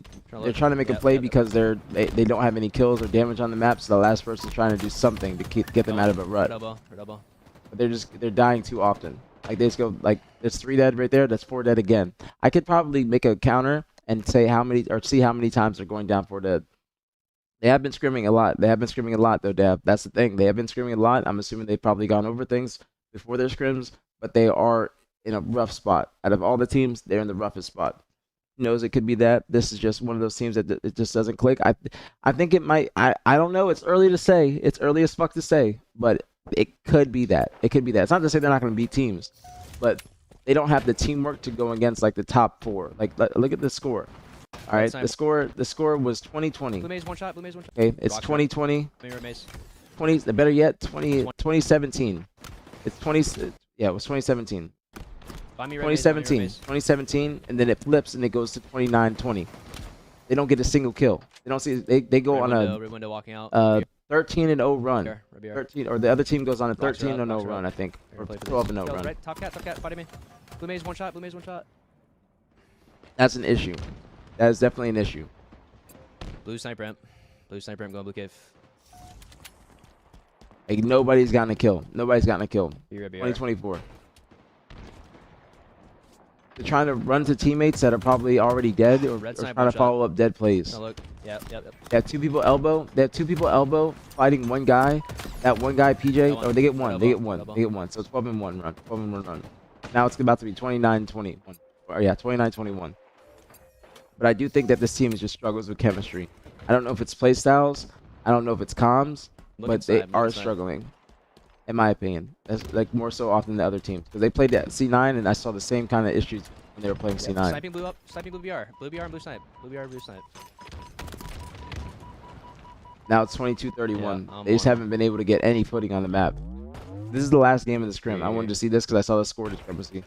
[SPEAKER 1] trying to make a play because they don't have any kills or damage on the map, so the last person's trying to do something to get them out of a rut. But they're dying too often. Like, they just go, like, there's 3 dead right there, that's 4 dead again. I could probably make a counter and say see how many times they're going down 4 dead. They have been scrimming a lot. They have been scrimming a lot, though, Dab. That's the thing. They have been scrimming a lot. I'm assuming they've probably gone over things before their scrims, but they are in a rough spot. Out of all the teams, they're in the roughest spot. Who knows? It could be that. This is just one of those teams that it just doesn't click. I think it might. I don't know. It's early to say. It's early as fuck to say, but it could be that. It could be that. It's not to say they're not going to beat teams, but they don't have the teamwork to go against like the top 4. Like, look at the score. All right, the score was 2020.
[SPEAKER 5] Blue maze, one shot, blue maze, one shot.
[SPEAKER 1] Okay, it's 2020. 20. Better yet, 2017. It's 20. Yeah, it was 2017. 2017, and then it flips and it goes to 29-20. They don't get a single kill. They don't see. They go on a 13-0 run. 13, or the other team goes on a 13-0 run, I think, or 12-0 run.
[SPEAKER 5] Right, top cat, fighting me. Blue maze, one shot, blue maze, one shot.
[SPEAKER 1] That's an issue. That is definitely an issue.
[SPEAKER 5] Blue sniper ramp, going blue cave.
[SPEAKER 1] Like, nobody's gotten a kill. Nobody's gotten a kill. 2024. They're trying to run to teammates that are probably already dead, or trying to follow up dead plays.
[SPEAKER 5] No, look. Yep.
[SPEAKER 1] They have 2 people elbow. They have 2 people elbow fighting one guy. That one guy, PJ. Oh, they get one. They get one. So it's 12-1 run. 12-1 run. Now it's about to be 29-21. Or yeah, 29-21. But I do think that this team just struggles with chemistry. I don't know if it's play styles. I don't know if it's comms, but they are struggling. In my opinion, that's like more so often than the other teams, because they played at C9 and I saw the same kind of issues when they were playing C9.
[SPEAKER 5] Sniping blue up, sniping blue BR, blue BR and blue snipe, blue BR, blue snipe.
[SPEAKER 1] Now it's 22-31. They just haven't been able to get any footing on the map. This is the last game of the scrim. I wanted to see this because I saw the score discrepancy.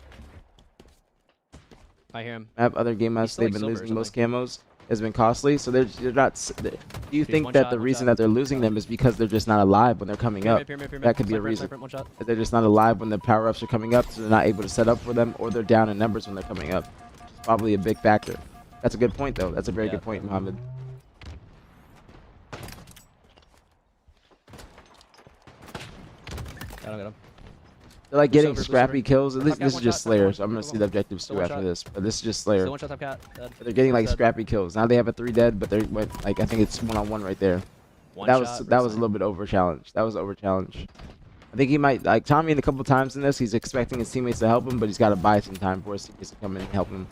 [SPEAKER 5] I hear him.
[SPEAKER 1] Other game maps they've been losing most camos has been costly, so they're not. Do you think that the reason that they're losing them is because they're just not alive when they're coming up? That could be a reason. That they're just not alive when the power-ups are coming up, so they're not able to set up for them, or they're down in numbers when they're coming up. It's probably a big factor. That's a good point, though. That's a very good point, Mohammed.
[SPEAKER 5] I don't get him.
[SPEAKER 1] They're like getting scrappy kills. At least this is just Slayer, so I'm gonna see the objectives too after this. But this is just Slayer.
[SPEAKER 5] Still one shot top cat.
[SPEAKER 1] But they're getting like scrappy kills. Now they have a 3 dead, but they're like, I think it's 1-on-1 right there. That was a little bit over challenge. That was over challenge. I think he might, like Tommy, in a couple times in this, he's expecting his teammates to help him, but he's got to buy some time for his teammates to come in and help him.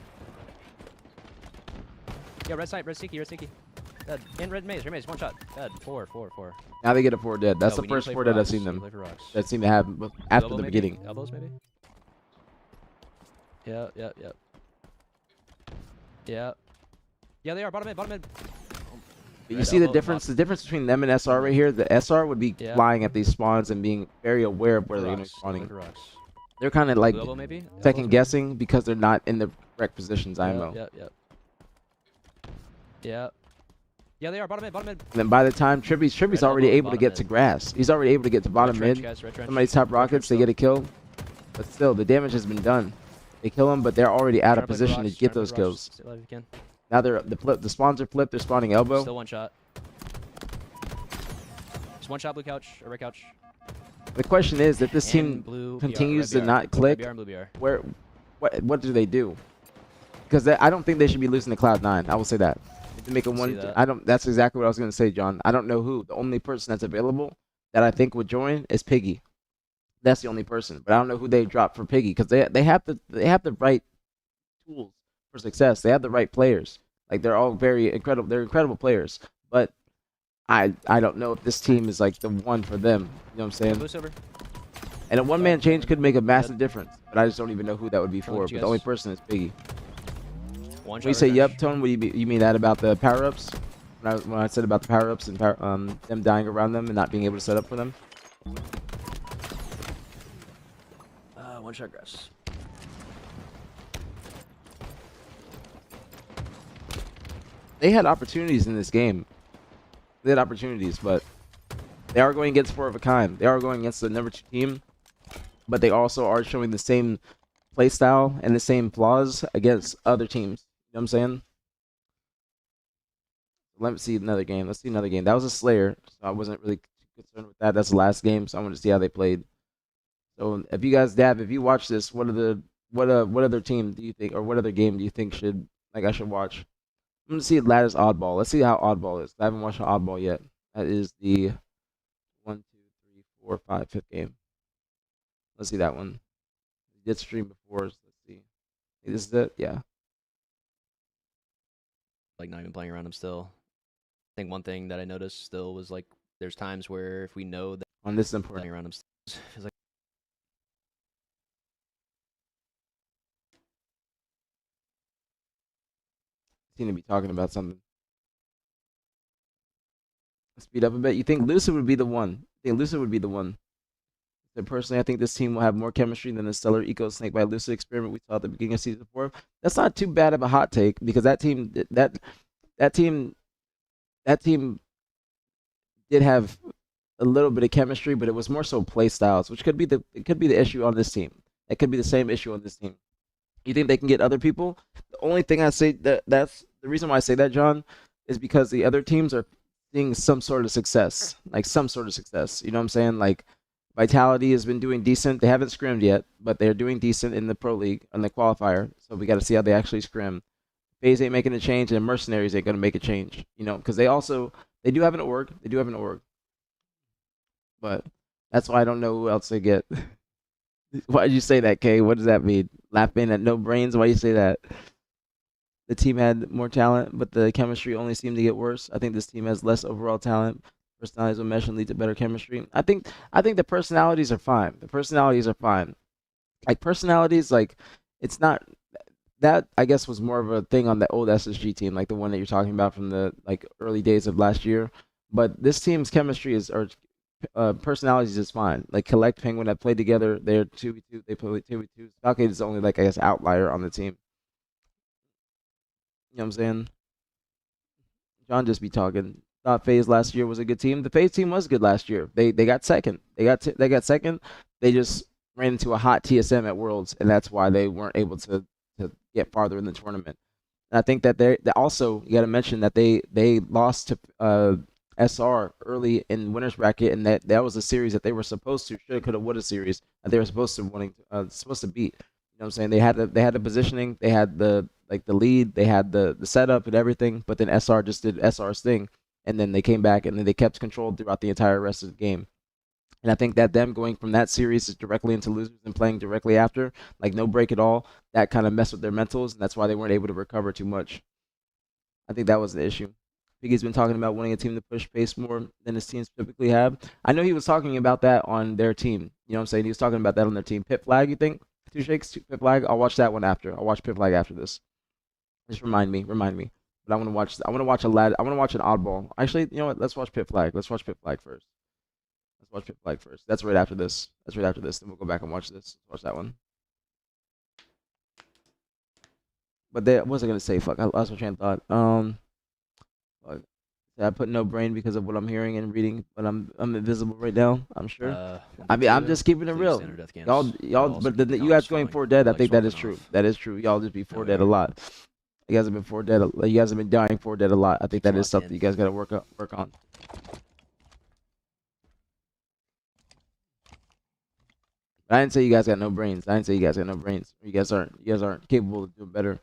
[SPEAKER 5] Yeah, red snipe, red sticky, red sticky. Dead. And red maze, one shot. Dead. Four.
[SPEAKER 1] Now they get a 4 dead. That's
[SPEAKER 5] No,
[SPEAKER 1] the
[SPEAKER 5] we need to
[SPEAKER 1] first
[SPEAKER 5] play
[SPEAKER 1] 4
[SPEAKER 5] for
[SPEAKER 1] that I've
[SPEAKER 5] rocks.
[SPEAKER 1] seen
[SPEAKER 5] We
[SPEAKER 1] them.
[SPEAKER 5] play for rocks.
[SPEAKER 1] That seem to happen after
[SPEAKER 5] Elbow
[SPEAKER 1] the
[SPEAKER 5] maybe?
[SPEAKER 1] beginning.
[SPEAKER 5] Elbows maybe? Yeah. Yeah, they are. Bottom mid.
[SPEAKER 1] But you
[SPEAKER 5] Red
[SPEAKER 1] see the
[SPEAKER 5] elbow,
[SPEAKER 1] difference? The difference between them and SR right here. The SR would be
[SPEAKER 5] Yeah.
[SPEAKER 1] flying at these spawns and being very aware of where they're going to be
[SPEAKER 5] Rocks.
[SPEAKER 1] spawning.
[SPEAKER 5] Play for rocks.
[SPEAKER 1] They're kind of like
[SPEAKER 5] Blue elbow maybe? Elbows
[SPEAKER 1] second
[SPEAKER 5] maybe?
[SPEAKER 1] guessing because they're not in the correct positions. IMO.
[SPEAKER 5] Yeah. Yeah, they are. Bottom mid.
[SPEAKER 1] And then by the time Trippy's
[SPEAKER 5] Red
[SPEAKER 1] already
[SPEAKER 5] elbow,
[SPEAKER 1] able to
[SPEAKER 5] bottom
[SPEAKER 1] get
[SPEAKER 5] mid.
[SPEAKER 1] to grass. He's already able to get to bottom
[SPEAKER 5] Red trench,
[SPEAKER 1] mid.
[SPEAKER 5] guys, red trench.
[SPEAKER 1] Somebody's top
[SPEAKER 5] Red trench
[SPEAKER 1] rockets, they
[SPEAKER 5] still.
[SPEAKER 1] get a kill. But still, the damage has been done. They kill him, but they're already out
[SPEAKER 5] Trying
[SPEAKER 1] of
[SPEAKER 5] to play for
[SPEAKER 1] position to
[SPEAKER 5] rocks,
[SPEAKER 1] get
[SPEAKER 5] trying
[SPEAKER 1] those
[SPEAKER 5] play for rocks.
[SPEAKER 1] kills.
[SPEAKER 5] Stay alive if you can.
[SPEAKER 1] Now the spawns are flipped. They're spawning elbow.
[SPEAKER 5] Still one shot. Just one shot, blue couch or red couch.
[SPEAKER 1] The question is, if this
[SPEAKER 5] And
[SPEAKER 1] team
[SPEAKER 5] blue
[SPEAKER 1] continues
[SPEAKER 5] BR,
[SPEAKER 1] to
[SPEAKER 5] red
[SPEAKER 1] not
[SPEAKER 5] BR,
[SPEAKER 1] click,
[SPEAKER 5] red BR and blue BR.
[SPEAKER 1] what do they do? Because I don't think they should be losing to Cloud9. I will say that. If they make a
[SPEAKER 5] I see
[SPEAKER 1] one,
[SPEAKER 5] that.
[SPEAKER 1] That's exactly what I was going to say, John. I don't know who. The only person that's available that I think would join is Piggy. That's the only person. But I don't know who they drop for Piggy because they have the right tools for success. They have the right players. Like they're all very incredible. They're incredible players. But I don't know if this team is like the one for them. You know what I'm saying?
[SPEAKER 5] Blue silver.
[SPEAKER 1] And a one-man change could make a massive difference. But I just don't even know who that would be
[SPEAKER 5] Trying to
[SPEAKER 1] for.
[SPEAKER 5] get
[SPEAKER 1] But
[SPEAKER 5] you
[SPEAKER 1] the only
[SPEAKER 5] guys.
[SPEAKER 1] person is Piggy.
[SPEAKER 5] One
[SPEAKER 1] When you
[SPEAKER 5] shot,
[SPEAKER 1] say
[SPEAKER 5] red
[SPEAKER 1] yep,
[SPEAKER 5] trench.
[SPEAKER 1] Tone, you mean that about the power-ups? When I said about the power-ups and them dying around them and not being able to set up for them?
[SPEAKER 5] One shot grass.
[SPEAKER 1] They had opportunities in this game. They had opportunities, but they are going against 4 of a kind. They are going against the number 2 team, but they also are showing the same play style and the same flaws against other teams. You know what I'm saying? Let me see another game. Let's see another game. That was a Slayer, so I wasn't really too concerned with that. That's the last game, so I wanted to see how they played. So if you guys, Dab, if you watch this, what other team do you think, or what other game do you think I should watch? I'm gonna see Lattice Oddball. Let's see how Oddball is. I haven't watched Oddball yet. That is the 1, 2, 3, 4, 5, 5th game. Let's see that one. We did stream before. So let's see. Hey, this is it. Yeah.
[SPEAKER 5] Like not even playing around him still. I think one thing that I noticed still was like there's times where if we know that
[SPEAKER 1] On this is
[SPEAKER 5] playing
[SPEAKER 1] important.
[SPEAKER 5] around him still feels like
[SPEAKER 1] Seem to be talking about something. Speed up a bit. You think Lucid would be the one? I think Lucid would be the one. So personally, I think this team will have more chemistry than the Stellar Eco Snake by Lucid experiment we saw at the beginning of season 4. That's not too bad of a hot take because that team did have a little bit of chemistry, but it was more so play styles, which could be the issue on this team. It could be the same issue on this team. You think they can get other people? The only thing I say that's the reason why I say that, John, is because the other teams are seeing some sort of success, like some sort of success. You know what I'm saying? Like Vitality has been doing decent. They haven't scrimmed yet, but they're doing decent in the Pro League on the qualifier. So we got to see how they actually scrim. FaZe ain't making a change, and Mercenaries ain't gonna make a change. You know, because they do have an org. They do have an org, but that's why I don't know who else they get. Why did you say that, Kay? What does that mean? Laughing at no brains? Why you say that? The team had more talent, but the chemistry only seemed to get worse. I think this team has less overall talent. Personalities will mesh and lead to better chemistry. I think the personalities are fine. The personalities are fine. Like personalities, like it's not that I guess was more of a thing on the old SSG team, like the one that you're talking about from the like early days of last year. But this team's chemistry personalities is fine. Like Collect, Penguin that played together, they're 2v2. They play 2v2. Falcade is only like I guess outlier on the team. You know what I'm saying? John just be talking. Thought FaZe last year was a good team. The FaZe team was good last year. They got second. They got second. They just ran into a hot TSM at Worlds, and that's why they weren't able to get farther in the tournament. And I think that they also you got to mention that they lost to SR early in winners bracket, and that was a series that they were supposed to should have would have series that they were supposed to beat. You know what I'm saying? They had the positioning, they had the lead, they had the setup and everything, but then SR just did SR's thing, and then they came back and then they kept control throughout the entire rest of the game. And I think that them going from that series directly into losers and playing directly after, like no break at all, that kind of messed with their mentals, and that's why they weren't able to recover too much. I think that was the issue. Piggy's been talking about wanting a team to push pace more than his teams typically have. I know he was talking about that on their team. You know what I'm saying? He was talking about that on their team. Pit Flag, you think? Two shakes, Pit Flag. I'll watch that one after. I'll watch Pit Flag after this. Just remind me. But I want to watch. I want to watch a lad. I want to watch an oddball. Actually, you know what? Let's watch Pit Flag. Let's watch Pit Flag first. Let's watch Pit Flag first. That's right after this. That's right after this. Then we'll go back and watch this. Let's watch that one. But what was I gonna say? Fuck, I lost my train of thought. Fuck. I put no brain because of what I'm hearing and reading, but I'm invisible right now. I'm sure. I mean, I'm just keeping it real. Y'all, but you guys going 4 dead. I think that is true. That is true. Y'all just be 4 dead a lot. You guys have been 4 dead. You guys have been dying 4 dead a lot. I think that is something you guys gotta work on. I didn't say you guys got no brains. I didn't say you guys got no brains. You guys aren't capable of doing better.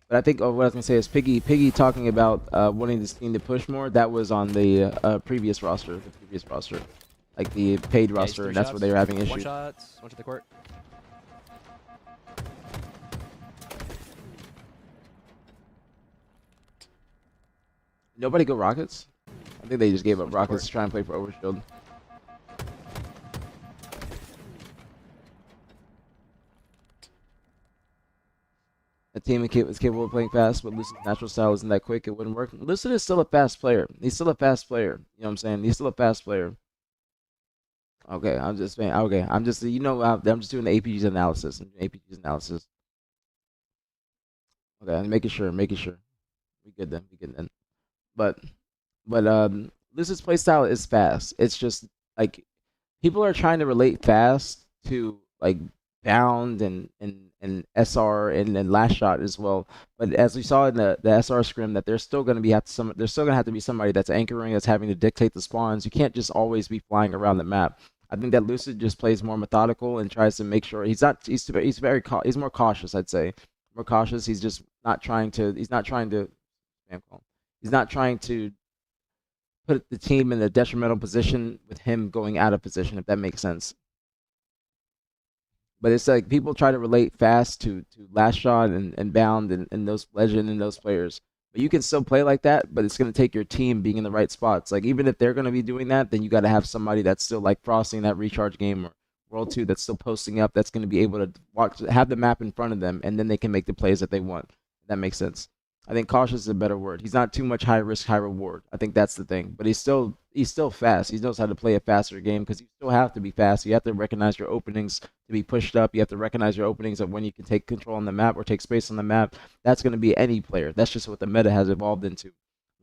[SPEAKER 1] But I think what I was gonna say is Piggy talking about wanting this team to push more. That was on the previous roster, like the paid roster, and that's where they were having issues.
[SPEAKER 5] One to the court.
[SPEAKER 1] Nobody go Rockets. I think they just gave up Rockets to try and play for Overshield. A team is capable of playing fast, but Lucid's natural style isn't that quick. It wouldn't work. Lucid is still a fast player. He's still a fast player. You know what I'm saying? He's still a fast player. Okay, I'm just saying. Okay, I'm just I'm just doing the aPGs analysis. Okay, I'm making sure. We good then. But Lucid's play style is fast. It's just like people are trying to relate fast to like bound and SR and last shot as well. But as we saw in the SR scrim, that there's still gonna have to be somebody that's anchoring, that's having to dictate the spawns. You can't just always be flying around the map. I think that Lucid just plays more methodical and tries to make sure he's more cautious, I'd say. More cautious. He's not trying to put the team in a detrimental position with him going out of position, if that makes sense. But it's like people try to relate fast to last shot and bound and those legend and those players. But you can still play like that, but it's going to take your team being in the right spots. Like even if they're going to be doing that, then you got to have somebody that's still like frosting that recharge game or World 2 that's still posting up, that's going to be able to have the map in front of them, and then they can make the plays that they want. If that makes sense. I think cautious is a better word. He's not too much high risk, high reward. I think that's the thing. But he's still fast. He knows how to play a faster game because you still have to be fast. You have to recognize your openings to be pushed up. You have to recognize your openings of when you can take control on the map or take space on the map. That's going to be any player. That's just what the meta has evolved into.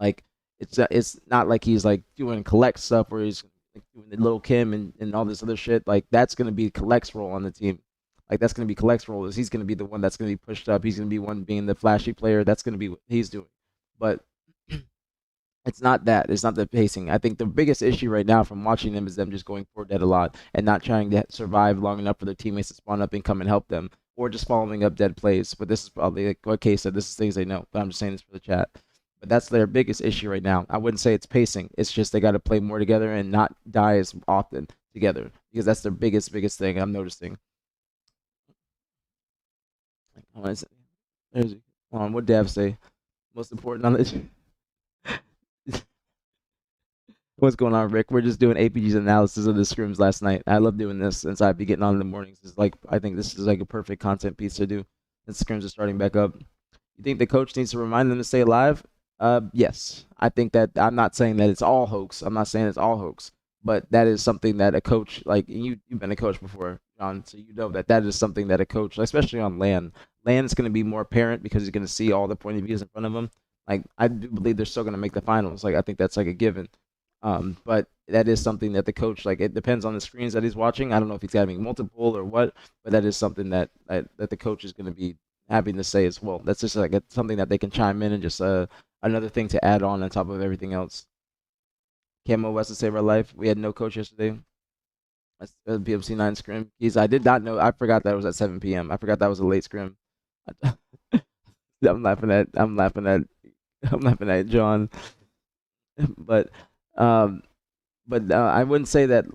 [SPEAKER 1] Like it's not like he's like doing collect stuff where he's like doing the little Kim and all this other shit. Like that's going to be Collect's role on the team. Like that's going to be Collect's role. He's going to be the one that's going to be pushed up. He's going to be one being the flashy player. That's going to be what he's doing. But it's not that. It's not the pacing. I think the biggest issue right now from watching them is them just going 4 dead a lot and not trying to survive long enough for their teammates to spawn up and come and help them, or just following up dead plays. But this is probably like what Kay said. This is things they know. But I'm just saying this for the chat. But that's their biggest issue right now. I wouldn't say it's pacing. It's just they got to play more together and not die as often together, because that's their biggest thing I'm noticing. What did Dav say? Most important knowledge. What's going on, Rick? We're just doing aPGs analysis of the scrims last night. I love doing this since I'd be getting on in the mornings. It's like I think this is like a perfect content piece to do. And scrims are starting back up. You think the coach needs to remind them to stay alive? Yes. I think that I'm not saying that it's all hoax. I'm not saying it's all hoax. But that is something that a coach, like you've been a coach before, John, so you know that is something that a coach, especially on LAN is going to be more apparent because he's going to see all the point of views in front of him. Like I do believe they're still going to make the finals. Like I think that's like a given. But that is something that the coach, like it depends on the screens that he's watching. I don't know if he's having multiple or what, but that is something that the coach is going to be having to say as well. That's just like something that they can chime in and just another thing to add on top of everything else. Camo West to save our life. We had no coach yesterday. That's BMC 9 scrim. I did not know. I forgot that it was at 7 p.m. I forgot that was a late scrim. I'm laughing at John. But but I wouldn't say that.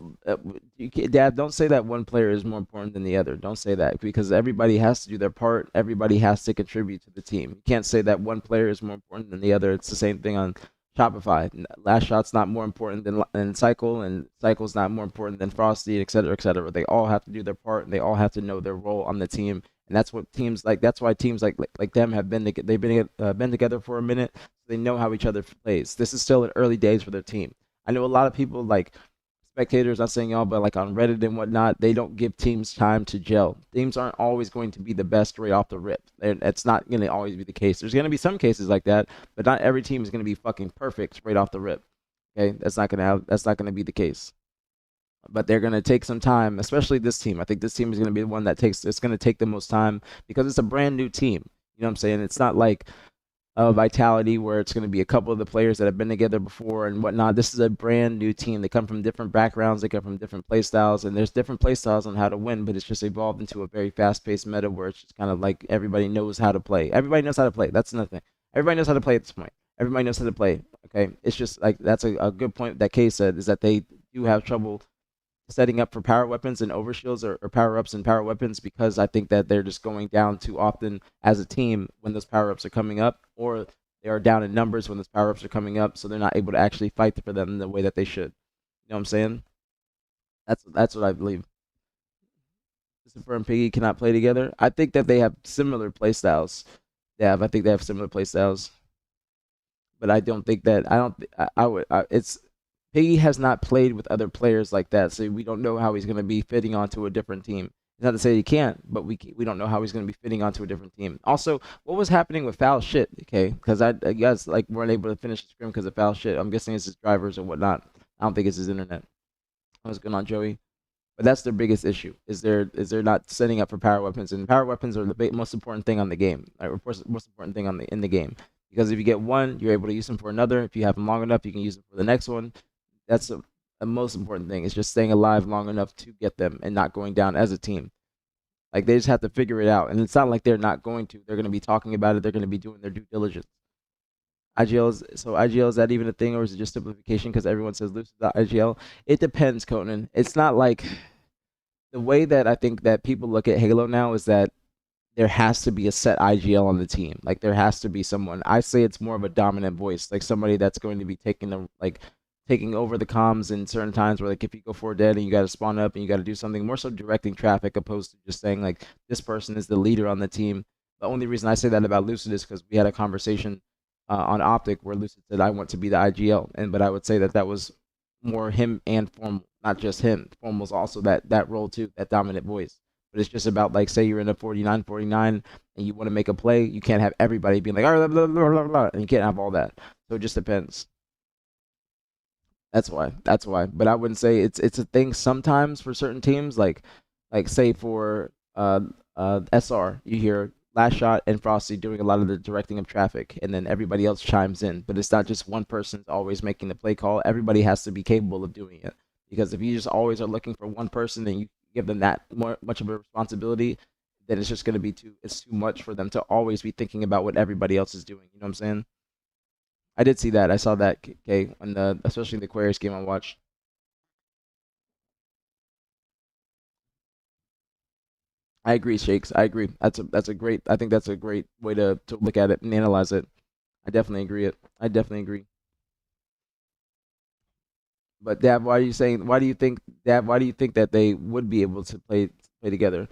[SPEAKER 1] Dad, don't say that one player is more important than the other. Don't say that because everybody has to do their part. Everybody has to contribute to the team. You can't say that one player is more important than the other. It's the same thing on Shopify. Last shot's not more important than Cycle, and Cycle's not more important than Frosty, et cetera, et cetera. They all have to do their part, and they all have to know their role on the team. And that's what teams like. That's why teams like them have been they've been together for a minute. So they know how each other plays. This is still in early days for their team. I know a lot of people like spectators, not saying y'all, but like on Reddit and whatnot, they don't give teams time to gel. Teams aren't always going to be the best right off the rip. That's not going to always be the case. There's going to be some cases like that, but not every team is going to be fucking perfect right off the rip. Okay, that's not going to be the case. But they're going to take some time, especially this team. I think this team is going to be the one it's going to take the most time because it's a brand new team. You know what I'm saying? It's not like Vitality where it's going to be a couple of the players that have been together before and whatnot. This is a brand new team. They come from different backgrounds. They come from different play styles, and there's different play styles on how to win, but it's just evolved into a very fast-paced meta where it's just kind of like everybody knows how to play. Everybody knows how to play. That's another thing. Everybody knows how to play at this point. Everybody knows how to play. Okay, it's just like that's a good point that Kay said is that they do have trouble setting up for power weapons and overshields or power ups and power weapons because I think that they're just going down too often as a team when those power ups are coming up, or they are down in numbers when those power ups are coming up, so they're not able to actually fight for them in the way that they should. You know what I'm saying? That's what I believe. Christopher and Piggy cannot play together. I think that they have similar play styles. I think they have similar play styles, but I don't think that I would. It's Piggy has not played with other players like that, so we don't know how he's going to be fitting onto a different team. It's not to say he can't, but we don't know how he's going to be fitting onto a different team. Also, what was happening with foul shit? Okay, because I guess like weren't able to finish the scrim because of foul shit. I'm guessing it's his drivers or whatnot. I don't think it's his internet. What's going on, Joey? But that's their biggest issue. Is they're not setting up for power weapons, and power weapons are the most important thing on the game. Like, most important thing in the game. Because if you get one, you're able to use them for another. If you have them long enough, you can use them for the next one. That's the most important thing. Is just staying alive long enough to get them and not going down as a team. Like they just have to figure it out, and it's not like they're not going to. They're going to be talking about it. They're going to be doing their due diligence. IGL is that even a thing, or is it just simplification because everyone says loose IGL? It depends, Conan. It's not like the way that I think that people look at Halo now is that there has to be a set IGL on the team. Like there has to be someone. I say it's more of a dominant voice, like somebody that's going to be taking over the comms in certain times where like if you go for dead and you got to spawn up and you got to do something, more so directing traffic opposed to just saying like this person is the leader on the team. The only reason I say that about Lucid is because we had a conversation on Optic where Lucid said I want to be the IGL, but I would say that was more him and Formal, not just him. Formal's also that role too, that dominant voice. But it's just about like say you're in a 49-49 and you want to make a play, you can't have everybody being like blah, blah, blah, blah, blah, and you can't have all that. So it just depends. That's why. But I wouldn't say it's a thing sometimes for certain teams. Like say for SR, you hear Last Shot and Frosty doing a lot of the directing of traffic, and then everybody else chimes in. But it's not just one person's always making the play call. Everybody has to be capable of doing it. Because if you just always are looking for one person and you give them that much of a responsibility, then it's just going to be too much for them to always be thinking about what everybody else is doing. You know what I'm saying? I did see that. I saw that, Kay, especially in the Aquarius game I watched. I agree, Shakes. I agree. I think that's a great way to look at it and analyze it. I definitely agree. But Dab, why do you think that they would be able to play together?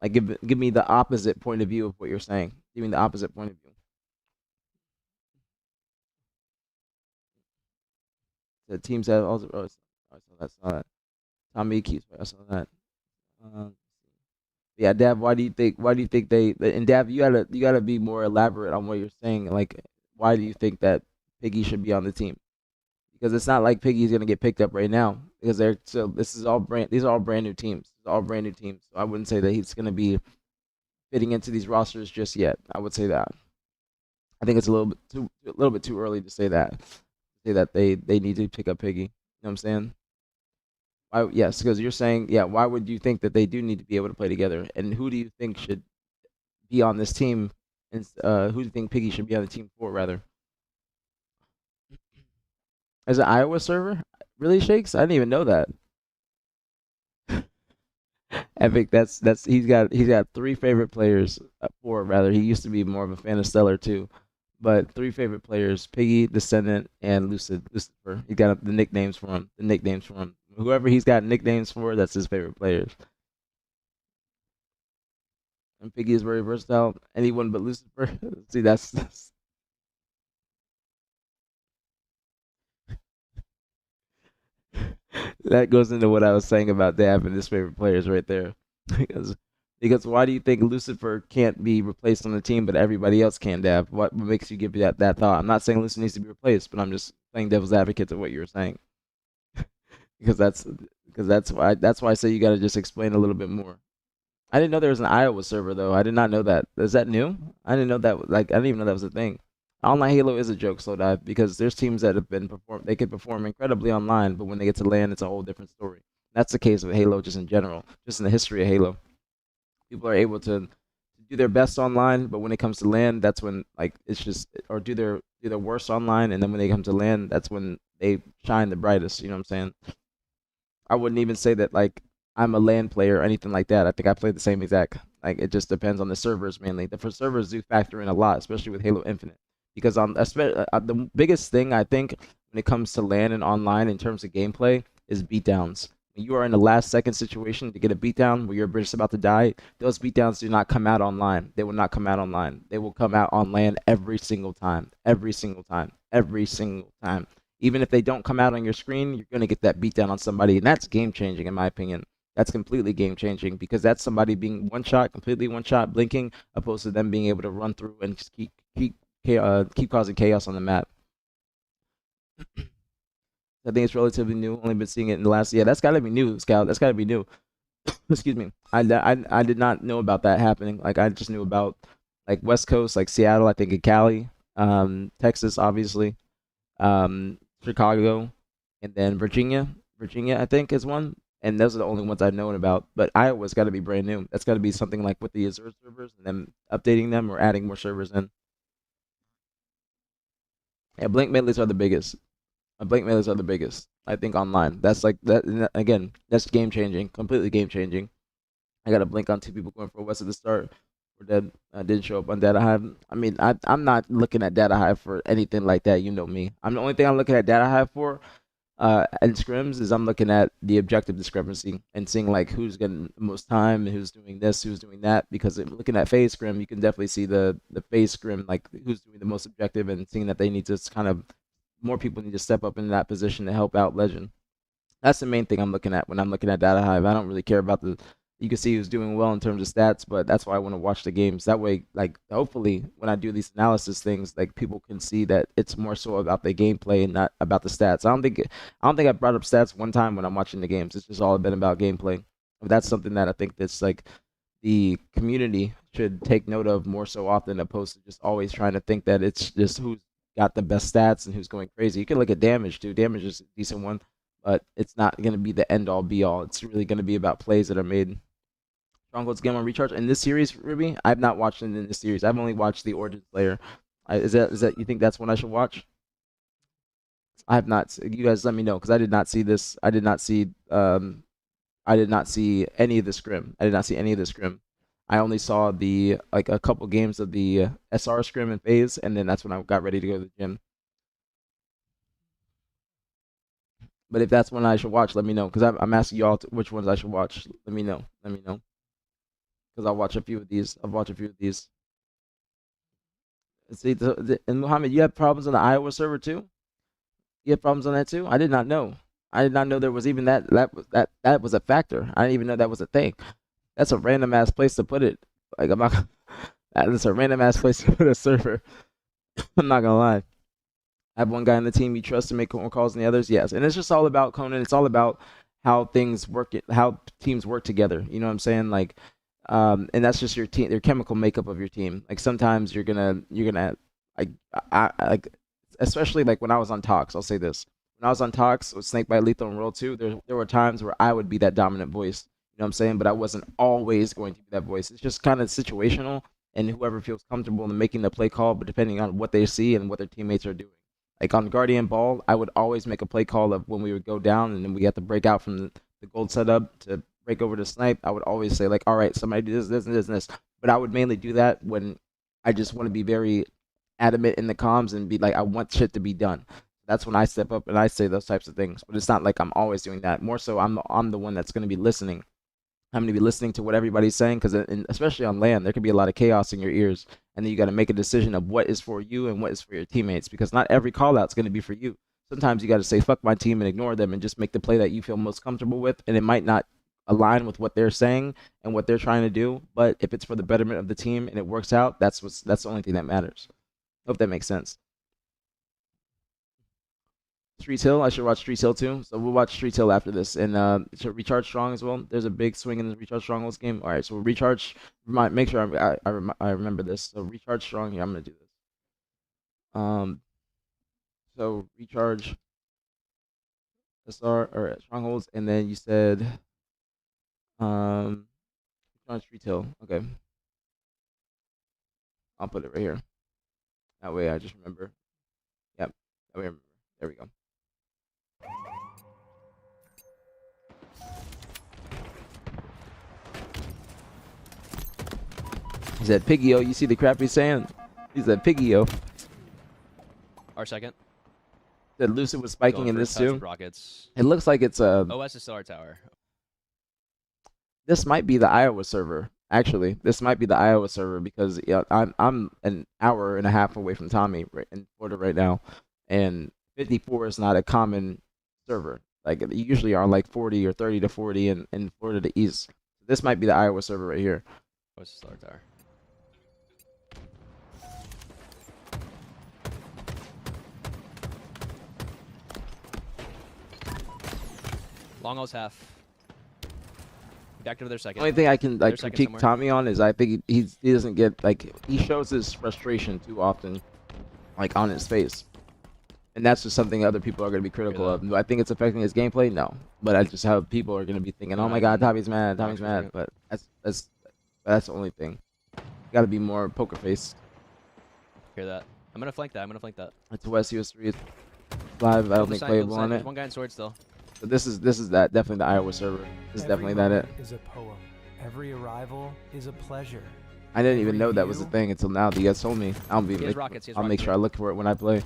[SPEAKER 1] Like give me the opposite point of view of what you're saying. Give me the opposite point of view. The teams have also I saw that. Tommy keeps I saw that. Yeah, Dav, why do you think they and Dav, you gotta be more elaborate on what you're saying. Like, why do you think that Piggy should be on the team? Because it's not like Piggy's gonna get picked up right now because these are all brand new teams. It's all brand new teams. So I wouldn't say that he's gonna be fitting into these rosters just yet. I would say that. I think it's a little bit too early to say that. Say that they need to pick up Piggy. You know what I'm saying? Yes, because you're saying, yeah, why would you think that they do need to be able to play together? And who do you think should be on this team? And who do you think Piggy should be on the team for, rather? Is it Iowa server? Really, Shakes? I didn't even know that. Epic. He's got 3 favorite players. 4 rather. He used to be more of a fan of Stellar too, but 3 favorite players: Piggy, Descendant, and Lucifer. He got the nicknames for him. The nicknames for him. Whoever he's got nicknames for, that's his favorite players. And Piggy is very versatile. Anyone but Lucifer. See, that's that goes into what I was saying about Dab and his favorite players right there. because because why do you think Lucifer can't be replaced on the team, but everybody else can, Dab? What makes you give you that thought? I'm not saying Lucifer needs to be replaced, but I'm just playing devil's advocate to what you were saying. because that's because that's why I say you got to just explain a little bit more. I didn't know there was an Iowa server though. I did not know that. Is that new? I didn't know that. Like I didn't even know that was a thing. Online Halo is a joke, Slow Dive, because there's teams that have been perform. They can perform incredibly online, but when they get to LAN, it's a whole different story. That's the case with Halo, just in general, just in the history of Halo. People are able to do their best online, but when it comes to LAN, that's when like it's just or do their worst online, and then when they come to LAN, that's when they shine the brightest. You know what I'm saying? I wouldn't even say that like I'm a LAN player or anything like that. I think I play the same exact. Like it just depends on the servers mainly. The servers do factor in a lot, especially with Halo Infinite, because the biggest thing I think when it comes to LAN and online in terms of gameplay is beatdowns. When you are in a last second situation to get a beatdown where you're just about to die, those beatdowns do not come out online. They will not come out online. They will come out on LAN every single time. Every single time. Every single time. Even if they don't come out on your screen, you're going to get that beatdown on somebody, and that's game changing in my opinion. That's completely game changing because that's somebody being one shot, completely one shot, blinking, opposed to them being able to run through and just keep causing chaos on the map. I think it's relatively new. Only been seeing it in the last. Yeah, that's got to be new, Scout. That's got to be new. Excuse me. I did not know about that happening. Like I just knew about like West Coast, like Seattle. I think in Cali, Texas, obviously, Chicago, and then Virginia. Virginia, I think, is one. And those are the only ones I've known about. But Iowa's got to be brand new. That's got to be something like with the Azure servers and then updating them or adding more servers in. Yeah, Blink Medleys are the biggest. Blink Medleys are the biggest. I think online. That's like that again. That's game changing. Completely game changing. I got a blink on 2 people going for West at the start. We're dead. I didn't show up on Data Hive. I mean, I'm not looking at Data Hive for anything like that. You know me. I'm the only thing I'm looking at Data Hive for and scrims is I'm looking at the objective discrepancy and seeing like who's getting the most time and who's doing this, who's doing that. Because looking at FaZe scrim, you can definitely see the FaZe scrim like who's doing the most objective and seeing that they need to kind of more people need to step up in that position to help out Legend. That's the main thing I'm looking at when I'm looking at Data Hive. I don't really care about the. You can see who's doing well in terms of stats, but that's why I want to watch the games. That way, like hopefully, when I do these analysis things, like people can see that it's more so about the gameplay and not about the stats. I don't think I brought up stats one time when I'm watching the games. It's just all been about gameplay. But that's something that I think that's like the community should take note of more so often, opposed to just always trying to think that it's just who's got the best stats and who's going crazy. You can look at damage too. Damage is a decent one, but it's not going to be the end all be all. It's really going to be about plays that are made. Stronghold's game on recharge in this series, Ruby. I've not watched it in this series. I've only watched the Origin player. Is that you think that's one I should watch? I have not. You guys let me know because I did not see this. I did not see any of the scrim. I did not see any of the scrim. I only saw the like a couple games of the SR scrim and FaZe, and then that's when I got ready to go to the gym. But if that's one I should watch, let me know because I'm asking y'all which ones I should watch. Let me know. Let me know because I'll watch a few of these. I'll watch a few of these. See, and Muhammad, you have problems on the Iowa server too. You have problems on that too. I did not know. I did not know there was even that was a factor. I didn't even know that was a thing. That's a random ass place to put it. Like I'm not. That's a random ass place to put a server. I'm not gonna lie. I have one guy on the team you trust to make more calls than the others. Yes, and it's just all about Conan. It's all about how things work, how teams work together. You know what I'm saying? Like, and that's just your team, your chemical makeup of your team. Like sometimes you're gonna like like especially like when I was on Talks. I'll say this: when I was on Talks with Snakebite Lethal and World 2, there were times where I would be that dominant voice. You know what I'm saying? But I wasn't always going to be that voice. It's just kind of situational, and whoever feels comfortable in making the play call, but depending on what they see and what their teammates are doing. Like on Guardian Ball, I would always make a play call of when we would go down and then we had to break out from the gold setup to break over to snipe. I would always say like, all right, somebody do this, this, and this, and this. But I would mainly do that when I just want to be very adamant in the comms and be like, I want shit to be done. That's when I step up and I say those types of things. But it's not like I'm always doing that. More so, I'm the one that's going to be listening. I'm going to be listening to what everybody's saying because especially on LAN, there can be a lot of chaos in your ears. And then you got to make a decision of what is for you and what is for your teammates because not every call out is going to be for you. Sometimes you got to say, fuck my team and ignore them and just make the play that you feel most comfortable with. And it might not align with what they're saying and what they're trying to do. But if it's for the betterment of the team and it works out, that's the only thing that matters. Hope that makes sense. Streets Hill, I should watch Streets Hill too. So we'll watch Streets Hill after this. And should Recharge Strong as well. There's a big swing in the Recharge Strongholds game. All right, so we'll Recharge. Make sure I remember this. So Recharge Strong. Yeah, I'm gonna do this. So Recharge SR or Strongholds, and then you said Recharge Streets Hill. Okay, I'll put it right here. That way I just remember. Yep. That way I remember. There we go. He said, Piggy-o, you see the crap he's saying? He said, Piggy-o.
[SPEAKER 5] Our second.
[SPEAKER 1] Said Lucid was spiking
[SPEAKER 5] Going
[SPEAKER 1] in
[SPEAKER 5] for
[SPEAKER 1] this
[SPEAKER 5] a touch
[SPEAKER 1] too.
[SPEAKER 5] with rockets.
[SPEAKER 1] It looks like it's
[SPEAKER 5] OS is still our tower.
[SPEAKER 1] this might be the Iowa server. Actually, this might be the Iowa server because I'm an hour and a half away from Tommy in Florida right now, and 54 is not a common server. Like you usually are like 40 or 30 to 40 in Florida to East. This might be the Iowa server right here.
[SPEAKER 5] OS is still our tower. Long L's half. Back to their second.
[SPEAKER 1] Only thing I can like
[SPEAKER 5] second
[SPEAKER 1] critique
[SPEAKER 5] somewhere.
[SPEAKER 1] Tommy on is I think he doesn't get like he shows his frustration too often, like on his face, and that's just something other people are going to be critical of. Do I think it's affecting his gameplay? No, but I just how people are going to be thinking, oh my God, Tommy's mad, Tommy's mad. But that's the only thing. Got to be more poker face.
[SPEAKER 5] Hear that? I'm gonna flank that. I'm gonna flank that.
[SPEAKER 1] It's West US3 live. I don't think playable on
[SPEAKER 5] There's
[SPEAKER 1] it.
[SPEAKER 5] one guy in sword still.
[SPEAKER 1] But this is that definitely the Iowa server. This is definitely that it.
[SPEAKER 6] Is a poem. Every arrival is a pleasure.
[SPEAKER 1] I didn't even know that was a thing until now. You guys told me. I'll be.
[SPEAKER 5] He has rockets. He has
[SPEAKER 1] I'll make
[SPEAKER 5] rockets.
[SPEAKER 1] sure I look for it when I play.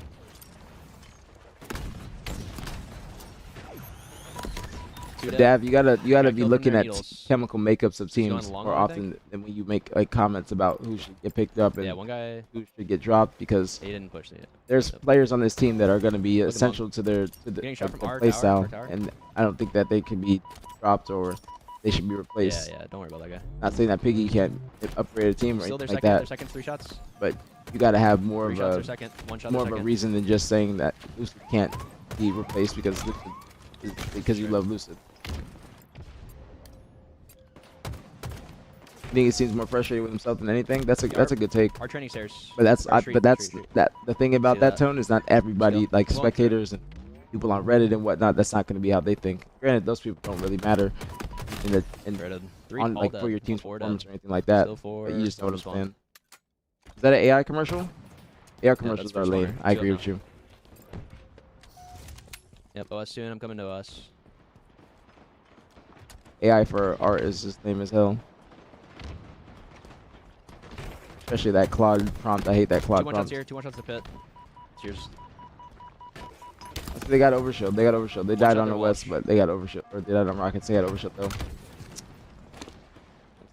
[SPEAKER 5] Two
[SPEAKER 1] Dav, you gotta
[SPEAKER 5] Got
[SPEAKER 1] be
[SPEAKER 5] killed
[SPEAKER 1] looking
[SPEAKER 5] from their
[SPEAKER 1] at
[SPEAKER 5] needles.
[SPEAKER 1] chemical makeups of
[SPEAKER 5] He's going
[SPEAKER 1] teams
[SPEAKER 5] long,
[SPEAKER 1] more
[SPEAKER 5] I
[SPEAKER 1] often than when you make like comments about who should get picked up and
[SPEAKER 5] Yeah, one guy.
[SPEAKER 1] who should get dropped because
[SPEAKER 5] He didn't push it.
[SPEAKER 1] there's players on this team that are going to be
[SPEAKER 5] at
[SPEAKER 1] essential to the
[SPEAKER 5] Getting shot from our
[SPEAKER 1] play
[SPEAKER 5] tower,
[SPEAKER 1] style,
[SPEAKER 5] our tower.
[SPEAKER 1] and I don't think that they can be dropped or they should be replaced.
[SPEAKER 5] Yeah. Don't worry about that guy.
[SPEAKER 1] Not saying that Piggy can't upgrade a team or
[SPEAKER 5] Still their
[SPEAKER 1] anything like
[SPEAKER 5] second.
[SPEAKER 1] that,
[SPEAKER 5] Their second 3 shots.
[SPEAKER 1] but you got to have more
[SPEAKER 5] 3
[SPEAKER 1] of
[SPEAKER 5] shots.
[SPEAKER 1] a
[SPEAKER 5] Their second. 1 shot.
[SPEAKER 1] more
[SPEAKER 5] their
[SPEAKER 1] of a
[SPEAKER 5] second.
[SPEAKER 1] reason than just saying that Lucid can't be replaced because you love Lucid. You think he seems more frustrated with himself than anything? That's a good take.
[SPEAKER 5] Our training stairs.
[SPEAKER 1] But that's
[SPEAKER 5] Our street,
[SPEAKER 1] but that's
[SPEAKER 5] street.
[SPEAKER 1] that the thing about
[SPEAKER 5] See
[SPEAKER 1] that
[SPEAKER 5] that?
[SPEAKER 1] tone is not everybody
[SPEAKER 5] Go.
[SPEAKER 1] like
[SPEAKER 5] Go on,
[SPEAKER 1] spectators and people on Reddit and whatnot. That's not going to be how they think. Granted, those people don't really matter
[SPEAKER 5] Threaded. 3
[SPEAKER 1] on
[SPEAKER 5] all
[SPEAKER 1] like
[SPEAKER 5] dead.
[SPEAKER 1] for your team's
[SPEAKER 5] 4
[SPEAKER 1] performance
[SPEAKER 5] dead.
[SPEAKER 1] or anything like that.
[SPEAKER 5] Still 4.
[SPEAKER 1] But you just know what I'm
[SPEAKER 5] still
[SPEAKER 1] saying. Is that an AI commercial? AI commercials
[SPEAKER 5] that's
[SPEAKER 1] are
[SPEAKER 5] for
[SPEAKER 1] lame.
[SPEAKER 5] sure.
[SPEAKER 1] I
[SPEAKER 5] Chill
[SPEAKER 1] agree
[SPEAKER 5] now.
[SPEAKER 1] with you.
[SPEAKER 5] Yep. OS soon. I'm coming to us.
[SPEAKER 1] AI for art is just lame as hell. Especially that Claude prompt. I hate that
[SPEAKER 5] 2
[SPEAKER 1] Claude
[SPEAKER 5] 1 shots
[SPEAKER 1] prompt.
[SPEAKER 5] here. 2 1 shots to pit. It's yours.
[SPEAKER 1] They got overshield. They got overshield. They died
[SPEAKER 5] shot
[SPEAKER 1] on the
[SPEAKER 5] their
[SPEAKER 1] west,
[SPEAKER 5] watch.
[SPEAKER 1] but they got overshield. Or they died on rockets. They got overshield though.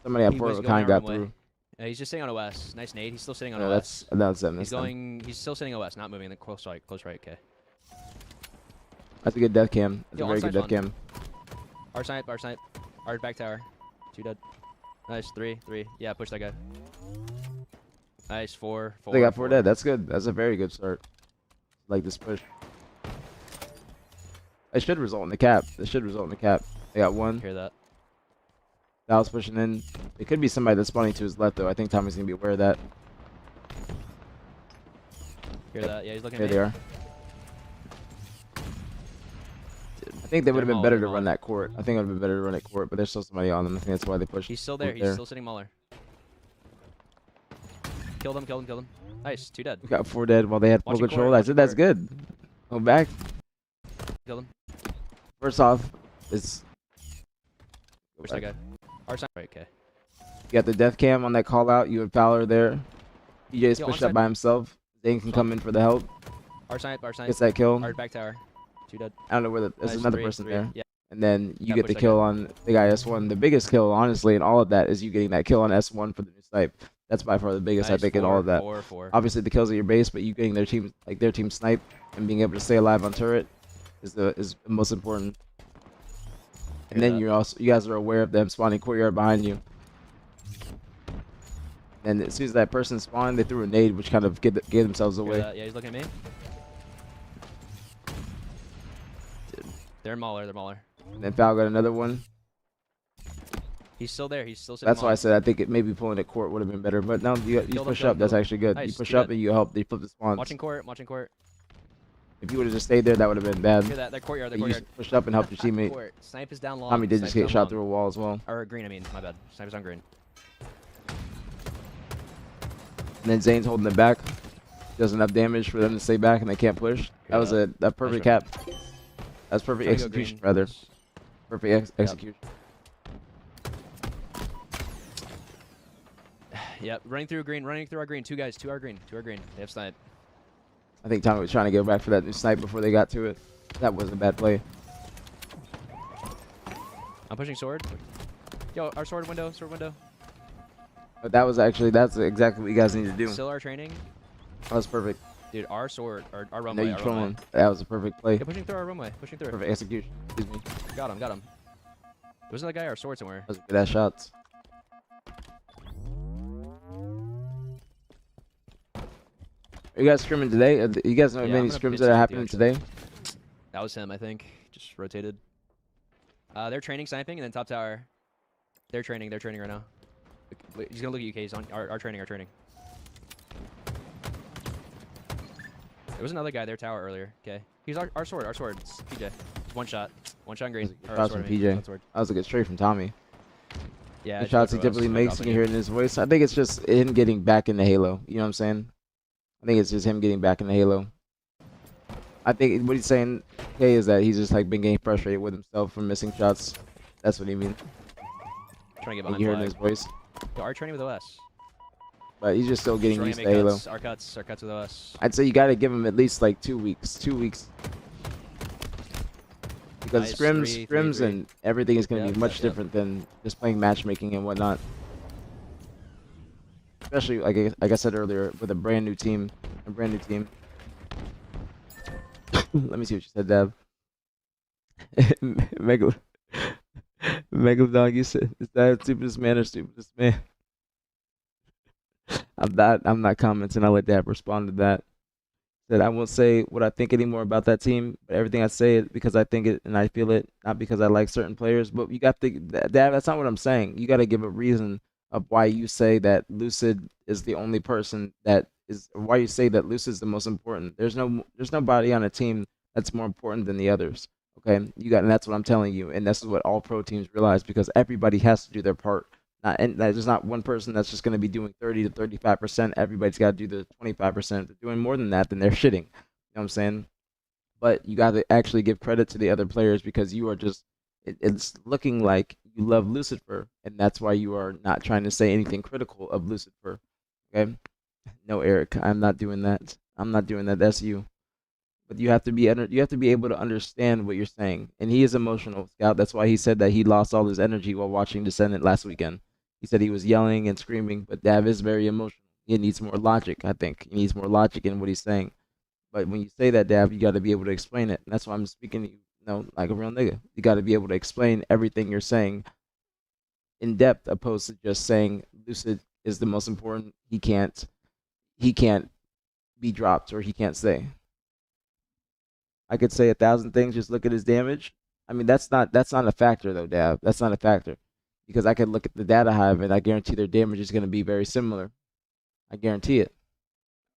[SPEAKER 1] Somebody at
[SPEAKER 5] He
[SPEAKER 1] four
[SPEAKER 5] was
[SPEAKER 1] of a
[SPEAKER 5] going
[SPEAKER 1] kind
[SPEAKER 5] our
[SPEAKER 1] got
[SPEAKER 5] runway.
[SPEAKER 1] through.
[SPEAKER 5] Yeah, he's just sitting on OS. Nice nade. He's still sitting on
[SPEAKER 1] No,
[SPEAKER 5] OS.
[SPEAKER 1] that's them.
[SPEAKER 5] He's
[SPEAKER 1] That's them.
[SPEAKER 5] going. He's still sitting OS, not moving. The close right. Close right. Okay.
[SPEAKER 1] That's a good death cam. That's
[SPEAKER 5] Yo,
[SPEAKER 1] a very good
[SPEAKER 5] onside
[SPEAKER 1] death
[SPEAKER 5] one.
[SPEAKER 1] cam.
[SPEAKER 5] Our snipe. Our snipe. Our back tower. 2 dead. Nice. 3. 3. Yeah. Push that guy. Nice. 4. 4.
[SPEAKER 1] They got 4 dead. That's good. That's a very good start. Like this push. It should result in the cap. It should result in the cap. They got 1.
[SPEAKER 5] Hear that?
[SPEAKER 1] Dallas pushing in. It could be somebody that's spawning to his left though. I think Tommy's gonna be aware of that.
[SPEAKER 5] Hear that? Yeah. He's looking.
[SPEAKER 1] There
[SPEAKER 5] at
[SPEAKER 1] they
[SPEAKER 5] me.
[SPEAKER 1] are. I think they would have been
[SPEAKER 5] Mauler,
[SPEAKER 1] better to
[SPEAKER 5] Mauler.
[SPEAKER 1] run that court. I think it would have been better to run that court, but there's still somebody on them. I think that's why they pushed.
[SPEAKER 5] He's still there.
[SPEAKER 1] Right
[SPEAKER 5] He's still sitting Mauler. Killed him. Nice, 2 dead.
[SPEAKER 1] We got 4 dead while they had full
[SPEAKER 5] Watching
[SPEAKER 1] control.
[SPEAKER 5] court,
[SPEAKER 1] I said that's good. Go back.
[SPEAKER 5] Killed him.
[SPEAKER 1] First off, it's
[SPEAKER 5] Push that guy. Our side. Right, okay.
[SPEAKER 1] you got the death cam on that call out. You and Fowler there. PJ's
[SPEAKER 5] Yo,
[SPEAKER 1] pushed
[SPEAKER 5] onside.
[SPEAKER 1] up by himself. Zane can come in for the help.
[SPEAKER 5] Our side.
[SPEAKER 1] Gets that kill.
[SPEAKER 5] Art back tower. 2 dead.
[SPEAKER 1] I don't know where there's
[SPEAKER 5] Nice,
[SPEAKER 1] another
[SPEAKER 5] 3,
[SPEAKER 1] person
[SPEAKER 5] 3.
[SPEAKER 1] there.
[SPEAKER 5] Yeah.
[SPEAKER 1] And then you
[SPEAKER 5] Yeah,
[SPEAKER 1] get
[SPEAKER 5] push
[SPEAKER 1] the
[SPEAKER 5] that
[SPEAKER 1] kill
[SPEAKER 5] guy.
[SPEAKER 1] on the guy S1. The biggest kill, honestly, in all of that is you getting that kill on S1 for the new snipe. That's by far the biggest, I
[SPEAKER 5] Nice,
[SPEAKER 1] think, in all of that.
[SPEAKER 5] 4.
[SPEAKER 1] Obviously, the kills at your base, but you getting their team snipe and being able to stay alive on turret is the most important. And then you guys are aware of them spawning courtyard behind you. And as soon as that person spawned, they threw a nade, which kind of gave themselves away.
[SPEAKER 5] Yeah, he's looking at me. Dude, they're mauler.
[SPEAKER 1] And then Foul got another one.
[SPEAKER 5] He's still there. He's still sitting.
[SPEAKER 1] That's why I said I think maybe pulling at court would have been better. But no, you push up. That's actually good.
[SPEAKER 5] Nice,
[SPEAKER 1] You push
[SPEAKER 5] do
[SPEAKER 1] up
[SPEAKER 5] that.
[SPEAKER 1] and you help. They flip the spawns.
[SPEAKER 5] Watching court.
[SPEAKER 1] If you would have just stayed there, that would have been bad.
[SPEAKER 5] Hear that? They're courtyard.
[SPEAKER 1] But you just pushed up and helped your teammate.
[SPEAKER 5] Court. Snipe is down long.
[SPEAKER 1] Tommy did just
[SPEAKER 5] Snipe's
[SPEAKER 1] get
[SPEAKER 5] down
[SPEAKER 1] shot
[SPEAKER 5] long.
[SPEAKER 1] through a wall as well.
[SPEAKER 5] Or green, I mean. My bad. Sniper's on green.
[SPEAKER 1] And then Zane's holding it back. Does enough damage for them to stay back and they can't push. That was a perfect cap. That's perfect
[SPEAKER 5] Trying to go
[SPEAKER 1] execution,
[SPEAKER 5] green.
[SPEAKER 1] rather. Perfect execution.
[SPEAKER 5] Yep, running through our green. 2 guys, 2 are green. They have snipe.
[SPEAKER 1] I think Tommy was trying to go back for that new snipe before they got to it. That was a bad play.
[SPEAKER 5] I'm pushing sword. Yo, our sword window.
[SPEAKER 1] But that's exactly what you guys need to do.
[SPEAKER 5] Still our training.
[SPEAKER 1] That was perfect.
[SPEAKER 5] Dude, our sword, our
[SPEAKER 1] I know
[SPEAKER 5] runway.
[SPEAKER 1] you
[SPEAKER 5] Our runway.
[SPEAKER 1] trolling. That was a perfect play.
[SPEAKER 5] Yeah, pushing through our runway. Pushing through.
[SPEAKER 1] Perfect execution. Excuse me.
[SPEAKER 5] Got him. Wasn't that guy our sword somewhere?
[SPEAKER 1] That was good ass shots. Are you guys scrimming today? You guys know
[SPEAKER 5] Yeah,
[SPEAKER 1] many
[SPEAKER 5] I'm gonna
[SPEAKER 1] scrims
[SPEAKER 5] pitch
[SPEAKER 1] that are
[SPEAKER 5] this
[SPEAKER 1] happening
[SPEAKER 5] with you,
[SPEAKER 1] today?
[SPEAKER 5] That was him, I think. Just rotated. They're training sniping and then top tower. They're training right now. Wait, he's gonna look at you, K. He's on our training. There was another guy there tower earlier. Okay. He's our sword. It's PJ. One shot on green.
[SPEAKER 1] Shots from PJ. That was a good straight from Tommy.
[SPEAKER 5] Yeah.
[SPEAKER 1] The shots he typically makes, you can hear it in his voice. I think it's just him getting back into Halo. You know what I'm saying? I think it's just him getting back into Halo. I think what he's saying, Kay, is that he's just like been getting frustrated with himself from missing shots. That's what he means.
[SPEAKER 5] Trying to get
[SPEAKER 1] You
[SPEAKER 5] behind
[SPEAKER 1] hear it in
[SPEAKER 5] flag.
[SPEAKER 1] his voice.
[SPEAKER 5] Yo, our training with OS.
[SPEAKER 1] But he's just still getting
[SPEAKER 5] Just
[SPEAKER 1] used to
[SPEAKER 5] running
[SPEAKER 1] Halo.
[SPEAKER 5] Our cuts with OS.
[SPEAKER 1] I'd say you got to give him at least like 2 weeks. 2 weeks. Because
[SPEAKER 5] Nice,
[SPEAKER 1] scrims,
[SPEAKER 5] three.
[SPEAKER 1] and everything is going to
[SPEAKER 5] Yep,
[SPEAKER 1] be much
[SPEAKER 5] yep.
[SPEAKER 1] different than just playing matchmaking and whatnot. Especially like I said earlier, with a brand new team. Let me see what you said, Dab. Megalodon, you said, is that stupidest man or stupidest man? I'm not commenting. I'll let Dab respond to that. That I won't say what I think anymore about that team, but everything I say it because I think it and I feel it, not because I like certain players. But you got to, Dab, that's not what I'm saying. You got to give a reason of why you say that Lucid is the only person that is, or why you say that Lucid is the most important. There's nobody on a team that's more important than the others. Okay, and that's what I'm telling you, and this is what all pro teams realize, because everybody has to do their part. And there's not one person that's just going to be doing 30 to 35%. Everybody's got to do the 25%. If they're doing more than that, then they're shitting. You know what I'm saying? But you got to actually give credit to the other players, because you are just, it's looking like you love Lucifer, and that's why you are not trying to say anything critical of Lucifer. Okay? No, Eric, I'm not doing that. That's you. But you have to be able to understand what you're saying. And he is emotional, Scout. That's why he said that he lost all his energy while watching Descendant last weekend. He said he was yelling and screaming, but Dav is very emotional. He needs more logic, I think. He needs more logic in what he's saying. But when you say that, Dav, you got to be able to explain it. And that's why I'm speaking to you, like a real nigga. You got to be able to explain everything you're saying in depth, opposed to just saying Lucid is the most important. He can't be dropped, or he can't stay. I could say 1,000 things. Just look at his damage. I mean, that's not a factor though, Dab. That's not a factor, because I could look at the data hive and I guarantee their damage is going to be very similar. I guarantee it.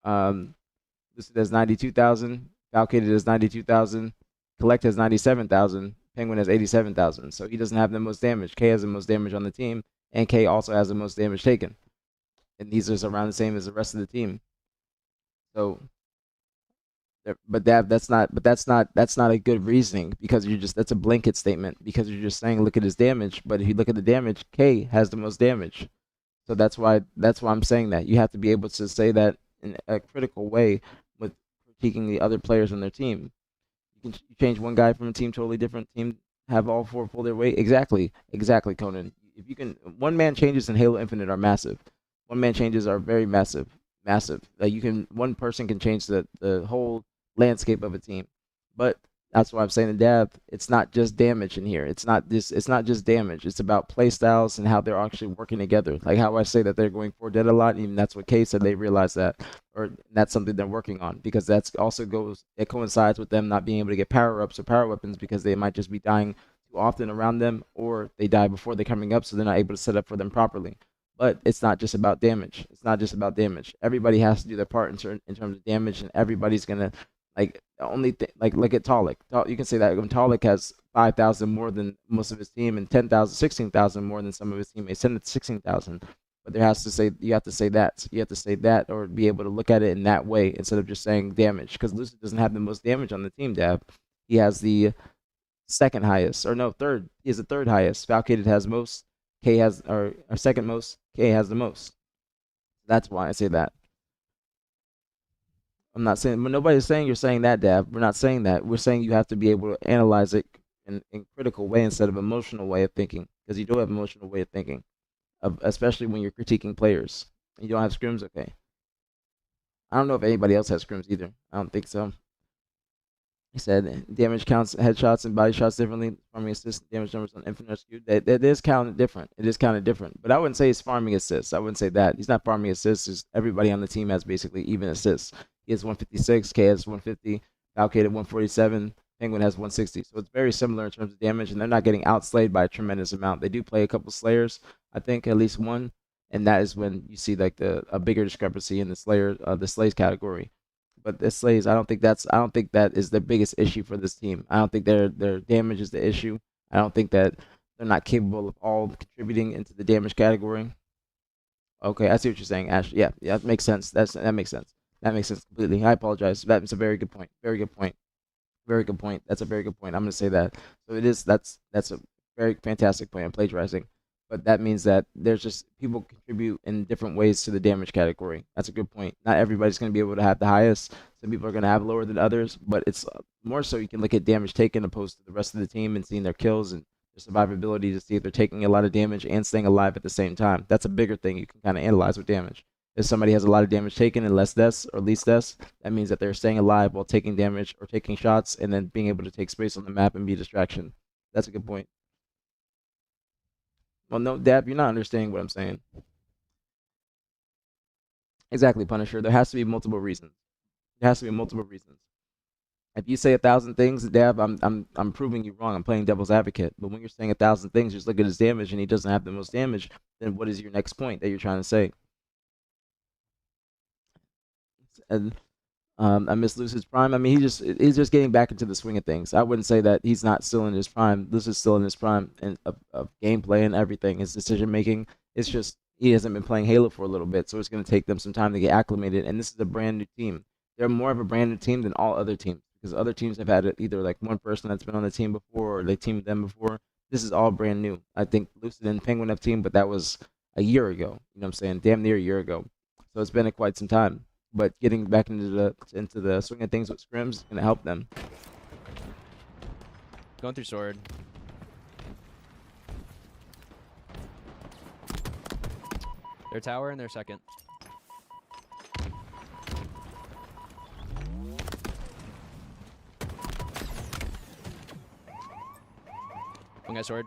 [SPEAKER 1] Lucid has 92,000. Falcated has 92,000. Collect has 97,000. Penguin has 87,000. So he doesn't have the most damage. K has the most damage on the team, and K also has the most damage taken. and he's just around the same as the rest of the team. So, but that's not a good reasoning because that's a blanket statement because you're just saying look at his damage. But if you look at the damage, K has the most damage. So that's why I'm saying that you have to be able to say that in a critical way with critiquing the other players on their team. You change one guy from a team, totally different team, have all four pull their weight. Exactly, Conan. If you can, one man changes in Halo Infinite are massive. One man changes are very massive. Like one person can change the whole landscape of a team. But that's why I'm saying to Dab, it's not just damage in here. It's not just damage. It's about play styles and how they're actually working together. Like how I say that they're going for dead a lot, even that's what Kay said they realized that. Or that's something they're working on because it coincides with them not being able to get power ups or power weapons because they might just be dying too often around them or they die before they're coming up so they're not able to set up for them properly. But it's not just about damage. Everybody has to do their part in terms of damage, and everybody's gonna like the only thing like look at Talik. You can say that when Talik has 5,000 more than most of his team and 10,000, 16,000 more than some of his teammates, 10 to 16,000. But you have to say that. You have to say that or be able to look at it in that way instead of just saying damage. Because Lucid doesn't have the most damage on the team, Dab. He has the second highest, or no, third. He has the third highest. Falcated has most. K has or second most. K has the most. That's why I say that. I'm not saying, but nobody's saying you're saying that, Dab. We're not saying that. We're saying you have to be able to analyze it in critical way instead of emotional way of thinking, because you do have emotional way of thinking, especially when you're critiquing players. You don't have scrims, okay? I don't know if anybody else has scrims either. I don't think so. He said damage counts headshots and body shots differently. Farming assist damage numbers on infinite are skewed. That is counted different. It is counted different. But I wouldn't say it's farming assists. I wouldn't say that. He's not farming assists. Just everybody on the team has basically even assists. He has 156. K has 150. Falcade at 147. Penguin has 160. So it's very similar in terms of damage, and they're not getting outslayed by a tremendous amount. They do play a couple Slayers. I think at least one, and that is when you see like a bigger discrepancy in the Slays category. But the Slays, I don't think that is the biggest issue for this team. I don't think their damage is the issue. I don't think that they're not capable of all contributing into the damage category. Okay, I see what you're saying, Ash. Yeah, that makes sense. That makes sense. That makes sense completely. I apologize. That's a very good point. Very good point. Very good point. That's a very good point. I'm gonna say that. So that's a very fantastic point. I'm plagiarizing. But that means that there's just people contribute in different ways to the damage category. That's a good point. Not everybody's going to be able to have the highest. Some people are going to have lower than others, but it's more so you can look at damage taken opposed to the rest of the team and seeing their kills and their survivability to see if they're taking a lot of damage and staying alive at the same time. That's a bigger thing you can kind of analyze with damage. If somebody has a lot of damage taken and less deaths or least deaths, that means that they're staying alive while taking damage or taking shots and then being able to take space on the map and be a distraction. That's a good point. Well, no, Dab, you're not understanding what I'm saying. Exactly, Punisher. There has to be multiple reasons. There has to be multiple reasons. If you say 1,000 things, Dab, I'm proving you wrong. I'm playing devil's advocate. But when you're saying 1,000 things, just look at his damage, and he doesn't have the most damage. Then what is your next point that you're trying to say? And I miss Lucid's prime. I mean, he's just getting back into the swing of things. I wouldn't say that he's not still in his prime. Lucid's still in his prime of gameplay and everything. His decision making. It's just he hasn't been playing Halo for a little bit, so it's going to take them some time to get acclimated. And this is a brand new team. They're more of a brand new team than all other teams because other teams have had either like one person that's been on the team before or they teamed them before. This is all brand new. I think Lucid and Penguin have teamed, but that was a year ago. You know what I'm saying? Damn near a year ago. So it's been quite some time. But getting back into the swing of things with scrims is gonna help them.
[SPEAKER 5] Going through sword. Their tower and their second. One guy sword.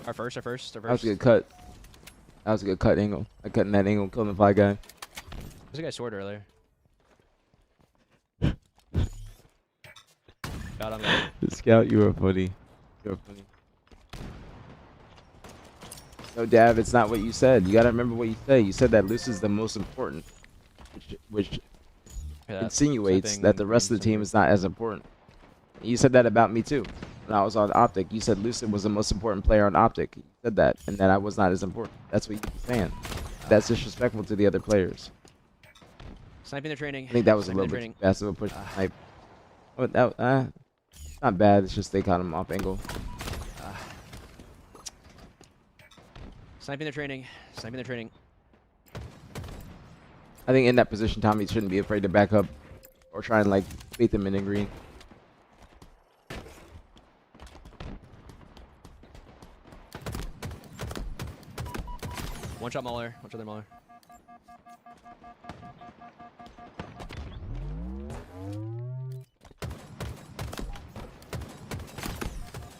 [SPEAKER 5] Our first.
[SPEAKER 1] That was a good cut. That was a good cut angle. I cut in that angle, killing the fly guy.
[SPEAKER 5] There's a guy sword earlier. Got him.
[SPEAKER 1] The scout, you were funny. You were funny. No, Dav, it's not what you said. You gotta remember what you say. You said that Luce is the most important, which insinuates that the rest of the team is not as important. You said that about me too. when I was on Optic. You said Lucid was the most important player on Optic. You said that, and that I was not as important. That's what you were saying. That's disrespectful to the other players.
[SPEAKER 5] Sniping their training.
[SPEAKER 1] I think that was a
[SPEAKER 5] Sniping
[SPEAKER 1] little
[SPEAKER 5] their
[SPEAKER 1] bit fast of a push to snipe. But that, not bad. It's just they caught him off angle.
[SPEAKER 5] Sniping their training. Sniping their training.
[SPEAKER 1] I think in that position, Tommy shouldn't be afraid to back up or try and like bait them in green.
[SPEAKER 5] One shot Mauler. One shot their Mauler.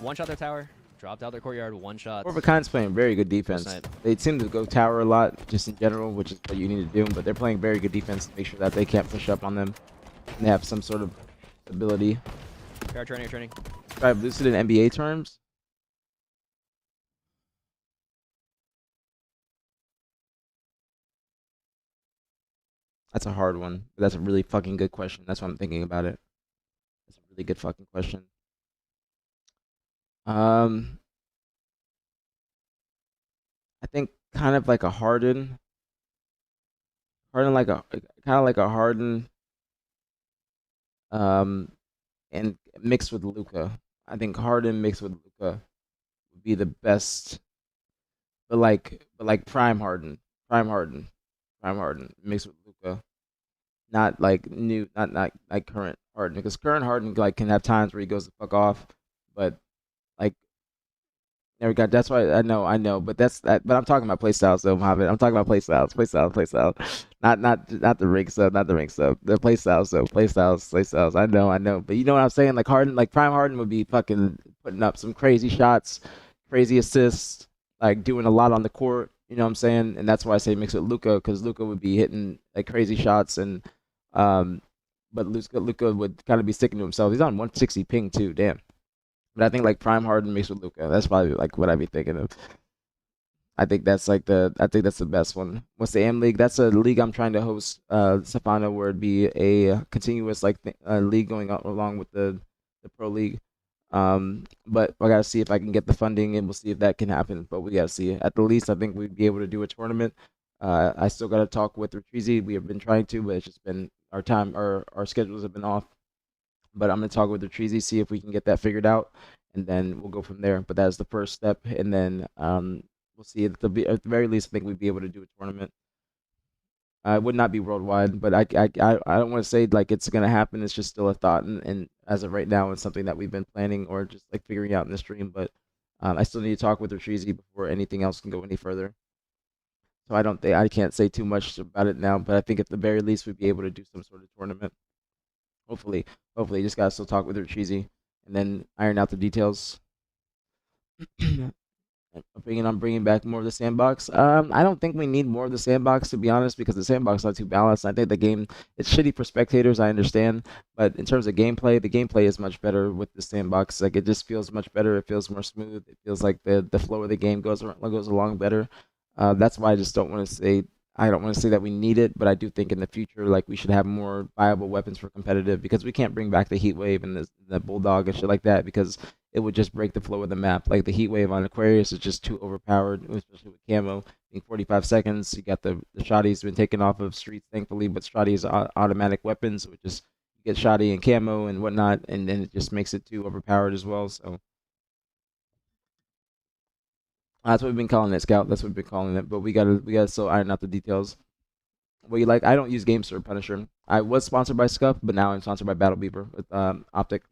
[SPEAKER 5] One shot their tower. Dropped out their courtyard. One shot.
[SPEAKER 1] Four of a Kind's playing very good defense.
[SPEAKER 5] Snipe.
[SPEAKER 1] They seem to go tower a lot, just in general, which is what you need to do. But they're playing very good defense to make sure that they can't push up on them. And they have some sort of ability.
[SPEAKER 5] Fair training. Training.
[SPEAKER 1] Drive Lucid in NBA terms. That's a hard one. But that's a really fucking good question. That's why I'm thinking about it. That's a really good fucking question. I think kind of like a Harden. Harden like a kind of like a Harden. And mixed with Luka. I think Harden mixed with Luka would be the best. But like prime Harden. Prime Harden. Prime Harden mixed with Luka. Not like new, not like current Harden, because current Harden like can have times where he goes the fuck off, but like never got. That's why I know, but that's that. But I'm talking about play styles though, Mohammed. I'm talking about play styles. Not the ring stuff, not the ring stuff. The play styles though, play styles. I know. But you know what I'm saying? Like Harden, like prime Harden would be fucking putting up some crazy shots, crazy assists, like doing a lot on the court. You know what I'm saying? And that's why I say mix with Luka, because Luka would be hitting like crazy shots and but Luka would kind of be sticking to himself. He's on 160 ping too, damn. But I think like prime Harden mixed with Luka. That's probably like what I'd be thinking of. I think that's the best one. What's the AM League? That's a league I'm trying to host, Stefano, where it'd be a continuous like league going along with the pro league. But I gotta see if I can get the funding, and we'll see if that can happen. But we gotta see. At the least, I think we'd be able to do a tournament. I still gotta talk with Retrizi. We have been trying to, but it's just been our schedules have been off. But I'm gonna talk with Retrizi, see if we can get that figured out, and then we'll go from there. But that's the first step, and then we'll see. At the very least, I think we'd be able to do a tournament. It would not be worldwide, but I don't want to say like it's gonna happen. It's just still a thought, and as of right now, it's something that we've been planning or just like figuring out in the stream. But I still need to talk with Retrizi before anything else can go any further. So I can't say too much about it now, but I think at the very least we'd be able to do some sort of tournament. Hopefully, just gotta still talk with Retrizi and then iron out the details. Bringing back more of the sandbox. I don't think we need more of the sandbox, to be honest, because the sandbox is not too balanced. I think the game, it's shitty for spectators, I understand, but in terms of gameplay, the gameplay is much better with the sandbox. Like it just feels much better. It feels more smooth. It feels like the flow of the game goes along better. That's why I just don't want to say that we need it, but I do think in the future, like we should have more viable weapons for competitive, because we can't bring back the heat wave and the bulldog and shit like that, because it would just break the flow of the map. Like the heat wave on Aquarius is just too overpowered, especially with camo being 45 seconds. You got the shotties been taken off of streets, thankfully, but shotties are automatic weapons, which is you get shotty and camo and whatnot, and then it just makes it too overpowered as well. So that's what we've been calling it, Scout. That's what we've been calling it. But we gotta still iron out the details. What you like? I don't use GameSir Punisher. I was sponsored by Scuff, but now I'm sponsored by Battle Beaver with Optic.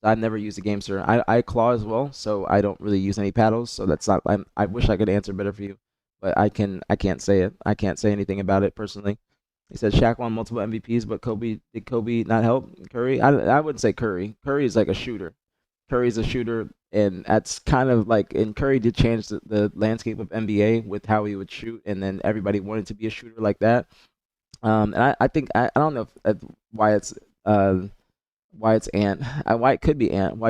[SPEAKER 1] I've never used a GameSir. I claw as well, so I don't really use any paddles. So that's not. I wish I could answer better for you, but I can't say it. I can't say anything about it personally. He said Shaq won multiple MVPs, but did Kobe not help Curry? I wouldn't say Curry. Curry is like a shooter. Curry's a shooter, and that's kind of like, and Curry did change the landscape of NBA with how he would shoot, and then everybody wanted to be a shooter like that. And I think I don't know if, Wyatt's Ant. Wyatt could be Ant,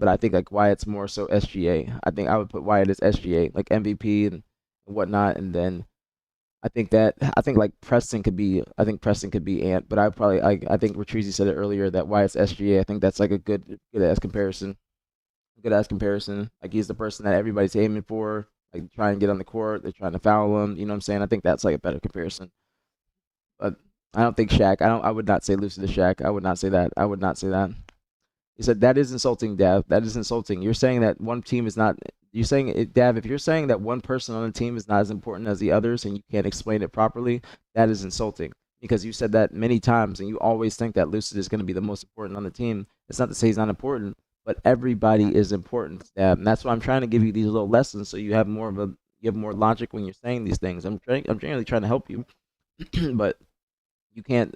[SPEAKER 1] but I think like Wyatt's more so SGA. I think I would put Wyatt as SGA, like MVP and whatnot, and then I think like Preston could be Ant, but I think Retrizi said it earlier that Wyatt's SGA. I think that's like a good ass comparison. good ass comparison. Like he's the person that everybody's aiming for, like trying to get on the court, they're trying to foul him. You know what I'm saying? I think that's like a better comparison. But I don't think Shaq. I would not say Lucid to Shaq. I would not say that. I would not say that. He said that is insulting, Dav. That is insulting. You're saying that one team is not. You're saying it, Dav. If you're saying that one person on the team is not as important as the others, and you can't explain it properly, that is insulting. Because you said that many times, and you always think that Lucid is going to be the most important on the team. It's not to say he's not important, but everybody is important, Dav. And that's why I'm trying to give you these little lessons so you have more of a you have more logic when you're saying these things. I'm generally trying to help you, but you can't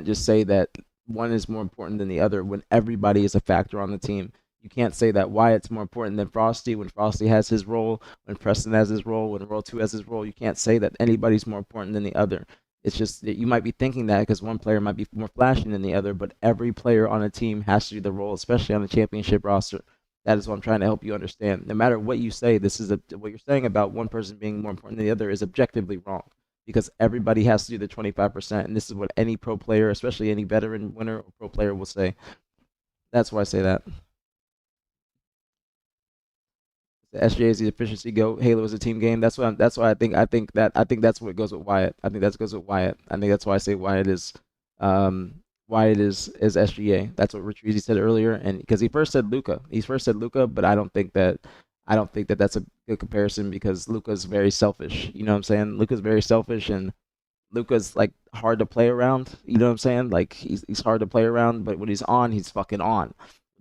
[SPEAKER 1] just say that one is more important than the other when everybody is a factor on the team. You can't say that Wyatt's more important than Frosty when Frosty has his role, when Preston has his role, when Roll 2 has his role. You can't say that anybody's more important than the other. It's just that you might be thinking that because one player might be more flashing than the other, but every player on a team has to do the role, especially on the championship roster. That is what I'm trying to help you understand. No matter what you say, what you're saying about one person being more important than the other is objectively wrong because everybody has to do the 25%, and this is what any pro player, especially any veteran winner or pro player, will say. That's why I say that. The SJ is the efficiency goat. Halo is a team game. That's why I think that's what goes with Wyatt. I think that goes with Wyatt. I think that's why I say Wyatt is SGA. That's what Rich Reezy said earlier, and because he first said Luca, but I don't think that that's a good comparison because Luca's very selfish. You know what I'm saying? Luca's very selfish, and Luca's like hard to play around. You know what I'm saying? Like he's hard to play around, but when he's on, he's fucking on.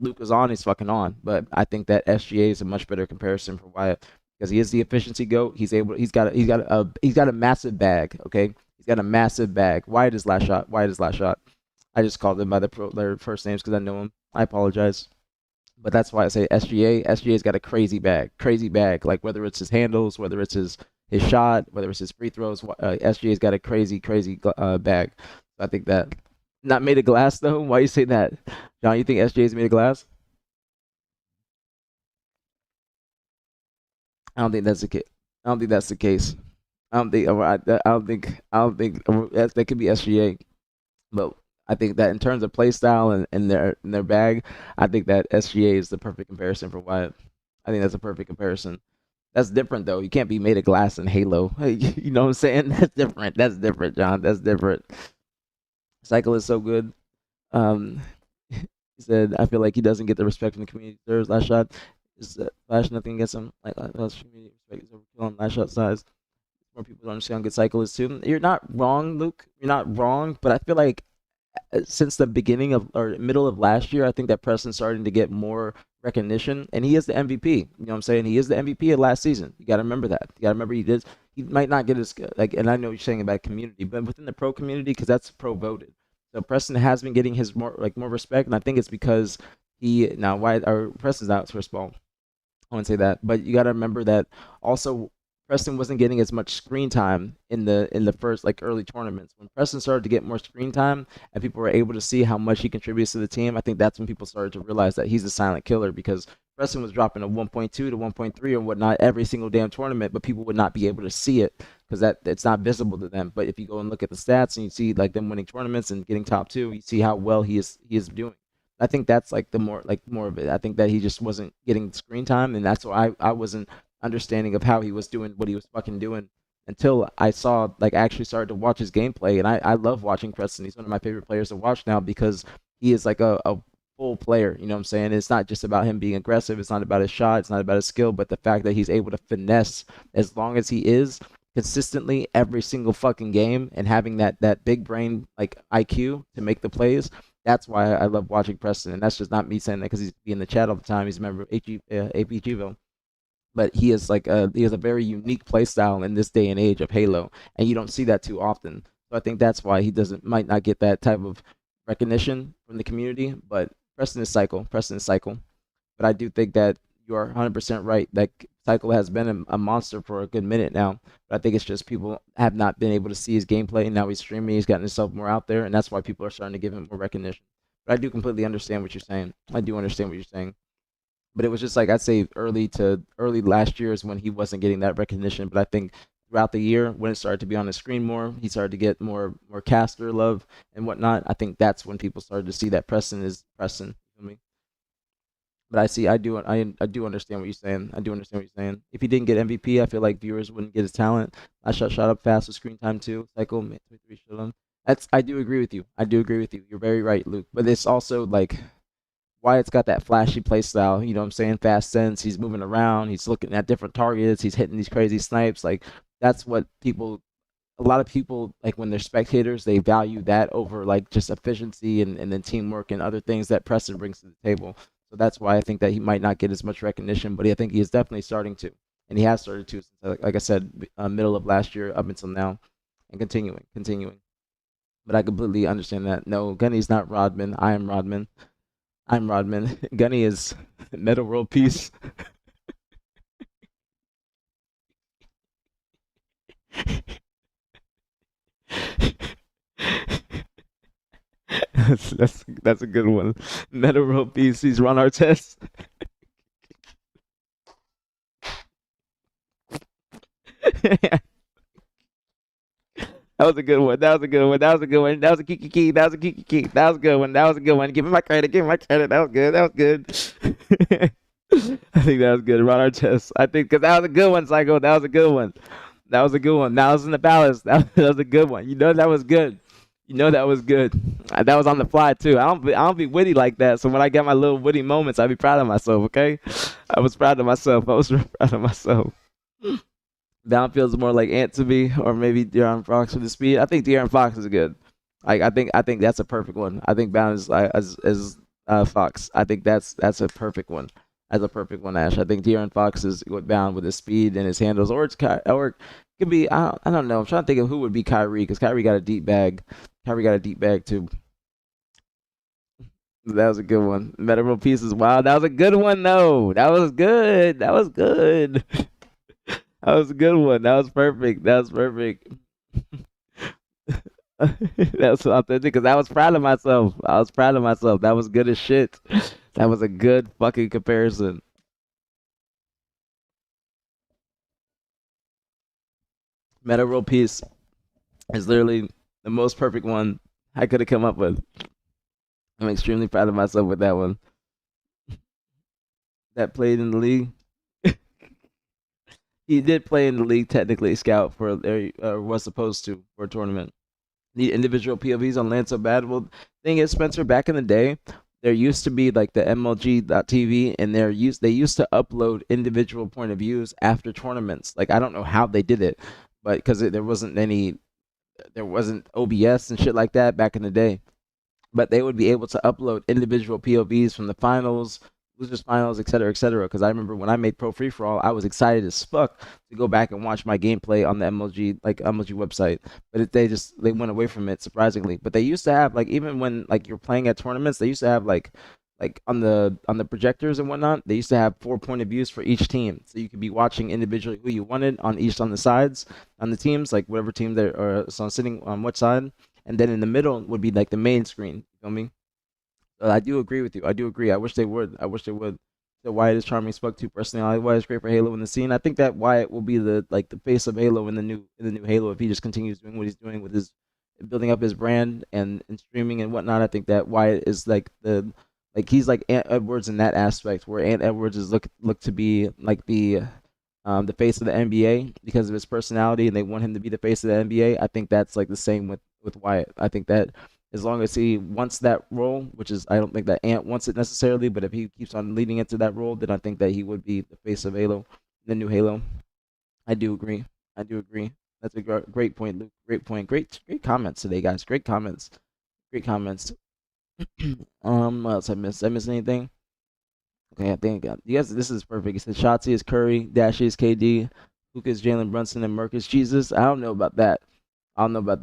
[SPEAKER 1] Luca's on, he's fucking on. But I think that SGA is a much better comparison for Wyatt because he is the efficiency goat. He's got a massive bag. Okay, he's got a massive bag. Wyatt is last shot. I just called them by their first names because I know them. I apologize. But that's why I say SGA. SGA's got a crazy bag. Like whether it's his handles, whether it's his shot, whether it's his free throws, SGA's got a crazy bag. So I think that. Not made of glass though. Why you say that, John? You think SGA's made of glass? I don't think that's the case. I don't think that's the case. I don't think that could be SGA. But I think that in terms of play style and their bag, I think that SGA is the perfect comparison for Wyatt. I think that's a perfect comparison. That's different though. You can't be made of glass in Halo. You know what I'm saying? That's different, John. That's different. Cycle is so good. He said, I feel like he doesn't get the respect from the community. There's last shot. Is Flash nothing against him? Like community respect is overkill on last shot size. More people don't understand how good Cycle is too. You're not wrong, Luke. You're not wrong, but I feel like since the beginning of or middle of last year, I think that Preston's starting to get more recognition, and he is the MVP. You know what I'm saying? He is the MVP of last season. You got to remember that. You got to remember he did. He might not get as like, and I know you're saying about community, but within the pro community, because that's pro voted. So Preston has been getting his more respect, and I think it's because Preston's out first of all. I wouldn't say that, but you got to remember that also Preston wasn't getting as much screen time in the first early tournaments. When Preston started to get more screen time and people were able to see how much he contributes to the team, I think that's when people started to realize that he's a silent killer because Preston was dropping a 1.2 to 1.3 or whatnot every single damn tournament, but people would not be able to see it because it's not visible to them. But if you go and look at the stats and you see them winning tournaments and getting top 2, you see how well he is doing. I think that's more of it. I think that he just wasn't getting screen time, and that's why I wasn't understanding of how he was doing what he was fucking doing until I saw I actually started to watch his gameplay, and I love watching Preston. He's one of my favorite players to watch now because he is a full player. You know what I'm saying? It's not just about him being aggressive. It's not about his shot. It's not about his skill, but the fact that he's able to finesse as long as he is consistently every single fucking game and having that big brain IQ to make the plays. That's why I love watching Preston, and that's just not me saying that because he's in the chat all the time. He's a member of aPGs. But he is he has a very unique play style in this day and age of Halo, and you don't see that too often. So I think that's why he might not get that type of recognition from the community. But Preston is Cycle. But I do think that you are 100% right. That Cycle has been a monster for a good minute now. But I think it's just people have not been able to see his gameplay, and now he's streaming. He's gotten himself more out there, and that's why people are starting to give him more recognition. But I do completely understand what you're saying. But it was just I'd say early last year is when he wasn't getting that recognition. But I think throughout the year, when it started to be on the screen more, he started to get more caster love and whatnot. I think that's when people started to see that Preston is Preston. You know what I mean? But I do understand what you're saying. I do understand what you're saying. If he didn't get MVP, I feel like viewers wouldn't get his talent. I shot up fast with screen time too. Cycle, man, 23 shot him. I do agree with you. I do agree with you. You're very right, Luke. But it's also like Wyatt's got that flashy play style. You know what I'm saying? Fast sense. He's moving around. He's looking at different targets. He's hitting these crazy snipes. Like that's what people. A lot of people like when they're spectators, they value that over like just efficiency and then teamwork and other things that Preston brings to the table. So that's why I think that he might not get as much recognition, but I think he is definitely starting to, and he has started to since, like I said, middle of last year up until now, and continuing. But I completely understand that. No, Gunny's not Rodman. I am Rodman. I'm Rodman. Gunny is Meta World Peace. That's a good one. Meta World Peace. He's run our test. That was a good one. That was a good one. That was a good one. That was a kiki. That was a kiki. That was a good one. That was a good one. Give me my credit. Give me my credit. That was good. That was good. I think that was good. Run our chest. I think because that was a good one, Psycho. That was a good one. That was a good one. Now it's in the palace. That was a good one. You know that was good. You know that was good. That was on the fly too. I don't be witty like that. So when I get my little witty moments, I be proud of myself. Okay, I was proud of myself. I was proud of myself. Down feels more like Ant to me, or maybe De'Aaron Fox with the speed. I think De'Aaron Fox is good. Like I think that's a perfect one. I think Bound is as Fox. I think that's a perfect one. That's a perfect one, Ash. I think De'Aaron Fox is Bound with his speed and his handles, or or it could be I don't know. I'm trying to think of who would be Kyrie because Kyrie got a deep bag. Kyrie got a deep bag too. That was a good one. Meta World Peace is wild. That was a good one though. That was good. That was good. That was a good one. That was perfect. That was perfect. That's authentic because I was proud of myself. I was proud of myself. That was good as shit. That was a good fucking comparison. Meta World Peace is literally the most perfect one I could have come up with. I'm extremely proud of myself with that one. That played in the league. He did play in the league technically, scout for was supposed to for a tournament. The individual POVs on Land so bad. Well, thing is, Spencer, back in the day, there used to be like the MLG.TV, and they used to upload individual point of views after tournaments. Like I don't know how they did it, but because there wasn't OBS and shit like that back in the day. But they would be able to upload individual POVs from the finals, losers finals, etc., etc. Because I remember when I made Pro Free For All, I was excited as fuck to go back and watch my gameplay on the MLG website. But they went away from it surprisingly. But they used to have like even when like you're playing at tournaments, they used to have like on the projectors and whatnot, they used to have 4 point of views for each team, so you could be watching individually who you wanted on the sides on the teams, like whatever team they're sitting on what side, and then in the middle would be like the main screen. You feel me? I do agree with you. I do agree. I wish they would. So Wyatt is charming, spoke to personality. Wyatt is great for Halo in the scene. I think that Wyatt will be the face of Halo in the new Halo if he just continues doing what he's doing with his building up his brand and streaming and whatnot. I think that Wyatt is he's like Ant Edwards in that aspect, where Ant Edwards is look to be like the face of the NBA because of his personality, and they want him to be the face of the NBA. I think that's like the same with Wyatt. I think that as long as he wants that role, which is I don't think that Ant wants it necessarily, but if he keeps on leading into that role, then I think that he would be the face of Halo, the new Halo. I do agree. That's a great point, Luke. Great point. Great comments today, guys. Great comments. What else I missed? Did I miss anything? Okay, I think yes, this is perfect. It says Shotzi is Curry, Dashy is KD, Luke is Jalen Brunson, and Marcus Jesus. I don't know about that. I don't know if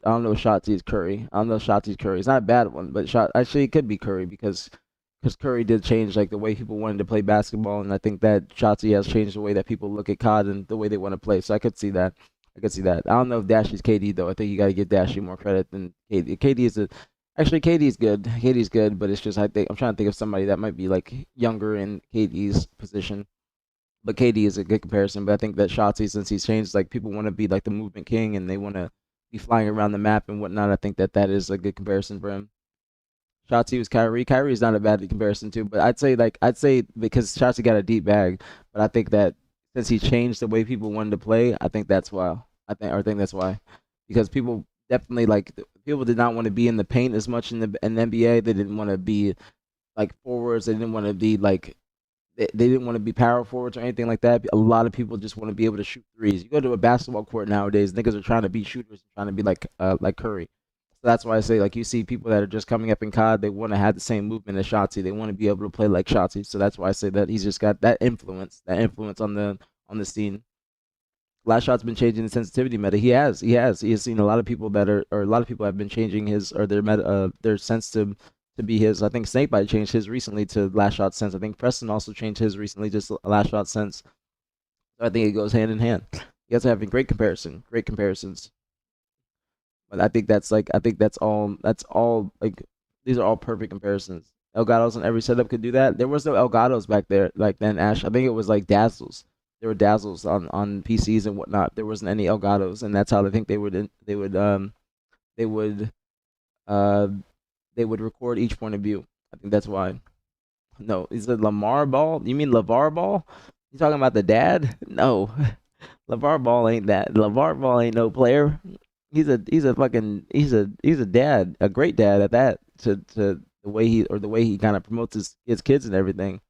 [SPEAKER 1] Shotzi is Curry. I don't know if Shotzi is Curry. It's not a bad one, but actually it could be Curry because Curry did change like the way people wanted to play basketball, and I think that Shotzi has changed the way that people look at COD and the way they want to play. So I could see that. I don't know if Dashy's KD though. I think you got to give Dashy more credit than KD. KD's good. KD's good, but it's just I'm trying to think of somebody that might be like younger in KD's position. But KD is a good comparison. But I think that Shotzi, since he's changed, like people want to be like the movement king and they want to be flying around the map and whatnot. I think that is a good comparison for him. Shotzi was Kyrie. Kyrie's not a bad comparison too, but I'd say because Shotzi got a deep bag, but I think that since he changed the way people wanted to play, I think that's why. I think that's why, because people definitely people did not want to be in the paint as much in the NBA. They didn't want to be like forwards. They didn't want to be like they didn't want to be power forwards or anything like that. A lot of people just want to be able to shoot threes. You go to a basketball court nowadays, niggas are trying to be shooters, trying to be like Curry. So that's why I say you see people that are just coming up in COD, they want to have the same movement as Shotzi. They want to be able to play like Shotzi. So that's why I say that he's just got that influence on the scene. Last Shot's been changing the sensitivity meta. He has seen a lot of people a lot of people have been changing his or their meta their sense to be his. I think Snakebite changed his recently to Last Shot sense. I think Preston also changed his recently just Last Shot sense. So I think it goes hand in hand. You guys are having great comparisons. But I think that's all these are all perfect comparisons. Elgatos on every setup could do that. There was no Elgatos back there then, Ash. I think it was like Dazzles. There were Dazzles on PCs and whatnot. There wasn't any Elgatos, and that's how I think they would record each point of view. I think that's why. No, is it Lamar Ball? You mean LeVar Ball? You talking about the dad? No, LeVar Ball ain't that. LeVar Ball ain't no player. He's a dad, a great dad at that. To the way he kind of promotes his kids and everything.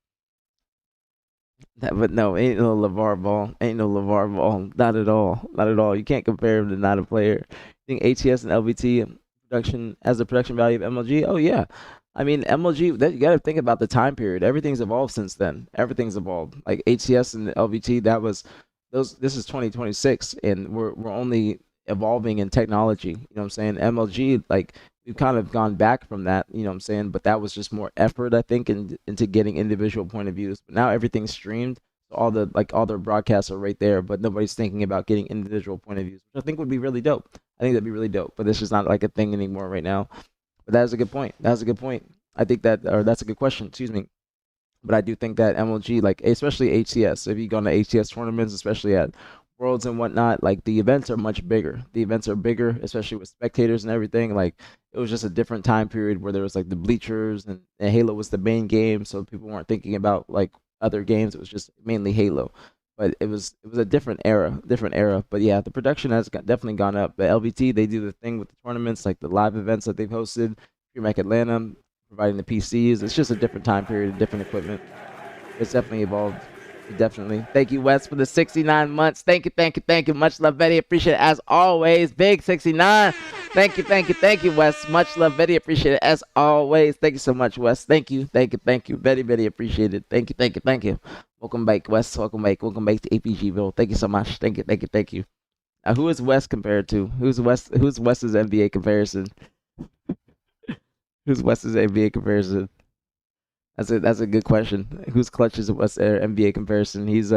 [SPEAKER 1] But no, ain't no LeVar Ball. Ain't no LeVar Ball. Not at all. Not at all. You can't compare him to not a player. I think ATS and LVT production as the production value of MLG. Oh yeah, I mean MLG. You got to think about the time period. Everything's evolved since then. Everything's evolved. Like ATS and LVT. That was those. This is 2026, and we're only evolving in technology. You know what I'm saying? MLG, like we've kind of gone back from that. You know what I'm saying? But that was just more effort, I think, into getting individual point of views. But now everything's streamed. So all their broadcasts are right there, but nobody's thinking about getting individual point of views, which I think would be really dope. I think that'd be really dope, but it's just not like a thing anymore right now. But that is a good point. That's a good point. I think that's a good question. Excuse me. But I do think that MLG, like especially HCS, if you go to HCS tournaments, especially at Worlds and whatnot, like the events are much bigger. The events are bigger, especially with spectators and everything. Like it was just a different time period where there was like the bleachers and Halo was the main game, so people weren't thinking about like other games. It was just mainly Halo. But it was a different era. But yeah, the production has definitely gone up. The LVT, they do the thing with the tournaments, like the live events that they've hosted. Premac Atlanta, providing the PCs. It's just a different time period, different equipment. It's definitely evolved. Definitely. Thank you, Wes, for the 69 months. Thank you. Much love, Betty. Appreciate it as always. Big 69. Thank you, Wes. Much love, Betty. Appreciate it as always. Thank you so much, Wes. Thank you. Betty, appreciate it. Thank you. Welcome back, Wes. Welcome back to aPGville. Thank you so much. Thank you. Now, who is Wes compared to? Who's Wes's NBA comparison? Who's Wes's NBA comparison? That's a good question. Who's Clutch is Wes NBA comparison? He's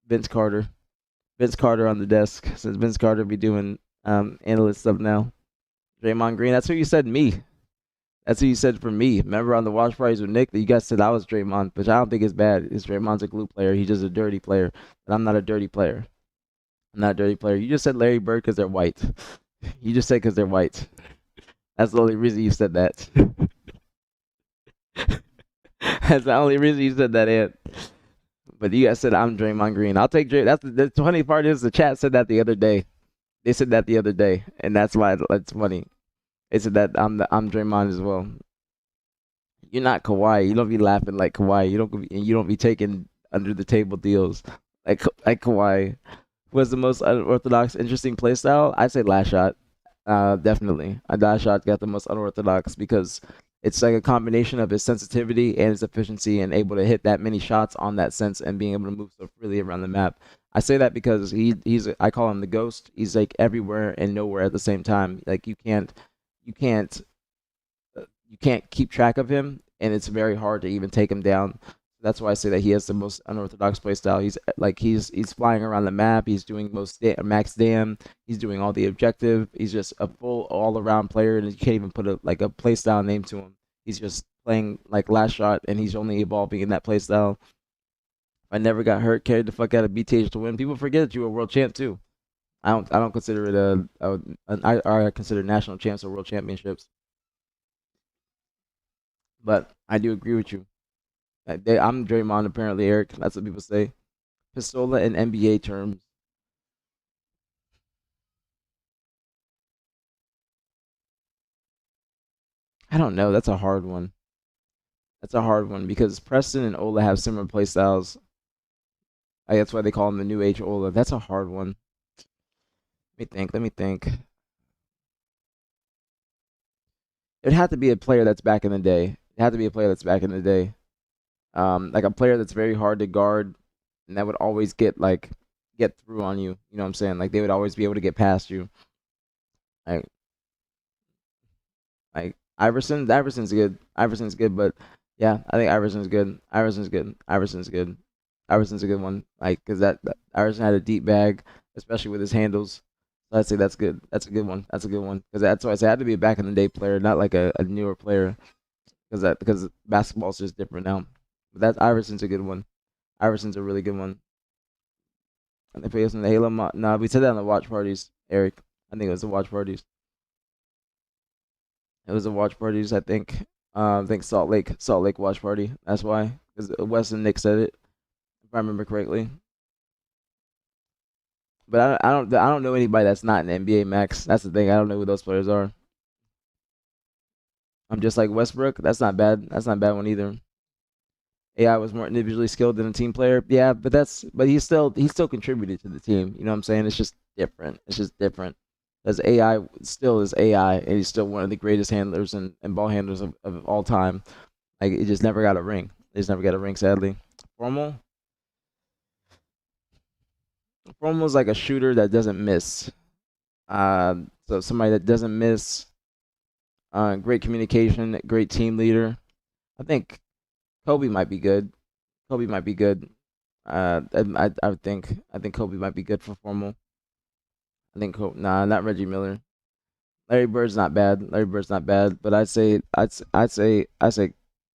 [SPEAKER 1] Vince Carter. Vince Carter on the desk, since Vince Carter be doing analyst stuff now. Draymond Green. That's who you said me. That's who you said for me. Remember on the watch parties with Nick that you guys said I was Draymond, which I don't think is bad. It's Draymond's a glue player. He's just a dirty player. But I'm not a dirty player. You just said Larry Bird because they're white. You just said because they're white. That's the only reason you said that. That's the only reason you said that, Ant. But you guys said I'm Draymond Green. I'll take Dray. That's the funny part is the chat said that the other day. They said that the other day, and that's why it's funny. They said that I'm Draymond as well. You're not Kawhi. You don't be laughing like Kawhi. You don't be taking under the table deals like Kawhi. Was the most unorthodox, interesting playstyle? I'd say Last Shot. Definitely. Last Shot got the most unorthodox because it's like a combination of his sensitivity and his efficiency and able to hit that many shots on that sense and being able to move so freely around the map. I say that because I call him the ghost. He's like everywhere and nowhere at the same time. Like you can't keep track of him, and it's very hard to even take him down. That's why I say that he has the most unorthodox play style. He's flying around the map. He's doing max dam. He's doing all the objective. He's just a full all around player, and you can't even put a play style name to him. He's just playing like Last Shot, and he's only evolving in that play style. I never got hurt, carried the fuck out of BTH to win. People forget that you were world champ too. I don't consider it I consider national champs or world championships. But I do agree with you. I'm Draymond apparently, Eric. That's what people say. Pistola in NBA terms. I don't know. That's a hard one. That's a hard one because Preston and Ola have similar play styles. That's why they call him the new age Ola. That's a hard one. Let me think. Let me think. It'd have to be a player that's back in the day. It had to be a player that's back in the day. Like a player that's very hard to guard, and that would always get through on you. You know what I'm saying? Like they would always be able to get past you. Like Iverson's good. Iverson's good, but yeah, I think Iverson's good. Iverson's good. Iverson's good. Iverson's a good one. Like, cause that Iverson had a deep bag, especially with his handles. So I'd say that's good. That's a good one. That's a good one. Cause that's why I say it had to be a back in the day player, not like a newer player. Because basketball's just different now. But that's Iverson's a good one. Iverson's a really good one. And they play us in the Halo. Nah, we said that on the watch parties, Eric. I think it was the watch parties. It was the watch parties. I think Salt Lake watch party. That's why. Because Wes and Nick said it, if I remember correctly. But I don't know anybody that's not an NBA max. That's the thing. I don't know who those players are. I'm just like Westbrook. That's not bad. That's not a bad one either. AI was more individually skilled than a team player. Yeah, but he still contributed to the team. You know what I'm saying? It's just different. It's just different. As AI still is AI, and he's still one of the greatest handlers and ball handlers of all time. Like he just never got a ring. He just never got a ring, sadly. Formal. Formal's like a shooter that doesn't miss. So somebody that doesn't miss. Great communication, great team leader. I think Kobe might be good. Kobe might be good. I think Kobe might be good for formal. Nah, not Reggie Miller. Larry Bird's not bad. Larry Bird's not bad, but I'd say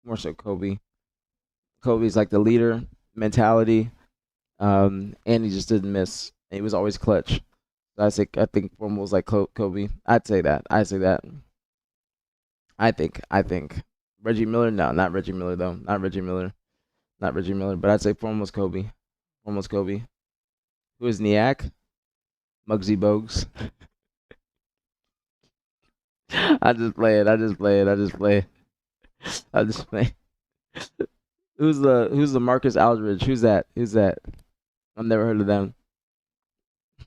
[SPEAKER 1] more so Kobe. Kobe's like the leader mentality, and he just didn't miss. He was always clutch. So I think formal's like Kobe. I'd say that. I think Reggie Miller. No, not Reggie Miller though. Not Reggie Miller. Not Reggie Miller. But I'd say foremost Kobe. Foremost Kobe. Who is Niak? Muggsy Bogues. I just play it. I just play it. I just play. I just play. Who's the Marcus Aldridge? Who's that? Who's that? I've never heard of them.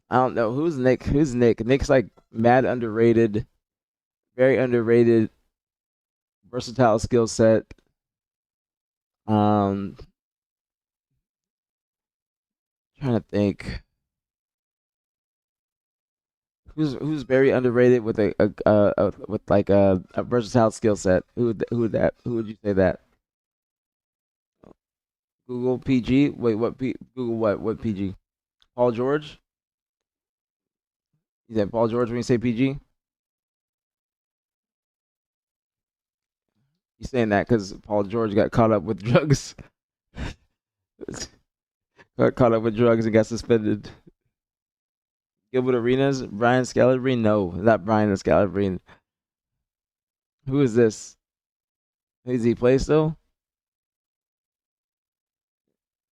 [SPEAKER 1] I don't know. Who's Nick? Who's Nick? Nick's like mad underrated, very underrated, versatile skill set. Um, Trying to think. Who's very underrated with with like a versatile skill set? Who would you say that? Google PG? Wait, Google what PG? Paul George? You said Paul George when you say PG? You saying that because Paul George got caught up with drugs? Got caught up with drugs and got suspended. Gilbert Arenas? Brian Scalabrine? No, not Brian Scalabrine. Who is this? Who does he play still?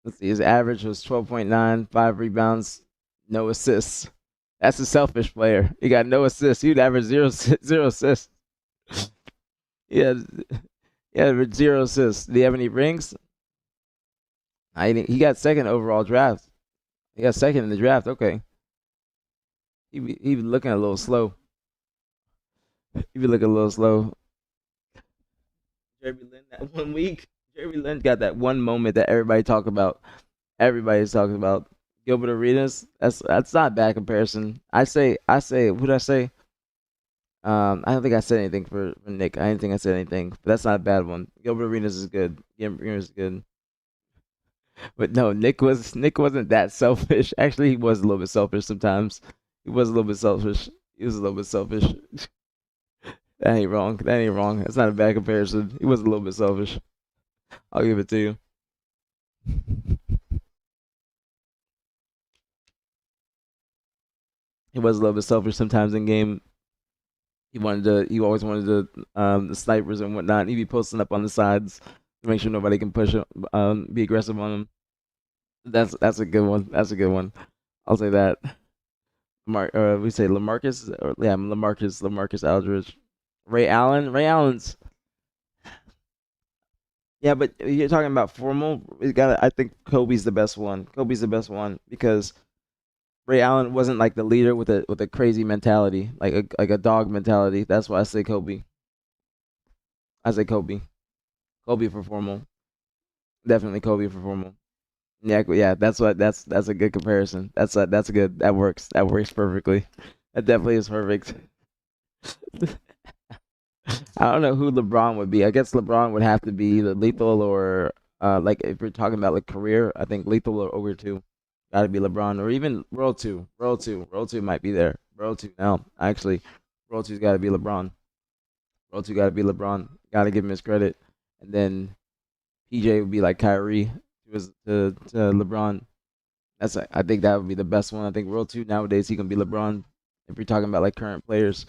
[SPEAKER 1] Let's see. His average was 12.9, 5 rebounds, no assists. That's a selfish player. He got no assists. He'd average zero assists. Yeah, yeah, zero assists. Do you have any rings? He got second overall draft. He got second in the draft. Okay. He be looking a little slow. He be looking a little slow. Jeremy Lin that 1 week. Jeremy Lin got that one moment that everybody talk about. Everybody's talking about. Gilbert Arenas. That's not a bad comparison. I say. What did I say? I don't think I said anything for Nick. I didn't think I said anything, but that's not a bad one. Gilbert Arenas is good. Gilbert Arenas is good. But no, Nick wasn't that selfish. Actually, he was a little bit selfish sometimes. He was a little bit selfish. He was a little bit selfish. That ain't wrong. That ain't wrong. That's not a bad comparison. He was a little bit selfish. I'll give it to you. He was a little bit selfish sometimes in game. He always wanted the snipers and whatnot. He'd be posting up on the sides to make sure nobody can push him, be aggressive on him. That's a good one. That's a good one. I'll say that. We say LaMarcus, or yeah, LaMarcus Aldridge, Ray Allen's. Yeah, but you're talking about formal. I think Kobe's the best one. Kobe's the best one because Ray Allen wasn't like the leader with a crazy mentality, like a dog mentality. That's why I say Kobe. I say Kobe. Kobe for formal. Definitely Kobe for formal. Yeah. That's a good comparison. That's a good. That works. That works perfectly. That definitely is perfect. I don't know who LeBron would be. I guess LeBron would have to be either lethal or like if we're talking about like career, I think lethal or over two. Got to be LeBron or even World 2. World 2 might be there. World 2 now. Actually, World 2's got to be LeBron. World 2 got to be LeBron. Got to give him his credit. And then PJ would be like Kyrie to LeBron. I think that would be the best one. I think World 2 nowadays he can be LeBron if you're talking about like current players.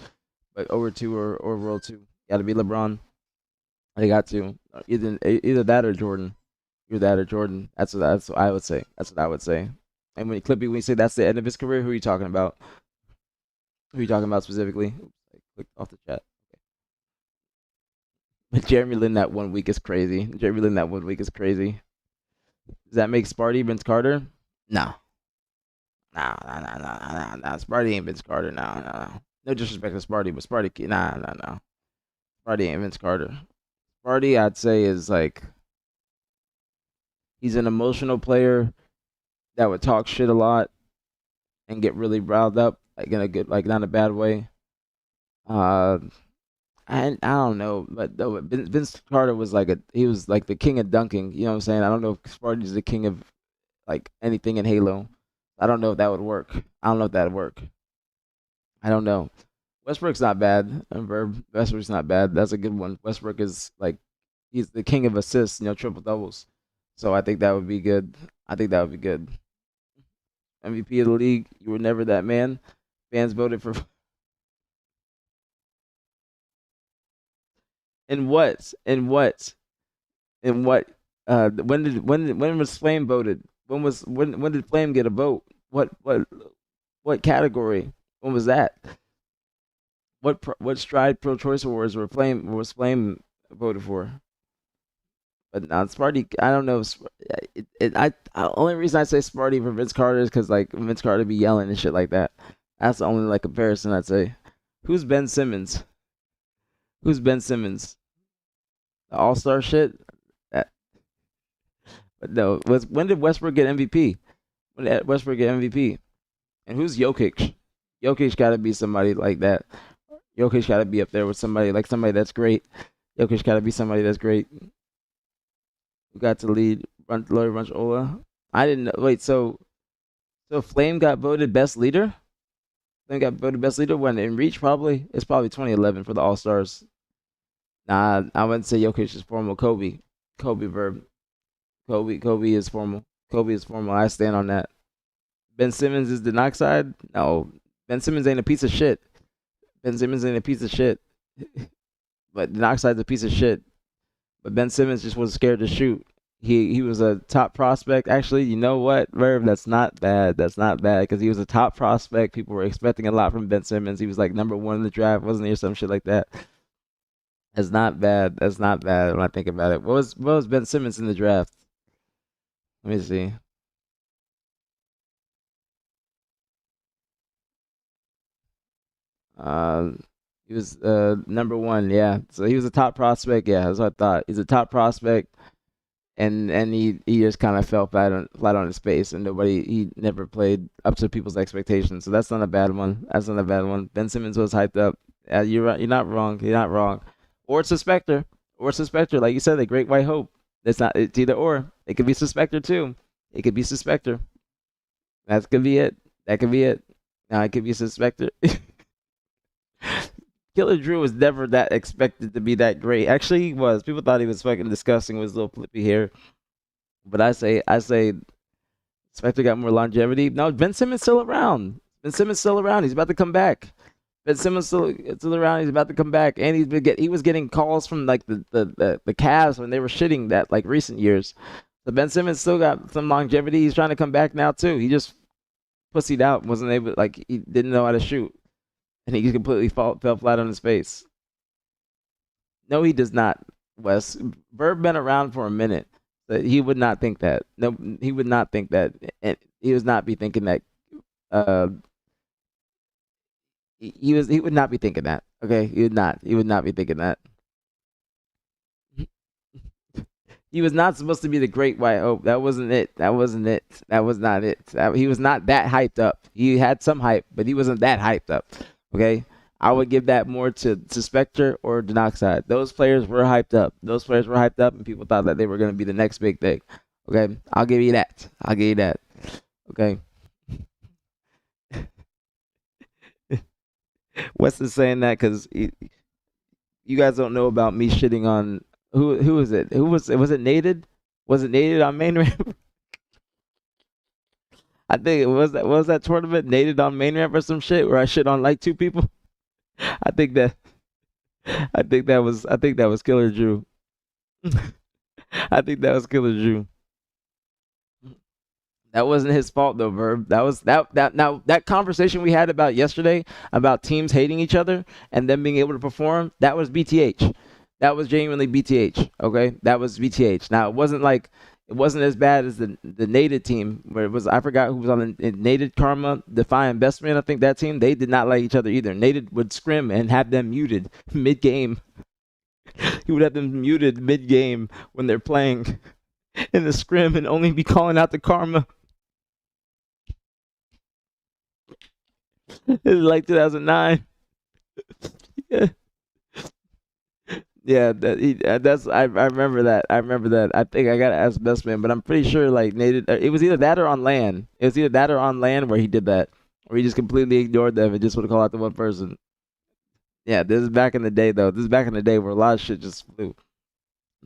[SPEAKER 1] But over 2 or World 2 got to be LeBron. They got to either that or Jordan. Either that or Jordan. That's what I would say. That's what I would say. And when you say that's the end of his career, who are you talking about? Who are you talking about specifically? Oops, I clicked off the chat. Okay. But Jeremy Lin that 1 week is crazy. Jeremy Lin that 1 week is crazy. Does that make Sparty Vince Carter? No. No. Sparty ain't Vince Carter. No. No disrespect to Sparty, but Sparty, no. Sparty ain't Vince Carter. Sparty, I'd say, is like he's an emotional player that would talk shit a lot and get really riled up, like in a good, like not in a bad way. I don't know, but Vince Carter was he was like the king of dunking. You know what I'm saying? I don't know if Sparty's the king of like anything in Halo. I don't know if that would work. I don't know if that would work. I don't know. Westbrook's not bad. Westbrook's not bad. That's a good one. Westbrook is like he's the king of assists. Triple doubles. So I think that would be good. I think that would be good. MVP of the league. You were never that man. Fans voted for. In what? When was Flame voted? When did Flame get a vote? What category? When was that? What Stride Pro Choice Awards was Flame voted for? But now Sparty, I don't know. Only reason I say Sparty for Vince Carter is because like Vince Carter be yelling and shit like that. That's the only like comparison I'd say. Who's Ben Simmons? The All-Star shit. But no, when did Westbrook get MVP? When did Westbrook get MVP? And who's Jokic? Jokic got to be somebody like that. Jokic got to be up there with somebody that's great. Jokic got to be somebody that's great. Who got to lead Larry Runch-Ola? I didn't know. Wait, so Flame got voted best leader? Flame got voted best leader when in Reach probably? It's probably 2011 for the All-Stars. Nah, I wouldn't say Jokic is formal. Kobe verb. Kobe is formal. Kobe is formal. I stand on that. Ben Simmons is the knock side? No. Ben Simmons ain't a piece of shit. But the knock side's a piece of shit. But Ben Simmons just was scared to shoot. He was a top prospect. Actually, you know what, Verb? That's not bad. Because he was a top prospect. People were expecting a lot from Ben Simmons. He was like number 1 in the draft, wasn't he, or some shit like that? That's not bad when I think about it. What was Ben Simmons in the draft? Let me see. He was number 1, yeah. So he was a top prospect, yeah. That's what I thought. He's a top prospect, and he just kind of fell flat on his face, and he never played up to people's expectations. So that's not a bad one. Ben Simmons was hyped up. You're right. You're not wrong. Or it's a Spectre. Like you said, the Great White Hope. It's either or. It could be Suspector too. That could be it. Now it could be Suspector. Killer Drew was never that expected to be that great. Actually, he was. People thought he was fucking disgusting with his little flippy hair. But I say Spectre got more longevity. No, Ben Simmons still around. Ben Simmons still around. He's about to come back. Ben Simmons still around. He's about to come back, and he was getting calls from like the Cavs when they were shitting that like recent years. So Ben Simmons still got some longevity. He's trying to come back now too. He just pussied out, wasn't able, like he didn't know how to shoot, and he completely fell flat on his face. No, he does not. Wes Verb been around for a minute. But he would not think that. No, he would not think that. And he would not be thinking that. He would not be thinking that. Okay, he would not. He would not be thinking that. He was not supposed to be the great white hope. That wasn't it. That wasn't it. That was not it. He was not that hyped up. He had some hype, but he wasn't that hyped up. Okay, I would give that more to Spectre or Denoxide. Those players were hyped up. Those players were hyped up, and people thought that they were going to be the next big thing. Okay, I'll give you that. I'll give you that. Okay. Wes is saying that because you guys don't know about me shitting on who was it? Was it Nated? Was it Nated on main ramp? I think it was that tournament Nated on main ramp or some shit where I shit on like 2 people. I think that was Killer Drew. I think that was Killer Drew. That wasn't his fault though, Verb. That was that conversation we had about yesterday about teams hating each other and them being able to perform. That was BTH. That was genuinely BTH. Okay, that was BTH. Now it wasn't as bad as the Nated team where it was. I forgot who was on the Nated Karma, Defiant Best Man. I think that team, they did not like each other either. Nated would scrim and have them muted mid game. He would have them muted mid game when they're playing in the scrim and only be calling out the Karma. It was like 2009. Yeah. Yeah, I remember that. I think I gotta ask Best Man, but I'm pretty sure like Nated. It was either that or on LAN. It was either that or on LAN where he did that, or he just completely ignored them and just would call out the one person. Yeah, this is back in the day though. This is back in the day where a lot of shit just flew.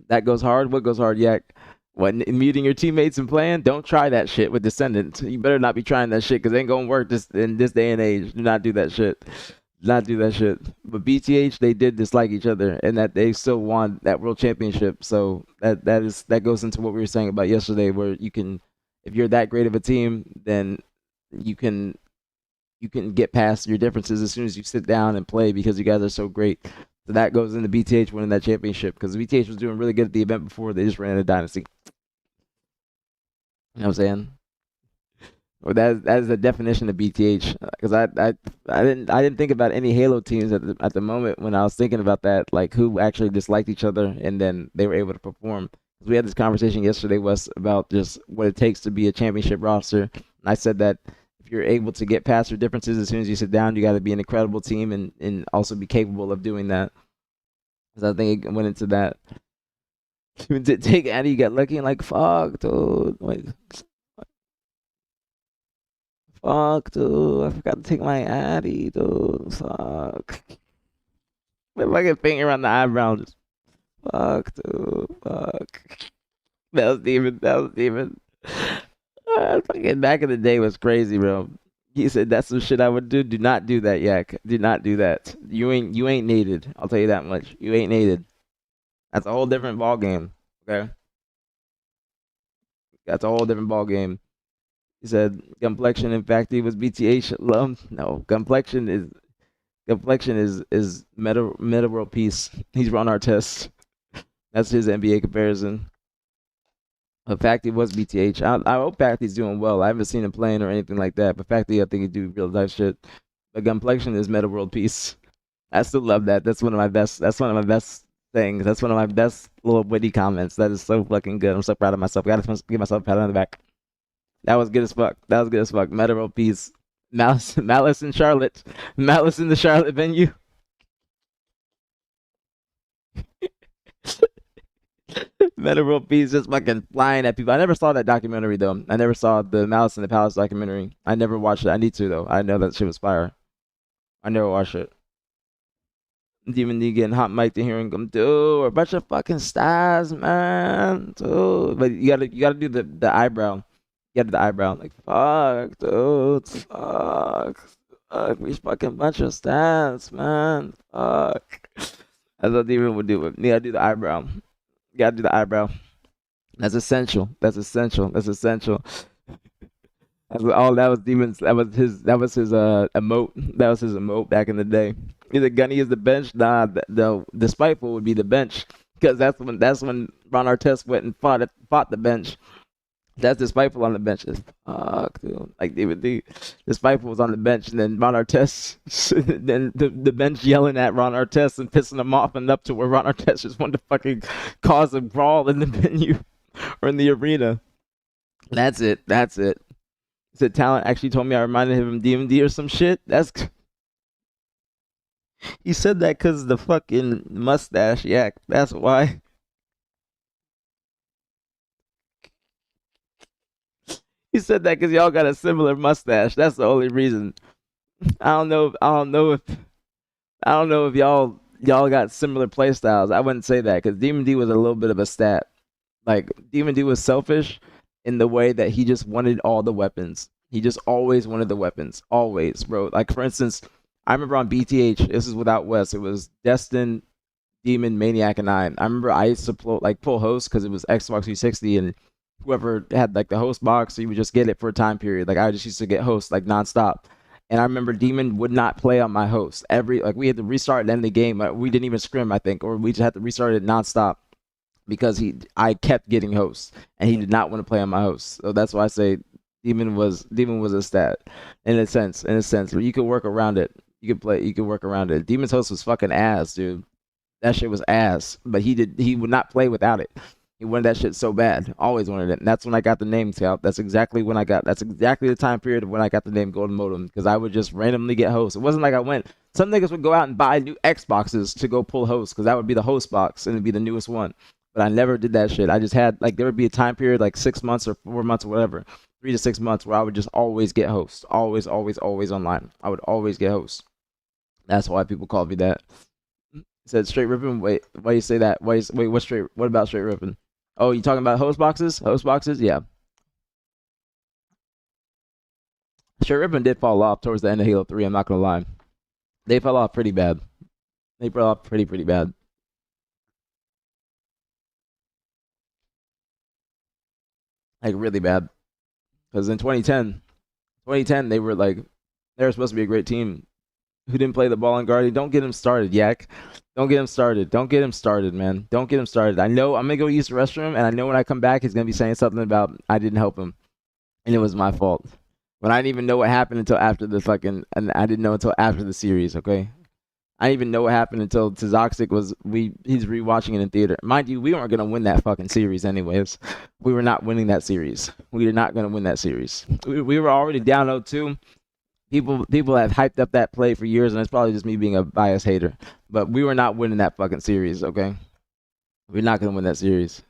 [SPEAKER 1] That goes hard. What goes hard, Yak? What, muting your teammates and playing? Don't try that shit with Descendants. You better not be trying that shit because it ain't gonna work in this day and age. Do not do that shit. Do not do that shit. But BTH, they did dislike each other, and that they still won that world championship. So that goes into what we were saying about yesterday, where you can, if you're that great of a team, then you can get past your differences as soon as you sit down and play because you guys are so great. So that goes into BTH winning that championship because BTH was doing really good at the event before. They just ran out of Dynasty. You know what I'm saying? Well, that is the definition of BTH. Because I didn't think about any Halo teams at the moment when I was thinking about that, like who actually disliked each other and then they were able to perform. Because we had this conversation yesterday, Wes, about just what it takes to be a championship roster. And I said that if you're able to get past your differences as soon as you sit down, you got to be an incredible team and also be capable of doing that. So I think it went into that. To take Addy, you got lucky and like, fuck, dude. Like, fuck, dude. I forgot to take my Addy, dude. Fuck. If I get finger around the eyebrow, just fuck, dude. Fuck. That was Steven. Fucking back in the day was crazy, bro. He said that's some shit I would do. Do not do that, Yak. Do not do that. You ain't Nated. I'll tell you that much. You ain't Nated. That's a whole different ball game. Okay. That's a whole different ball game. He said complexion. In fact, he was BTH alum. No, complexion is meta world peace. He's run our test. That's his NBA comparison. In fact, he was BTH. I hope Facty's doing well. I haven't seen him playing or anything like that. But Facty, I think he do real life shit. But complexion is meta world peace. I still love that. That's one of my best. That's one of my best things. That's one of my best little witty comments. That is so fucking good. I'm so proud of myself. Gotta give myself a pat on the back. That was good as fuck. Meta world peace. Malice in Charlotte. Malice in the Charlotte venue. Meta world peace just fucking flying at people. I never saw that documentary though. I never saw the Malice in the Palace documentary. I never watched it. I need to though. I know that shit was fire. I never watched it. Demon D getting hot mic to hearing them, dude. We're a bunch of fucking stars, man, dude. But you gotta do the eyebrow. Get the eyebrow. Like, fuck, dude. Fuck. Fuck. We fucking bunch of stats, man. Fuck. That's what Demon would do. You gotta do the eyebrow. You gotta do the eyebrow. That's essential. That's essential. That's essential. All that was Demon's. That was his. That was his emote. That was his emote back in the day. Either Gunny is the bench. Nah, the spiteful would be the bench because that's when Ron Artest went and fought the bench. That's the spiteful on the bench. Fuck, dude. Like David D. The spiteful was on the bench, and then Ron Artest, then the bench yelling at Ron Artest and pissing him off, and up to where Ron Artest just wanted to fucking cause a brawl in the venue or in the arena. That's it. That's it. Said talent actually told me I reminded him of DMD or some shit. He said that because the fucking mustache yak. That's why. He said that because y'all got a similar mustache. That's the only reason. I don't know. I don't know if y'all got similar play styles. I wouldn't say that because Demon D was a little bit of a stat. Like Demon D was selfish in the way that he just wanted all the weapons. He just always wanted the weapons. Always, bro. Like for instance, I remember on BTH, this is without West, it was Destin, Demon, Maniac, and I. I remember I used to pull host because it was Xbox 360 and whoever had like the host box, so you would just get it for a time period. Like I just used to get host like nonstop. And I remember Demon would not play on my host. We had to restart and end the game. We didn't even scrim, I think, or we just had to restart it nonstop because I kept getting hosts and he did not want to play on my host. So that's why I say Demon was a stat in a sense. But you could work around it. You could work around it. Demon's host was fucking ass, dude. That shit was ass. But he would not play without it. He wanted that shit so bad. Always wanted it. And that's when I got the name Scout. That's exactly the time period of when I got the name Golden Modem. Because I would just randomly get hosts. It wasn't like I went. Some niggas would go out and buy new Xboxes to go pull hosts. Because that would be the host box. And it'd be the newest one. But I never did that shit. I just had, like, there would be a time period, like 6 months or 4 months or whatever. 3 to 6 months where I would just always get hosts. Always, always, always online. I would always get hosts. That's why people called me that. Said straight ripping. Wait, why you say that? Wait, what about straight ripping? Oh, you talking about host boxes? Host boxes? Yeah. Straight ripping did fall off towards the end of Halo 3, I'm not gonna lie. They fell off pretty bad. They fell off pretty bad. Like really bad. Because in 2010, they were supposed to be a great team. Who didn't play the ball in guarding? Don't get him started, Yak. Don't get him started. Don't get him started, man. Don't get him started. I know I'm gonna go use the restroom, and I know when I come back, he's gonna be saying something about I didn't help him, and it was my fault. But I didn't even know what happened until after and I didn't know until after the series. Okay, I didn't even know what happened until Toxic he's rewatching it in theater. Mind you, we weren't gonna win that fucking series anyways. We were not winning that series. We were not gonna win that series. We were already down 0-2. People have hyped up that play for years, and it's probably just me being a biased hater. But we were not winning that fucking series, okay? We're not gonna win that series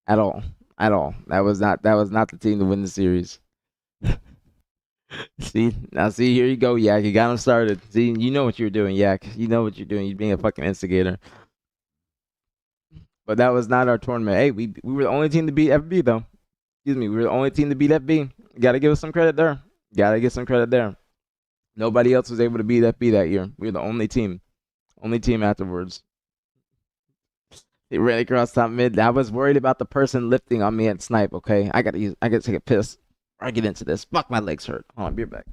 [SPEAKER 1] at all, at all. That was not the team to win the series. See here you go, Yak. You got him started. See, you know what you're doing, Yak. You know what you're doing. You're being a fucking instigator. But that was not our tournament. Hey, we were the only team to beat FB though. Excuse me, we were the only team to beat FB. Gotta give us some credit there. Gotta get some credit there. Nobody else was able to beat FB that year. We were the only team. Only team afterwards. They ran across top mid. I was worried about the person lifting on me at snipe, okay? I gotta take a piss. I get into this. Fuck, my legs hurt. Hold on, be right back.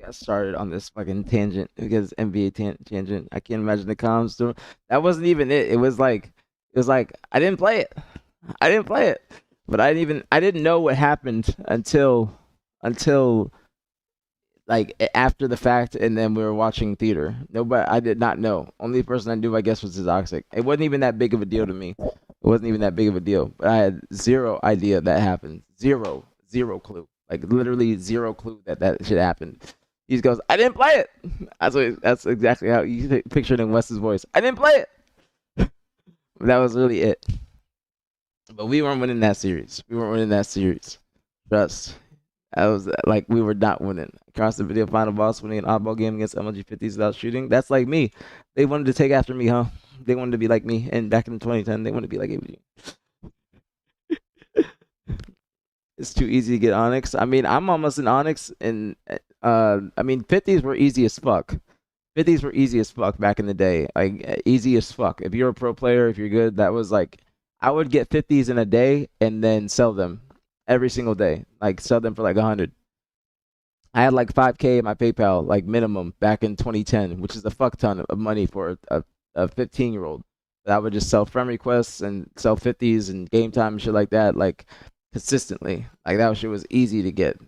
[SPEAKER 1] got started on this fucking tangent because NBA tangent. I can't imagine the comms. That wasn't even it. It was like I didn't play it. I didn't play it, but I didn't know what happened until like after the fact, and then we were watching theater. Nobody, I did not know. Only person I knew, I guess, was Toxic. It wasn't even that big of a deal to me. It wasn't even that big of a deal. But I had zero idea that happened. Zero clue. Like literally zero clue that shit happened. He just goes, "I didn't play it." That's exactly how you pictured in Wes's voice. I didn't play it. That was really it. But we weren't winning that series. Trust. I was like, we were not winning. Across the video final boss winning an oddball game against MLG 50s without shooting. That's like me. They wanted to take after me, huh? They wanted to be like me. And back in 2010, they wanted to be like aPG. It's too easy to get Onyx. I mean, I'm almost an Onyx, and I mean, 50s were easy as fuck. 50s were easy as fuck back in the day. Like, easy as fuck. If you're a pro player, if you're good, that was like, I would get 50s in a day and then sell them every single day. Like, sell them for like 100. I had like 5K in my PayPal, like minimum, back in 2010, which is a fuck ton of money for a 15-year-old. I would just sell friend requests and sell 50s and game time and shit like that, like consistently. Like, that shit was easy to get.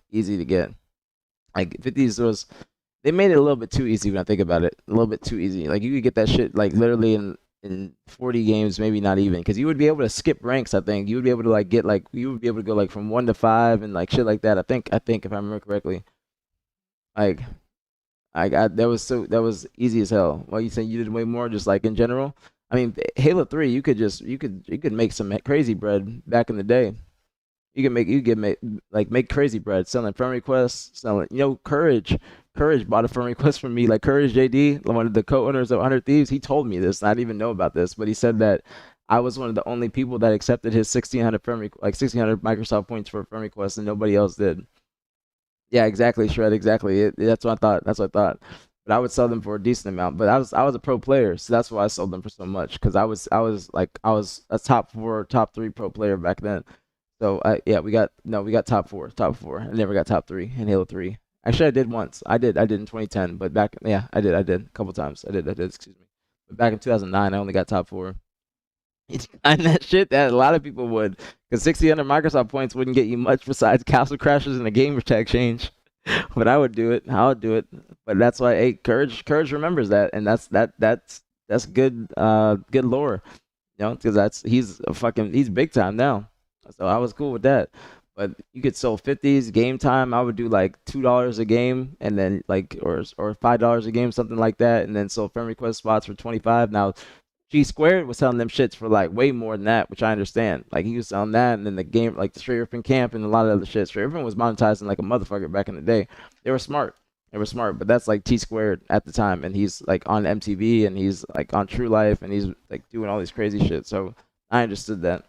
[SPEAKER 1] Like, 50s was, they made it a little bit too easy when I think about it. A little bit too easy. Like, you could get that shit like literally in 40 games, maybe not even, because you would be able to skip ranks. I think you would be able to like get like, you would be able to go like from 1 to 5 and like shit like that. I think if I remember correctly, like that was easy as hell. Well, you saying you did way more, just like in general? I mean, Halo 3, you could make some crazy bread back in the day. You could make crazy bread selling friend requests, selling, Courage bought a friend request from me. Like, Courage JD, one of the co-owners of 100 Thieves, he told me this. I didn't even know about this, but he said that I was one of the only people that accepted his 1,600 1,600 Microsoft points for a friend request, and nobody else did. Yeah, exactly, Shred, exactly. That's what I thought. But I would sell them for a decent amount. But I was a pro player, so that's why I sold them for so much. Because I was a top 4, top 3 pro player back then. So we got top 4. I never got top 3 in Halo 3. Actually, I did once. I did in 2010. But back, I did a couple times. I did. Excuse me. But back in 2009, I only got top 4. And that shit that a lot of people would, because 600 Microsoft points wouldn't get you much besides castle crashes and a gamer tag change. But I would do it. But that's why, hey, Courage remembers that, and that's good good lore, because he's big time now. So I was cool with that. But you could sell 50s game time. I would do like $2 a game, and then like or $5 a game, something like that, and then sell friend request spots for 25. Now, G Squared was selling them shits for like way more than that, which I understand. Like, he was selling that, and then the game, like the Straight Ripping Camp and a lot of other shit. Straight Ripping was monetizing like a motherfucker back in the day. They were smart, but that's like T Squared at the time, and he's like on MTV, and he's like on True Life, and he's like doing all these crazy shit. So I understood that.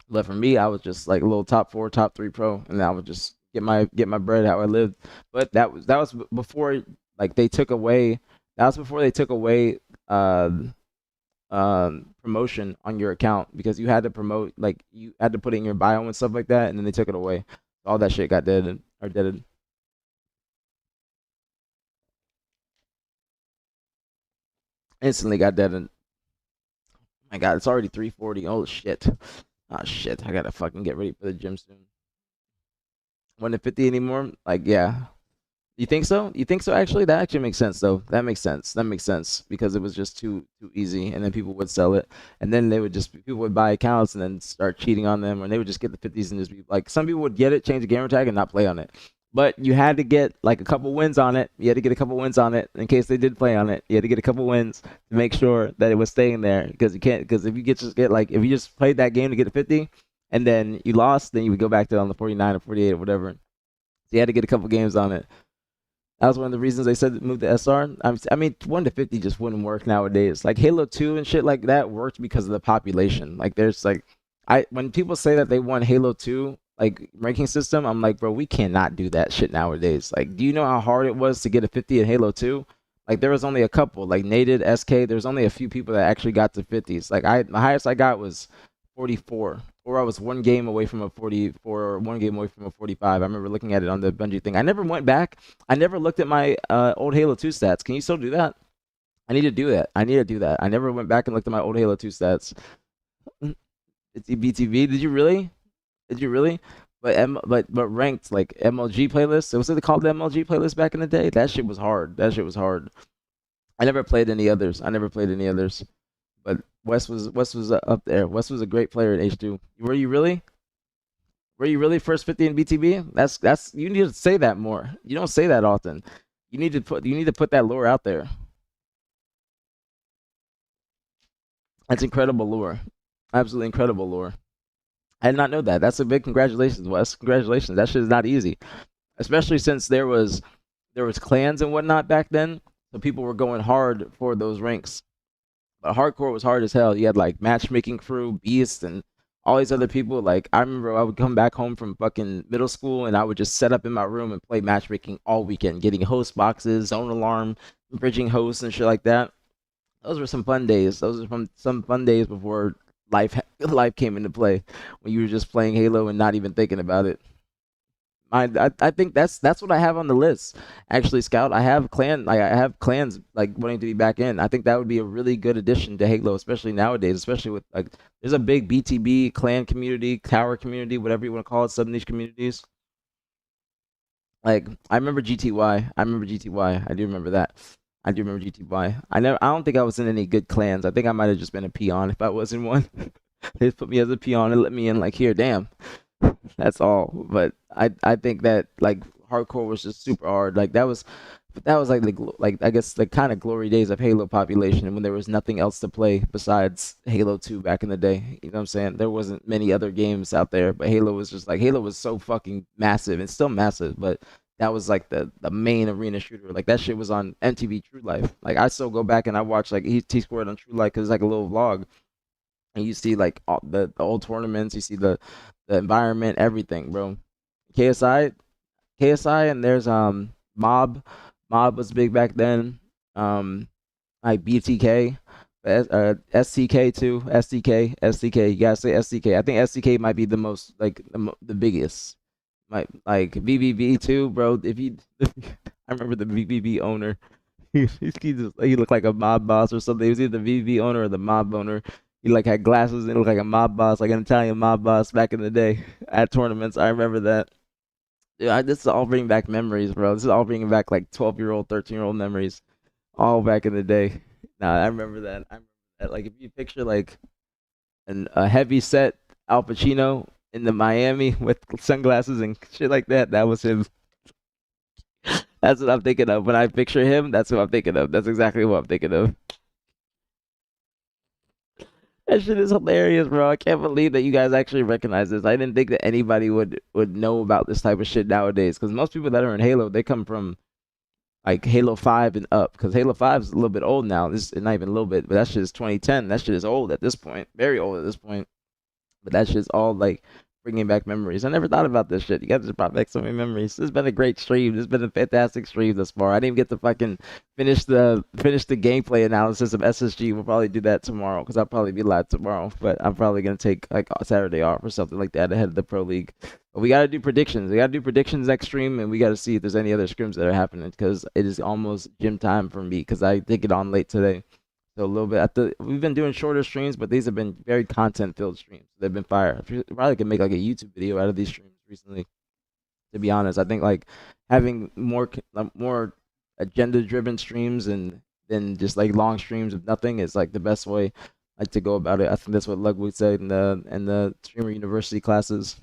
[SPEAKER 1] But for me, I was just like a little top 4, top 3 pro, and I would just get my bread how I lived. But that was before like they took away. That was before they took away promotion on your account, because you had to promote, like you had to put it in your bio and stuff like that, and then they took it away. All that shit got deaded. Instantly got deaded. My God, it's already 3:40. Oh shit. Oh shit. I gotta fucking get ready for the gym soon. 1 to 50 anymore? Like, yeah. You think so? Actually, that actually makes sense though. That makes sense because it was just too easy, and then people would sell it, and then people would buy accounts and then start cheating on them, and they would just get the 50s and just be like, some people would get it, change the gamer tag, and not play on it. But you had to get like a couple wins on it. You had to get a couple wins on it in case they did play on it. You had to get a couple wins to make sure that it was staying there, because if you if you just played that game to get a 50 and then you lost, then you would go back to on the 49 or 48 or whatever. So you had to get a couple games on it. That was one of the reasons they said move to SR. I mean, 1 to 50 just wouldn't work nowadays. Like Halo 2 and shit like that worked because of the population. Like, there's like, when people say that they want Halo 2 like ranking system, I'm like, bro, we cannot do that shit nowadays. Like, do you know how hard it was to get a 50 in Halo 2? Like, there was only a couple, like Nated, SK. There's only a few people that actually got to 50s. Like, my highest I got was 44. or I was one game away from a 44 or one game away from a 45. I remember looking at it on the Bungie thing. I never went back. I never looked at my old Halo 2 stats. Can you still do that? I need to do that. I need to do that. I never went back and looked at my old Halo 2 stats. It's BTV. Did you really? Did you really? But ranked like MLG playlists. Was it called the MLG playlist back in the day? That shit was hard. That shit was hard. I never played any others. But Wes was up there. Wes was a great player in H2. Were you really? Were you really first 50 in BTB? That's you need to say that more. You don't say that often. You need to put that lore out there. That's incredible lore. Absolutely incredible lore. I did not know that. That's a big congratulations, Wes. Congratulations. That shit is not easy. Especially since there was clans and whatnot back then. So people were going hard for those ranks. But hardcore was hard as hell. You had like matchmaking crew, Beast, and all these other people. Like I remember I would come back home from fucking middle school and I would just set up in my room and play matchmaking all weekend, getting host boxes, zone alarm, bridging hosts and shit like that. Those were some fun days. Those were from some fun days before life came into play, when you were just playing Halo and not even thinking about it. I think that's what I have on the list. Actually, Scout, I have clans like wanting to be back in. I think that would be a really good addition to Halo, especially nowadays. Especially with like, there's a big BTB clan community, tower community, whatever you want to call it, sub niche communities. Like I remember GTY. I do remember that. I do remember GTY. I don't think I was in any good clans. I think I might have just been a peon if I was in one. They just put me as a peon and let me in. Like, here, damn. That's all. But I think that like hardcore was just super hard. Like that was like I guess the kind of glory days of Halo population, when there was nothing else to play besides Halo 2 back in the day. You know what I'm saying? There wasn't many other games out there, but Halo was just like, Halo was so fucking massive and still massive, but that was like the main arena shooter. Like that shit was on MTV True Life. Like I still go back and I watch like T-Squared on True Life because it's like a little vlog, and you see like all the old tournaments, you see the environment, everything, bro. KSI, and there's Mob was big back then. Like BTK, STK too. STK. You gotta say STK. I think STK might be the most like the biggest. Like VVV too, bro. I remember the VVV owner. He looked like a mob boss or something. He was either the VVV owner or the mob owner. He like had glasses and looked like a mob boss, like an Italian mob boss back in the day at tournaments. I remember that. Yeah, this is all bringing back memories, bro. This is all bringing back like 12-year-old, 13-year-old memories, all back in the day. Nah, I remember that. Like if you picture like a heavy set Al Pacino in the Miami with sunglasses and shit like that, that was him. That's what I'm thinking of when I picture him. That's what I'm thinking of. That's exactly what I'm thinking of. That shit is hilarious, bro. I can't believe that you guys actually recognize this. I didn't think that anybody would know about this type of shit nowadays. Because most people that are in Halo, they come from like Halo 5 and up. Because Halo 5 is a little bit old now. This is not even a little bit, but that shit is 2010. That shit is old at this point. Very old at this point. But that shit's all like bringing back memories. I never thought about this shit. You guys just brought back so many memories. This has been a great stream. This has been a fantastic stream thus far. I didn't even get to fucking finish the gameplay analysis of SSG. We'll probably do that tomorrow because I'll probably be live tomorrow. But I'm probably gonna take like a Saturday off or something like that ahead of the Pro League. But we gotta do predictions. We gotta do predictions next stream, and we gotta see if there's any other scrims that are happening because it is almost gym time for me because I did get on late today. So a little bit. We've been doing shorter streams, but these have been very content-filled streams. They've been fire. I probably could make like a YouTube video out of these streams recently. To be honest, I think like having more agenda-driven streams and then just like long streams of nothing is like the best way like to go about it. I think that's what Ludwig said in the Streamer University classes.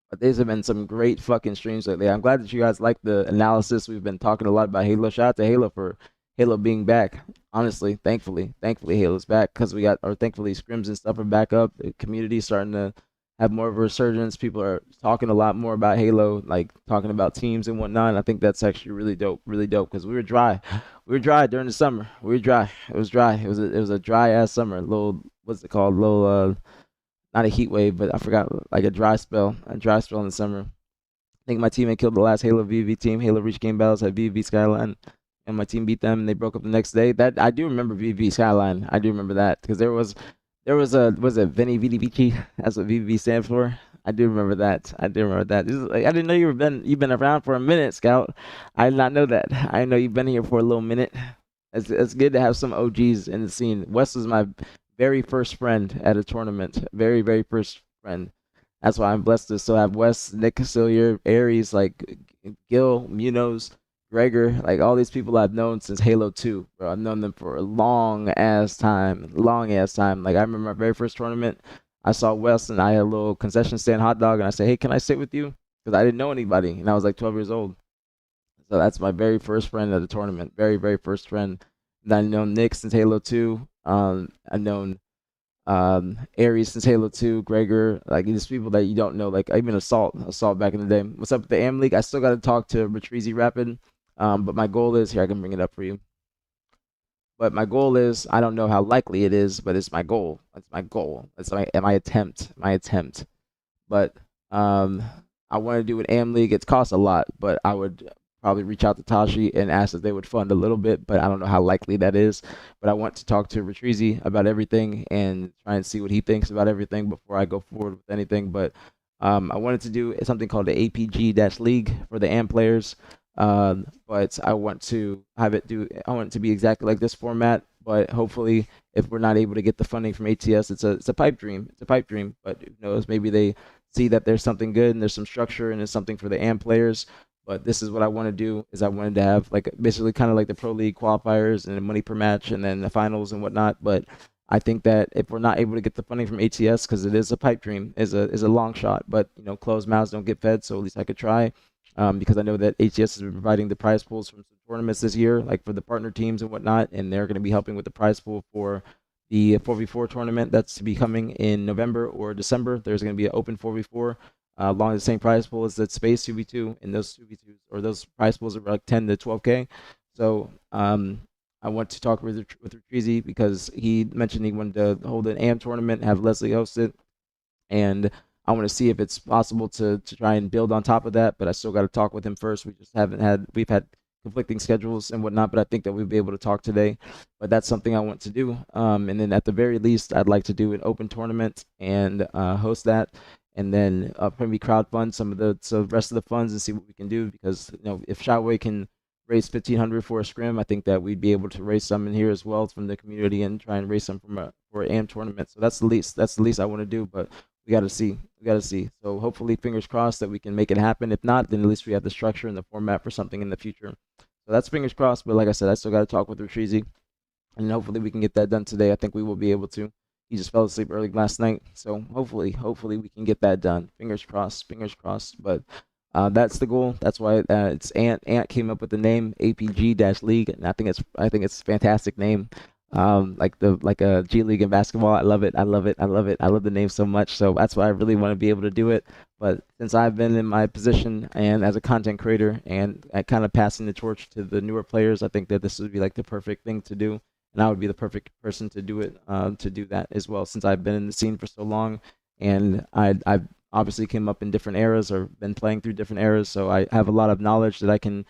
[SPEAKER 1] But these have been some great fucking streams lately. I'm glad that you guys like the analysis. We've been talking a lot about Halo. Shout out to Halo for Halo being back. Honestly, thankfully Halo's back because thankfully scrims and stuff are back up. The community's starting to have more of a resurgence. People are talking a lot more about Halo, like talking about teams and whatnot. And I think that's actually really dope because we were dry. We were dry during the summer. We were dry. It was dry. It was a dry ass summer. What's it called? Not a heat wave, but I forgot, like a dry spell in the summer. I think my teammate killed the last Halo VV team. Halo Reach Game Battles had VV Skyline. And my team beat them, and they broke up the next day. That I do remember VV Skyline. I do remember that because there was There was it Vinny Vici? That's what VVV stands for. I do remember that. I do remember that. This is like, I didn't know you've been around for a minute, Scout. I did not know that. I know you've been here for a little minute. It's good to have some OGs in the scene. Wes was my very first friend at a tournament. Very, very first friend. That's why I'm blessed to still have Wes, Nick Casilier, Aries, like Gil, Munoz, Gregor, like all these people I've known since Halo 2, bro. I've known them for a long ass time. Long ass time. Like I remember my very first tournament, I saw Wes and I had a little concession stand hot dog and I said, "Hey, can I sit with you?" Because I didn't know anybody and I was like 12 years old. So that's my very first friend at the tournament. Very, very first friend. And I've known Nick since Halo 2. I've known Aries since Halo 2, Gregor, like these people that you don't know, like even Assault back in the day. What's up with the AM League? I still got to talk to Retrizi Rapid, but my goal is here. I can bring it up for you. But my goal is, I don't know how likely it is, but it's my goal. It's my goal. It's my attempt. My attempt. But I want to do an AM League. It costs a lot, but I would probably reach out to Tashi and ask if they would fund a little bit, but I don't know how likely that is. But I want to talk to Retrizi about everything and try and see what he thinks about everything before I go forward with anything. But I wanted to do something called the aPG-League for the AM players. But I want to have it I want it to be exactly like this format, but hopefully if we're not able to get the funding from ATS, it's a pipe dream. It's a pipe dream, but who knows, maybe they see that there's something good and there's some structure and it's something for the AM players. But this is what I want to do is I wanted to have like basically kind of like the Pro League qualifiers and the money per match and then the finals and whatnot. But I think that if we're not able to get the funding from ATS, because it is a pipe dream, is a long shot, but you know, closed mouths don't get fed, so at least I could try. Because I know that ATS has been providing the prize pools from some tournaments this year, like for the partner teams and whatnot, and they're going to be helping with the prize pool for the 4v4 tournament that's to be coming in November or December. There's going to be an open 4v4 along the same prize pool as the Space 2v2, and those 2v2s or those prize pools are like 10 to 12K. So I want to talk with Retrizi because he mentioned he wanted to hold an AM tournament, have Leslie host it, and I want to see if it's possible to try and build on top of that, but I still got to talk with him first. We've had conflicting schedules and whatnot, but I think that we'll be able to talk today. But that's something I want to do. And then at the very least, I'd like to do an open tournament and host that, and then maybe crowdfund some of the rest of the funds and see what we can do. Because you know, if Shotway can raise 1,500 for a scrim, I think that we'd be able to raise some in here as well from the community and try and raise some for an AM tournament. So that's the least I want to do, but we got to see. So hopefully, fingers crossed that we can make it happen. If not, then at least we have the structure and the format for something in the future. So that's fingers crossed. But like I said, I still got to talk with Retrizi, and hopefully we can get that done today. I think we will be able to. He just fell asleep early last night, so hopefully we can get that done. Fingers crossed. But that's the goal. That's why it's Ant. Ant came up with the name aPG-League, and I think it's a fantastic name. Like a G League in basketball. I love it. I love the name so much. So that's why I really want to be able to do it. But since I've been in my position and as a content creator and kind of passing the torch to the newer players, I think that this would be like the perfect thing to do. And I would be the perfect person to do it, to do that as well, since I've been in the scene for so long. And I've obviously came up in different eras or been playing through different eras. So I have a lot of knowledge that I can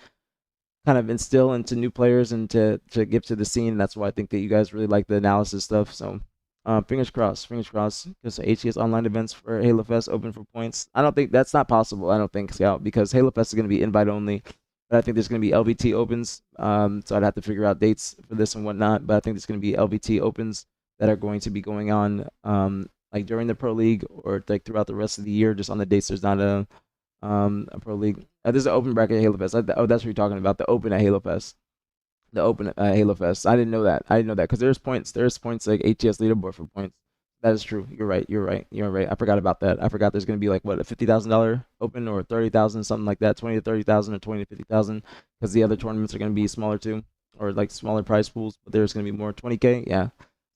[SPEAKER 1] kind of instill into new players and to give to the scene. That's why I think that you guys really like the analysis stuff. So fingers crossed, because ATS online events for Halo Fest open for points. I don't think that's not possible. I don't think, Scout, because Halo Fest is going to be invite only. But I think there's going to be LVT opens. So I'd have to figure out dates for this and whatnot. But I think there's going to be LVT opens that are going to be going on like during the Pro League or like throughout the rest of the year, just on the dates there's not a Pro League. There's an open bracket at Halo Fest. Oh, that's what you're talking about. The open at Halo Fest. The open at Halo Fest. I didn't know that. Because there's points. There's points like ATS leaderboard for points. That is true. You're right. I forgot about that. I forgot there's gonna be like what, a $50,000 open or 30,000, something like that. 20 to 30,000 or 20 to 50,000. Because the other tournaments are gonna be smaller too, or like smaller prize pools. But there's gonna be more 20K. Yeah.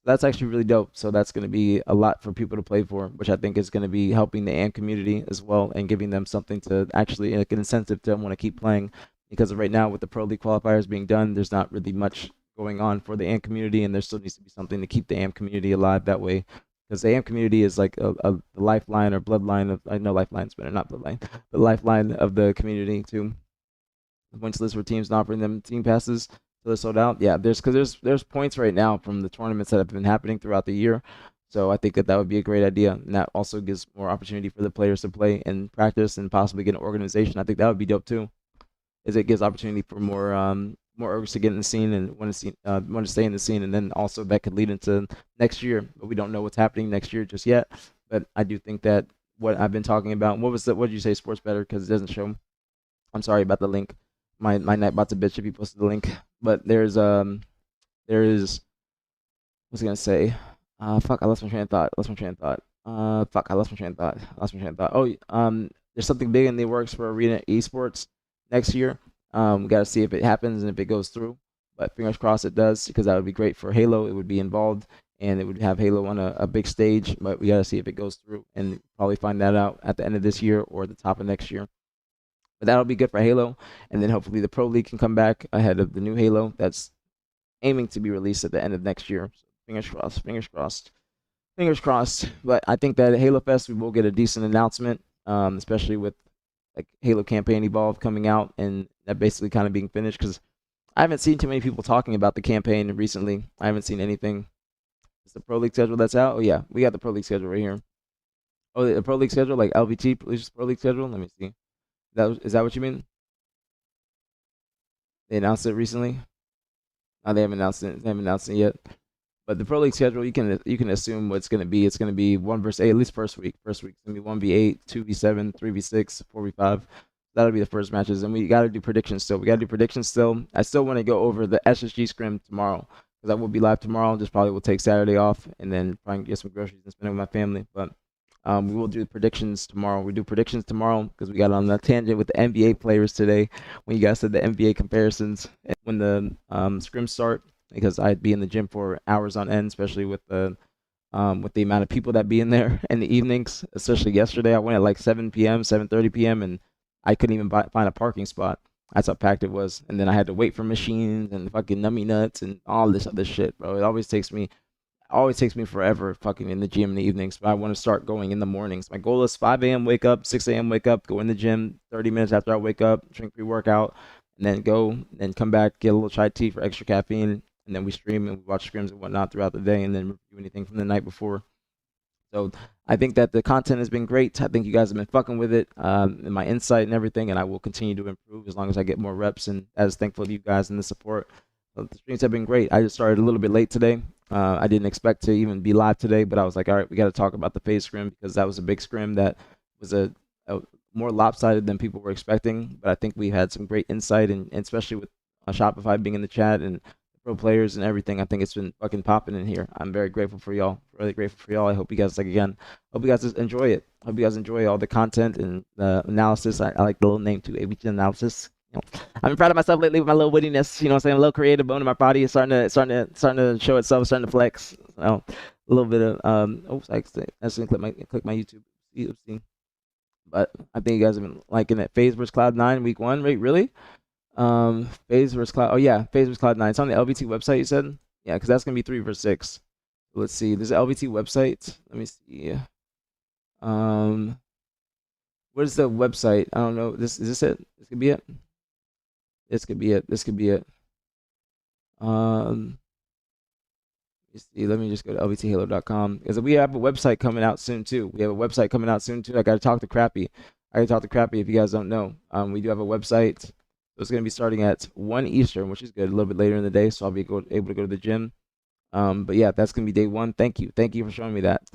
[SPEAKER 1] That's actually really dope. So that's going to be a lot for people to play for, which I think is going to be helping the AMP community as well and giving them something to actually like an incentive to want to keep playing. Because right now with the Pro League qualifiers being done, there's not really much going on for the AMP community, and there still needs to be something to keep the AMP community alive that way. Because the AMP community is like a lifeline or bloodline of, I know lifeline's better, not bloodline, the lifeline of the community too. The points list for teams not offering them team passes. So they're sold out. Yeah, there's points right now from the tournaments that have been happening throughout the year. So I think that would be a great idea, and that also gives more opportunity for the players to play and practice and possibly get an organization. I think that would be dope too, is it gives opportunity for more orgs to get in the scene and want to stay in the scene, and then also that could lead into next year. But we don't know what's happening next year just yet. But I do think that what I've been talking about. What did you say, Sports Better? Because it doesn't show. I'm sorry about the link. My Nightbot's a bitch if you posted the link. But there is what's I gonna say? Fuck, I lost my train of thought. Fuck, I lost my train of thought. Oh, there's something big in the works for Arena Esports next year. We got to see if it happens and if it goes through. But fingers crossed it does, because that would be great for Halo. It would be involved, and it would have Halo on a big stage. But we got to see if it goes through, and probably find that out at the end of this year or the top of next year. But that'll be good for Halo, and then hopefully the Pro League can come back ahead of the new Halo that's aiming to be released at the end of next year. So fingers crossed, fingers crossed, fingers crossed. But I think that at Halo Fest we will get a decent announcement, especially with like Halo campaign Evolve coming out and that basically kind of being finished, because I haven't seen too many people talking about the campaign recently. I haven't seen anything. Is the Pro League schedule that's out? Oh yeah, we got the Pro League schedule right here. Oh, the Pro League schedule, like LVT Pro League schedule. Let me see. Is that what you mean? They announced it recently. No, they haven't announced it. They haven't announced it yet. But the Pro League schedule, you can assume what it's going to be. It's going to be 1 versus 8, at least first week. First week, it's going to be 1v8, 2v7, 3v6, 4v5. That'll be the first matches. And we got to do predictions still. I still want to go over the SSG scrim tomorrow, because I will be live tomorrow. Just probably will take Saturday off and then probably get some groceries and spend it with my family. But we will do predictions tomorrow. We do predictions tomorrow because we got on the tangent with the NBA players today when you guys said the NBA comparisons when the scrims start, because I'd be in the gym for hours on end, especially with the amount of people that be in there in the evenings. Especially yesterday, I went at like 7 p.m., 7:30 p.m., and I couldn't even find a parking spot. That's how packed it was. And then I had to wait for machines and fucking nummy nuts and all this other shit, bro. It always takes me forever fucking in the gym in the evenings, but I want to start going in the mornings. My goal is 5 a.m. wake up, 6 a.m. wake up, go in the gym 30 minutes after I wake up, drink pre-workout, and then go and come back, get a little chai tea for extra caffeine, and then we stream and we watch scrims and whatnot throughout the day, and then review anything from the night before. So I think that the content has been great. I think you guys have been fucking with it, and my insight and everything, and I will continue to improve as long as I get more reps, and as thankful to you guys and the support. So the streams have been great. I just started a little bit late today. I didn't expect to even be live today, but I was like, all right, we got to talk about the FaZe scrim, because that was a big scrim that was a more lopsided than people were expecting. But I think we had some great insight, and especially with Shopify being in the chat and pro players and everything, I think it's been fucking popping in here. I'm very grateful for y'all. Really grateful for y'all. I hope you guys hope you guys enjoy it. Hope you guys enjoy all the content and the analysis. I like the little name too, aPG analysis. I've been proud of myself lately with my little wittiness. You know what I'm saying? A little creative bone in my body is starting to show itself, starting to flex. So, a little bit of oops, I accidentally click my YouTube. But I think you guys have been liking it. FaZe vs Cloud9 week 1. Wait, really? FaZe vs Cloud. Oh yeah, FaZe vs Cloud9. It's on the LVT website. You said? Yeah, because that's gonna be 3 vs 6. Let's see. There's an LVT website. Let me see. What is the website? I don't know. Is this it? This could be it. This could be it. Let me see. Let me just go to lvthalo.com, because we have a website coming out soon too. I got to talk to Crappy. If you guys don't know. We do have a website. So it's going to be starting at 1 Eastern, which is good, a little bit later in the day, so I'll be able to go to the gym. But yeah, that's going to be day 1. Thank you for showing me that.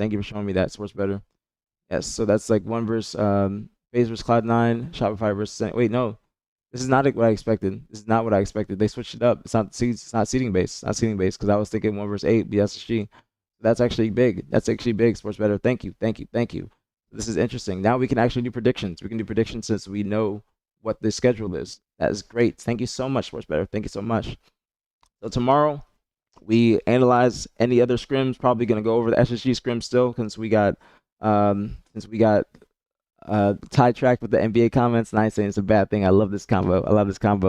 [SPEAKER 1] Sports Better. Yes, so that's like 1 versus FaZe vs Cloud9, Shopify versus... Wait, no. This is not what I expected. They switched it up. It's not seating based. Because I was thinking 1 versus 8 BSSG. That's actually big. Sports Better. Thank you. This is interesting. Now we can actually do predictions. We can do predictions since we know what the schedule is. That is great. Thank you so much, Sports Better. Thank you so much. So tomorrow we analyze any other scrims. Probably gonna go over the SSG scrim still, since we got sidetracked with the NBA comments, and I ain't saying it's a bad thing. I love this combo.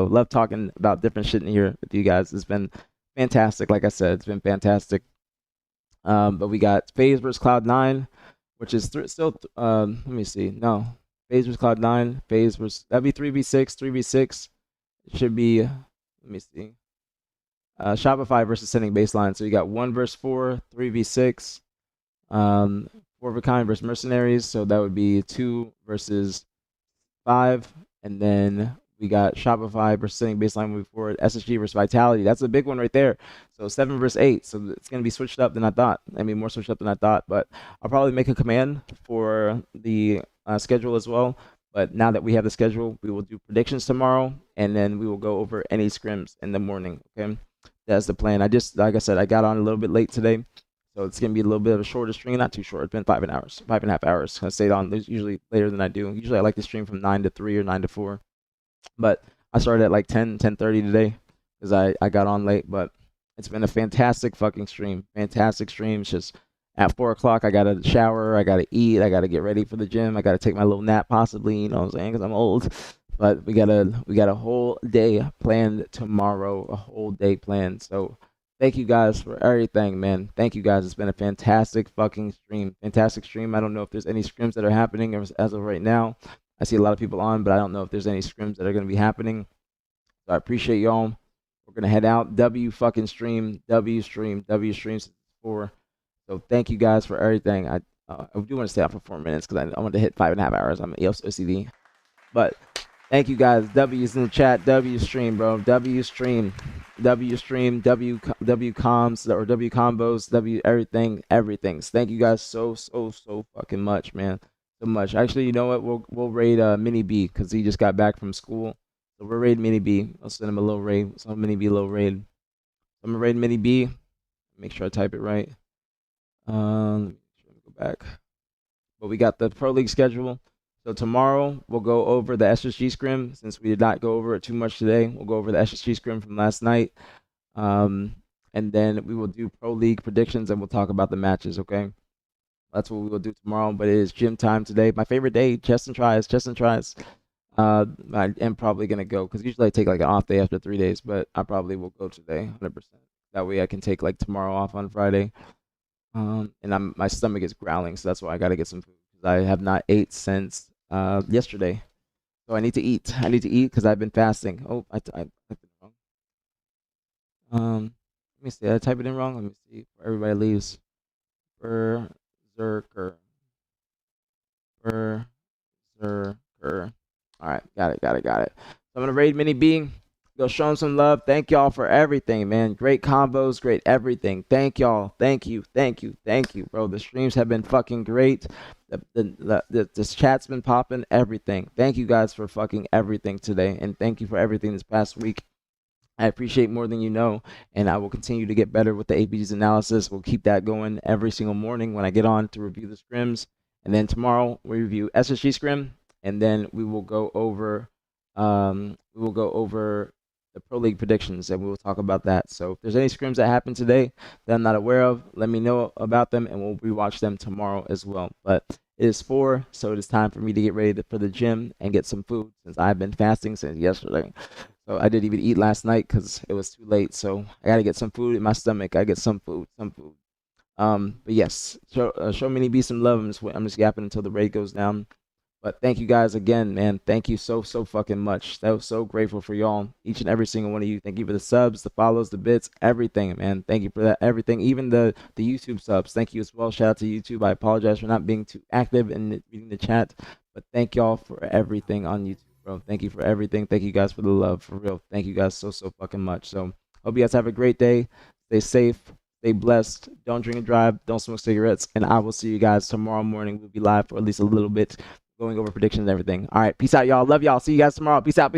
[SPEAKER 1] Love talking about different shit in here with you guys. It's been fantastic. Like I said, it's been fantastic. But we got FaZe vs Cloud9, which is still let me see. No, FaZe vs Cloud9. That'd be 3v6. 3v6 it should be. Let me see. Shopify versus Sending Baseline. So you got 1 versus 4, 3v6. 4 of a kind versus mercenaries, so that would be 2 versus 5, and then we got Shopify versus setting baseline moving forward, SSG versus Vitality. That's a big one right there. So 7 versus 8. So it's going to be switched up than I thought. I mean, more switched up than I thought. But I'll probably make a command for the schedule as well. But now that we have the schedule, we will do predictions tomorrow, and then we will go over any scrims in the morning. Okay, that's the plan. Like I said, I got on a little bit late today. So it's gonna be a little bit of a shorter stream, not too short. It's been 5.5 hours. I stayed on usually later than I do. Usually I like to stream from 9 to 3 or 9 to 4, but I started at like 10:30 today because I got on late. But it's been a fantastic fucking stream. Fantastic stream. It's just at 4 o'clock I gotta shower, I gotta eat, I gotta get ready for the gym, I gotta take my little nap possibly. You know what I'm saying? Because I'm old. But we got a whole day planned tomorrow. A whole day planned. So. Thank you guys for everything, man. Thank you guys. It's been a fantastic fucking stream. Fantastic stream. I don't know if there's any scrims that are happening as of right now. I see a lot of people on, but I don't know if there's any scrims that are going to be happening. So I appreciate y'all. We're going to head out. W fucking stream. W stream. W stream 4. So thank you guys for everything. I do want to stay out for 4 minutes because I want to hit 5.5 hours. I'm OCD. But thank you guys. W's in the chat. W stream, bro. W stream. W stream, W comms or W combos, W everything. Thank you guys so fucking much, man. So much. Actually, you know what? We'll raid Mini B because he just got back from school. So we'll raid Mini B. I'll send him a little raid. So Mini B little raid. I'm gonna raid Mini B. Make sure I type it right. Let me go back. But we got the Pro League schedule. So tomorrow we'll go over the SSG scrim since we did not go over it too much today. We'll go over the SSG scrim from last night, and then we will do Pro League predictions and we'll talk about the matches. Okay, that's what we will do tomorrow. But it is gym time today. My favorite day, chest and tries. I am probably gonna go because usually I take like an off day after 3 days, but I probably will go today, 100%. That way I can take like tomorrow off on Friday. And my stomach is growling, so that's why I gotta get some food because I have not ate since yesterday. So I need to eat. I need to eat because I've been fasting. Oh, I typed it wrong. Let me see. I type it in wrong. Let me see. Everybody leaves. Berserker. All right, got it. So I'm gonna raid Mini B. Go show him some love. Thank y'all for everything, man. Great combos, great everything. Thank y'all. Thank you, bro. The streams have been fucking great. This chat's been popping. Everything. Thank you guys for fucking everything today, and thank you for everything this past week. I appreciate more than you know, and I will continue to get better with the aPGs analysis. We'll keep that going every single morning when I get on to review the scrims, and then tomorrow we review SSG scrim, and then we will go over the Pro League predictions, and we will talk about that. So if there's any scrims that happen today that I'm not aware of, let me know about them, and we'll rewatch them tomorrow as well. But it is 4, so it is time for me to get ready for the gym and get some food since I've been fasting since yesterday. So I didn't even eat last night because it was too late. So I got to get some food in my stomach. I get some food. But yes, show Mini B some love. I'm just yapping until the raid goes down. But thank you guys again, man. Thank you so fucking much. That was so grateful for y'all, each and every single one of you. Thank you for the subs, the follows, the bits, everything, man. Thank you for that, everything. Even the YouTube subs. Thank you as well. Shout out to YouTube. I apologize for not being too active in reading the chat, but thank y'all for everything on YouTube, bro. Thank you for everything. Thank you guys for the love, for real. Thank you guys so fucking much. So hope you guys have a great day. Stay safe. Stay blessed. Don't drink and drive. Don't smoke cigarettes. And I will see you guys tomorrow morning. We'll be live for at least a little bit, going over predictions and everything. All right. Peace out, y'all. Love y'all. See you guys tomorrow. Peace out.